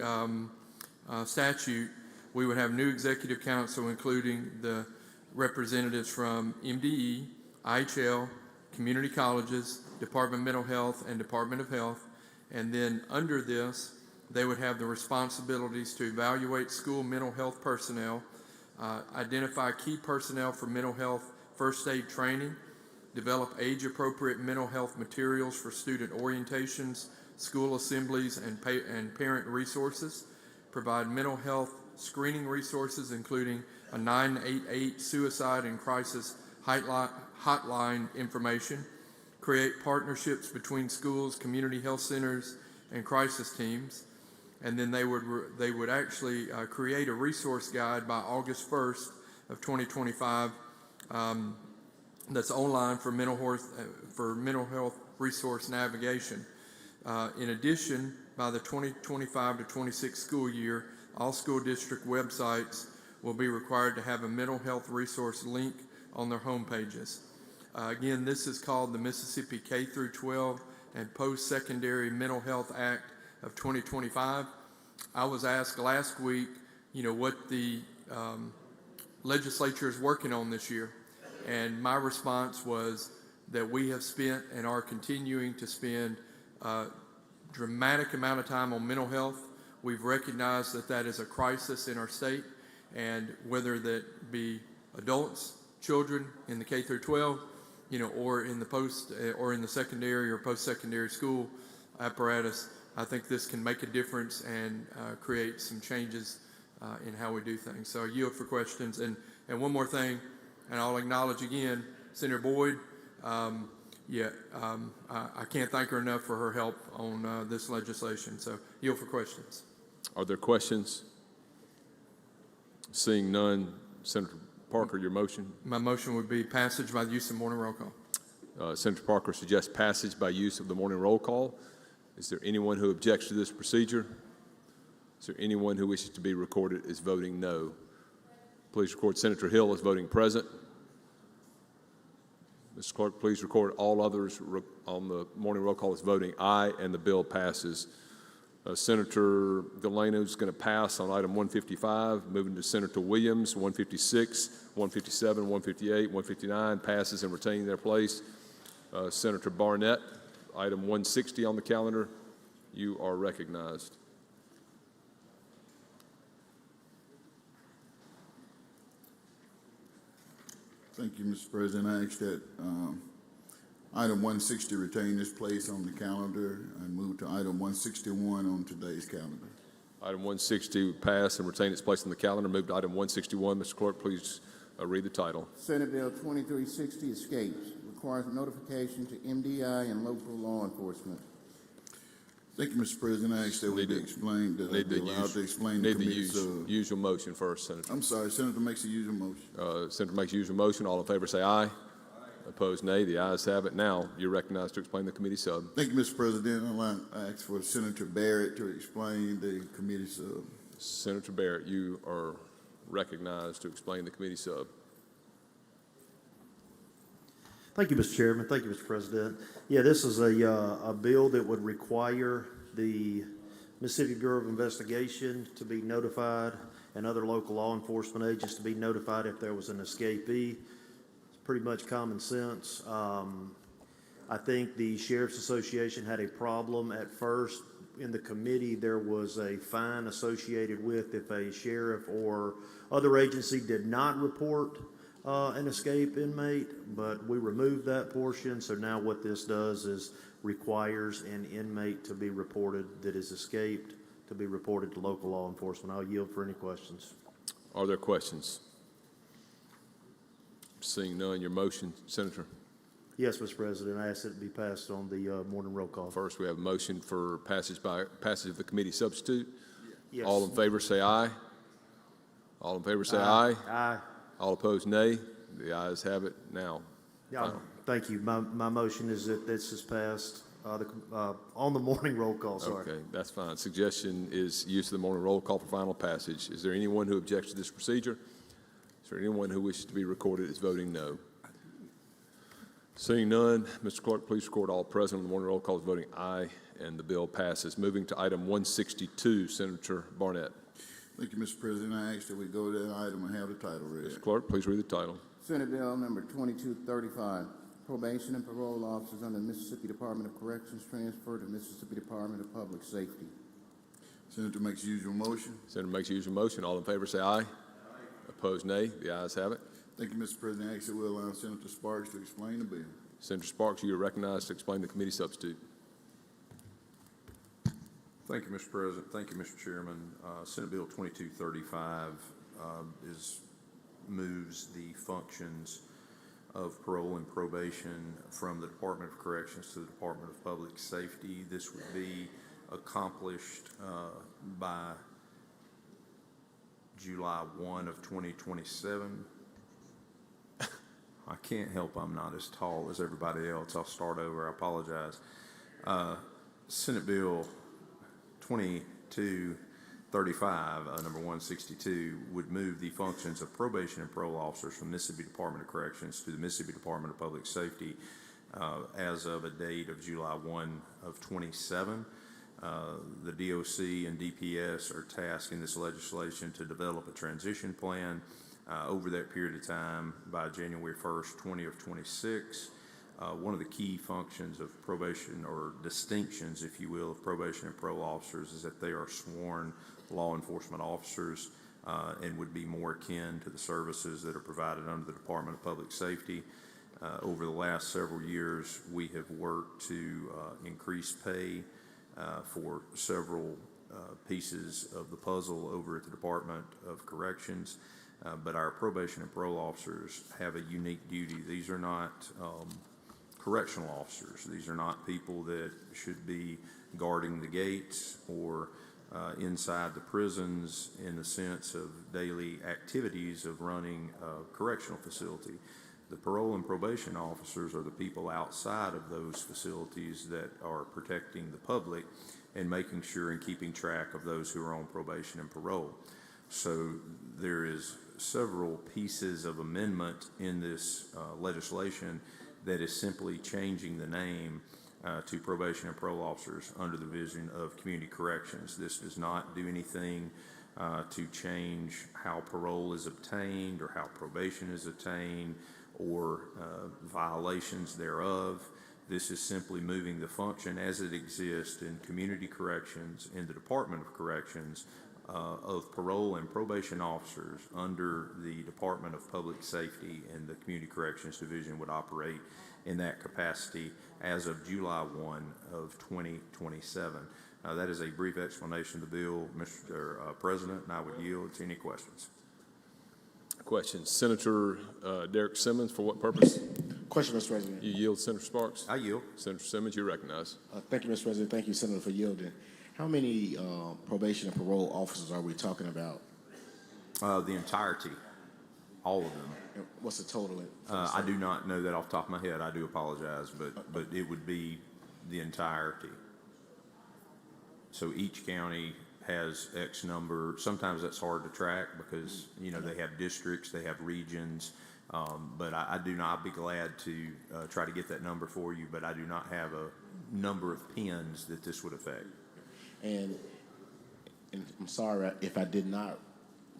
S16: statute, we would have new executive council, including the representatives from MDE, IHL, community colleges, Department of Mental Health, and Department of Health. And then under this, they would have the responsibilities to evaluate school mental health personnel, identify key personnel for mental health first aid training, develop age-appropriate mental health materials for student orientations, school assemblies, and parent resources, provide mental health screening resources, including a 988 suicide and crisis hotline information, create partnerships between schools, community health centers, and crisis teams. And then they would actually create a resource guide by August 1st of 2025 that's online for mental health resource navigation. In addition, by the 2025 to 26 school year, all school district websites will be required to have a mental health resource link on their home pages. Again, this is called the Mississippi K through 12 and Post-Secondary Mental Health Act of 2025. I was asked last week, what the legislature is working on this year. And my response was that we have spent and are continuing to spend a dramatic amount of time on mental health. We've recognized that that is a crisis in our state, and whether that be adults, children in the K through 12, or in the secondary or post-secondary school apparatus, I think this can make a difference and create some changes in how we do things. So I yield for questions. And one more thing, and I'll acknowledge again, Senator Boyd. I can't thank her enough for her help on this legislation. So yield for questions.
S21: Are there questions? Seeing none, Senator Parker, your motion?
S16: My motion would be passage by the use of morning roll call.
S21: Senator Parker suggests passage by use of the morning roll call. Is there anyone who objects to this procedure? Is there anyone who wishes to be recorded as voting no? Please record Senator Hill as voting present. Mr. Clerk, please record all others on the morning roll call as voting aye, and the bill passes. Senator Delano is going to pass on item 155, moving to Senator Williams, 156, 157, 158, 159, passes and retaining their place. Senator Barnett, item 160 on the calendar, you are recognized.
S6: Thank you, Mr. President. I ask that item 160 retain its place on the calendar and move to item 161 on today's calendar.
S21: Item 160 pass and retain its place on the calendar. Move to item 161. Mr. Clerk, please read the title.
S3: Senate Bill 2360 escapes. Requires notification to MDI and local law enforcement.
S6: Thank you, Mr. President. I asked that we be explained, that I be allowed to explain the committee's,
S21: Use your motion first, Senator.
S6: I'm sorry, Senator makes the usual motion.
S21: Senator makes usual motion. All in favor say aye. Opposed, nay. The ayes have it. Now, you're recognized to explain the committee sub.
S6: Thank you, Mr. President. I'd like to ask for Senator Barrett to explain the committee sub.
S21: Senator Barrett, you are recognized to explain the committee sub.
S12: Thank you, Mr. Chairman. Thank you, Mr. President. Yeah, this is a bill that would require the Mississippi Bureau of Investigation to be notified and other local law enforcement agents to be notified if there was an escapee. It's pretty much common sense. I think the Sheriff's Association had a problem at first. In the committee, there was a fine associated with if a sheriff or other agency did not report an escape inmate, but we removed that portion. So now what this does is requires an inmate to be reported that is escaped to be reported to local law enforcement. I'll yield for any questions.
S21: Are there questions? Seeing none, your motion, Senator.
S12: Yes, Mr. President. I ask that it be passed on the morning roll call.
S21: First, we have a motion for passage of the committee substitute.
S12: Yes.
S21: All in favor say aye. All in favor say aye.
S12: Aye.
S21: All opposed, nay. The ayes have it. Now,
S12: Yeah,
S21: final.
S12: thank you. My motion is that this is passed on the morning roll call. Sorry.
S21: Okay, that's fine. Suggestion is use of the morning roll call for final passage. Is there anyone who objects to this procedure? Is there anyone who wishes to be recorded as voting no? Seeing none, Mr. Clerk, please record all present on the morning roll call as voting aye, and the bill passes. Moving to item 162, Senator Barnett.
S6: Thank you, Mr. President. I asked that we go to that item and have the title read.
S21: Mr. Clerk, please read the title.
S3: Senate Bill number 2235, probation and parole officers under the Mississippi Department of Corrections transfer to Mississippi Department of Public Safety.
S6: Senator makes usual motion.
S21: Senator makes usual motion. All in favor say aye. Opposed, nay. The ayes have it.
S6: Thank you, Mr. President. I ask that we allow Senator Sparks to explain the bill.
S21: Senator Sparks, you are recognized to explain the committee substitute.
S10: Thank you, Mr. President. Thank you, Mr. Chairman. Senate Bill 2235 moves the functions of parole and probation from the Department of Corrections to the Department of Public Safety. This would be accomplished by July 1 of 2027. I can't help I'm not as tall as everybody else. I'll start over. I apologize. Senate Bill 2235, number 162, would move the functions of probation and parole officers from Mississippi Department of Corrections to the Mississippi Department of Public Safety as of a date of July 1 of 27. The DOC and DPS are tasked in this legislation to develop a transition plan over that period of time by January 1st, 2026. One of the key functions of probation, or distinctions, if you will, of probation and parole officers is that they are sworn law enforcement officers and would be more akin to the services that are provided under the Department of Public Safety. Over the last several years, we have worked to increase pay for several pieces of the puzzle over at the Department of Corrections. But our probation and parole officers have a unique duty. These are not correctional officers. These are not people that should be guarding the gates or inside the prisons in the sense of daily activities of running a correctional facility. The parole and probation officers are the people outside of those facilities that are protecting the public and making sure and keeping track of those who are on probation and parole. So there is several pieces of amendment in this legislation that is simply changing the name to probation and parole officers under the vision of community corrections. This does not do anything to change how parole is obtained or how probation is obtained or violations thereof. This is simply moving the function as it exists in community corrections in the Department of Corrections of parole and probation officers under the Department of Public Safety, and the Community Corrections Division would operate in that capacity as of July 1 of 2027. That is a brief explanation of the bill, Mr. President, and I would yield to any questions.
S21: Questions? Senator Derek Simmons, for what purpose?
S1: Question, Mr. President.
S21: You yield, Senator Sparks?
S2: I yield.
S21: Senator Simmons, you recognize.
S1: Thank you, Mr. President. Thank you, Senator, for yielding. How many probation and parole officers are we talking about?
S10: The entirety, all of them.
S1: And what's the total?
S10: I do not know that off the top of my head. I do apologize, but it would be the entirety. So each county has X number. Sometimes that's hard to track because, they have districts, they have regions. But I do not, I'd be glad to try to get that number for you, but I do not have a number of pens that this would affect.
S1: And I'm sorry if I did not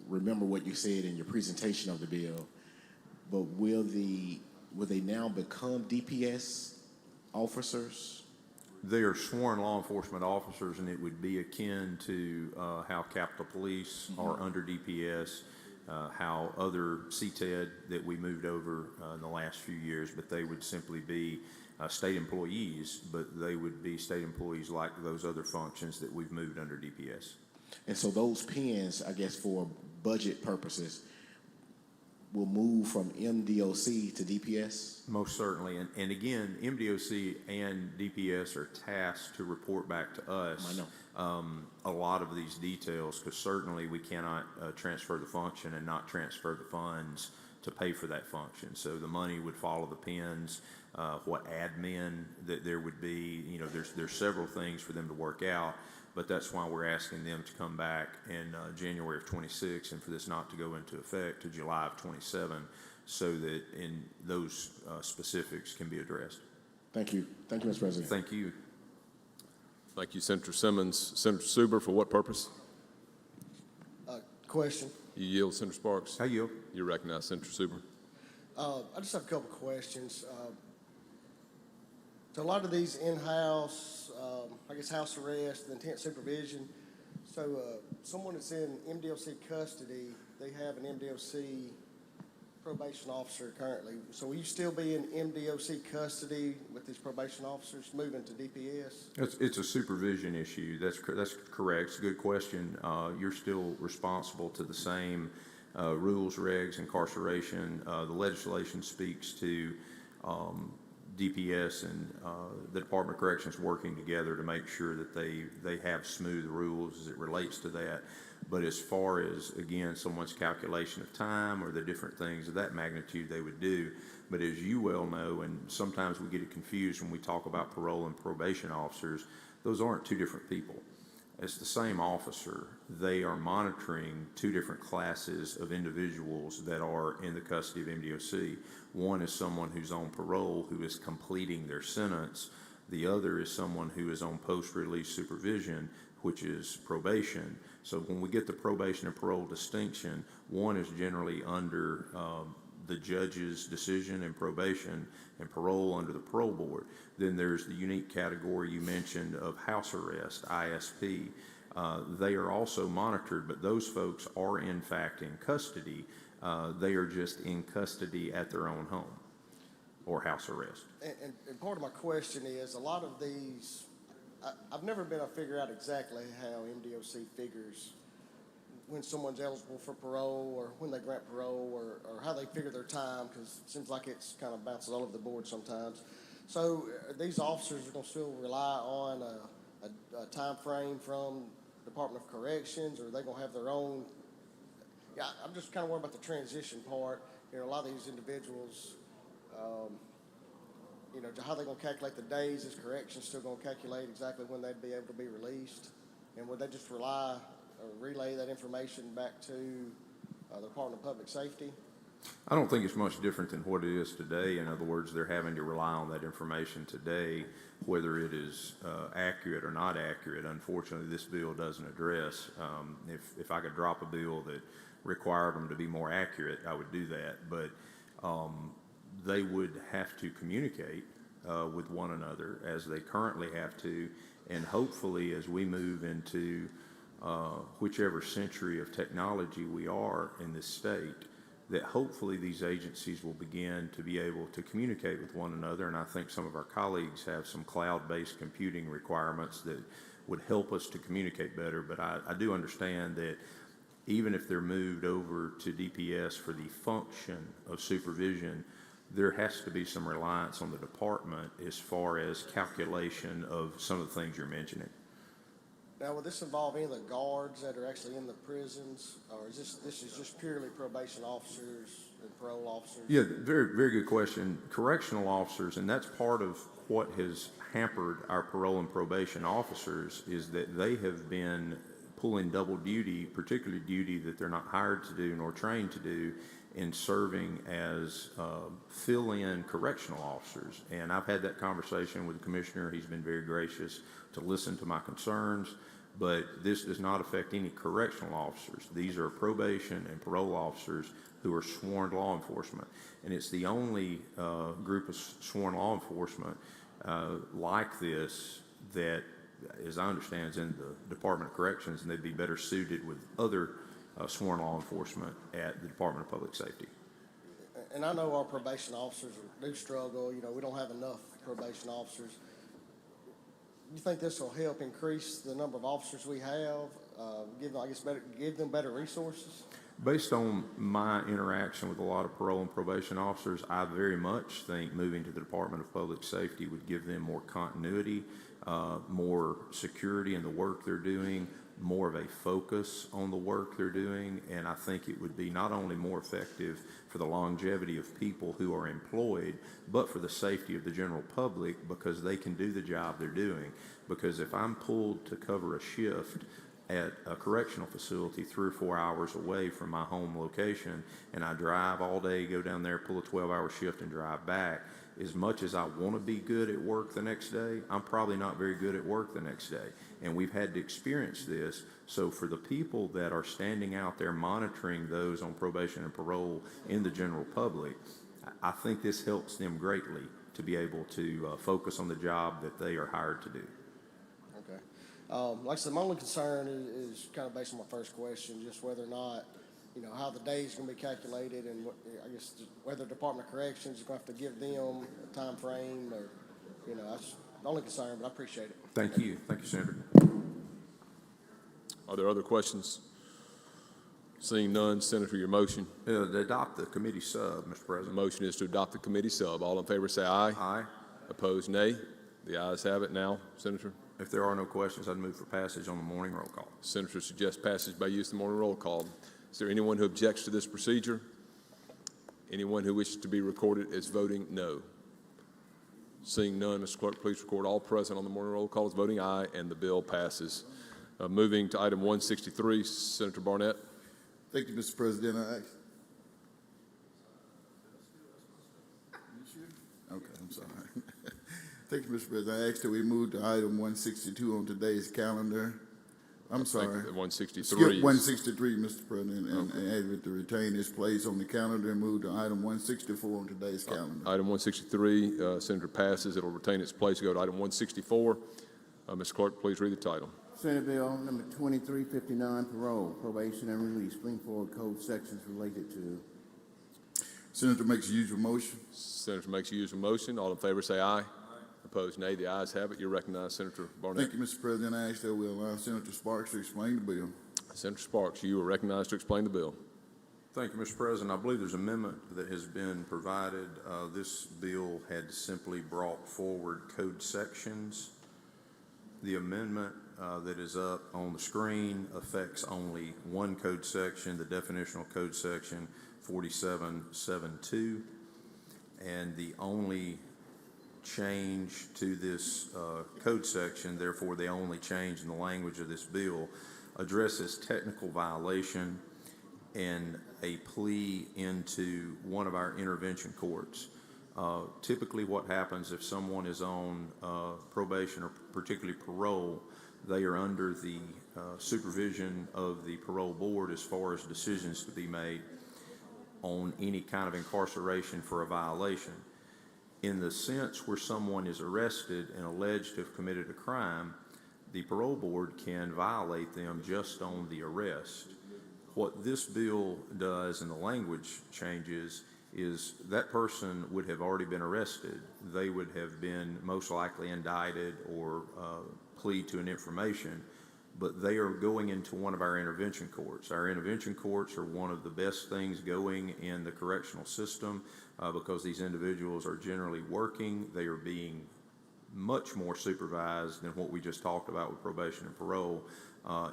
S1: remember what you said in your presentation of the bill, but will they now become DPS officers?
S10: They are sworn law enforcement officers, and it would be akin to how Capitol Police are under DPS, how other CTED that we moved over in the last few years, but they would simply be state employees, but they would be state employees like those other functions that we've moved under DPS.
S1: And so those pens, I guess, for budget purposes, will move from MDOC to DPS?
S10: Most certainly. And again, MDOC and DPS are tasked to report back to us a lot of these details, because certainly we cannot transfer the function and not transfer the funds to pay for that function. So the money would follow the pins, what admin that there would be. There's several things for them to work out, but that's why we're asking them to come back in January of 26 and for this not to go into effect to July of 27, so that in those specifics can be addressed.
S1: Thank you. Thank you, Mr. President.
S10: Thank you.
S21: Thank you, Senator Simmons. Senator Suber, for what purpose?
S14: Question.
S21: You yield, Senator Sparks.
S2: I yield.
S21: You recognize Senator Suber.
S14: I just have a couple questions. So a lot of these in-house, house arrest, intent supervision. So someone that's in MDOC custody, they have an MDOC probation officer currently. So will you still be in MDOC custody with these probation officers moving to DPS?
S10: It's a supervision issue. That's correct. It's a good question. You're still responsible to the same rules, regs, incarceration. The legislation speaks to DPS and the Department of Corrections working together to make sure that they have smooth rules as it relates to that. But as far as, again, someone's calculation of time or the different things of that magnitude they would do. But as you well know, and sometimes we get it confused when we talk about parole and probation officers, those aren't two different people. It's the same officer. They are monitoring two different classes of individuals that are in the custody of MDOC. One is someone who's on parole, who is completing their sentence. The other is someone who is on post-release supervision, which is probation. So when we get the probation and parole distinction, one is generally under the judge's decision in probation, and parole under the parole board. Then there's the unique category you mentioned of house arrest, ISP. They are also monitored, but those folks are in fact in custody. They are just in custody at their own home or house arrest.
S14: And part of my question is, a lot of these, I've never been able to figure out exactly how MDOC figures when someone's eligible for parole or when they grant parole or how they figure their time, because it seems like it's kind of bounces all over the board sometimes. So these officers are going to still rely on a time frame from Department of Corrections, or are they going to have their own? Yeah, I'm just kind of worried about the transition part. A lot of these individuals, how they going to calculate the days? Is Corrections still going to calculate exactly when they'd be able to be released? And would they just rely or relay that information back to the Department of Public Safety?
S10: I don't think it's much different than what it is today. In other words, they're having to rely on that information today, whether it is accurate or not accurate. Unfortunately, this bill doesn't address. If I could drop a bill that required them to be more accurate, I would do that. But they would have to communicate with one another as they currently have to, and hopefully as we move into whichever century of technology we are in this state, that hopefully these agencies will begin to be able to communicate with one another. And I think some of our colleagues have some cloud-based computing requirements that would help us to communicate better. But I do understand that even if they're moved over to DPS for the function of supervision,
S20: there has to be some reliance on the department as far as calculation of some of the things you're mentioning.
S14: Now, will this involve any of the guards that are actually in the prisons, or is this is just purely probation officers and parole officers?
S20: Yeah, very, very good question. Correctional officers, and that's part of what has hampered our parole and probation officers, is that they have been pulling double duty, particularly duty that they're not hired to do nor trained to do, in serving as fill-in correctional officers. And I've had that conversation with the commissioner. He's been very gracious to listen to my concerns, but this does not affect any correctional officers. These are probation and parole officers who are sworn law enforcement. And it's the only group of sworn law enforcement like this that, as I understand, is in the Department of Corrections, and they'd be better suited with other sworn law enforcement at the Department of Public Safety.
S14: And I know our probation officers do struggle. You know, we don't have enough probation officers. You think this will help increase the number of officers we have? Give them better resources?
S20: Based on my interaction with a lot of parole and probation officers, I very much think moving to the Department of Public Safety would give them more continuity, more security in the work they're doing, more of a focus on the work they're doing, and I think it would be not only more effective for the longevity of people who are employed, but for the safety of the general public, because they can do the job they're doing. Because if I'm pulled to cover a shift at a correctional facility 3 or 4 hours away from my home location, and I drive all day, go down there, pull a 12-hour shift and drive back, as much as I want to be good at work the next day, I'm probably not very good at work the next day. And we've had to experience this. So for the people that are standing out there monitoring those on probation and parole in the general public, I think this helps them greatly to be able to focus on the job that they are hired to do.
S14: Okay. Like I said, my only concern is kind of based on my first question, just whether or not, you know, how the days going to be calculated, and whether Department of Corrections is going to have to give them a time frame, or, you know, that's the only concern, but I appreciate it.
S20: Thank you. Thank you, Senator.
S21: Are there other questions? Seeing none, Senator, your motion.
S20: To adopt the committee sub, Mr. President.
S21: The motion is to adopt the committee sub. All in favor say aye.
S20: Aye.
S21: Opposed, nay. The ayes have it. Now, Senator.
S20: If there are no questions, I'd move for passage on the morning roll call.
S21: Senator suggests passage by use of the morning roll call. Is there anyone who objects to this procedure? Anyone who wishes to be recorded as voting no? Seeing none, Mr. Clerk, please record all present on the morning roll call as voting aye, and the bill passes. Moving to item 163, Senator Barnett.
S6: Thank you, Mr. President. Okay, I'm sorry. Thank you, Mr. President. I ask that we move to item 162 on today's calendar. I'm sorry.
S21: 163.
S6: Skip 163, Mr. President, and add it to retain its place on the calendar and move to item 164 on today's calendar.
S21: Item 163, Senator passes. It'll retain its place. Go to item 164. Mr. Clerk, please read the title.
S3: Senate Bill number 2359, parole, probation, and release. Bring forward code sections related to.
S6: Senator makes the usual motion.
S21: Senator makes the usual motion. All in favor say aye. Opposed, nay. The ayes have it. You're recognized, Senator Barnett.
S6: Thank you, Mr. President. I ask that we allow Senator Sparks to explain the bill.
S21: Senator Sparks, you are recognized to explain the bill.
S20: Thank you, Mr. President. I believe there's an amendment that has been provided. This bill had simply brought forward code sections. The amendment that is up on the screen affects only one code section, the definitional code section 4772, and the only change to this code section, therefore the only change in the language of this bill, addresses technical violation and a plea into one of our intervention courts. Typically what happens if someone is on probation or particularly parole, they are under the supervision of the parole board as far as decisions to be made on any kind of incarceration for a violation. In the sense where someone is arrested and alleged to have committed a crime, the parole board can violate them just on the arrest. What this bill does, and the language changes, is that person would have already been arrested. They would have been most likely indicted or plead to an information.
S10: but they are going into one of our intervention courts. Our intervention courts are one of the best things going in the correctional system because these individuals are generally working. They are being much more supervised than what we just talked about with probation and parole.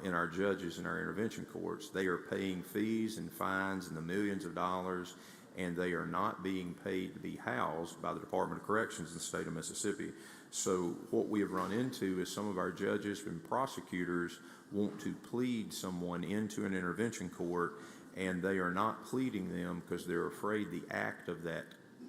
S10: In our judges in our intervention courts, they are paying fees and fines in the millions of dollars, and they are not being paid to be housed by the Department of Corrections in the state of Mississippi. So what we have run into is some of our judges and prosecutors want to plead someone into an intervention court, and they are not pleading them because they're afraid the act of that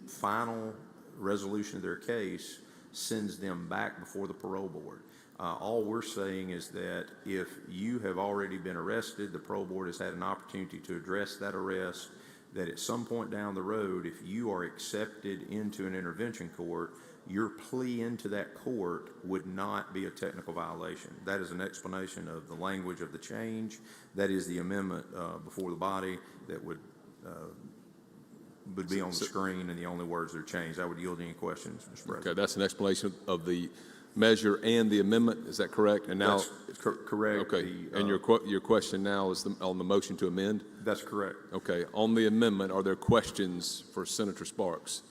S10: final resolution of their case sends them back before the parole board. All we're saying is that if you have already been arrested, the parole board has had an opportunity to address that arrest, that at some point down the road, if you are accepted into an intervention court, your plea into that court would not be a technical violation. That is an explanation of the language of the change. That is the amendment before the body that would be on the screen, and the only words that are changed. I would yield any questions, Mr. President.
S21: Okay, that's an explanation of the measure and the amendment. Is that correct? And now,
S10: that's correct.
S21: Okay, and your question now is on the motion to amend?
S10: That's correct.
S21: Okay, on the amendment, are there questions for Senator Sparks?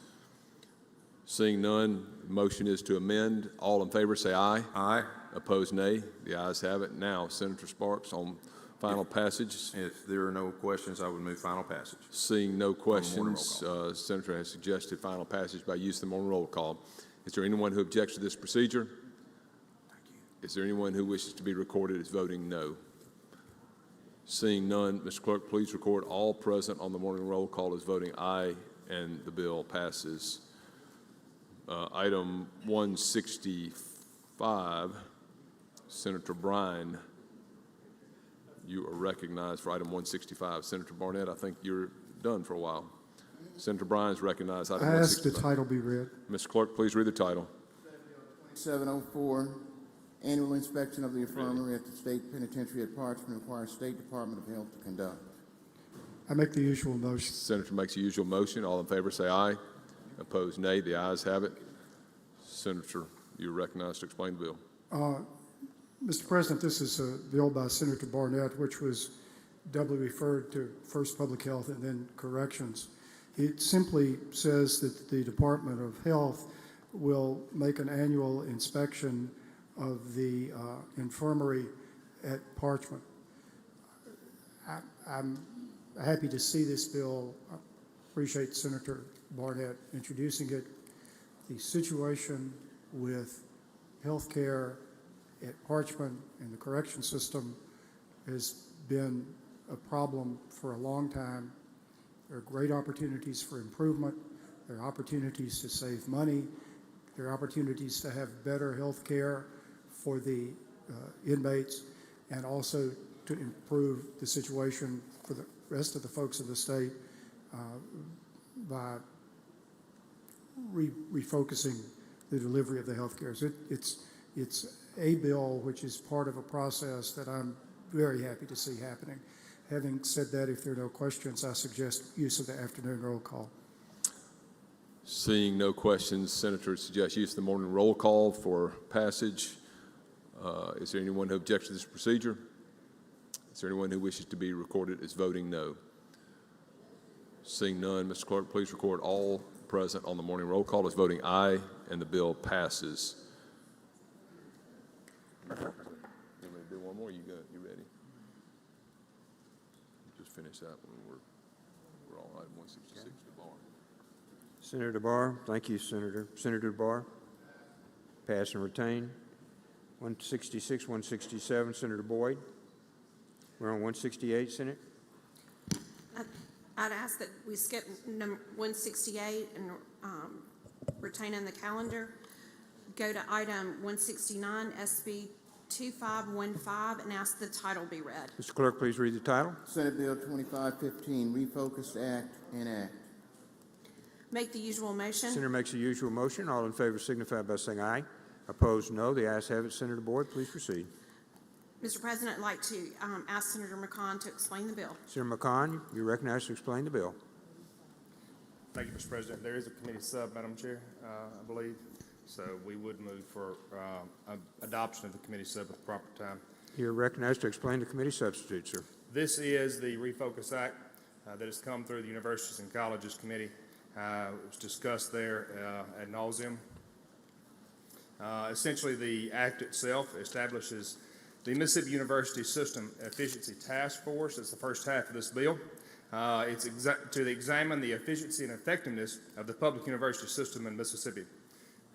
S21: Seeing none, the motion is to amend. All in favor say aye.
S10: Aye.
S21: Opposed, nay. The ayes have it. Now, Senator Sparks, on final passage.
S10: If there are no questions, I would move final passage.
S21: Seeing no questions, Senator has suggested final passage by use of the morning roll call. Is there anyone who objects to this procedure? Is there anyone who wishes to be recorded as voting no? Seeing none, Mr. Clerk, please record all present on the morning roll call as voting aye, and the bill passes. Item 165, Senator Bryan, you are recognized for item 165. Senator Barnett, I think you're done for a while. Senator Bryan is recognized. Item
S7: I ask the
S21: 165.
S7: title be read.
S21: Mr. Clerk, please read the title.
S3: 704, annual inspection of the infirmary at the State Penitentiary at Parchment requires State Department of Health to conduct.
S7: I make the usual motion.
S21: Senator makes the usual motion. All in favor say aye. Opposed, nay. The ayes have it. Senator, you're recognized to explain the bill.
S7: Mr. President, this is a bill by Senator Barnett, which was doubly referred to first public health and then corrections. It simply says that the Department of Health will make an annual inspection of the infirmary at Parchment. I'm happy to see this bill. I appreciate Senator Barnett introducing it. The situation with health care at Parchment and the correction system has been a problem for a long time. There are great opportunities for improvement. There are opportunities to save money. There are opportunities to have better health care for the inmates, and also to improve the situation for the rest of the folks of the state by refocusing the delivery of the health care. So it's a bill which is part of a process that I'm very happy to see happening. Having said that, if there are no questions, I suggest use of the afternoon roll call.
S21: Seeing no questions, Senator suggests use of the morning roll call for passage. Is there anyone who objects to this procedure? Is there anyone who wishes to be recorded as voting no? Seeing none, Mr. Clerk, please record all present on the morning roll call as voting aye, and the bill passes. You want me to do one more? You ready? Just finish that one. We're on item 166 to bar.
S8: Senator Barr, thank you, Senator. Senator Barr, pass and retain. 166, 167, Senator Boyd. We're on 168, Senate.
S18: I'd ask that we skip number 168 and retain in the calendar. Go to item 169, SB 2515, and ask the title be read.
S8: Mr. Clerk, please read the title.
S3: Senate Bill 2515, Refocused Act, enact.
S18: Make the usual motion.
S8: Senator makes the usual motion. All in favor signify by saying aye. Opposed, no. The ayes have it. Senator Boyd, please proceed.
S18: Mr. President, I'd like to ask Senator McCon to explain the bill.
S8: Senator McCon, you're recognized to explain the bill.
S23: Thank you, Mr. President. There is a committee sub, Madam Chair, I believe. So we would move for adoption of the committee sub at the proper time.
S8: You're recognized to explain the committee substitute, sir.
S23: This is the Refocus Act that has come through the Universities and Colleges Committee. It was discussed there ad nauseum. Essentially, the act itself establishes the Mississippi University System Efficiency Task Force. It's the first half of this bill. It's to examine the efficiency and effectiveness of the public university system in Mississippi.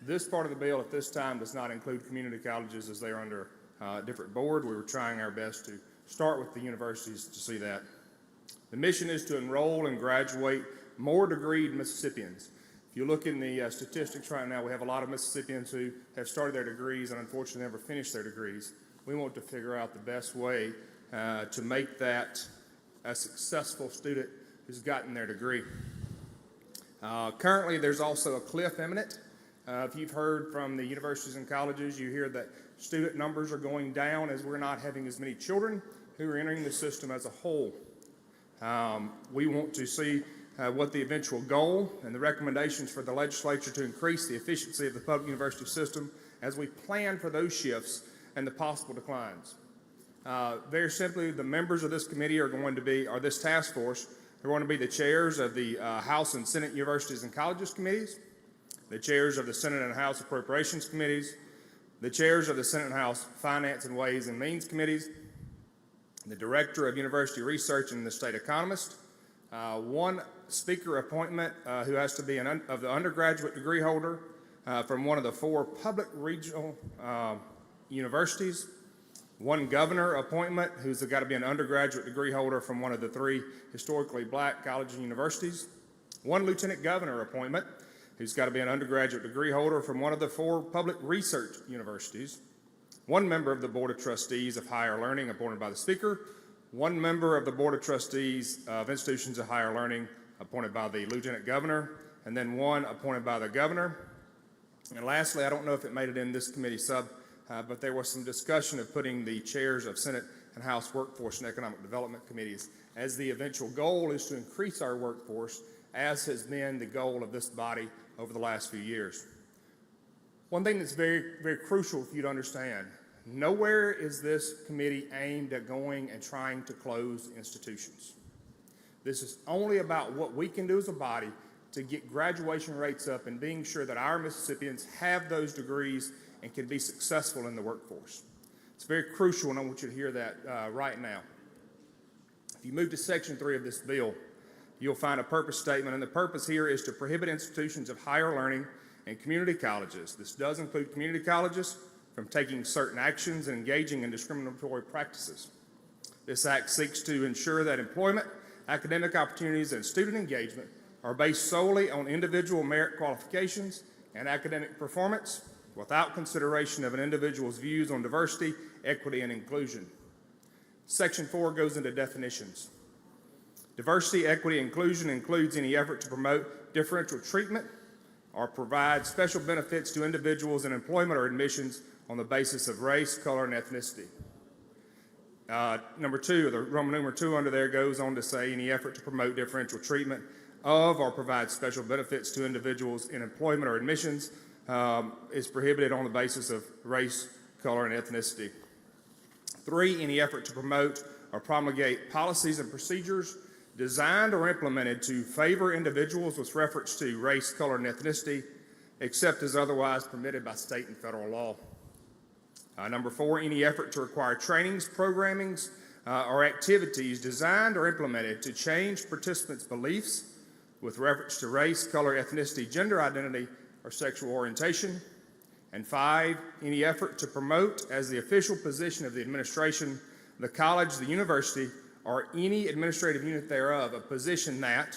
S23: This part of the bill at this time does not include community colleges as they are under a different board. We were trying our best to start with the universities to see that. The mission is to enroll and graduate more degreed Mississippians. If you look in the statistics right now, we have a lot of Mississippians who have started their degrees and unfortunately never finished their degrees. We want to figure out the best way to make that a successful student who's gotten their degree. Currently, there's also a cliff imminent. If you've heard from the universities and colleges, you hear that student numbers are going down as we're not having as many children who are entering the system as a whole. We want to see what the eventual goal and the recommendations for the legislature to increase the efficiency of the public university system as we plan for those shifts and the possible declines. Very simply, the members of this committee are going to be, or this task force, are going to be the chairs of the House and Senate Universities and Colleges Committees, the chairs of the Senate and House Appropriations Committees, the chairs of the Senate and House Finance and Ways and Means Committees, the Director of University Research and the State Economist, one speaker appointment who has to be of the undergraduate degree holder from one of the 4 public regional universities, one governor appointment who's got to be an undergraduate degree holder from one of the 3 historically black colleges and universities, one lieutenant governor appointment who's got to be an undergraduate degree holder from one of the 4 public research universities, one member of the Board of Trustees of Higher Learning appointed by the Speaker, one member of the Board of Trustees of Institutions of Higher Learning appointed by the Lieutenant Governor, and then one appointed by the Governor. And lastly, I don't know if it made it in this committee but there was some discussion of putting the chairs of Senate and House Workforce and Economic Development Committees, as the eventual goal is to increase our workforce, as has been the goal of this body over the last few years. One thing that's very, very crucial for you to understand, nowhere is this committee aimed at going and trying to close institutions. This is only about what we can do as a body to get graduation rates up and being sure that our Mississippians have those degrees and can be successful in the workforce. It's very crucial, and I want you to hear that right now. If you move to Section 3 of this bill, you'll find a purpose statement, and the purpose here is to prohibit institutions of higher learning and community colleges. This does include community colleges from taking certain actions and engaging in discriminatory practices. This act seeks to ensure that employment, academic opportunities, and student engagement are based solely on individual merit qualifications and academic performance without consideration of an individual's views on diversity, equity, and inclusion. Section 4 goes into definitions. Diversity, equity, and inclusion includes any effort to promote differential treatment or provide special benefits to individuals in employment or admissions on the basis of race, color, and ethnicity. Number 2, the Roman numeral 2 under there goes on to say any effort to promote differential treatment of or provide special benefits to individuals in employment or admissions is prohibited on the basis of race, color, and ethnicity. 3, any effort to promote or promulgate policies and procedures designed or implemented to favor individuals with reference to race, color, and ethnicity, except as otherwise permitted by state and federal law. Number 4, any effort to require trainings, programmings, or activities designed or implemented to change participants' beliefs with reference to race, color, ethnicity, gender identity, or sexual orientation. And 5, any effort to promote as the official position of the administration, the college, the university, or any administrative unit thereof, a position that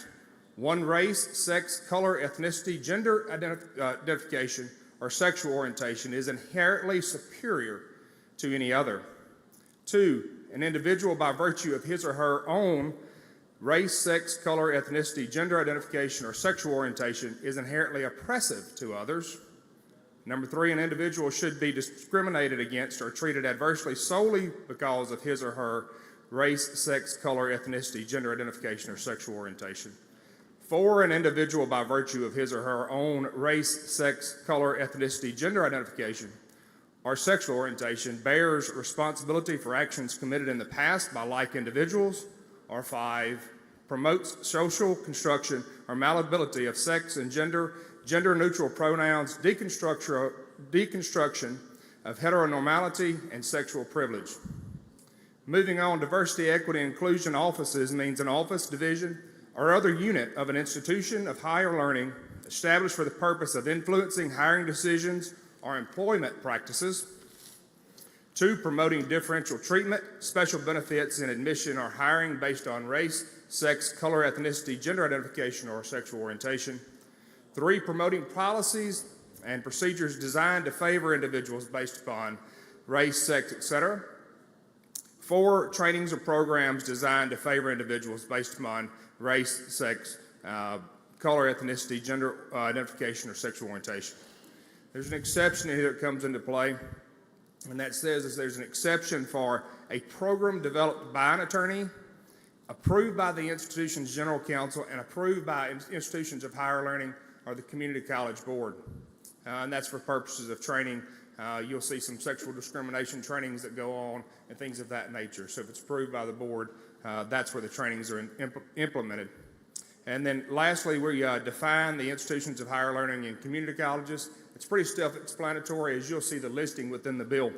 S23: 1, race, sex, color, ethnicity, gender identification, or sexual orientation is inherently superior to any other. 2, an individual by virtue of his or her own race, sex, color, ethnicity, gender identification, or sexual orientation is inherently oppressive to others. Number 3, an individual should be discriminated against or treated adversely solely because of his or her race, sex, color, ethnicity, gender identification, or sexual orientation. 4, an individual by virtue of his or her own race, sex, color, ethnicity, gender identification, or sexual orientation bears responsibility for actions committed in the past by like individuals, or 5, promotes social construction or malleability of sex and gender, gender-neutral pronouns, deconstruction of heteronormality and sexual privilege. Moving on, diversity, equity, and inclusion offices means an office, division, or other unit of an institution of higher learning established for the purpose of influencing hiring decisions or employment practices. 2, promoting differential treatment, special benefits in admission or hiring based on race, sex, color, ethnicity, gender identification, or sexual orientation. 3, promoting policies and procedures designed to favor individuals based upon race, sex, etc. 4, trainings or programs designed to favor individuals based upon race, sex, color, ethnicity, gender identification, or sexual orientation. There's an exception here that comes into play, and that says is there's an exception for a program developed by an attorney, approved by the institution's general counsel, and approved by institutions of higher learning or the community college board. And that's for purposes of training. You'll see some sexual discrimination trainings that go on and things of that nature. So if it's approved by the board, that's where the trainings are implemented. And then lastly, we define the institutions of higher learning in community colleges. It's pretty self-explanatory, as you'll see the listing within the bill.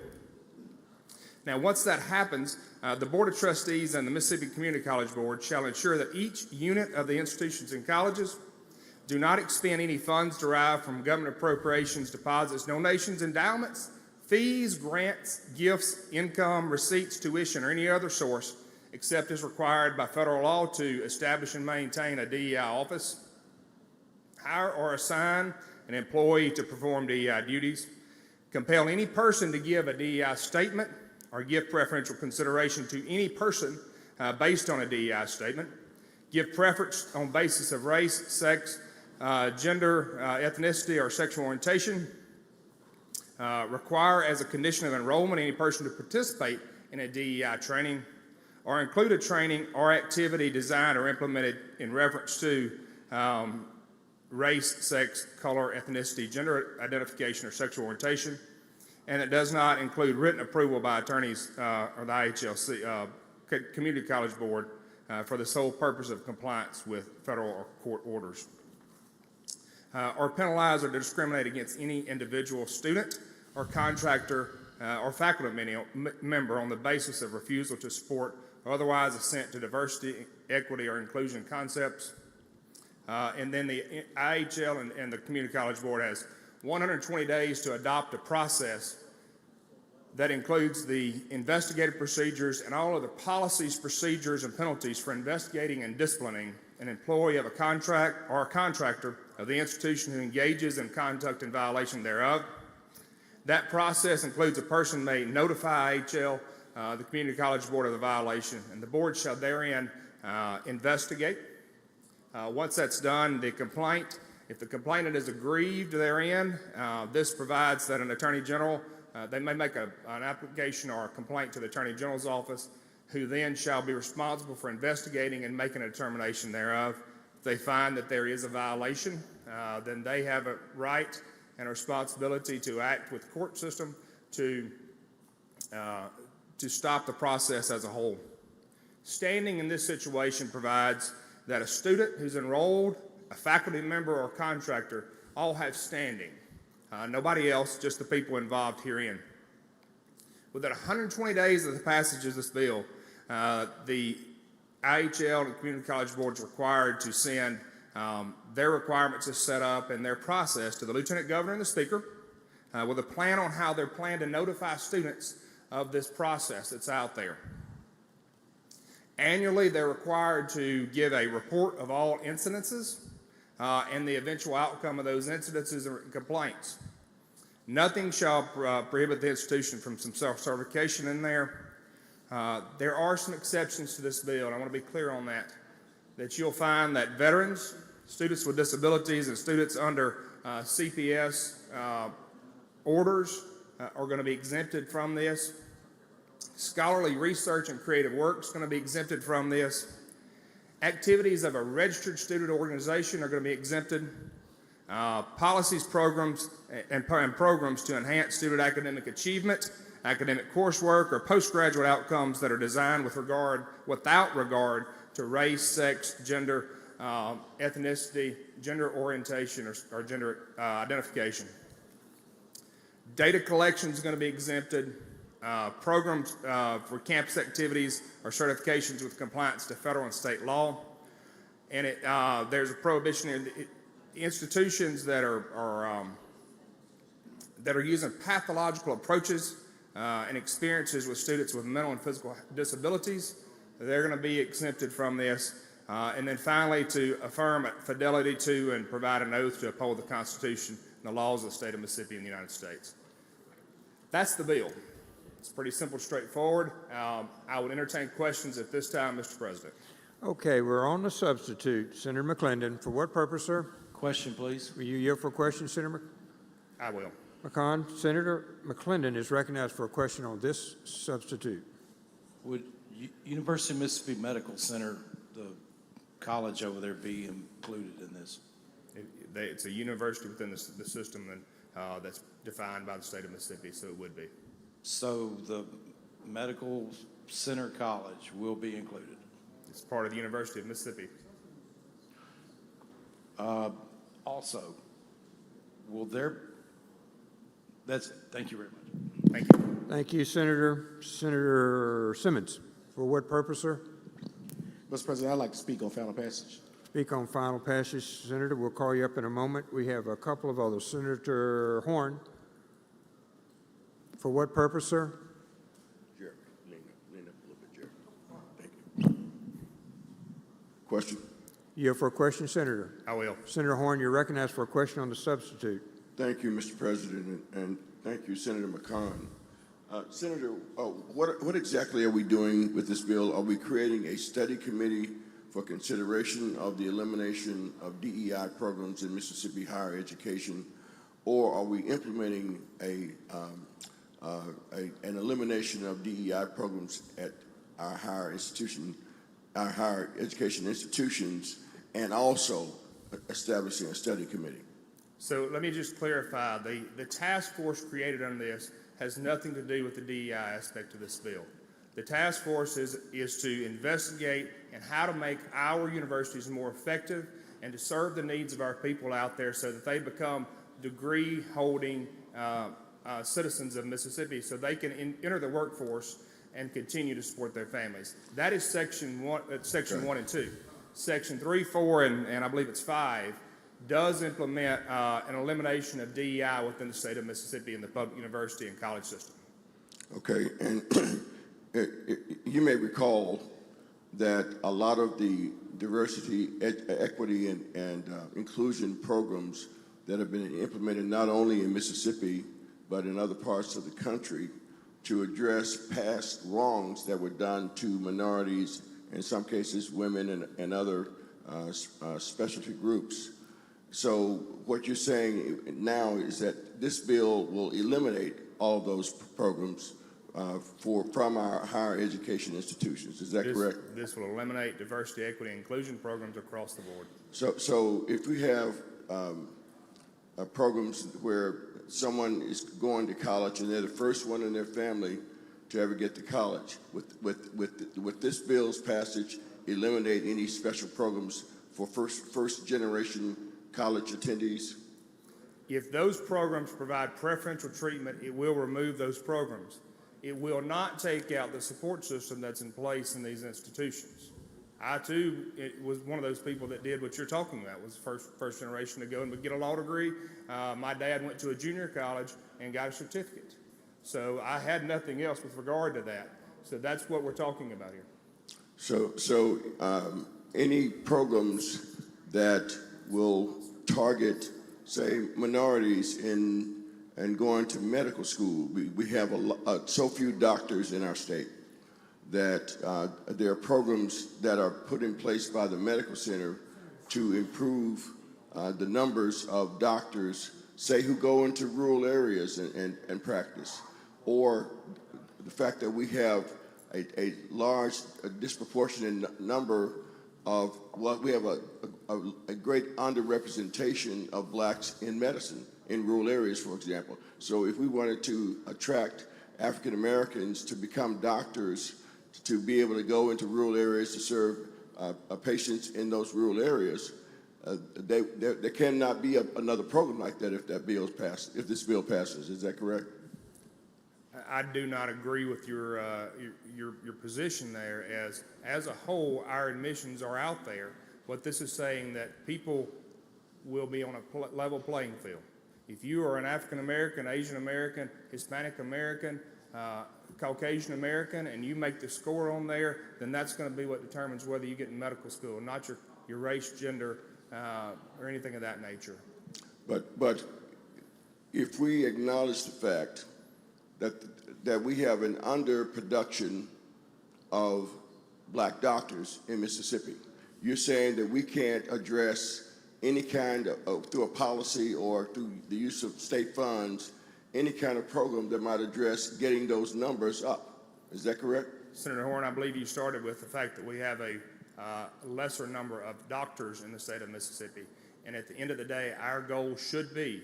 S23: Now, once that happens, the Board of Trustees and the Mississippi Community College Board shall ensure that each unit of the institutions and colleges do not expend any funds derived from government appropriations, deposits, donations, endowments, fees, grants, gifts, income, receipts, tuition, or any other source, except as required by federal law to establish and maintain a DEI office, hire or assign an employee to perform DEI duties, compel any person to give a DEI statement, or give preferential consideration to any person based on a DEI statement, give preference on basis of race, sex, gender, ethnicity, or sexual orientation, require as a condition of enrollment any person to participate in a DEI training, or include a training or activity designed or implemented in reference to race, sex, color, ethnicity, gender identification, or sexual orientation, and it does not include written approval by attorneys or the IHLC, Community College Board, for the sole purpose of compliance with federal or court orders, or penalize or discriminate against any individual student or contractor or faculty member on the basis of refusal to support or otherwise assent to diversity, equity, or inclusion concepts. And then the IHL and the Community College Board has 120 days to adopt a process that includes the investigative procedures and all of the policies, procedures, and penalties for investigating and disciplining an employee of a contract or a contractor of the institution who engages in conduct in violation thereof. That process includes a person may notify IHL, the Community College Board, of the violation, and the board shall therein investigate. Once that's done, the complaint, if the complainant is aggrieved therein, this provides that an attorney general, they may make an application or a complaint to the attorney general's office, who then shall be responsible for investigating and making a determination thereof. If they find that there is a violation, then they have a right and a responsibility to act with the court system to stop the process as a whole. Standing in this situation provides that a student who's enrolled, a faculty member, or contractor all have standing. Nobody else, just the people involved herein. Within 120 days of the passage of this bill, the IHL and Community College Board is required to send their requirements as set up and their process to the Lieutenant Governor and the Speaker with a plan on how they plan to notify students of this process that's out there. Annually, they're required to give a report of all incidences and the eventual outcome of those incidences and complaints. Nothing shall prohibit the institution from some self-certification in there. There are some exceptions to this bill, and I want to be clear on that you'll find that veterans, students with disabilities, and students under CPS orders are going to be exempted from this. Scholarly research and creative work is going to be exempted from this. Activities of a registered student organization are going to be exempted. policies, programs, and programs to enhance student academic achievement, academic coursework, or postgraduate outcomes that are designed without regard to race, sex, gender, ethnicity, gender orientation, or gender identification. Data collection is going to be exempted. Programs for campus activities or certifications with compliance to federal and state law. And there's a prohibition in institutions that are using pathological approaches and experiences with students with mental and physical disabilities. They're going to be exempted from this. And then finally, to affirm fidelity to and provide an oath to uphold the Constitution and the laws of the state of Mississippi and the United States. That's the bill. It's pretty simple, straightforward. I would entertain questions at this time, Mr. President.
S8: Okay, we're on the substitute. Senator McClendon, for what purpose, sir?
S4: Question, please.
S8: Will you yield for a question, Senator
S23: I will.
S8: McCon? Senator McClendon is recognized for a question on this substitute.
S4: Would University of Mississippi Medical Center, the college over there, be included in this?
S23: It's a university within the system that's defined by the state of Mississippi, so it would be.
S4: So the Medical Center College will be included?
S23: It's part of the University of Mississippi.
S4: Also, will there, that's it. Thank you very much.
S23: Thank you.
S8: Thank you, Senator. Senator Simmons, for what purpose, sir?
S1: Mr. President, I'd like to speak on final passage.
S8: Speak on final passage, Senator. We'll call you up in a moment. We have a couple of others. Senator Horn, for what purpose, sir?
S6: Jeremy, lean up a little bit, Jeremy. Thank you. Question?
S8: You for a question, Senator?
S23: I will.
S8: Senator Horn, you're recognized for a question on the substitute.
S6: Thank you, Mr. President, and thank you, Senator McCon. Senator, what exactly are we doing with this bill? Are we creating a study committee for consideration of the elimination of DEI programs in Mississippi higher education, or are we implementing an elimination of DEI programs at our higher education institutions, and also establishing a study committee?
S23: So let me just clarify. The task force created on this has nothing to do with the DEI aspect of this bill. The task force is to investigate and how to make our universities more effective and to serve the needs of our people out there so that they become degree-holding citizens of Mississippi so they can enter the workforce and continue to support their families. That is Section 1 and 2. Section 3, 4, and I believe it's 5 does implement an elimination of DEI within the state of Mississippi in the public university and college system.
S6: Okay, and you may recall that a lot of the diversity, equity, and inclusion programs that have been implemented not only in Mississippi, but in other parts of the country to address past wrongs that were done to minorities, in some cases women and other specialty groups. So what you're saying now is that this bill will eliminate all of those programs from our higher education institutions. Is that correct?
S23: This will eliminate diversity, equity, and inclusion programs across the board.
S6: So if we have programs where someone is going to college and they're the first one in their family to ever get to college, with this bill's passage, eliminate any special programs for first generation college attendees?
S23: If those programs provide preferential treatment, it will remove those programs. It will not take out the support system that's in place in these institutions. I, too, was one of those people that did what you're talking about, was first generation to go and get a law degree. My dad went to a junior college and got a certificate. So I had nothing else with regard to that. So that's what we're talking about here.
S6: So any programs that will target, say, minorities and going to medical school. We have so few doctors in our state that there are programs that are put in place by the medical center to improve the numbers of doctors, say, who go into rural areas and practice, or the fact that we have a large, disproportionate number of what we have a great underrepresentation of blacks in medicine in rural areas, for example. So if we wanted to attract African Americans to become doctors, to be able to go into rural areas to serve patients in those rural areas, there cannot be another program like that if that bill is passed. If this bill passes, is that correct?
S23: I do not agree with your position there. As a whole, our admissions are out there. What this is saying that people will be on a level playing field. If you are an African American, Asian American, Hispanic American, Caucasian American, and you make the score on there, then that's going to be what determines whether you get in medical school, not your race, gender, or anything of that nature.
S6: But if we acknowledge the fact that we have an underproduction of black doctors in Mississippi, you're saying that we can't address any kind of through a policy or through the use of state funds, any kind of program that might address getting those numbers up. Is that correct?
S23: Senator Horn, I believe you started with the fact that we have a lesser number of doctors in the state of Mississippi. And at the end of the day, our goal should be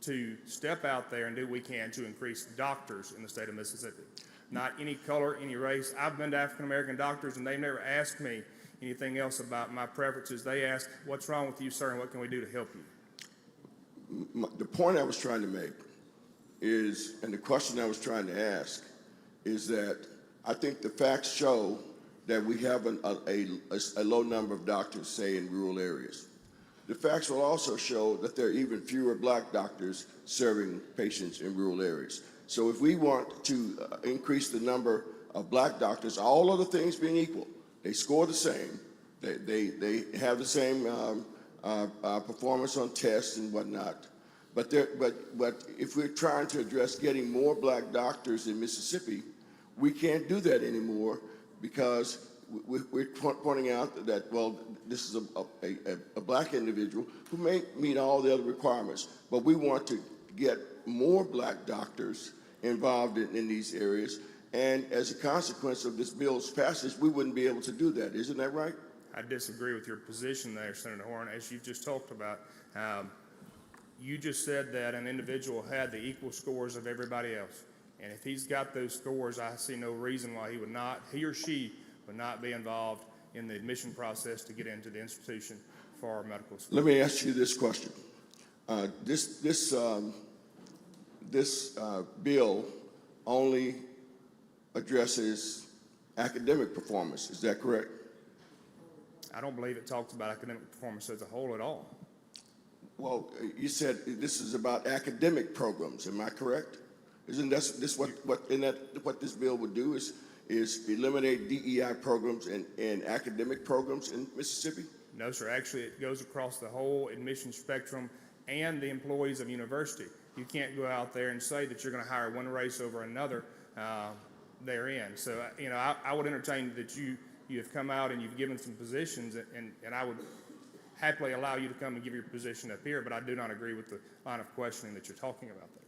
S23: to step out there and do what we can to increase doctors in the state of Mississippi. Not any color, any race. I've been to African American doctors and they've never asked me anything else about my preferences. They ask, "What's wrong with you, sir, and what can we do to help you?"
S6: The point I was trying to make is, and the question I was trying to ask, is that I think the facts show that we have a low number of doctors, say, in rural areas. The facts will also show that there are even fewer black doctors serving patients in rural areas. So if we want to increase the number of black doctors, all other things being equal, they score the same, they have the same performance on tests and whatnot. But if we're trying to address getting more black doctors in Mississippi, we can't do that anymore because we're pointing out that, well, this is a black individual who may meet all the other requirements, but we want to get more black doctors involved in these areas. And as a consequence of this bill's passage, we wouldn't be able to do that. Isn't that right?
S23: I disagree with your position there, Senator Horn. As you've just talked about, you just said that an individual had the equal scores of everybody else. And if he's got those scores, I see no reason why he or she would not be involved in the admission process to get into the institution for medical school.
S6: Let me ask you this question. This bill only addresses academic performance. Is that correct?
S23: I don't believe it talks about academic performance as a whole at all.
S6: Well, you said this is about academic programs. Am I correct? Isn't this what this bill would do is eliminate DEI programs and academic programs in Mississippi?
S23: No, sir. Actually, it goes across the whole admission spectrum and the employees of university. You can't go out there and say that you're going to hire one race over another therein. So, I would entertain that you have come out and you've given some positions, and I would happily allow you to come and give your position up here, but I do not agree with the line of questioning that you're talking about there.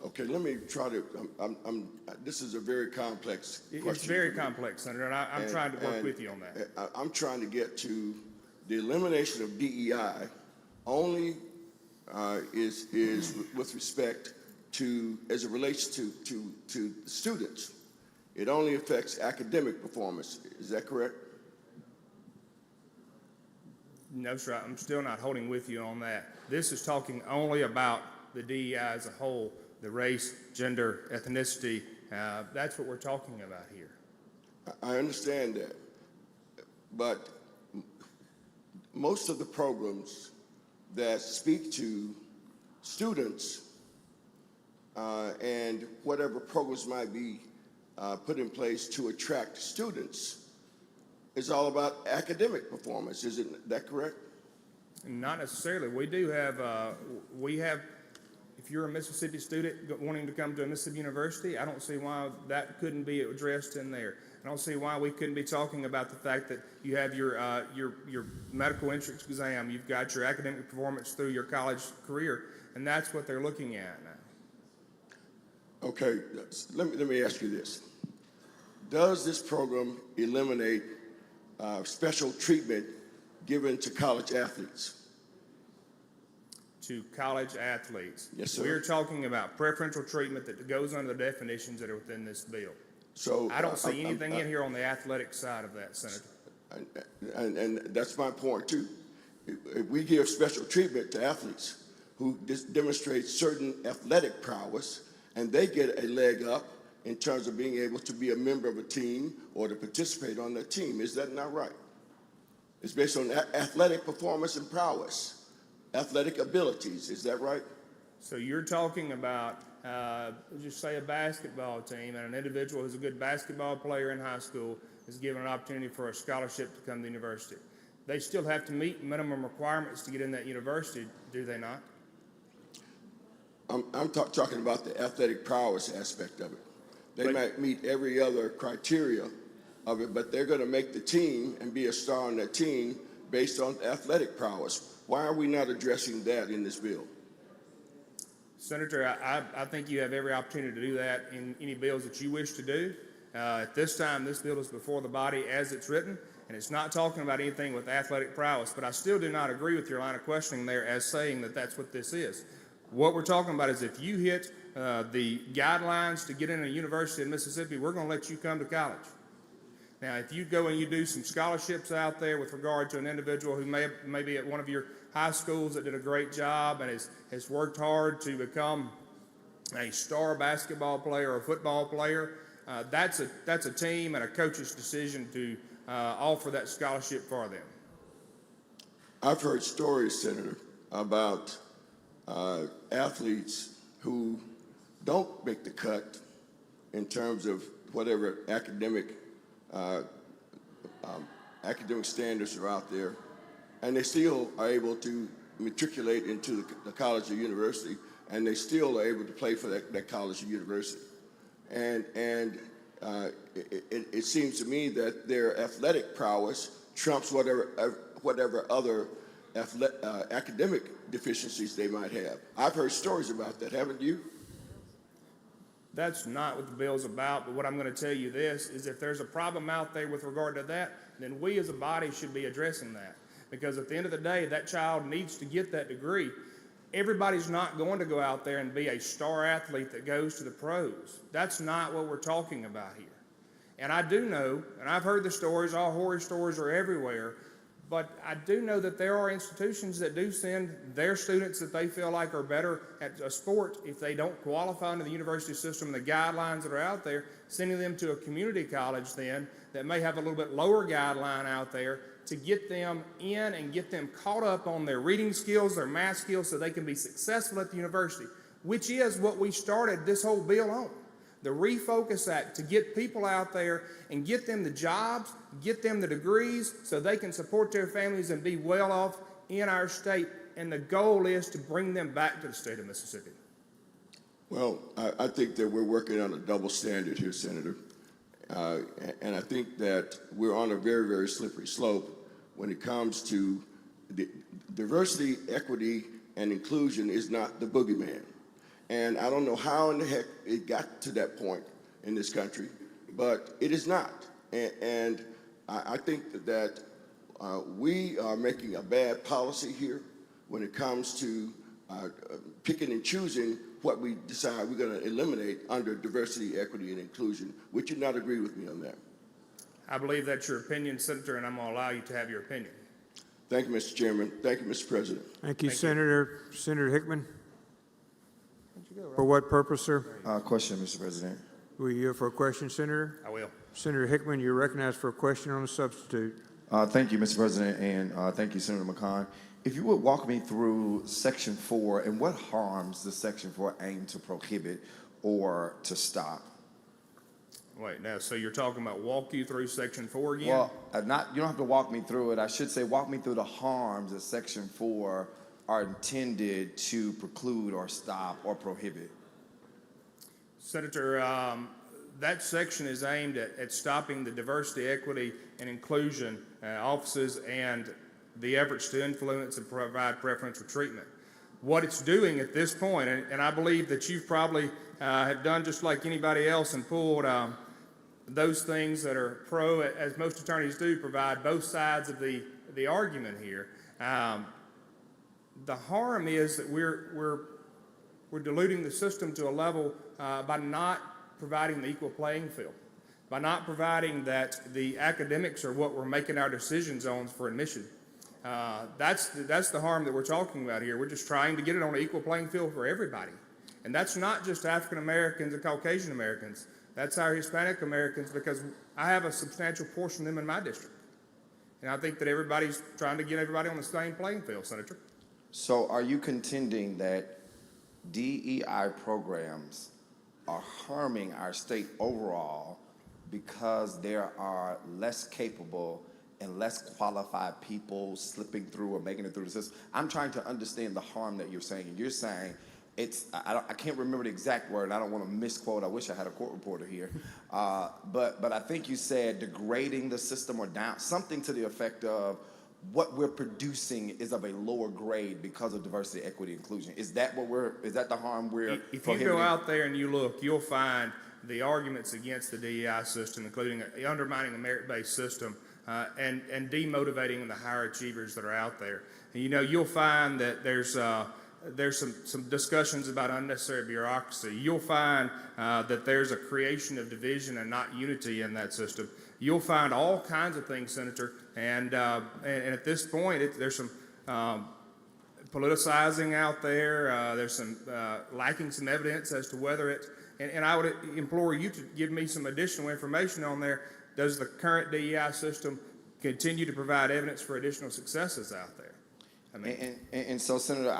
S6: Okay, let me try to, this is a very complex question.
S23: It's very complex, Senator, and I'm trying to work with you on that.
S6: I'm trying to get to the elimination of DEI only is with respect to, as it relates to students. It only affects academic performance. Is that correct?
S23: No, sir, I'm still not holding with you on that. This is talking only about the DEI as a whole, the race, gender, ethnicity. That's what we're talking about here.
S6: I understand that. But most of the programs that speak to students and whatever programs might be put in place to attract students is all about academic performance. Isn't that correct?
S23: Not necessarily. We have, if you're a Mississippi student wanting to come to a Mississippi university, I don't see why that couldn't be addressed in there. I don't see why we couldn't be talking about the fact that you have your medical entrance exam, you've got your academic performance through your college career, and that's what they're looking at now.
S6: Okay, let me ask you this. does this program eliminate special treatment given to college athletes?
S23: To college athletes.
S6: Yes, sir.
S23: We're talking about preferential treatment that goes under the definitions that are within this bill.
S6: So
S23: I don't see anything in here on the athletic side of that, Senator.
S6: and that's my point too. If we give special treatment to athletes who demonstrate certain athletic prowess, and they get a leg up in terms of being able to be a member of a team or to participate on that team, is that not right? It's based on athletic performance and prowess, athletic abilities. Is that right?
S23: So you're talking about, just say a basketball team, and an individual who's a good basketball player in high school is given an opportunity for a scholarship to come to the university. They still have to meet minimum requirements to get in that university, do they not?
S6: I'm talking about the athletic prowess aspect of it. They might meet every other criteria of it, but they're going to make the team and be a star on that team based on athletic prowess. Why are we not addressing that in this bill?
S23: Senator, I think you have every opportunity to do that in any bills that you wish to do. At this time, this bill is before the body as it's written, and it's not talking about anything with athletic prowess, but I still do not agree with your line of questioning there as saying that that's what this is. What we're talking about is if you hit the guidelines to get in a university in Mississippi, we're going to let you come to college. Now, if you go and you do some scholarships out there with regard to an individual who may be at one of your high schools that did a great job and has worked hard to become a star basketball player or a football player, that's a team and a coach's decision to offer that scholarship for them.
S6: I've heard stories, Senator, about athletes who don't make the cut in terms of whatever academic standards are out there, and they still are able to matriculate into the college or university, and they still are able to play for that college or university. And it seems to me that their athletic prowess trumps whatever other academic deficiencies they might have. I've heard stories about that, haven't you?
S23: That's not what the bill's about, but what I'm going to tell you this is if there's a problem out there with regard to that, then we as a body should be addressing that. Because at the end of the day, that child needs to get that degree. Everybody's not going to go out there and be a star athlete that goes to the pros. That's not what we're talking about here. And I do know, and I've heard the stories, all horror stories are everywhere, but I do know that there are institutions that do send their students that they feel like are better at a sport if they don't qualify into the university system and the guidelines that are out there, sending them to a community college then that may have a little bit lower guideline out there to get them in and get them caught up on their reading skills, their math skills, so they can be successful at the university, which is what we started this whole bill on. The Refocus Act, to get people out there and get them the jobs, get them the degrees so they can support their families and be well off in our state. And the goal is to bring them back to the state of Mississippi.
S6: Well, I think that we're working on a double standard here, Senator. And I think that we're on a very, very slippery slope when it comes to diversity, equity, and inclusion is not the boogeyman. And I don't know how in the heck it got to that point in this country, but it is not. And I think that we are making a bad policy here when it comes to picking and choosing what we decide we're going to eliminate under diversity, equity, and inclusion. Would you not agree with me on that?
S23: I believe that's your opinion, Senator, and I'm going to allow you to have your opinion.
S6: Thank you, Mr. Chairman. Thank you, Mr. President.
S8: Thank you, Senator. Senator Hickman. For what purpose, sir?
S9: Question, Mr. President.
S8: Were you here for a question, Senator?
S23: I will.
S8: Senator Hickman, you're recognized for a question on the substitute.
S9: Thank you, Mr. President, and thank you, Senator McCon. If you would walk me through Section 4 and what harms does Section 4 aim to prohibit or to stop?
S23: Wait, now, so you're talking about walk you through Section 4 again?
S9: Well, you don't have to walk me through it. I should say walk me through the harms that Section 4 are intended to preclude or stop or prohibit.
S23: Senator, that section is aimed at stopping the diversity, equity, and inclusion offices and the efforts to influence and provide preferential treatment. What it's doing at this point, and I believe that you've probably have done just like anybody else and pulled those things that are pro, as most attorneys do, provide both sides of the argument here. The harm is that we're diluting the system to a level by not providing the equal playing field, by not providing that the academics are what we're making our decisions on for admission. That's the harm that we're talking about here. We're just trying to get it on an equal playing field for everybody. And that's not just African Americans and Caucasian Americans. That's our Hispanic Americans, because I have a substantial portion of them in my district. And I think that everybody's trying to get everybody on the same playing field, Senator.
S9: So are you contending that DEI programs are harming our state overall because there are less capable and less qualified people slipping through or making it through the system? I'm trying to understand the harm that you're saying. You're saying it's, I can't remember the exact word. I don't want to misquote. I wish I had a court reporter here. But I think you said degrading the system or down, something to the effect of what we're producing is of a lower grade because of diversity, equity, inclusion. Is that is that the harm we're
S23: If you go out there and you look, you'll find the arguments against the DEI system, including undermining a merit-based system and demotivating the higher achievers that are out there. And, you'll find that there's some discussions about unnecessary bureaucracy. You'll find that there's a creation of division and not unity in that system. You'll find all kinds of things, Senator, and at this point, there's some politicizing out there. There's some lacking some evidence as to whether it, and I would implore you to give me some additional information on there. Does the current DEI system continue to provide evidence for additional successes out there? I mean,
S9: and so, Senator,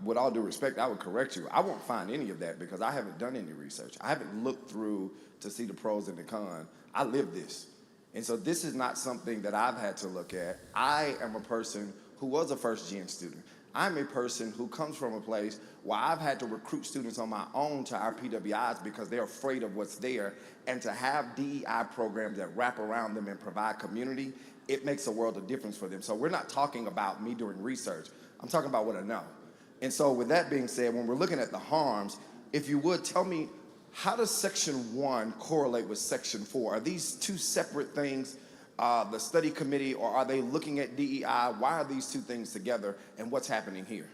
S9: with all due respect, I would correct you. I won't find any of that because I haven't done any research. I haven't looked through to see the pros and the cons. I live this. And so this is not something that I've had to look at. I am a person who was a first-gen student. I'm a person who comes from a place where I've had to recruit students on my own to our PWIs because they're afraid of what's there. And to have DEI programs that wrap around them and provide community, it makes a world of difference for them. So we're not talking about me doing research. I'm talking about what I know. And so with that being said, when we're looking at the harms, if you would tell me, how does Section 1 correlate with Section 4? Are these two separate things, the study committee, or are they looking at DEI? Why are these two things together, and what's happening here?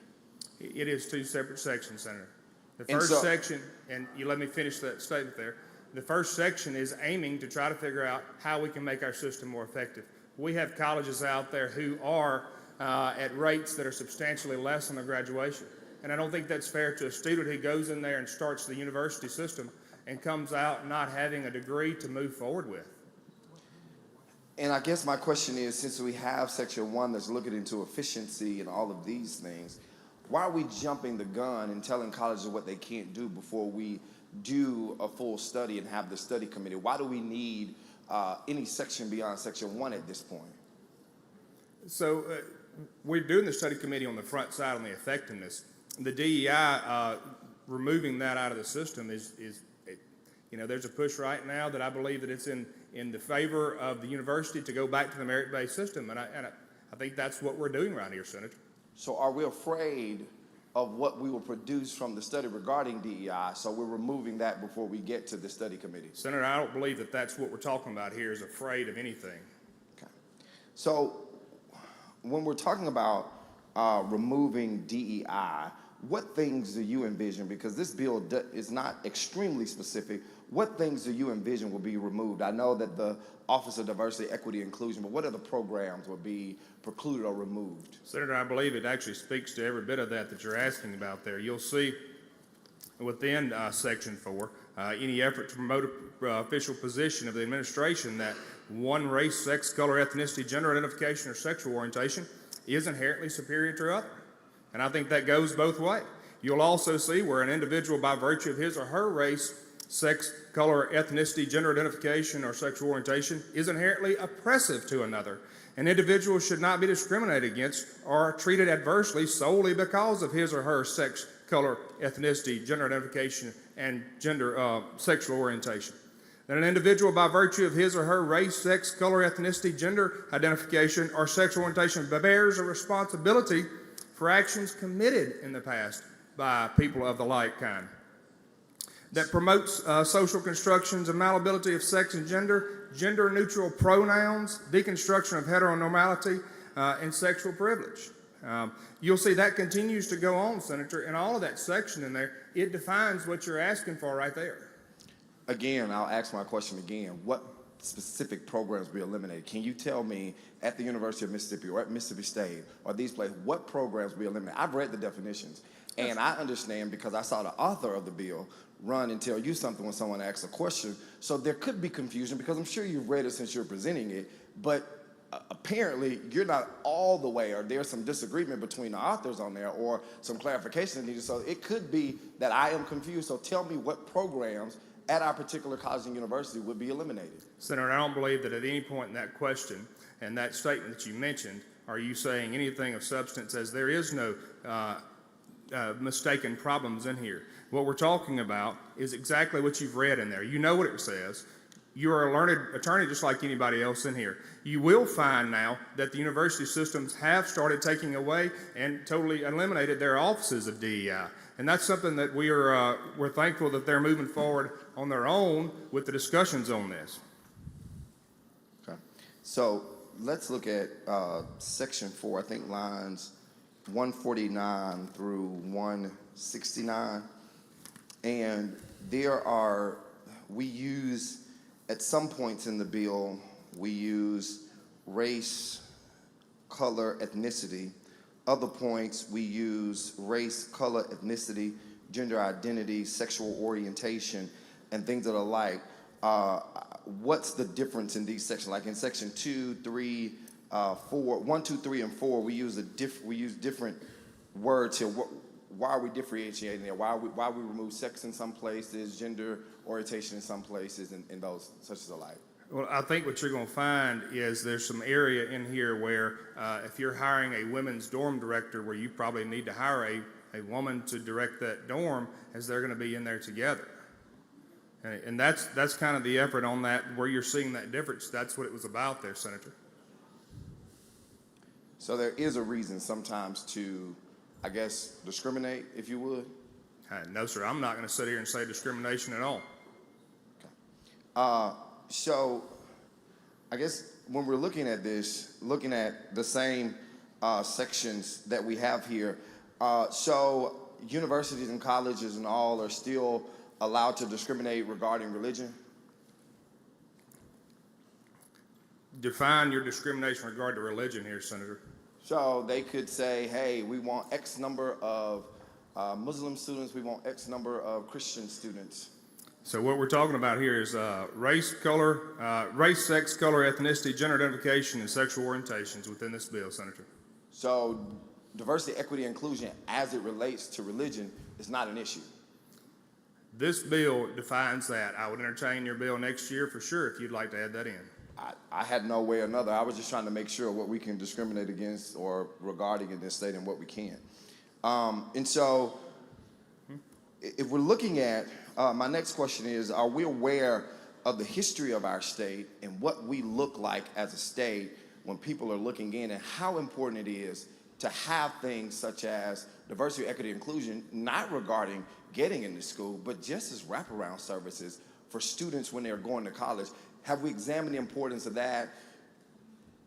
S23: It is two separate sections, Senator. The first section, and you let me finish that statement there, the first section is aiming to try to figure out how we can make our system more effective. We have colleges out there who are at rates that are substantially less than their graduation. And I don't think that's fair to a student who goes in there and starts the university system and comes out not having a degree to move forward with.
S9: And I guess my question is, since we have Section 1 that's looking into efficiency and all of these things, why are we jumping the gun and telling colleges what they can't do before we do a full study and have the study committee? Why do we need any section beyond Section 1 at this point?
S23: So we're doing the study committee on the front side on the effectiveness. The DEI, removing that out of the system is there's a push right now that I believe that it's in the favor of the university to go back to the merit-based system, and I think that's what we're doing right here, Senator.
S9: So are we afraid of what we will produce from the study regarding DEI, so we're removing that before we get to the study committee?
S23: Senator, I don't believe that that's what we're talking about here, is afraid of anything.
S9: Okay. So when we're talking about removing DEI, what things do you envision, because this bill is not extremely specific, what things do you envision will be removed? I know that the Office of Diversity, Equity, and Inclusion, but what other programs will be precluded or removed?
S23: Senator, I believe it actually speaks to every bit of that you're asking about there. You'll see within Section 4, any effort to promote an official position of the administration that one race, sex, color, ethnicity, gender identification, or sexual orientation is inherently superior to other. And I think that goes both ways. You'll also see where an individual, by virtue of his or her race, sex, color, ethnicity, gender identification, or sexual orientation, is inherently oppressive to another. An individual should not be discriminated against or treated adversely solely because of his or her sex, color, ethnicity, gender identification, and sexual orientation. That an individual, by virtue of his or her race, sex, color, ethnicity, gender identification, or sexual orientation, bears a responsibility for actions committed in the past by people of the like kind. that promotes social constructions of malleability of sex and gender, gender-neutral pronouns, deconstruction of heteronormality, and sexual privilege. You'll see that continues to go on, Senator, and all of that section in there, it defines what you're asking for right there.
S9: Again, I'll ask my question again. What specific programs be eliminated? Can you tell me at the University of Mississippi or at Mississippi State or these places, what programs be eliminated? I've read the definitions, and I understand because I saw the author of the bill run and tell you something when someone asks a question. So there could be confusion because I'm sure you've read it since you're presenting it, but apparently you're not all the way, or there's some disagreement between the authors on there or some clarification needed. So it could be that I am confused. So tell me what programs at our particular college and university would be eliminated.
S23: Senator, I don't believe that at any point in that question and that statement that you mentioned, are you saying anything of substance as there is no mistaken problems in here. What we're talking about is exactly what you've read in there. You know what it says. You are a learned attorney just like anybody else in here. You will find now that the university systems have started taking away and totally eliminated their offices of DEI. And that's something that we're thankful that they're moving forward on their own with the discussions on this.
S9: Okay. So let's look at section 4, I think lines 149 through 169. And we use, at some points in the bill, we use race, color, ethnicity. Other points, we use race, color, ethnicity, gender identity, sexual orientation, and things of the like. What's the difference in these sections? Like in section 2, 3, 4, 1, 2, 3, and 4, we use different words here. Why are we differentiating there? Why we remove sex in some places, gender orientation in some places, and those such as alike?
S23: Well, I think what you're going to find is there's some area in here where if you're hiring a women's dorm director, where you probably need to hire a woman to direct that dorm, as they're going to be in there together. And that's kind of the effort on that, where you're seeing that difference. That's what it was about there, Senator.
S9: So there is a reason sometimes to, I guess, discriminate, if you would?
S23: No, sir. I'm not going to sit here and say discrimination at all.
S9: Okay. So I guess when we're looking at this, looking at the same sections that we have here, so universities and colleges and all are still allowed to discriminate regarding religion?
S23: Define your discrimination in regard to religion here, Senator.
S9: So they could say, hey, we want X number of Muslim students, we want X number of Christian students.
S23: So what we're talking about here is race, sex, color, ethnicity, gender identification, and sexual orientations within this bill, Senator.
S9: So diversity, equity, and inclusion as it relates to religion is not an issue.
S23: This bill defines that. I would entertain your bill next year for sure if you'd like to add that in.
S9: I had no way or another. I was just trying to make sure what we can discriminate against or regarding in this state and what we can't. And so if we're looking at, my next question is, are we aware of the history of our state and what we look like as a state when people are looking in, and how important it is to have things such as diversity, equity, inclusion, not regarding getting into school, but just as wraparound services for students when they're going to college? Have we examined the importance of that?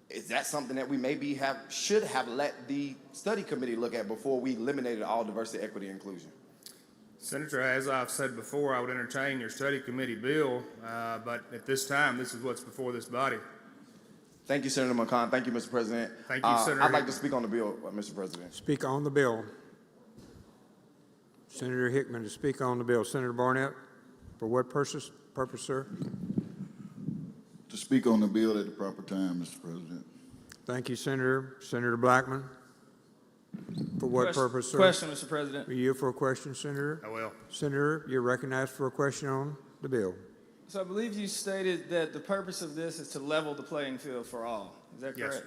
S9: Is that something that we maybe should have let the study committee look at before we eliminated all diversity, equity, and inclusion?
S23: Senator, as I've said before, I would entertain your study committee bill, but at this time, this is what's before this body.
S9: Thank you, Senator McConnell. Thank you, Mr. President.
S23: Thank you, Senator.
S9: I'd like to speak on the bill, Mr. President.
S8: Speak on the bill. Senator Hickman to speak on the bill. Senator Barnett, for what purpose, sir?
S13: To speak on the bill at the proper time, Mr. President.
S8: Thank you, Senator. Senator Blackman, for what purpose, sir?
S15: Question, Mr. President.
S8: Are you for a question, Senator?
S23: I will.
S8: Senator, you're recognized for a question on the bill.
S15: So I believe you stated that the purpose of this is to level the playing field for all. Is that correct?
S23: Yes.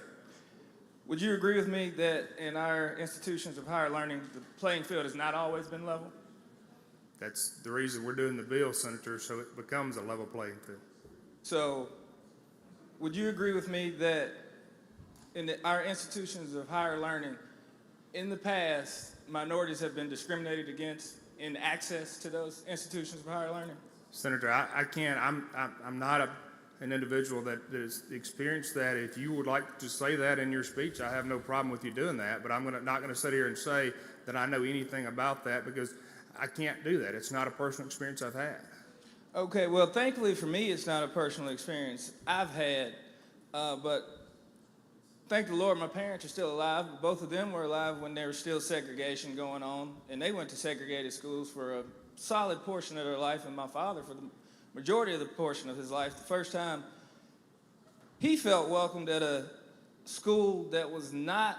S15: Would you agree with me that in our institutions of higher learning, the playing field has not always been level?
S23: That's the reason we're doing the bill, Senator, so it becomes a level playing field.
S15: So would you agree with me that in our institutions of higher learning, in the past, minorities have been discriminated against in access to those institutions of higher learning?
S23: Senator, I can't, I'm not an individual that has experienced that. If you would like to say that in your speech, I have no problem with you doing that, but I'm not gonna sit here and say that I know anything about that because I can't do that. It's not a personal experience I've had.
S15: Okay, well, thankfully for me, it's not a personal experience I've had, but thank the Lord my parents are still alive. Both of them were alive when there was still segregation going on, and they went to segregated schools for a solid portion of their life, and my father for the majority of the portion of his life. The first time he felt welcomed at a school that was not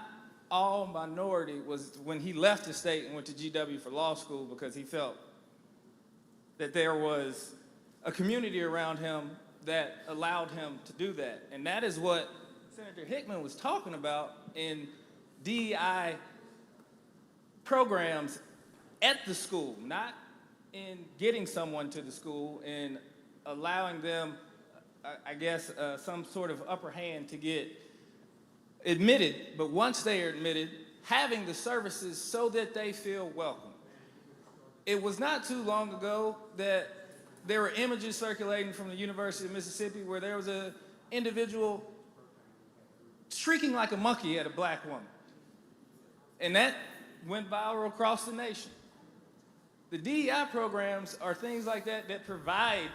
S15: all minority was when he left the state and went to GW for law school, because he felt that there was a community around him that allowed him to do that. And that is what Senator Hickman was talking about in DEI programs at the school, not in getting someone to the school and allowing them, I guess, some sort of upper hand to get admitted. But once they are admitted, having the services so that they feel welcome. It was not too long ago that there were images circulating from the University of Mississippi where there was an individual shrieking like a monkey at a black woman. And that went viral across the nation. The DEI programs are things like that that provide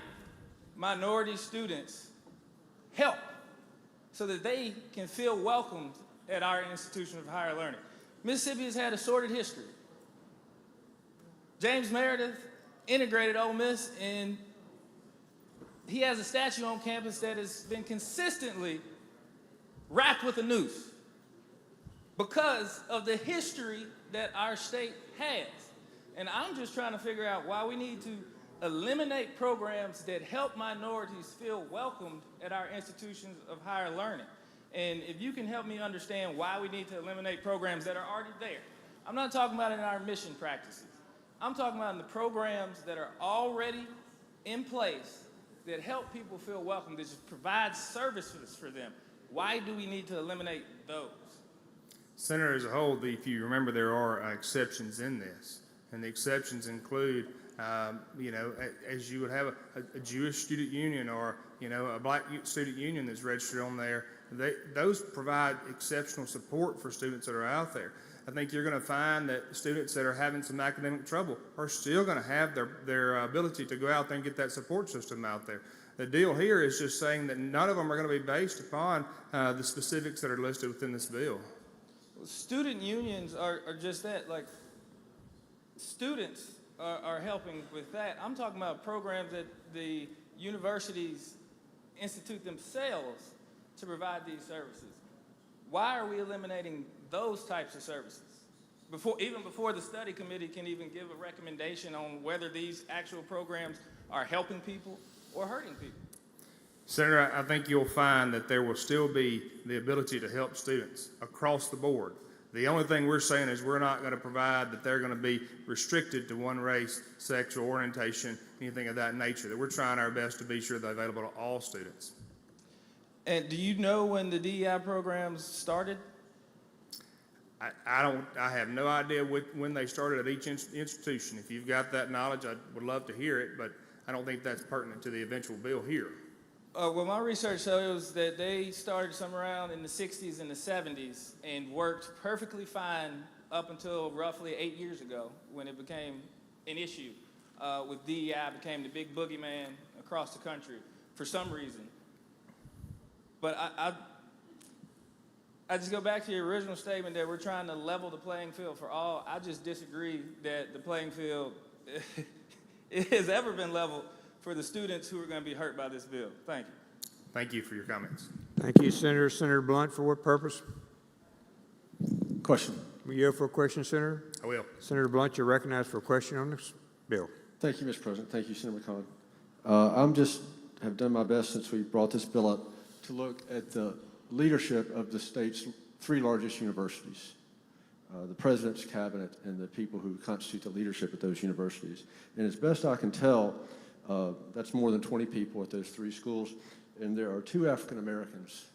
S15: minority students help so that they can feel welcomed at our institution of higher learning. Mississippi has had a sordid history. James Meredith integrated Ole Miss, and he has a statue on campus that has been consistently wrapped with a noose because of the history that our state has. And I'm just trying to figure out why we need to eliminate programs that help minorities feel welcomed at our institutions of higher learning. And if you can help me understand why we need to eliminate programs that are already there. I'm not talking about in our admission practices. I'm talking about in the programs that are already in place that help people feel welcome, that just provide services for them. Why do we need to eliminate those?
S23: Senator, as a whole, if you remember, there are exceptions in this. And the exceptions include, as you would have a Jewish student union or, a black student union that's registered on there, those provide exceptional support for students that are out there. I think you're going to find that students that are having some academic trouble are still going to have their ability to go out there and get that support system out there. The deal here is just saying that none of them are going to be based upon the specifics that are listed within this bill.
S15: Well, student unions are just that, like students are helping with that. I'm talking about programs that the universities institute themselves to provide these services. Why are we eliminating those types of services? Even before the study committee can even give a recommendation on whether these actual programs are helping people or hurting people.
S23: Senator, I think you'll find that there will still be the ability to help students across the board. The only thing we're saying is we're not going to provide that they're going to be restricted to one race, sexual orientation, anything of that nature. That we're trying our best to be sure they're available to all students.
S15: And do you know when the DEI programs started?
S23: I have no idea when they started at each institution. If you've got that knowledge, I would love to hear it, but I don't think that's pertinent to the eventual bill here.
S15: Well, my research shows that they started somewhere around in the 60s and the 70s and worked perfectly fine up until roughly 8 years ago when it became an issue. With DEI became the big boogeyman across the country for some reason. But I just go back to your original statement that we're trying to level the playing field for all. I just disagree that the playing field has ever been leveled for the students who are going to be hurt by this bill. Thank you.
S23: Thank you for your comments.
S8: Thank you, Senator. Senator Blunt, for what purpose?
S5: Question.
S8: Will you have for a question, Senator?
S23: I will.
S8: Senator Blunt, you're recognized for a question on this bill.
S5: Thank you, Mr. President. Thank you, Senator McCollum. Have done my best since we brought this bill up to look at the leadership of the state's three largest universities, the president's cabinet and the people who constitute the leadership at those universities. And as best I can tell, that's more than 20 people at those three schools, and there are 2 African Americans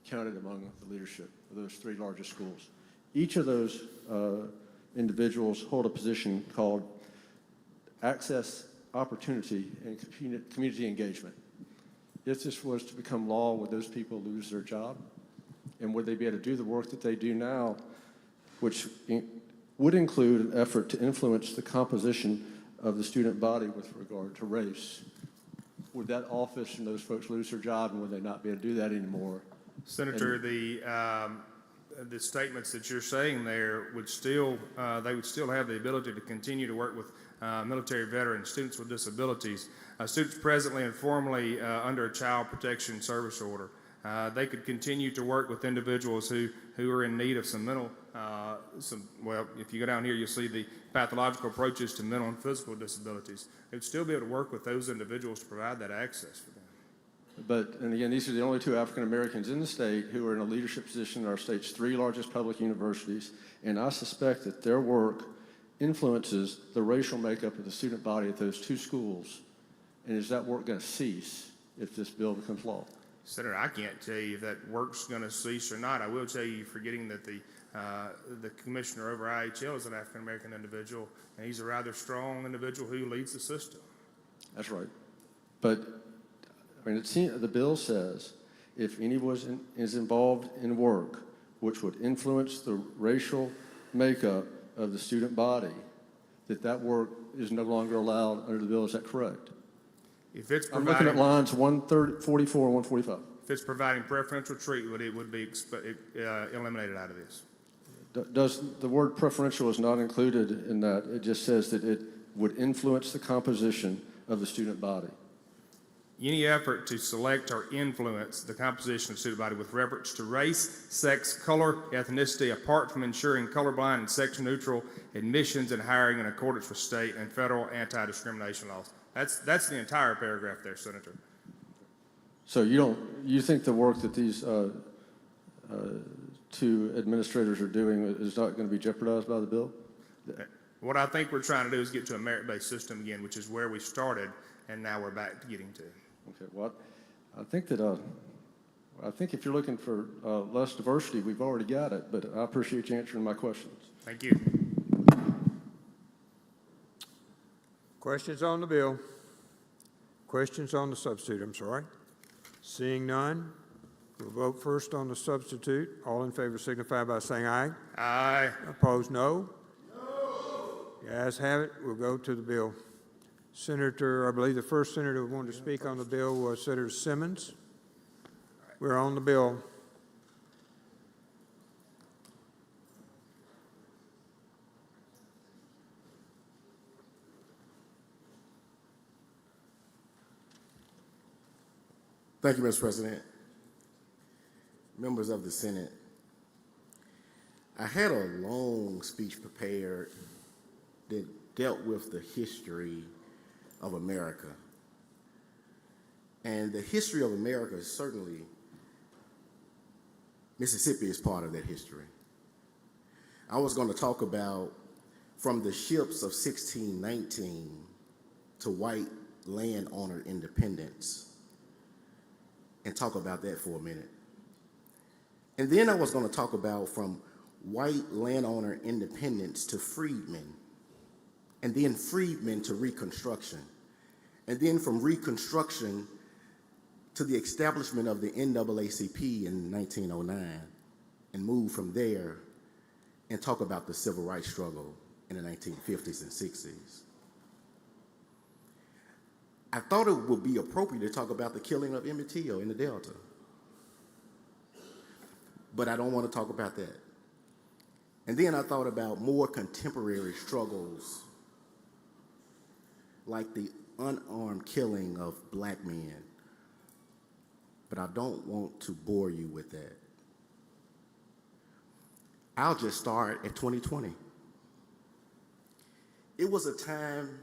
S5: counted among the leadership of those 3 largest schools. Each of those individuals hold a position called access, opportunity, and community engagement. If this was to become law, would those people lose their job? And would they be able to do the work that they do now, which would include an effort to influence the composition of the student body with regard to race? Would that office and those folks lose their job, and would they not be able to do that anymore?
S23: Senator, the statements that you're saying there would still, they would still have the ability to continue to work with military veterans, students with disabilities, students presently and formerly under a child protection service order. They could continue to work with individuals who are in need of some mental, well, if you go down here, you'll see the pathological approaches to mental and physical disabilities. They'd still be able to work with those individuals to provide that access for them.
S5: But, and again, these are the only two African Americans in the state who are in a leadership position in our state's 3 largest public universities, and I suspect that their work influences the racial makeup of the student body at those 2 schools. And is that work going to cease if this bill becomes law?
S23: Senator, I can't tell you if that work's going to cease or not. I will tell you, forgetting that the commissioner over IHL is an African American individual, and he's a rather strong individual who leads the system.
S5: That's right. But I mean, the bill says if anyone is involved in work which would influence the racial makeup of the student body, that work is no longer allowed under the bill. Is that correct?
S23: If it's
S5: I'm looking at lines 144 and 145.
S23: If it's providing preferential treatment, it would be eliminated out of this.
S5: Does the word preferential is not included in that? It just says that it would influence the composition of the student body.
S23: Any effort to select or influence the composition of the student body with reference to race, sex, color, ethnicity, apart from ensuring colorblind and sex-neutral admissions and hiring in accordance with state and federal anti-discrimination laws. That's the entire paragraph there, Senator.
S5: So you think the work that these 2 administrators are doing is not going to be jeopardized by the bill?
S23: What I think we're trying to do is get to a merit-based system again, which is where we started, and now we're back to getting to.
S5: Okay, well, I think if you're looking for less diversity, we've already got it, but I appreciate you answering my questions.
S23: Thank you.
S8: Questions on the bill? Questions on the substitute, I'm sorry. Seeing none, we'll vote first on the substitute. All in favor signify by saying aye.
S23: Aye.
S8: Opposed, no? No. The ayes have it. We'll go to the bill. Senator, I believe the first senator who wanted to speak on the bill was Senator Simmons. We're on the bill.
S1: Thank you, Mr. President. Members of the Senate, I had a long speech prepared that dealt with the history of America. And the history of America is certainly, Mississippi is part of that history. I was going to talk about from the ships of 1619 to white landowner independence and talk about that for a minute. And then I was going to talk about from white landowner independence to freedmen, and then freedmen to Reconstruction, and then from Reconstruction to the establishment of the NAACP in 1909, and move from there and talk about the civil rights struggle in the 1950s and 60s. I thought it would be appropriate to talk about the killing of Emmett Till in the Delta, but I don't want to talk about that. And then I thought about more contemporary struggles, like the unarmed killing of black men, but I don't want to bore you with that. I'll just start at 2020. It was a time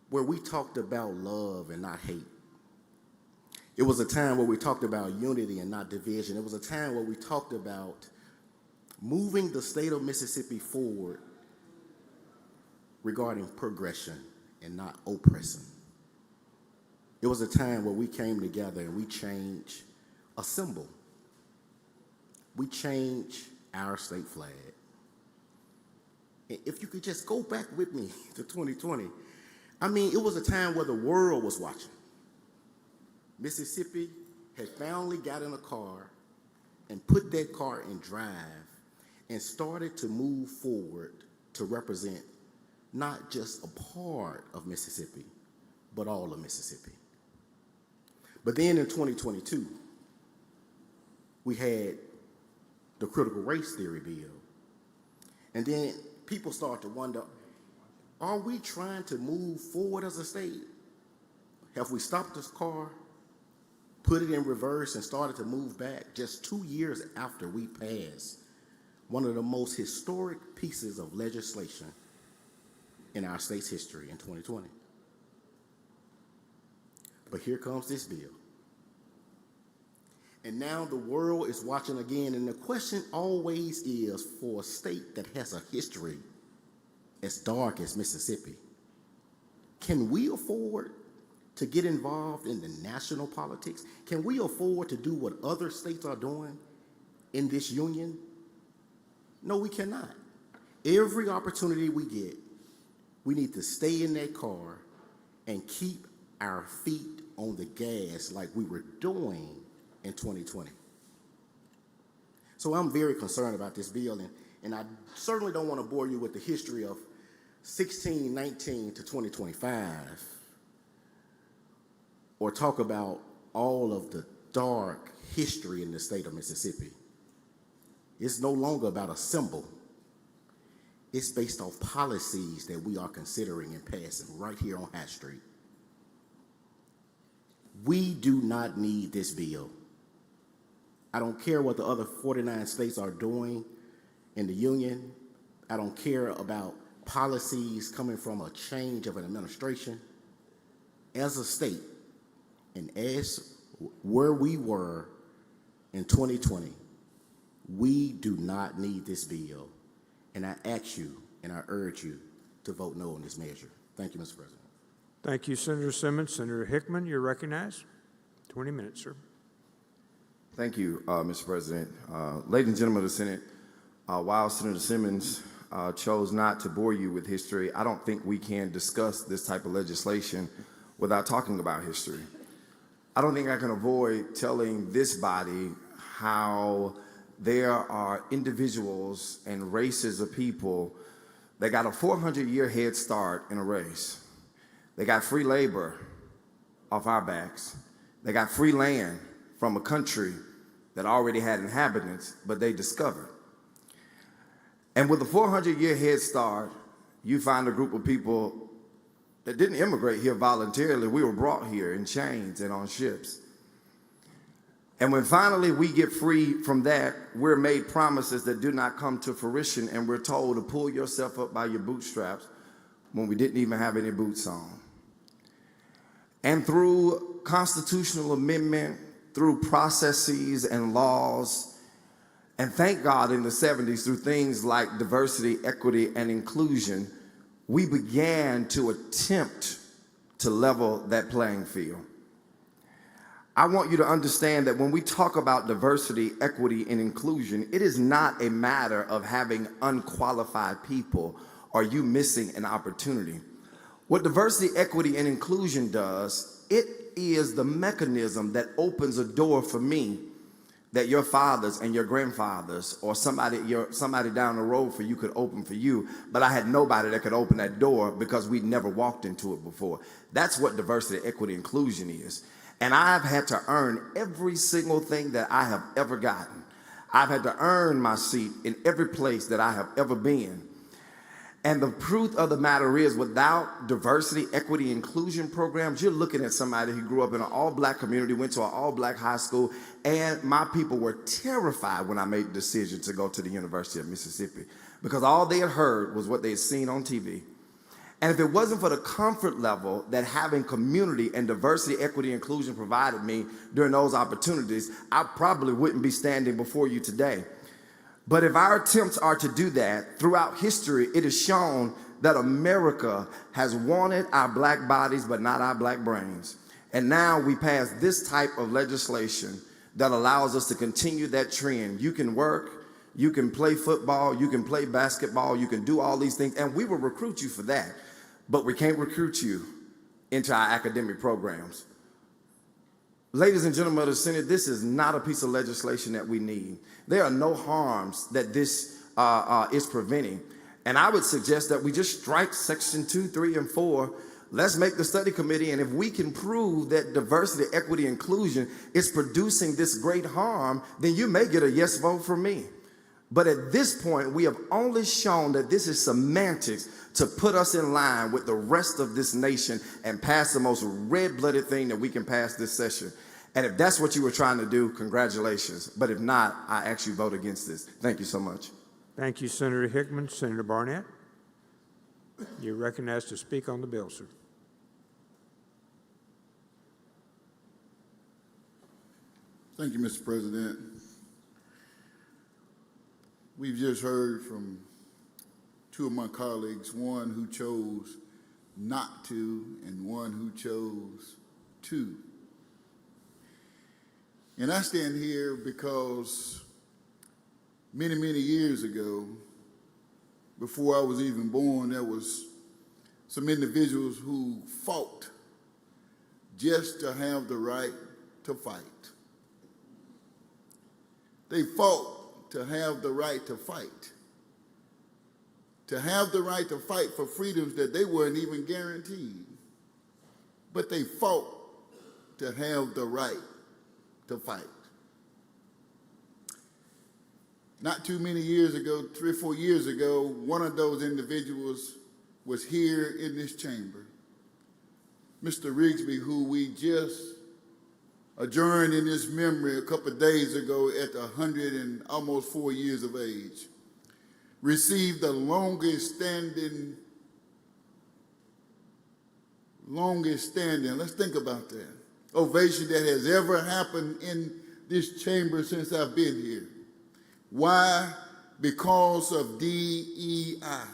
S1: where we talked about love and not hate. It was a time where we talked about unity and not division. It was a time where we talked about moving the state of Mississippi forward regarding progression and not oppressing. It was a time where we came together and we changed a symbol. We changed our state flag. And if you could just go back with me to 2020, I mean, it was a time where the world was watching. Mississippi had finally got in a car and put that car in drive and started to move forward to represent not just a part of Mississippi, but all of Mississippi. But then in 2022, we had the critical race theory bill. And then people start to wonder, are we trying to move forward as a state? Have we stopped this car, put it in reverse, and started to move back just 2 years after we passed one of the most historic pieces of legislation in our state's history in 2020? But here comes this bill. And now the world is watching again, and the question always is, for a state that has a history as dark as Mississippi, can we afford to get involved in the national politics? Can we afford to do what other states are doing in this union? No, we cannot. Every opportunity we get, we need to stay in that car and keep our feet on the gas like we were doing in 2020. So I'm very concerned about this bill, and I certainly don't want to bore you with the history of 1619 to 2025, or talk about all of the dark history in the state of Mississippi. It's no longer about a symbol. It's based off policies that we are considering and passing right here on Hatch Street. We do not need this bill. I don't care what the other 49 states are doing in the union. I don't care about policies coming from a change of an administration. As a state, and as where we were in 2020, we do not need this bill. And I ask you and I urge you to vote no on this measure. Thank you, Mr. President.
S8: Thank you, Senator Simmons. Senator Hickman, you're recognized. 20 minutes, sir.
S9: Thank you, Mr. President. Ladies and gentlemen of the Senate, while Senator Simmons chose not to bore you with history, I don't think we can discuss this type of legislation without talking about history. I don't think I can avoid telling this body how there are individuals and races of people that got a 400-year head start in a race. They got free labor off our backs. They got free land from a country that already had inhabitants, but they discovered. And with a 400-year head start, you find a group of people that didn't immigrate here voluntarily. We were brought here in chains and on ships. And when finally we get free from that, we're made promises that do not come to fruition, and we're told to pull yourself up by your bootstraps when we didn't even have any boots on. And through constitutional amendment, through processes and laws, and thank God in the 70s through things like diversity, equity, and inclusion, we began to attempt to level that playing field. I want you to understand that when we talk about diversity, equity, and inclusion, it is not a matter of having unqualified people or you missing an opportunity. What diversity, equity, and inclusion does, it is the mechanism that opens a door for me that your fathers and your grandfathers or somebody down the road for you could open for you, but I had nobody that could open that door because we'd never walked into it before. That's what diversity, equity, inclusion is. And I've had to earn every single thing that I have ever gotten. I've had to earn my seat in every place that I have ever been. And the truth of the matter is, without diversity, equity, inclusion programs, you're looking at somebody who grew up in an all-black community, went to an all-black high school, and my people were terrified when I made the decision to go to the University of Mississippi because all they had heard was what they had seen on TV. And if it wasn't for the comfort level that having community and diversity, equity, inclusion provided me during those opportunities, I probably wouldn't be standing before you today. But if our attempts are to do that, throughout history, it is shown that America has wanted our black bodies, but not our black brains. And now we pass this type of legislation that allows us to continue that trend. You can work, You can play football, you can play basketball, you can do all these things, and we will recruit you for that. But we can't recruit you into our academic programs. Ladies and gentlemen of the Senate, this is not a piece of legislation that we need. There are no harms that this is preventing. And I would suggest that we just strike section 2, 3, and 4. Let's make the study committee, and if we can prove that diversity, equity, inclusion is producing this great harm, then you may get a yes vote from me. But at this point, we have only shown that this is semantics to put us in line with the rest of this nation and pass the most red-blooded thing that we can pass this session. And if that's what you were trying to do, congratulations. But if not, I actually vote against this. Thank you so much.
S8: Thank you, Senator Hickman. Senator Barnett, you're recognized to speak on the bill, sir.
S13: Thank you, Mr. President. We've just heard from two of my colleagues, one who chose not to and one who chose to. And I stand here because many, many years ago, before I was even born, there was some individuals who fought just to have the right to fight. They fought to have the right to fight. To have the right to fight for freedoms that they weren't even guaranteed. But they fought to have the right to fight. Not too many years ago, 3 or 4 years ago, one of those individuals was here in this chamber. Mr. Rigsby, who we just adjourned in his memory a couple of days ago at 100 and almost 4 years of age, received the longest standing, let's think about that, ovation that has ever happened in this chamber since I've been here. Why? Because of DEI.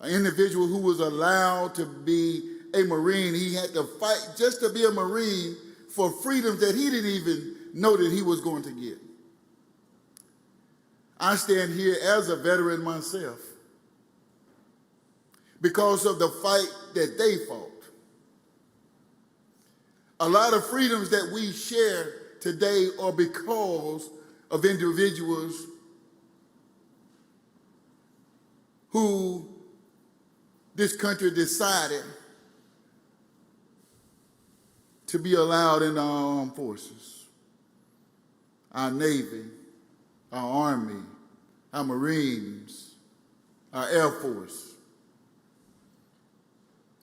S13: An individual who was allowed to be a Marine, he had to fight just to be a Marine for freedoms that he didn't even know that he was going to get. I stand here as a veteran myself because of the fight that they fought. A lot of freedoms that we share today are because of individuals who this country decided to be allowed in our armed forces, our Navy, our Army, our Marines, our Air Force.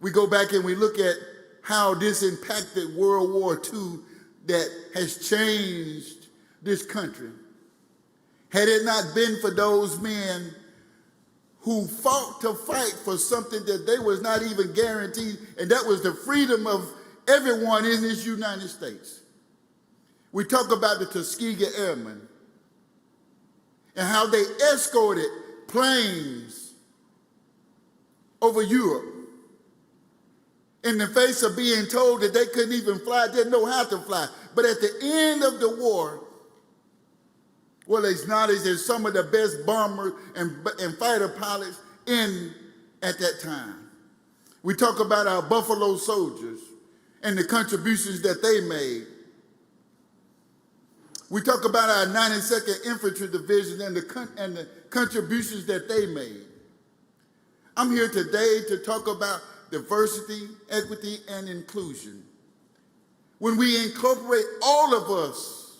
S13: We go back and we look at how this impacted World War II that has changed this country. Had it not been for those men who fought to fight for something that they was not even guaranteed, and that was the freedom of everyone in this United States. We talk about the Tuskegee Airmen and how they escorted planes over Europe in the face of being told that they couldn't even fly, didn't know how to fly. But at the end of the war, well, it's not as if some of the best bombers and fighter pilots at that time. We talk about our Buffalo Soldiers and the contributions that they made. We talk about our 92nd Infantry Division and the contributions that they made. I'm here today to talk about diversity, equity, and inclusion. When we incorporate all of us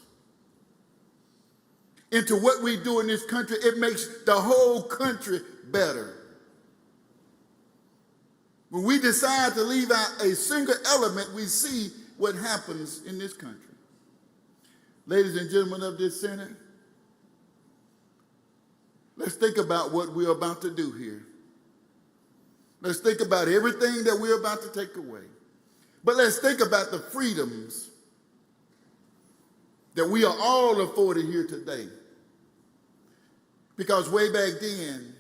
S13: into what we do in this country, it makes the whole country better. When we decide to leave out a single element, we see what happens in this country. Ladies and gentlemen of this Senate, let's think about what we're about to do here. Let's think about everything that we're about to take away. But let's think about the freedoms that we are all afforded here today. Because way back then,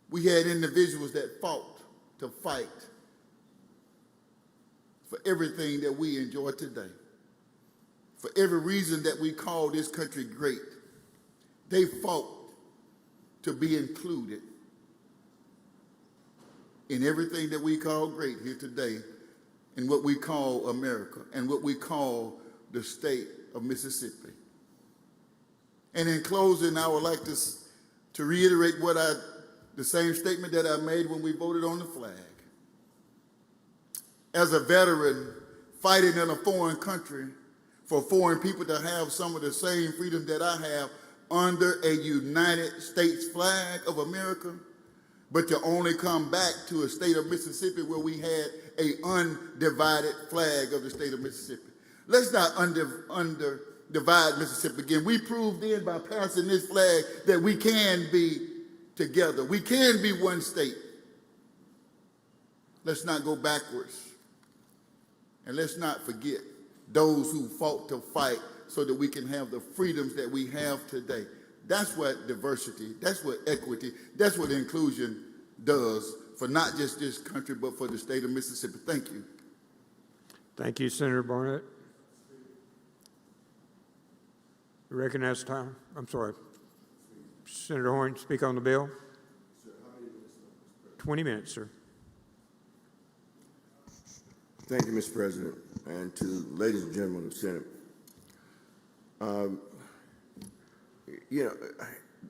S13: we had individuals that fought to fight for everything that we enjoy today. for every reason that we call this country great. They fought to be included in everything that we call great here today, in what we call America and what we call the state of Mississippi. And in closing, I would like to reiterate the same statement that I made when we voted on the flag. As a veteran fighting in a foreign country, for foreign people to have some of the same freedom that I have under a United States flag of America, but to only come back to a state of Mississippi where we had an undivided flag of the state of Mississippi. Let's not divide Mississippi again. We proved then by passing this flag that we can be together. We can be one state. Let's not go backwards. And let's not forget those who fought to fight so that we can have the freedoms that we have today. That's what diversity, that's what equity, that's what inclusion does for not just this country, but for the state of Mississippi. Thank you.
S8: Thank you, Senator Barnett. Recognize time. I'm sorry. Senator Horn, speak on the bill. 20 minutes, sir.
S6: Thank you, Mr. President, and to ladies and gentlemen of the Senate.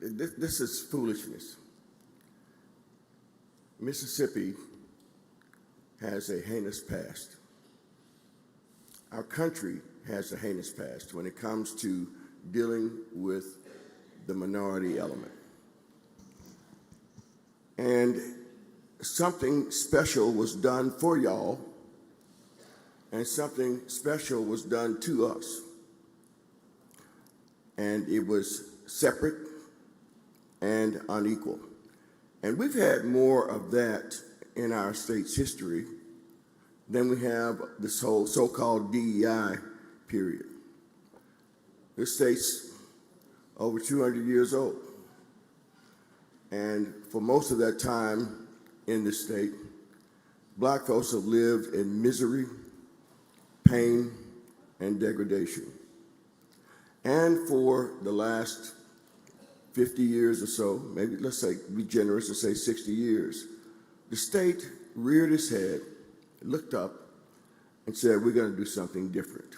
S6: This is foolishness. Mississippi has a heinous past. Our country has a heinous past when it comes to dealing with the minority element. And something special was done for y'all, and something special was done to us. And it was separate and unequal. And we've had more of that in our state's history than we have this whole so-called DEI period. This state's over 200 years old. And for most of that time in this state, black folks have lived in misery, pain, and degradation. And for the last 50 years or so, maybe let's say, be generous and say 60 years, the state reared its head, looked up, and said, we're going to do something different.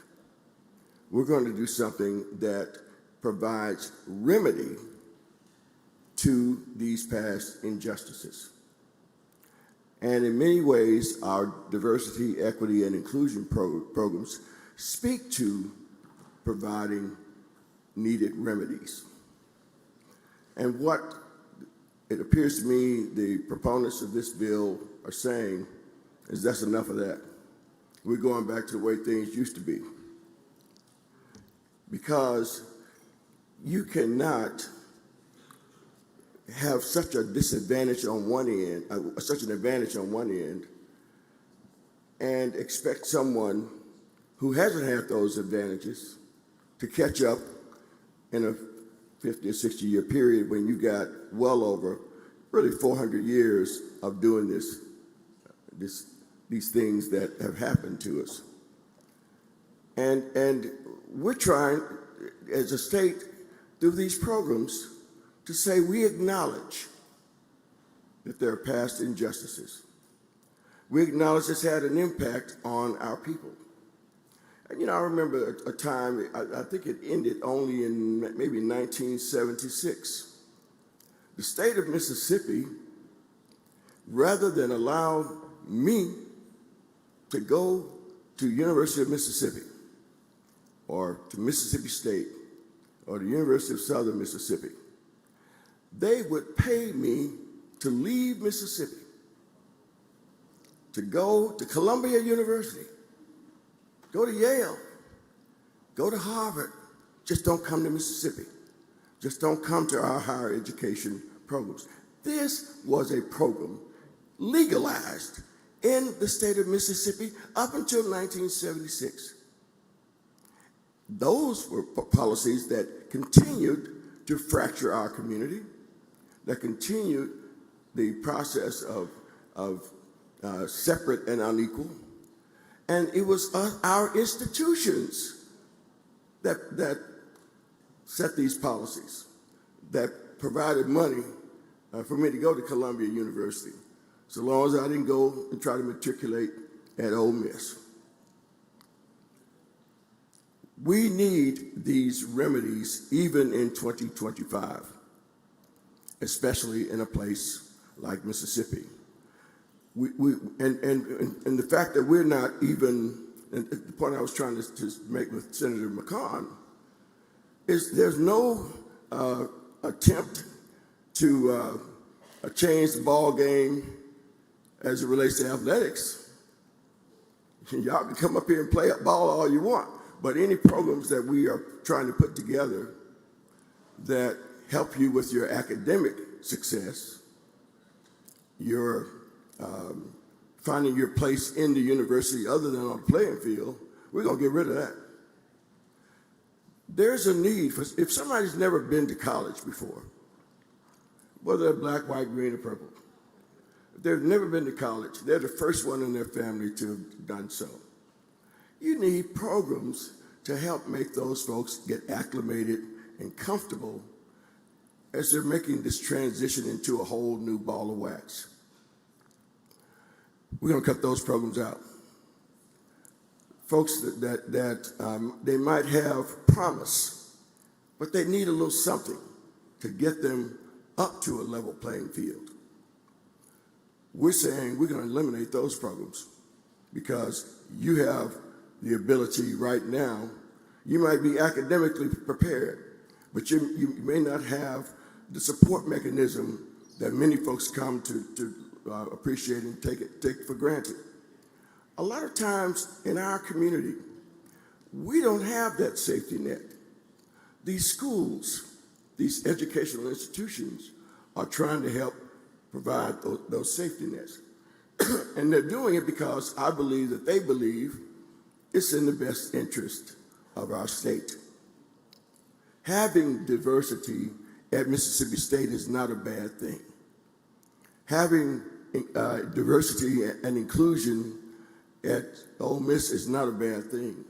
S6: We're going to do something that provides remedy to these past injustices. And in many ways, our diversity, equity, and inclusion programs speak to providing needed remedies. And what it appears to me the proponents of this bill are saying is that's enough of that. We're going back to the way things used to be. Because you cannot have such a disadvantage on one end, such an advantage on one end, and expect someone who hasn't had those advantages to catch up in a 50 or 60 year period when you got well over really 400 years of doing these things that have happened to us. And we're trying, as a state, through these programs, to say we acknowledge that there are past injustices. We acknowledge it's had an impact on our people. And I remember a time, I think it ended only in maybe 1976. The state of Mississippi, rather than allow me to go to University of Mississippi or to Mississippi State or the University of Southern Mississippi, they would pay me to leave Mississippi, to go to Columbia University, go to Yale, go to Harvard. Just don't come to Mississippi. Just don't come to our higher education programs. This was a program legalized in the state of Mississippi up until 1976. Those were policies that continued to fracture our community, that continued the process of separate and unequal. And it was our institutions that set these policies, that provided money for me to go to Columbia University, so long as I didn't go and try to matriculate at Ole Miss. We need these remedies even in 2025, especially in a place like Mississippi. And the fact that we're not even, and the point I was trying to make with Senator McCon, is there's no attempt to change the ball game as it relates to athletics. Y'all can come up here and play ball all you want, but any programs that we are trying to put together that help you with your academic success, your finding your place in the university other than on the playing field, we're going to get rid of that. There's a need for, if somebody's never been to college before, whether they're black, white, green, or purple, if they've never been to college, they're the first one in their family to have done so. You need programs to help make those folks get acclimated and comfortable as they're making this transition into a whole new ball of wax. We're going to cut those programs out. Folks that they might have promise, but they need a little something to get them up to a level playing field. We're saying we're going to eliminate those programs because you have the ability right now. You might be academically prepared, but you may not have the support mechanism that many folks come to appreciate and take for granted. A lot of times in our community, we don't have that safety net. These schools, these educational institutions are trying to help provide those safety nets. And they're doing it because I believe that they believe it's in the best interest of our state. Having diversity at Mississippi State is not a bad thing. Having diversity and inclusion at Ole Miss is not a bad thing.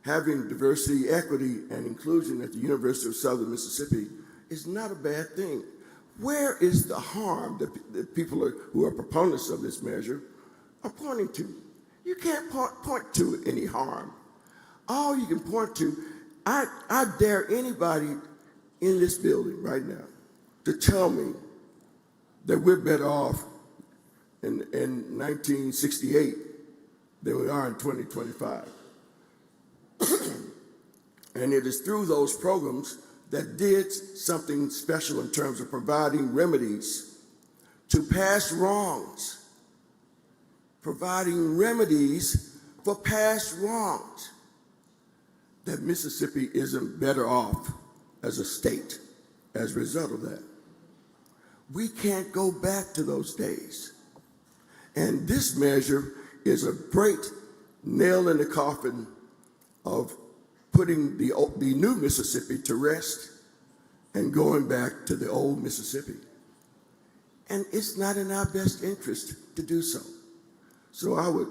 S6: Having diversity, equity, and inclusion at the University of Southern Mississippi is not a bad thing. Where is the harm that people who are proponents of this measure are pointing to? You can't point to any harm. All you can point to, I dare anybody in this building right now to tell me that we're better off in 1968 than we are in 2025. And it is through those programs that did something special in terms of providing remedies to past wrongs, providing remedies for past wrongs, that Mississippi isn't better off as a state as a result of that. We can't go back to those days. And this measure is a great nail in the coffin of putting the new Mississippi to rest and going back to the old Mississippi. And it's not in our best interest to do so. So I would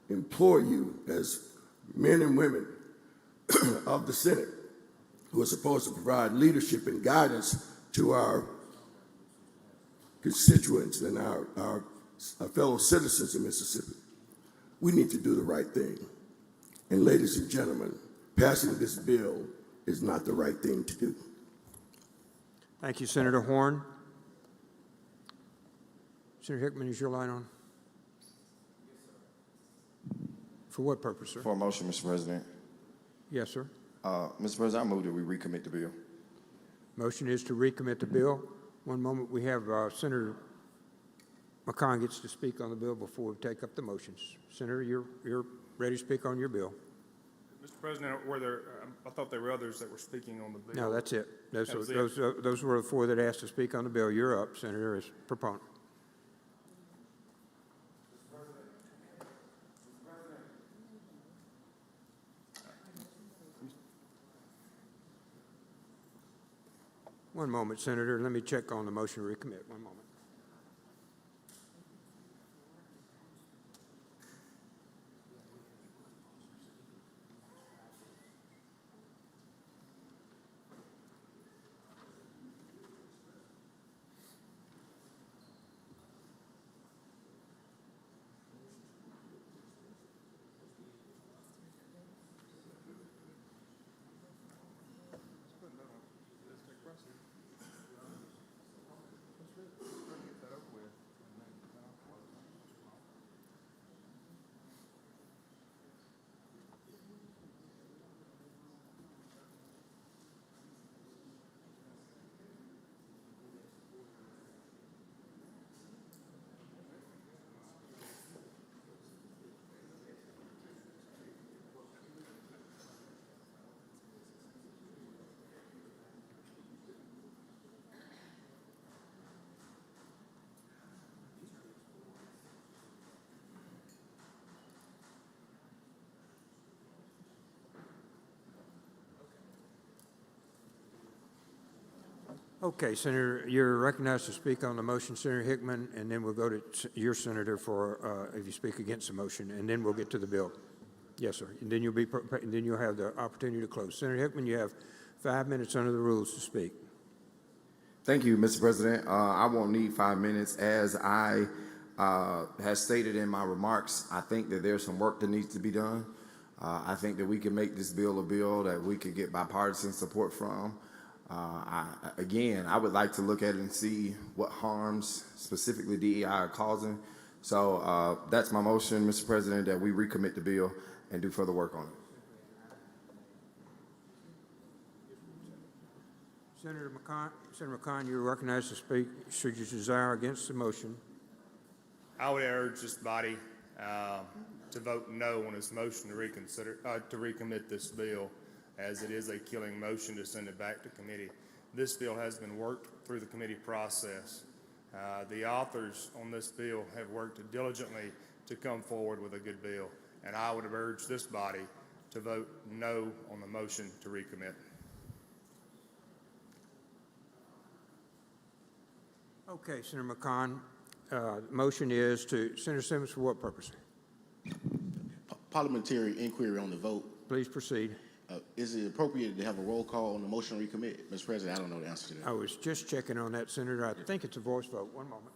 S6: implore you as men and women of the Senate who are supposed to provide leadership and guidance to our constituents and our fellow citizens in Mississippi. We need to do the right thing. And ladies and gentlemen, passing this bill is not the right thing to do.
S8: Thank you, Senator Horn. Senator Hickman, is your line on? For what purpose, sir?
S9: For a motion, Mr. President.
S8: Yes, sir.
S9: Mr. President, I move that we recommit the bill.
S8: Motion is to recommit the bill. One moment, we have Senator McCon gets to speak on the bill before we take up the motions. Senator, you're ready to speak on your bill.
S23: Mr. President, were there, I thought there were others that were speaking on the bill.
S8: No, that's it. Those
S23: That
S8: were the four that asked to speak on the bill. You're up, Senator, as proponent. One moment, Senator. Let me check on the motion to recommit. One moment. Okay, Senator, you're recognized to speak on the motion, Senator Hickman, and then we'll go to your senator for, if you speak against the motion, and then we'll get to the bill. Yes, sir. And then you'll have the opportunity to close. Senator Hickman, you have 5 minutes under the rules to speak.
S9: Thank you, Mr. President. I won't need 5 minutes. As I has stated in my remarks, I think that there's some work that needs to be done. I think that we can make this bill a bill that we could get bipartisan support from. I would like to look at it and see what harms specifically DEI are causing. So that's my motion, Mr. President, that we recommit the bill and do further work on it.
S8: Senator McCon, you're recognized to speak. Should you desire against the motion?
S23: I would urge this body to vote no on this motion to reconsider, to recommit this bill, as it is a killing motion to send it back to committee. This bill has been worked through the committee process. The authors on this bill have worked diligently to come forward with a good bill, and I would urge this body to vote no on the motion to recommit.
S8: Okay, Senator McCon, motion is to, Senator Simmons, for what purpose?
S1: Parliamentary inquiry on the vote.
S8: Please proceed.
S1: Is it appropriate to have a roll call on the motion to recommit? Mr. President, I don't know the answer to that.
S8: I was just checking on that, Senator. I think it's a voice vote. One moment.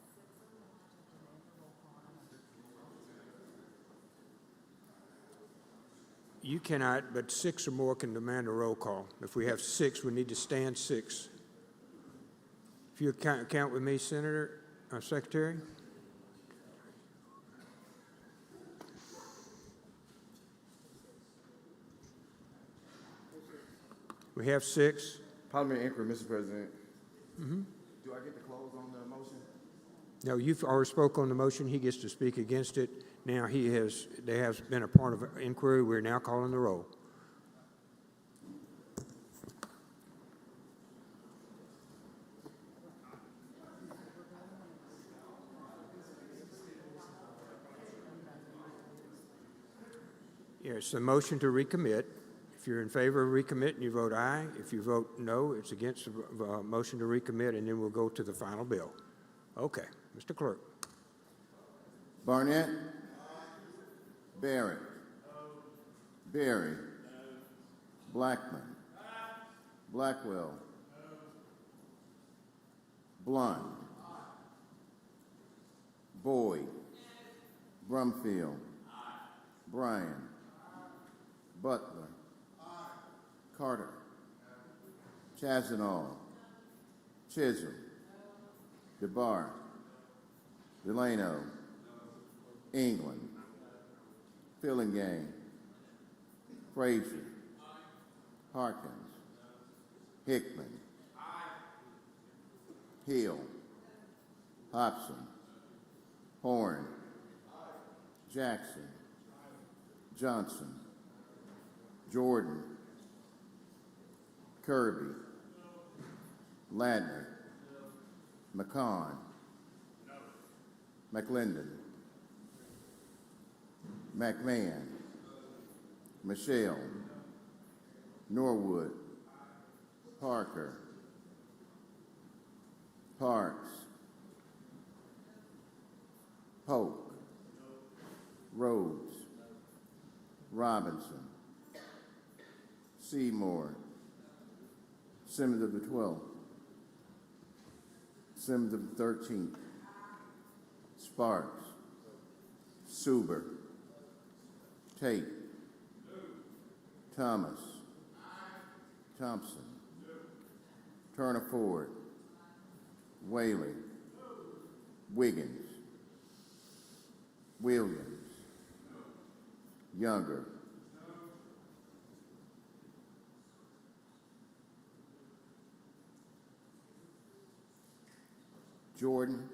S8: You cannot, but 6 or more can demand a roll call. If we have 6, we need to stand 6. If you count with me, Senator, Secretary. We have 6.
S9: Parliamentary inquiry, Mr. President.
S8: Mm-hmm.
S9: Do I get to close on the motion?
S8: No, you've already spoke on the motion. He gets to speak against it. Now there has been a part of inquiry. We're now calling the roll. Yes, the motion to recommit. If you're in favor of recommitting, you vote aye. If you vote no, it's against the motion to recommit, and then we'll go to the final bill. Okay, Mr. Clerk.
S3: Barnett. Barrett. Berry. Blackman. Blackwell. Blunt. Boyd. Brumfield. Bryan. Butler. Carter. Chazanall. Chisholm. DeBar. Delano. England. Fillingham. Frazier. Harkins. Hickman. Hill. Hobson. Horn. Jackson. Johnson. Jordan. Kirby. Ladner. McCon. McClendon. McMahon. Michelle. Norwood. Parker. Parks. Polk. Rhodes. Robinson. Seymour. Simmons of the 12th. Simmons of the 13th. Sparks. Suber. Tate. Thomas. Thompson. Turner Ford. Whaley. Wiggins. Williams. Younger. Jordan.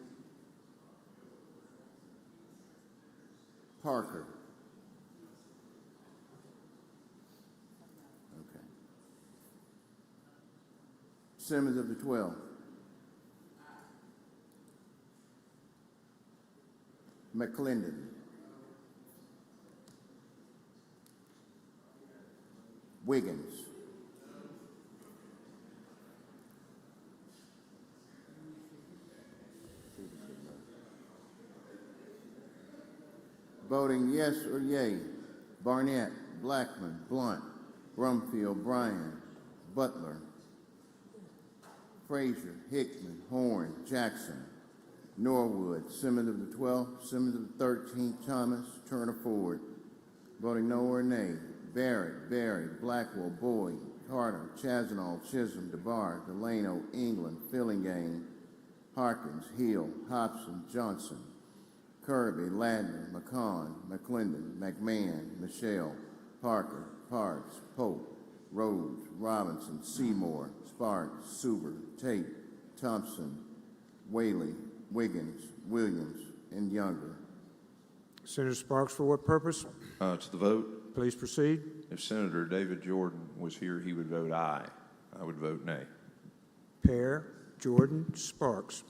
S3: Parker. Okay. Simmons of the 12. McClendon. Wiggins. Voting yes or yea: Barnett, Blackman, Blunt, Brumfield, Bryan, Butler, Frazier, Hickman, Horn, Jackson, Norwood, Simmons of the 12th, Simmons of the 13th, Thomas, Turner, Ford. Voting no or nay: Barrett, Berry, Blackwell, Boyd, Carter, Chazanall, Chisholm, DeBar, Delano, England, Fillingane, Harkins, Hill, Hobson, Johnson, Kirby, Ladner, McCon, McClendon, McMahon, Michelle, Parker, Parks, Pope, Rhodes, Robinson, Seymour, Sparks, Suber, Tate, Thompson, Whaley, Wiggins, Williams, and Younger.
S8: Senator Sparks, for what purpose?
S20: To the vote.
S8: Please proceed.
S20: If Senator David Jordan was here, he would vote aye. I would vote nay.
S8: Pear, Jordan, Sparks.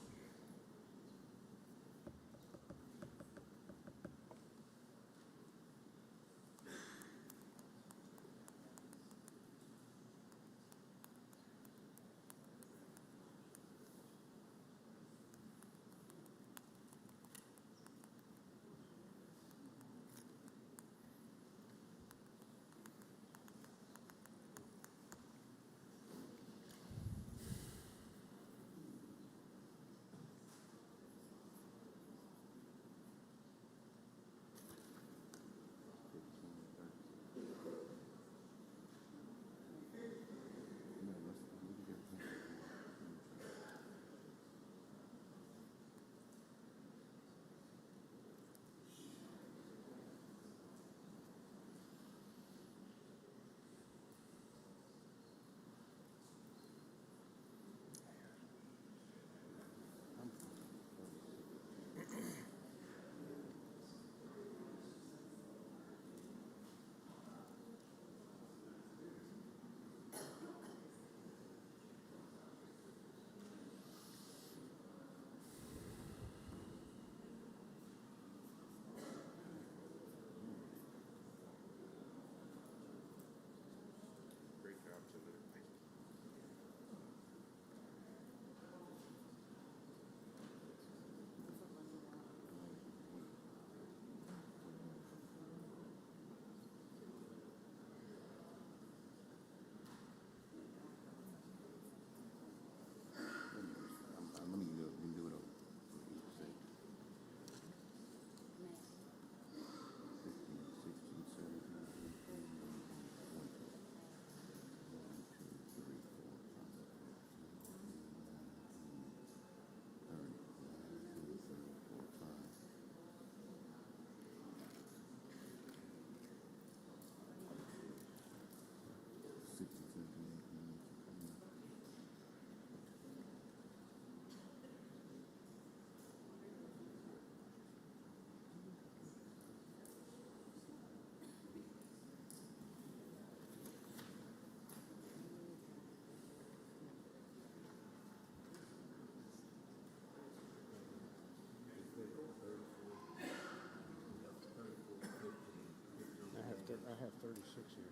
S8: I have 36 here.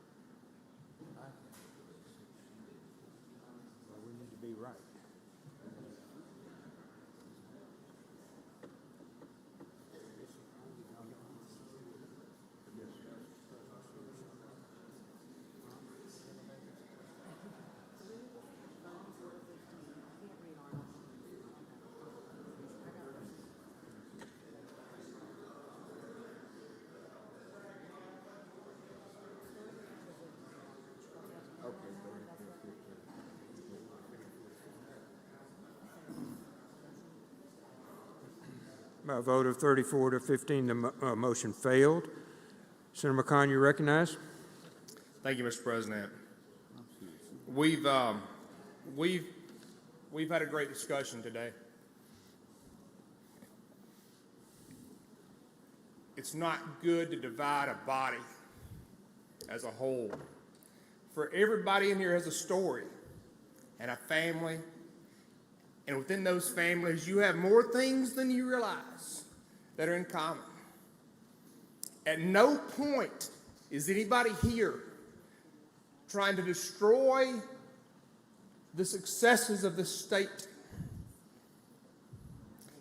S8: Well, we need to be right. By a vote of 34 to 15, the motion failed. Senator McCon, you recognize?
S23: Thank you, Mr. President. We've had a great discussion today. It's not good to divide a body as a whole. For everybody in here has a story and a family, and within those families, you have more things than you realize that are in common. At no point is anybody here trying to destroy the successes of the state.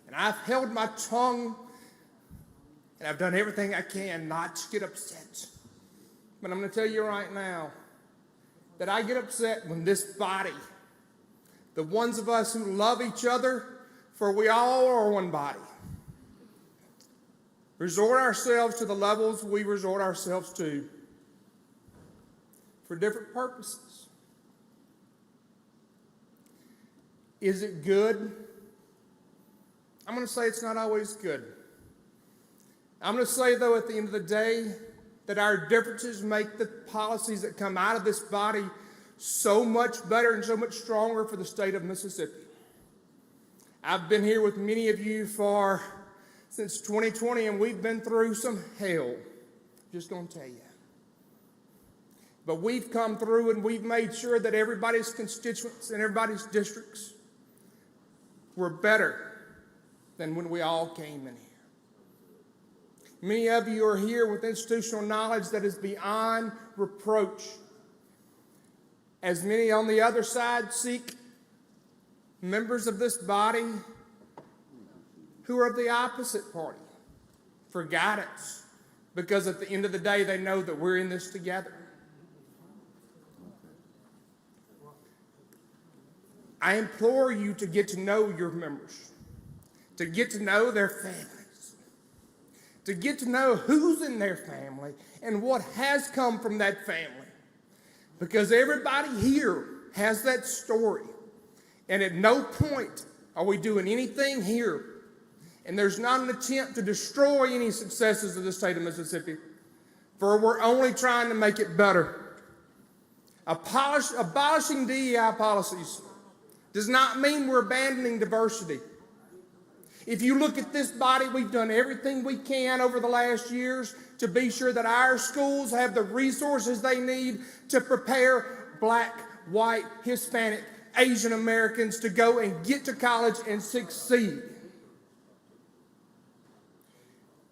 S23: And I've held my tongue And I've done everything I can not to get upset. But I'm going to tell you right now that I get upset when this body, the ones of us who love each other, for we all are one body, resort ourselves to the levels we resort ourselves to for different purposes. Is it good? I'm going to say it's not always good. I'm going to say, though, at the end of the day, that our differences make the policies that come out of this body so much better and so much stronger for the state of Mississippi. I've been here with many of you since 2020, and we've been through some hell. Just going to tell you. But we've come through and we've made sure that everybody's constituents and everybody's districts were better than when we all came in here. Many of you are here with institutional knowledge that is beyond reproach. As many on the other side seek members of this body who are of the opposite party for guidance, because at the end of the day, they know that we're in this together. I implore you to get to know your members, to get to know their families, to get to know who's in their family and what has come from that family. Because everybody here has that story. And at no point are we doing anything here, and there's not an attempt to destroy any successes of the state of Mississippi, for we're only trying to make it better. Abolishing DEI policies does not mean we're abandoning diversity. If you look at this body, we've done everything we can over the last years to be sure that our schools have the resources they need to prepare Black, white, Hispanic, Asian Americans to go and get to college and succeed.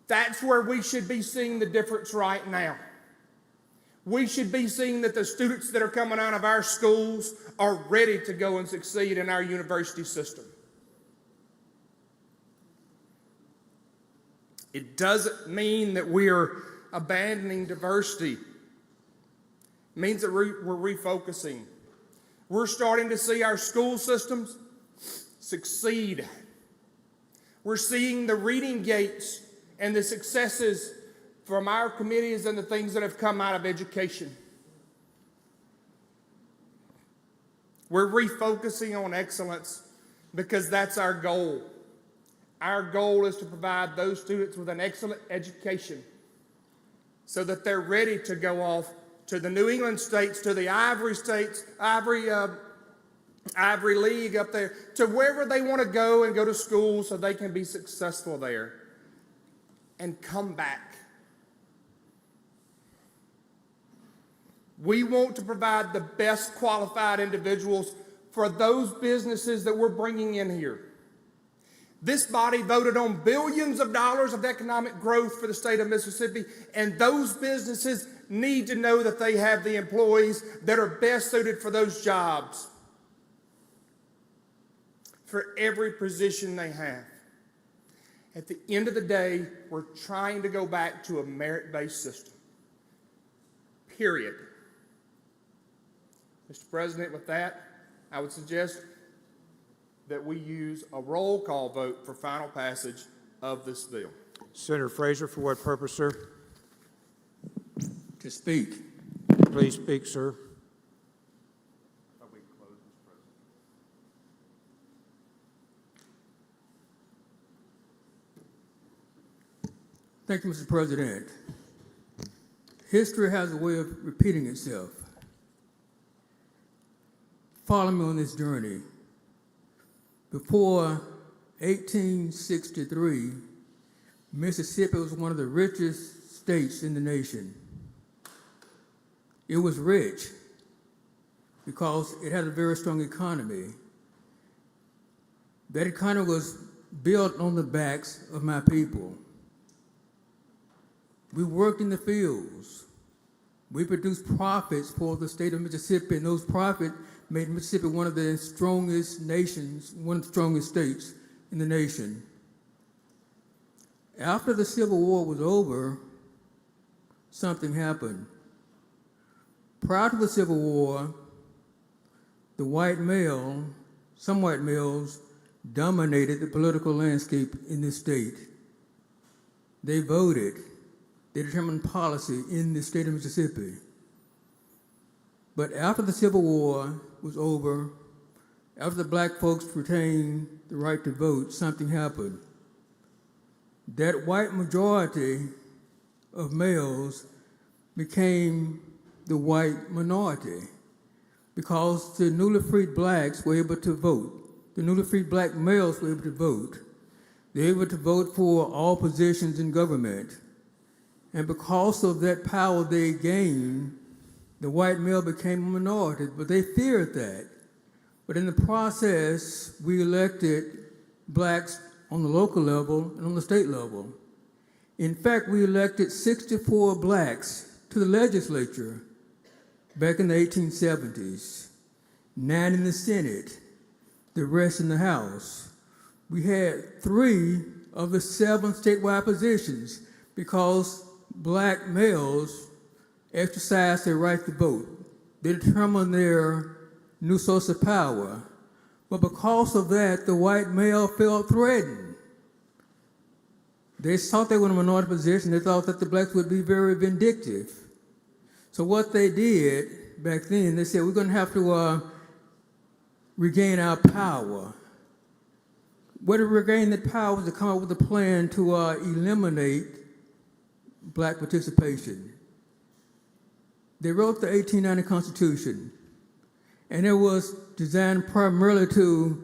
S23: That's where we should be seeing the difference right now. We should be seeing that the students that are coming out of our schools are ready to go and succeed in our university system. It doesn't mean that we're abandoning diversity. It means that we're refocusing. We're starting to see our school systems succeed. We're seeing the reading gates and the successes from our committees and the things that have come out of education. We're refocusing on excellence because that's our goal. Our goal is to provide those students with an excellent education so that they're ready to go off to the New England states, to the Ivory states, Ivory League up there, to wherever they want to go and go to school so they can be successful there and come back. We want to provide the best qualified individuals for those businesses that we're bringing in here. This body voted on billions of dollars of economic growth for the state of Mississippi, and those businesses need to know that they have the employees that are best suited for those jobs, for every position they have. At the end of the day, we're trying to go back to a merit-based system, period. Mr. President, with that, I would suggest that we use a roll call vote for final passage of this bill.
S8: Senator Fraser, for what purpose, sir?
S11: To speak.
S8: Please speak, sir.
S11: Thank you, Mr. President. History has a way of repeating itself. Follow me on this journey. Before 1863, Mississippi was one of the richest states in the nation. It was rich because it had a very strong economy. That economy was built on the backs of my people. We worked in the fields. We produced profits for the state of Mississippi, and those profits made Mississippi one of the strongest nations, one of the strongest states in the nation. after the Civil War was over, something happened. Prior to the Civil War, the white male, some white males, dominated the political landscape in this state. They voted. They determined policy in the state of Mississippi. But after the Civil War was over, after the black folks retained the right to vote, something happened. That white majority of males became the white minority because the newly freed blacks were able to vote. The newly freed black males were able to vote. They were able to vote for all positions in government. And because of that power they gained, the white male became a minority, but they feared that. But in the process, we elected blacks on the local level and on the state level. In fact, we elected 64 blacks to the legislature back in the 1870s, 9 in the Senate, the rest in the House. We had 3 of the 7 statewide positions because black males exercised their right to vote. They determined their new source of power. But because of that, the white male felt threatened. They thought they were in a minority position. They thought that the blacks would be very vindictive. So what they did back then, they said, we're going to have to regain our power. Way to regain that power was to come up with a plan to eliminate black participation. They wrote the 1890 Constitution, and it was designed primarily to,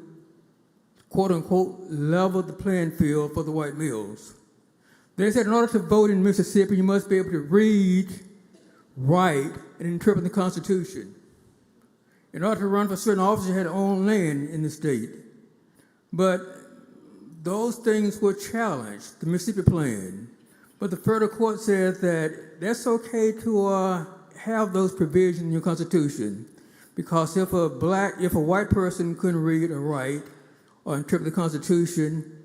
S11: quote unquote, level the playing field for the white males. They said in order to vote in Mississippi, you must be able to read, write, and interpret the Constitution. In order to run for certain offices, you had to own land in the state. But those things were challenged, the Mississippi Plan. But the federal court said that that's okay to have those provisions in your Constitution, because if a white person couldn't read or write or interpret the Constitution,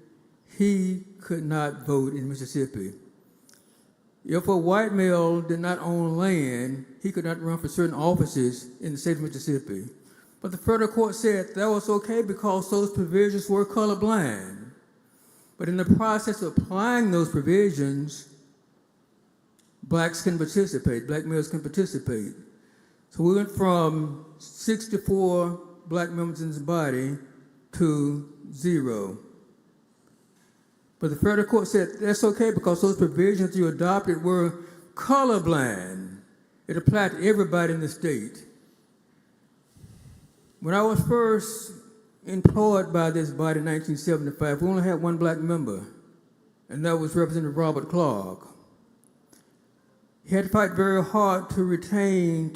S11: he could not vote in Mississippi. If a white male did not own land, he could not run for certain offices in the state of Mississippi. But the federal court said that was okay because those provisions were colorblind. But in the process of applying those provisions, blacks can participate, black males can participate. So we went from 64 black members in this body to 0. But the federal court said that's okay because those provisions you adopted were colorblind. It applied to everybody in the state. When I was first employed by this body in 1975, we only had 1 black member, and that was Representative Robert Clark. He had to fight very hard to regain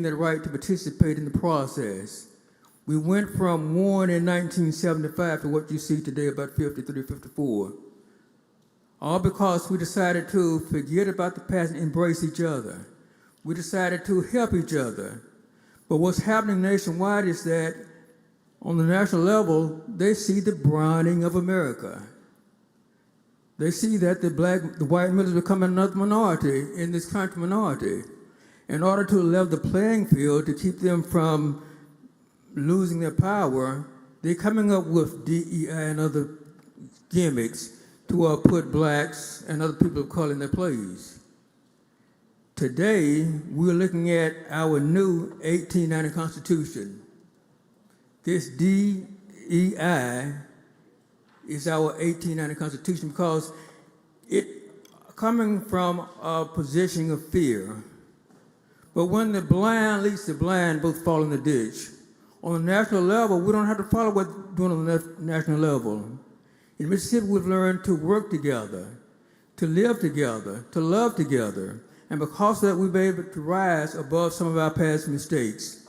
S11: that right to participate in the process. We went from 1 in 1975 to what you see today, about 53, 54. All because we decided to forget about the past and embrace each other. We decided to help each other. But what's happening nationwide is that on the national level, they see the browning of America. They see that the white males are becoming another minority in this country minority. In order to level the playing field, to keep them from losing their power, they're coming up with DEI and other gimmicks to put blacks and other people of color in their place. Today, we're looking at our new 1890 Constitution. This DEI is our 1890 Constitution because it coming from a position of fear. But when the blind leads the blind, both fall in the ditch. On a national level, we don't have to follow what's doing on the national level. In Mississippi, we've learned to work together, to live together, to love together. And because of that, we've been able to rise above some of our past mistakes.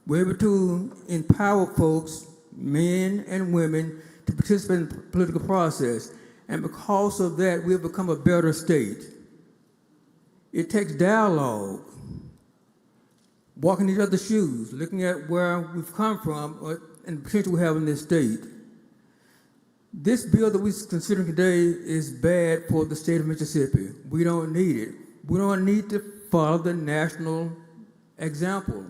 S11: We're able to empower folks, men and women, to participate in the political process. And because of that, we've become a better state. It takes dialogue, walking in each other's shoes, looking at where we've come from and the potential we have in this state. This bill that we're considering today is bad for the state of Mississippi. We don't need it. We don't need to follow the national example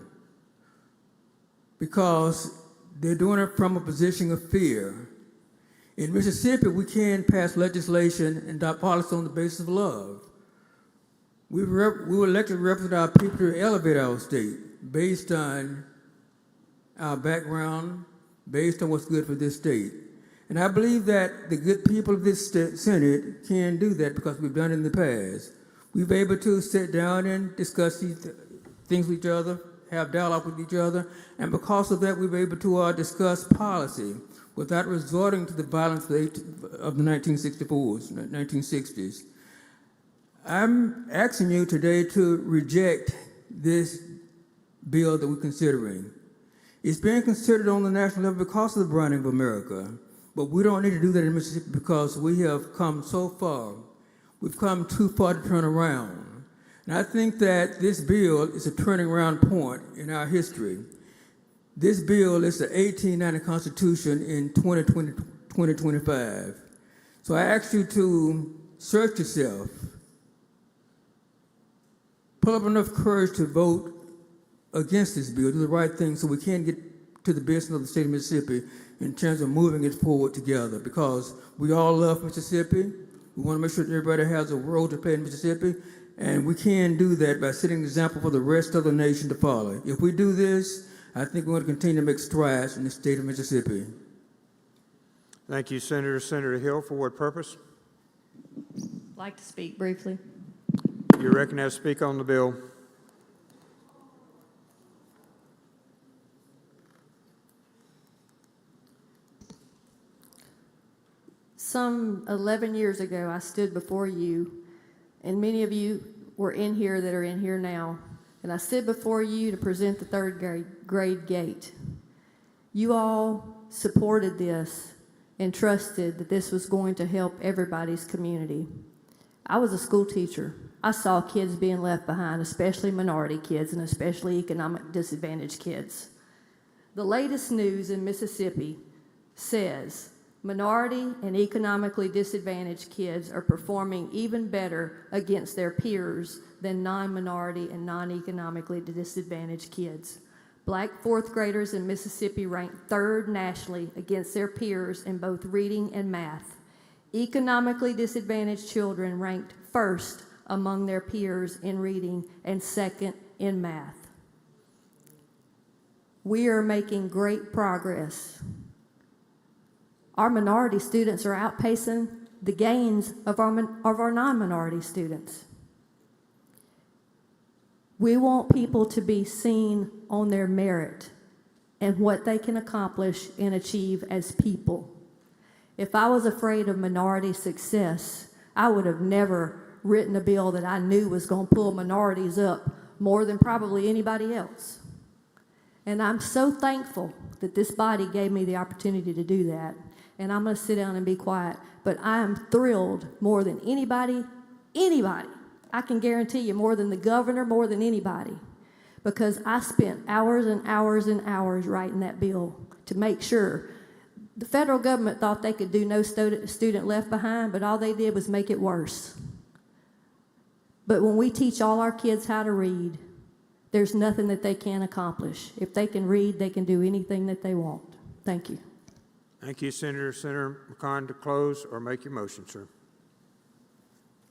S11: because they're doing it from a position of fear. In Mississippi, we can pass legislation and adopt policy on the basis of love. We were elected to represent our people to elevate our state based on our background, based on what's good for this state. And I believe that the good people of this Senate can do that because we've done it in the past. We've been able to sit down and discuss these things with each other, have dialogue with each other, and because of that, we've been able to discuss policy without resorting to the violence of the 1960s. I'm asking you today to reject this bill that we're considering. It's being considered on the national level because of the branding of America, but we don't need to do that in Mississippi because we have come so far. We've come too far to turn around. And I think that this bill is a turning around point in our history. This bill is the 1890 Constitution in 2025. So I ask you to search yourself, pull up enough courage to vote against this bill, do the right thing so we can get to the business of the state of Mississippi in terms of moving it forward together because we all love Mississippi. We want to make sure that everybody has a role to play in Mississippi, and we can do that by setting an example for the rest of the nation to follow. If we do this, I think we're going to continue to make strides in the state of Mississippi.
S8: Thank you, Senator. Senator Hill, for what purpose?
S17: I'd like to speak briefly.
S8: You're recognized to speak on the bill.
S17: Some 11 years ago, I stood before you, and many of you were in here that are in here now, and I stood before you to present the third grade gate. You all supported this and trusted that this was going to help everybody's community. I was a school teacher. I saw kids being left behind, especially minority kids and especially economic disadvantaged kids. The latest news in Mississippi says minority and economically disadvantaged kids are performing even better against their peers than non-minority and non-economically disadvantaged kids. Black fourth graders in Mississippi ranked third nationally against their peers in both reading and math. Economically disadvantaged children ranked first among their peers in reading and second in math. We are making great progress. Our minority students are outpacing the gains of our non-minority students. We want people to be seen on their merit and what they can accomplish and achieve as people. If I was afraid of minority success, I would have never written a bill that I knew was going to pull minorities up more than probably anybody else. And I'm so thankful that this body gave me the opportunity to do that. And I'm going to sit down and be quiet. But I am thrilled more than anybody. I can guarantee you more than the governor, more than anybody. Because I spent hours and hours and hours writing that bill to make sure. The federal government thought they could do no student left behind, but all they did was make it worse. But when we teach all our kids how to read, there's nothing that they can't accomplish. If they can read, they can do anything that they want. Thank you.
S8: Thank you, Senator. Senator McCon, to close or make your motion, sir.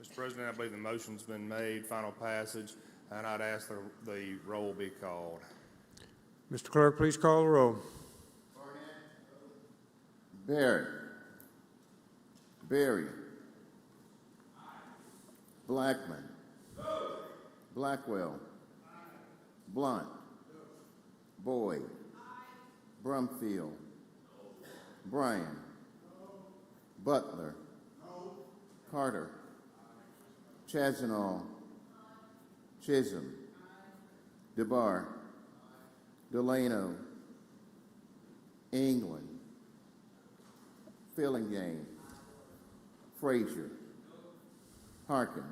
S23: Mr. President, I believe the motion's been made, final passage, and I'd ask the roll be called.
S8: Mr. Clerk, please call the roll.
S3: Barrett. Berry. Blackman. Blackwell. Blunt. Boyd. Brumfield. Bryan. Butler. Carter. Chazanall. Chisholm. DeBar. Delano. England. Fillingane. Frazier. Harkins.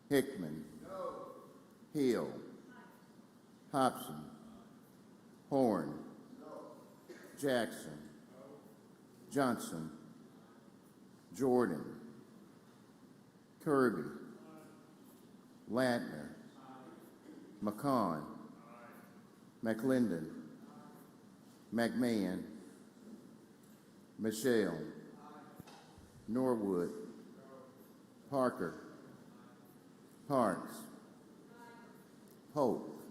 S3: Hickman. Hill. Hobson. Horn. Jackson. Johnson, Jordan, Kirby, Ladner, McCon, McClendon, McMahon, Michelle, Norwood, Parker, Parks, Pope,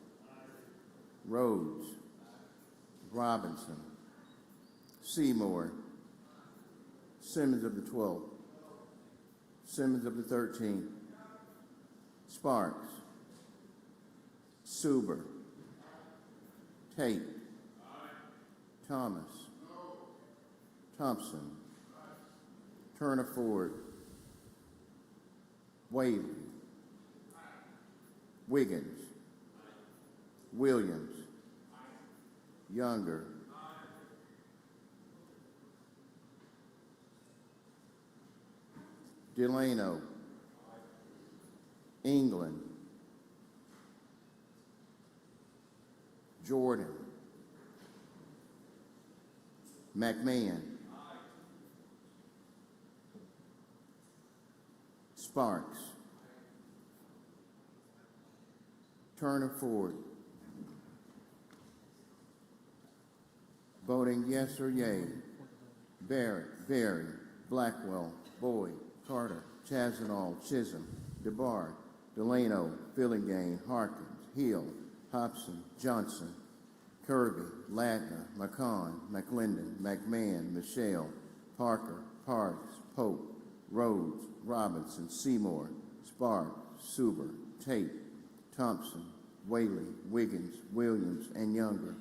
S3: Rhodes, Robinson, Seymour, Simmons of the 12th, Simmons of the 13th, Sparks, Suber, Tate, Thomas, Thompson, Turner Ford, Whaley, Wiggins, Williams, Younger, Delano, England, Jordan, McMahon, Sparks, Turner Ford. Voting yes or yea. Barrett, Berry, Blackwell, Boyd, Carter, Chazanall, Chisholm, DeBar, Delano, Fillingane, Harkins, Hill, Hobson, Johnson, Kirby, Ladner, McCon, McClendon, McMahon, Michelle, Parker, Parks, Pope, Rhodes, Robinson, Seymour, Sparks, Suber, Tate, Thompson, Whaley, Wiggins, Williams, and Younger.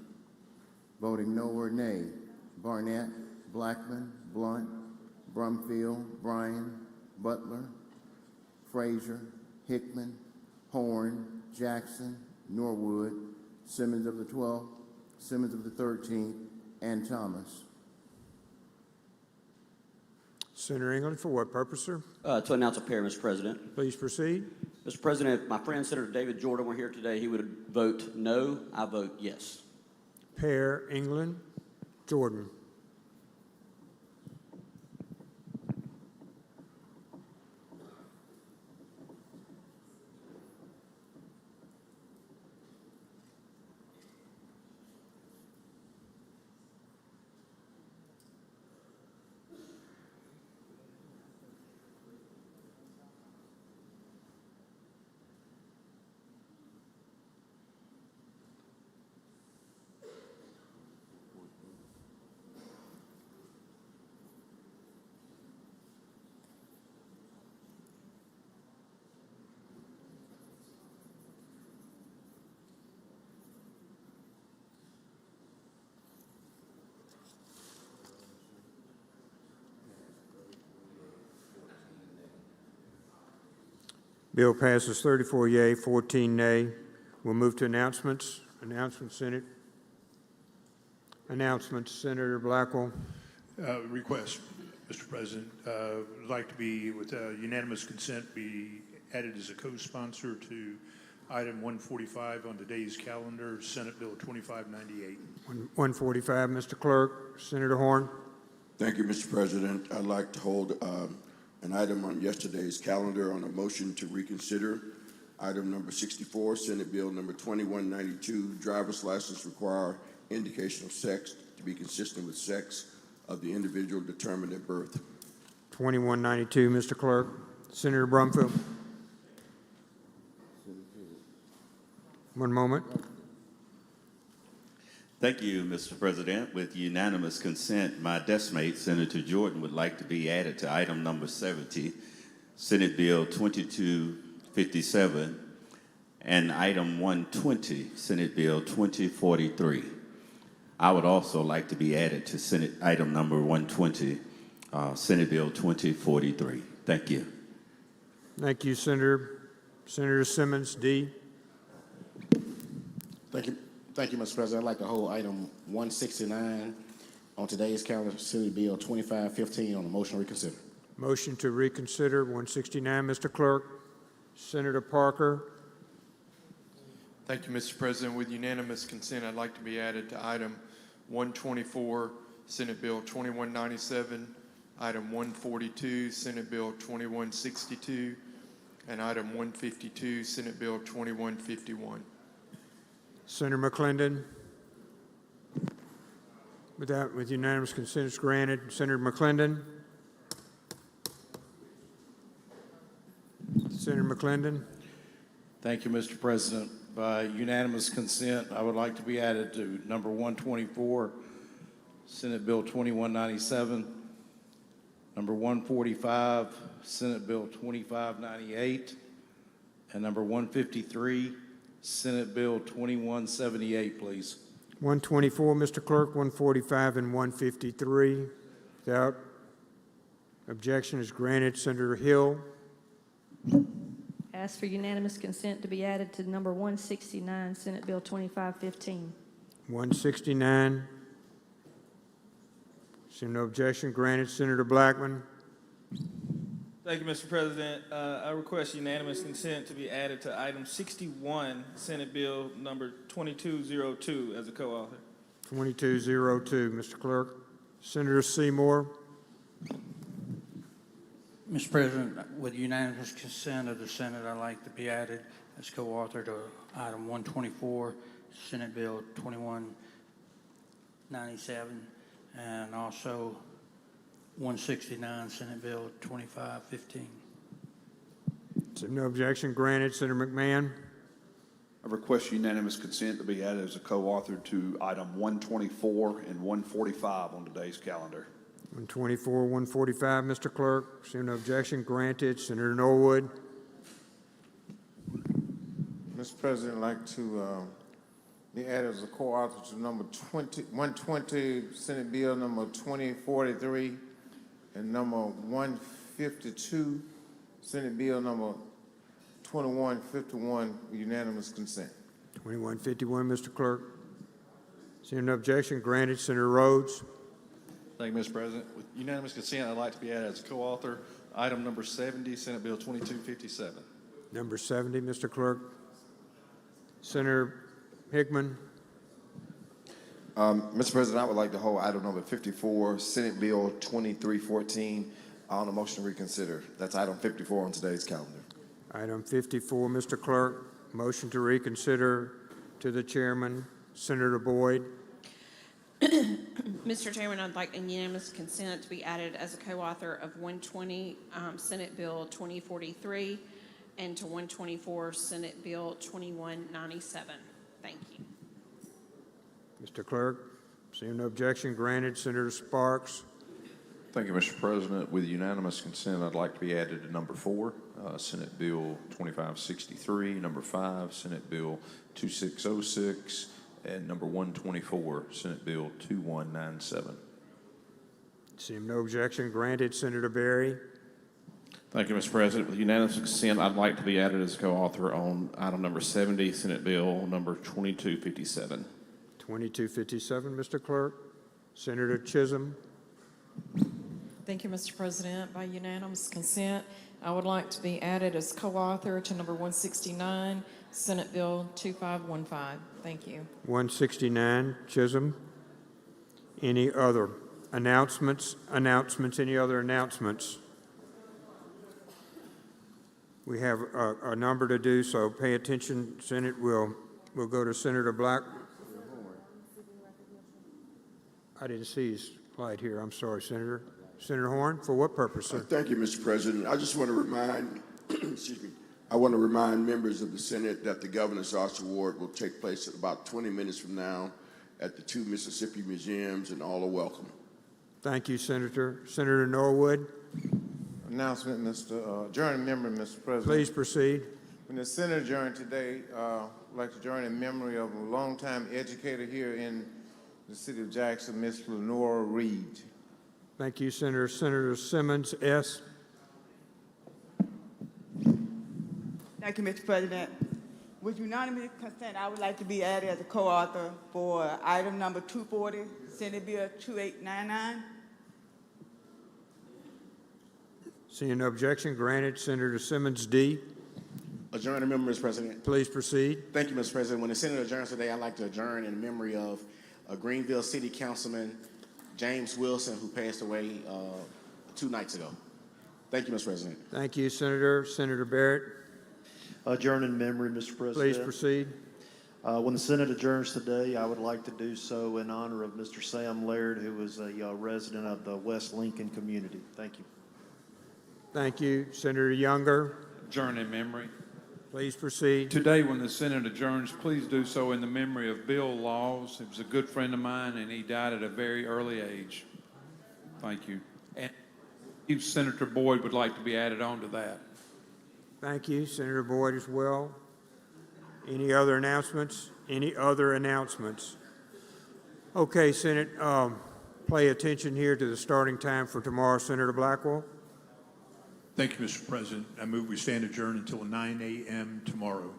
S3: Voting no or nay, Barnett, Blackman, Blunt, Brumfield, Bryan, Butler, Frazier, Hickman, Horn, Jackson, Norwood, Simmons of the 12th, Simmons of the 13th, and Thomas.
S8: Senator England, for what purpose, sir?
S16: To announce a pair, Mr. President.
S8: Please proceed.
S16: Mr. President, if my friend Senator David Jordan were here today, he would vote no. I vote yes.
S8: Pair, England, Jordan. Bill passes 34 yea, 14 nay. We'll move to announcements. Announcements, Senate. Announcements, Senator Blackwell.
S19: Request, Mr. President, would like to be, with unanimous consent, be added as a co-sponsor to item 145 on today's calendar, Senate Bill 2598.
S8: 145, Mr. Clerk. Senator Horn.
S6: Thank you, Mr. President. I'd like to hold an item on yesterday's calendar on a motion to reconsider. Item number 64, Senate Bill number 2192, driver's license require indication of sex to be consistent with sex of the individual determined at birth.
S8: 2192, Mr. Clerk. Senator Brumfield. One moment.
S22: Thank you, Mr. President. With unanimous consent, my deskmate, Senator Jordan, would like to be added to item number 70, Senate Bill 2257, and item 120, Senate Bill 2043. I would also like to be added to Senate item number 120, Senate Bill 2043. Thank you.
S8: Thank you, Senator. Senator Simmons, D.
S1: Thank you. Thank you, Mr. President. I'd like to hold item 169 on today's calendar, Senate Bill 2515 on the motion to reconsider.
S8: Motion to reconsider 169, Mr. Clerk. Senator Parker.
S24: Thank you, Mr. President. With unanimous consent, I'd like to be added to item 124,
S2: Senate Bill 2197, item 142, Senate Bill 2162, and item 152, Senate Bill 2151.
S8: Senator McClendon. With unanimous consent, it's granted. Senator McClendon. Senator McClendon.
S4: Thank you, Mr. President. By unanimous consent, I would like to be added to number 124, Senate Bill 2197, number 145, Senate Bill 2598, and number 153, Senate Bill 2178, please.
S8: 124, Mr. Clerk, 145 and 153. Without objection is granted. Senator Hill.
S17: Ask for unanimous consent to be added to number 169, Senate Bill 2515.
S8: 169. Seeing no objection, granted. Senator Blackman.
S15: Thank you, Mr. President. I request unanimous consent to be added to item 61, Senate Bill number 2202 as a co-author.
S8: 2202, Mr. Clerk. Senator Seymour.
S12: Mr. President, with unanimous consent of the Senate, I'd like to be added as co-author to item 124, Senate Bill 2197, and also 169, Senate Bill 2515.
S8: So no objection, granted. Senator McMahon.
S14: I request unanimous consent to be added as a co-author to item 124 and 145 on today's calendar.
S8: 124, 145, Mr. Clerk. Seeing no objection, granted. Senator Norwood.
S24: Mr. President, I'd like to be added as a co-author to number 120, Senate Bill number 2043, and number 152, Senate Bill number 2151, with unanimous consent.
S8: 2151, Mr. Clerk. Seeing no objection, granted. Senator Rhodes.
S25: Thank you, Mr. President. With unanimous consent, I'd like to be added as a co-author, item number 70, Senate Bill 2257.
S8: Number 70, Mr. Clerk. Senator Hickman.
S9: Mr. President, I would like to hold item number 54, Senate Bill 2314, on a motion to reconsider. That's item 54 on today's calendar.
S8: Item 54, Mr. Clerk. Motion to reconsider to the chairman. Senator Boyd.
S18: Mr. Chairman, I'd like unanimous consent to be added as a co-author of 120, Senate Bill 2043, and to 124, Senate Bill 2197. Thank you.
S8: Mr. Clerk. Seeing no objection, granted. Senator Sparks.
S20: Thank you, Mr. President. With unanimous consent, I'd like to be added to number 4, Senate Bill 2563, number 5, Senate Bill 2606, and number 124, Senate Bill 2197.
S8: Seeing no objection, granted. Senator Berry.
S26: Thank you, Mr. President. With unanimous consent, I'd like to be added as co-author on item number 70, Senate Bill number 2257.
S8: 2257, Mr. Clerk. Senator Chisholm.
S27: Thank you, Mr. President. By unanimous consent, I would like to be added as co-author to number 169, Senate Bill 2515. Thank you.
S8: 169, Chisholm. Any other announcements? Any other announcements? We have a number to do, so pay attention. Senate, we'll go to Senator Black. I didn't see his light here. I'm sorry, Senator. Senator Horn, for what purpose, sir?
S6: Thank you, Mr. President. I just want to remind, I want to remind members of the Senate that the Governor's Arts Award will take place at about 20 minutes from now at the 2 Mississippi museums, and all are welcome.
S8: Thank you, Senator. Senator Norwood.
S24: Announcement, Mr. Adjourning member, Mr. President.
S8: Please proceed.
S24: When the Senate adjourned today, I'd like to join in memory of a longtime educator here in the city of Jackson, Miss Lenora Reed.
S8: Thank you, Senator. Senator Simmons, S.
S28: Thank you, Mr. President. With unanimous consent, I would like to be added as a co-author for item number 240, Senate Bill 2899.
S8: Seeing no objection, granted. Senator Simmons, D.
S1: Adjourn member, Mr. President.
S8: Please proceed.
S1: Thank you, Mr. President. When the Senate adjourns today, I'd like to adjourn in memory of a Greenville City Councilman James Wilson, who passed away 2 nights ago. Thank you, Mr. President.
S8: Thank you, Senator. Senator Barrett,
S3: Adjourn in memory, Mr. President.
S8: please proceed.
S3: When the Senate adjourns today, I would like to do so in honor of Mr. Sam Laird, who was a resident of the West Lincoln community. Thank you.
S8: Thank you. Senator Younger,
S5: Adjourn in memory.
S8: please proceed.
S5: Today, when the Senate adjourns, please do so in the memory of Bill Laws. He was a good friend of mine, and he died at a very early age. Thank you. And if Senator Boyd would like to be added on to that.
S8: Thank you, Senator Boyd as well. Any other announcements? Any other announcements? Okay, Senate, pay attention here to the starting time for tomorrow. Senator Blackwell.
S19: Thank you, Mr. President. I move we stand adjourned until 9 a.m. tomorrow.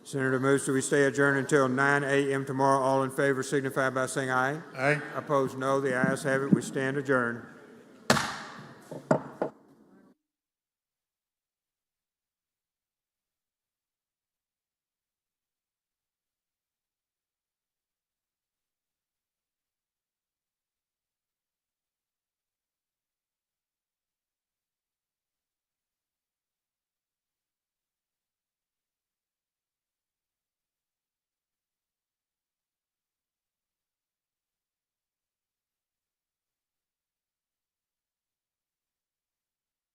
S8: Senator moves to we stay adjourned until 9 a.m. tomorrow. All in favor signify by saying aye.
S19: Aye.
S8: Opposed, no. The ayes have it. We stand adjourned.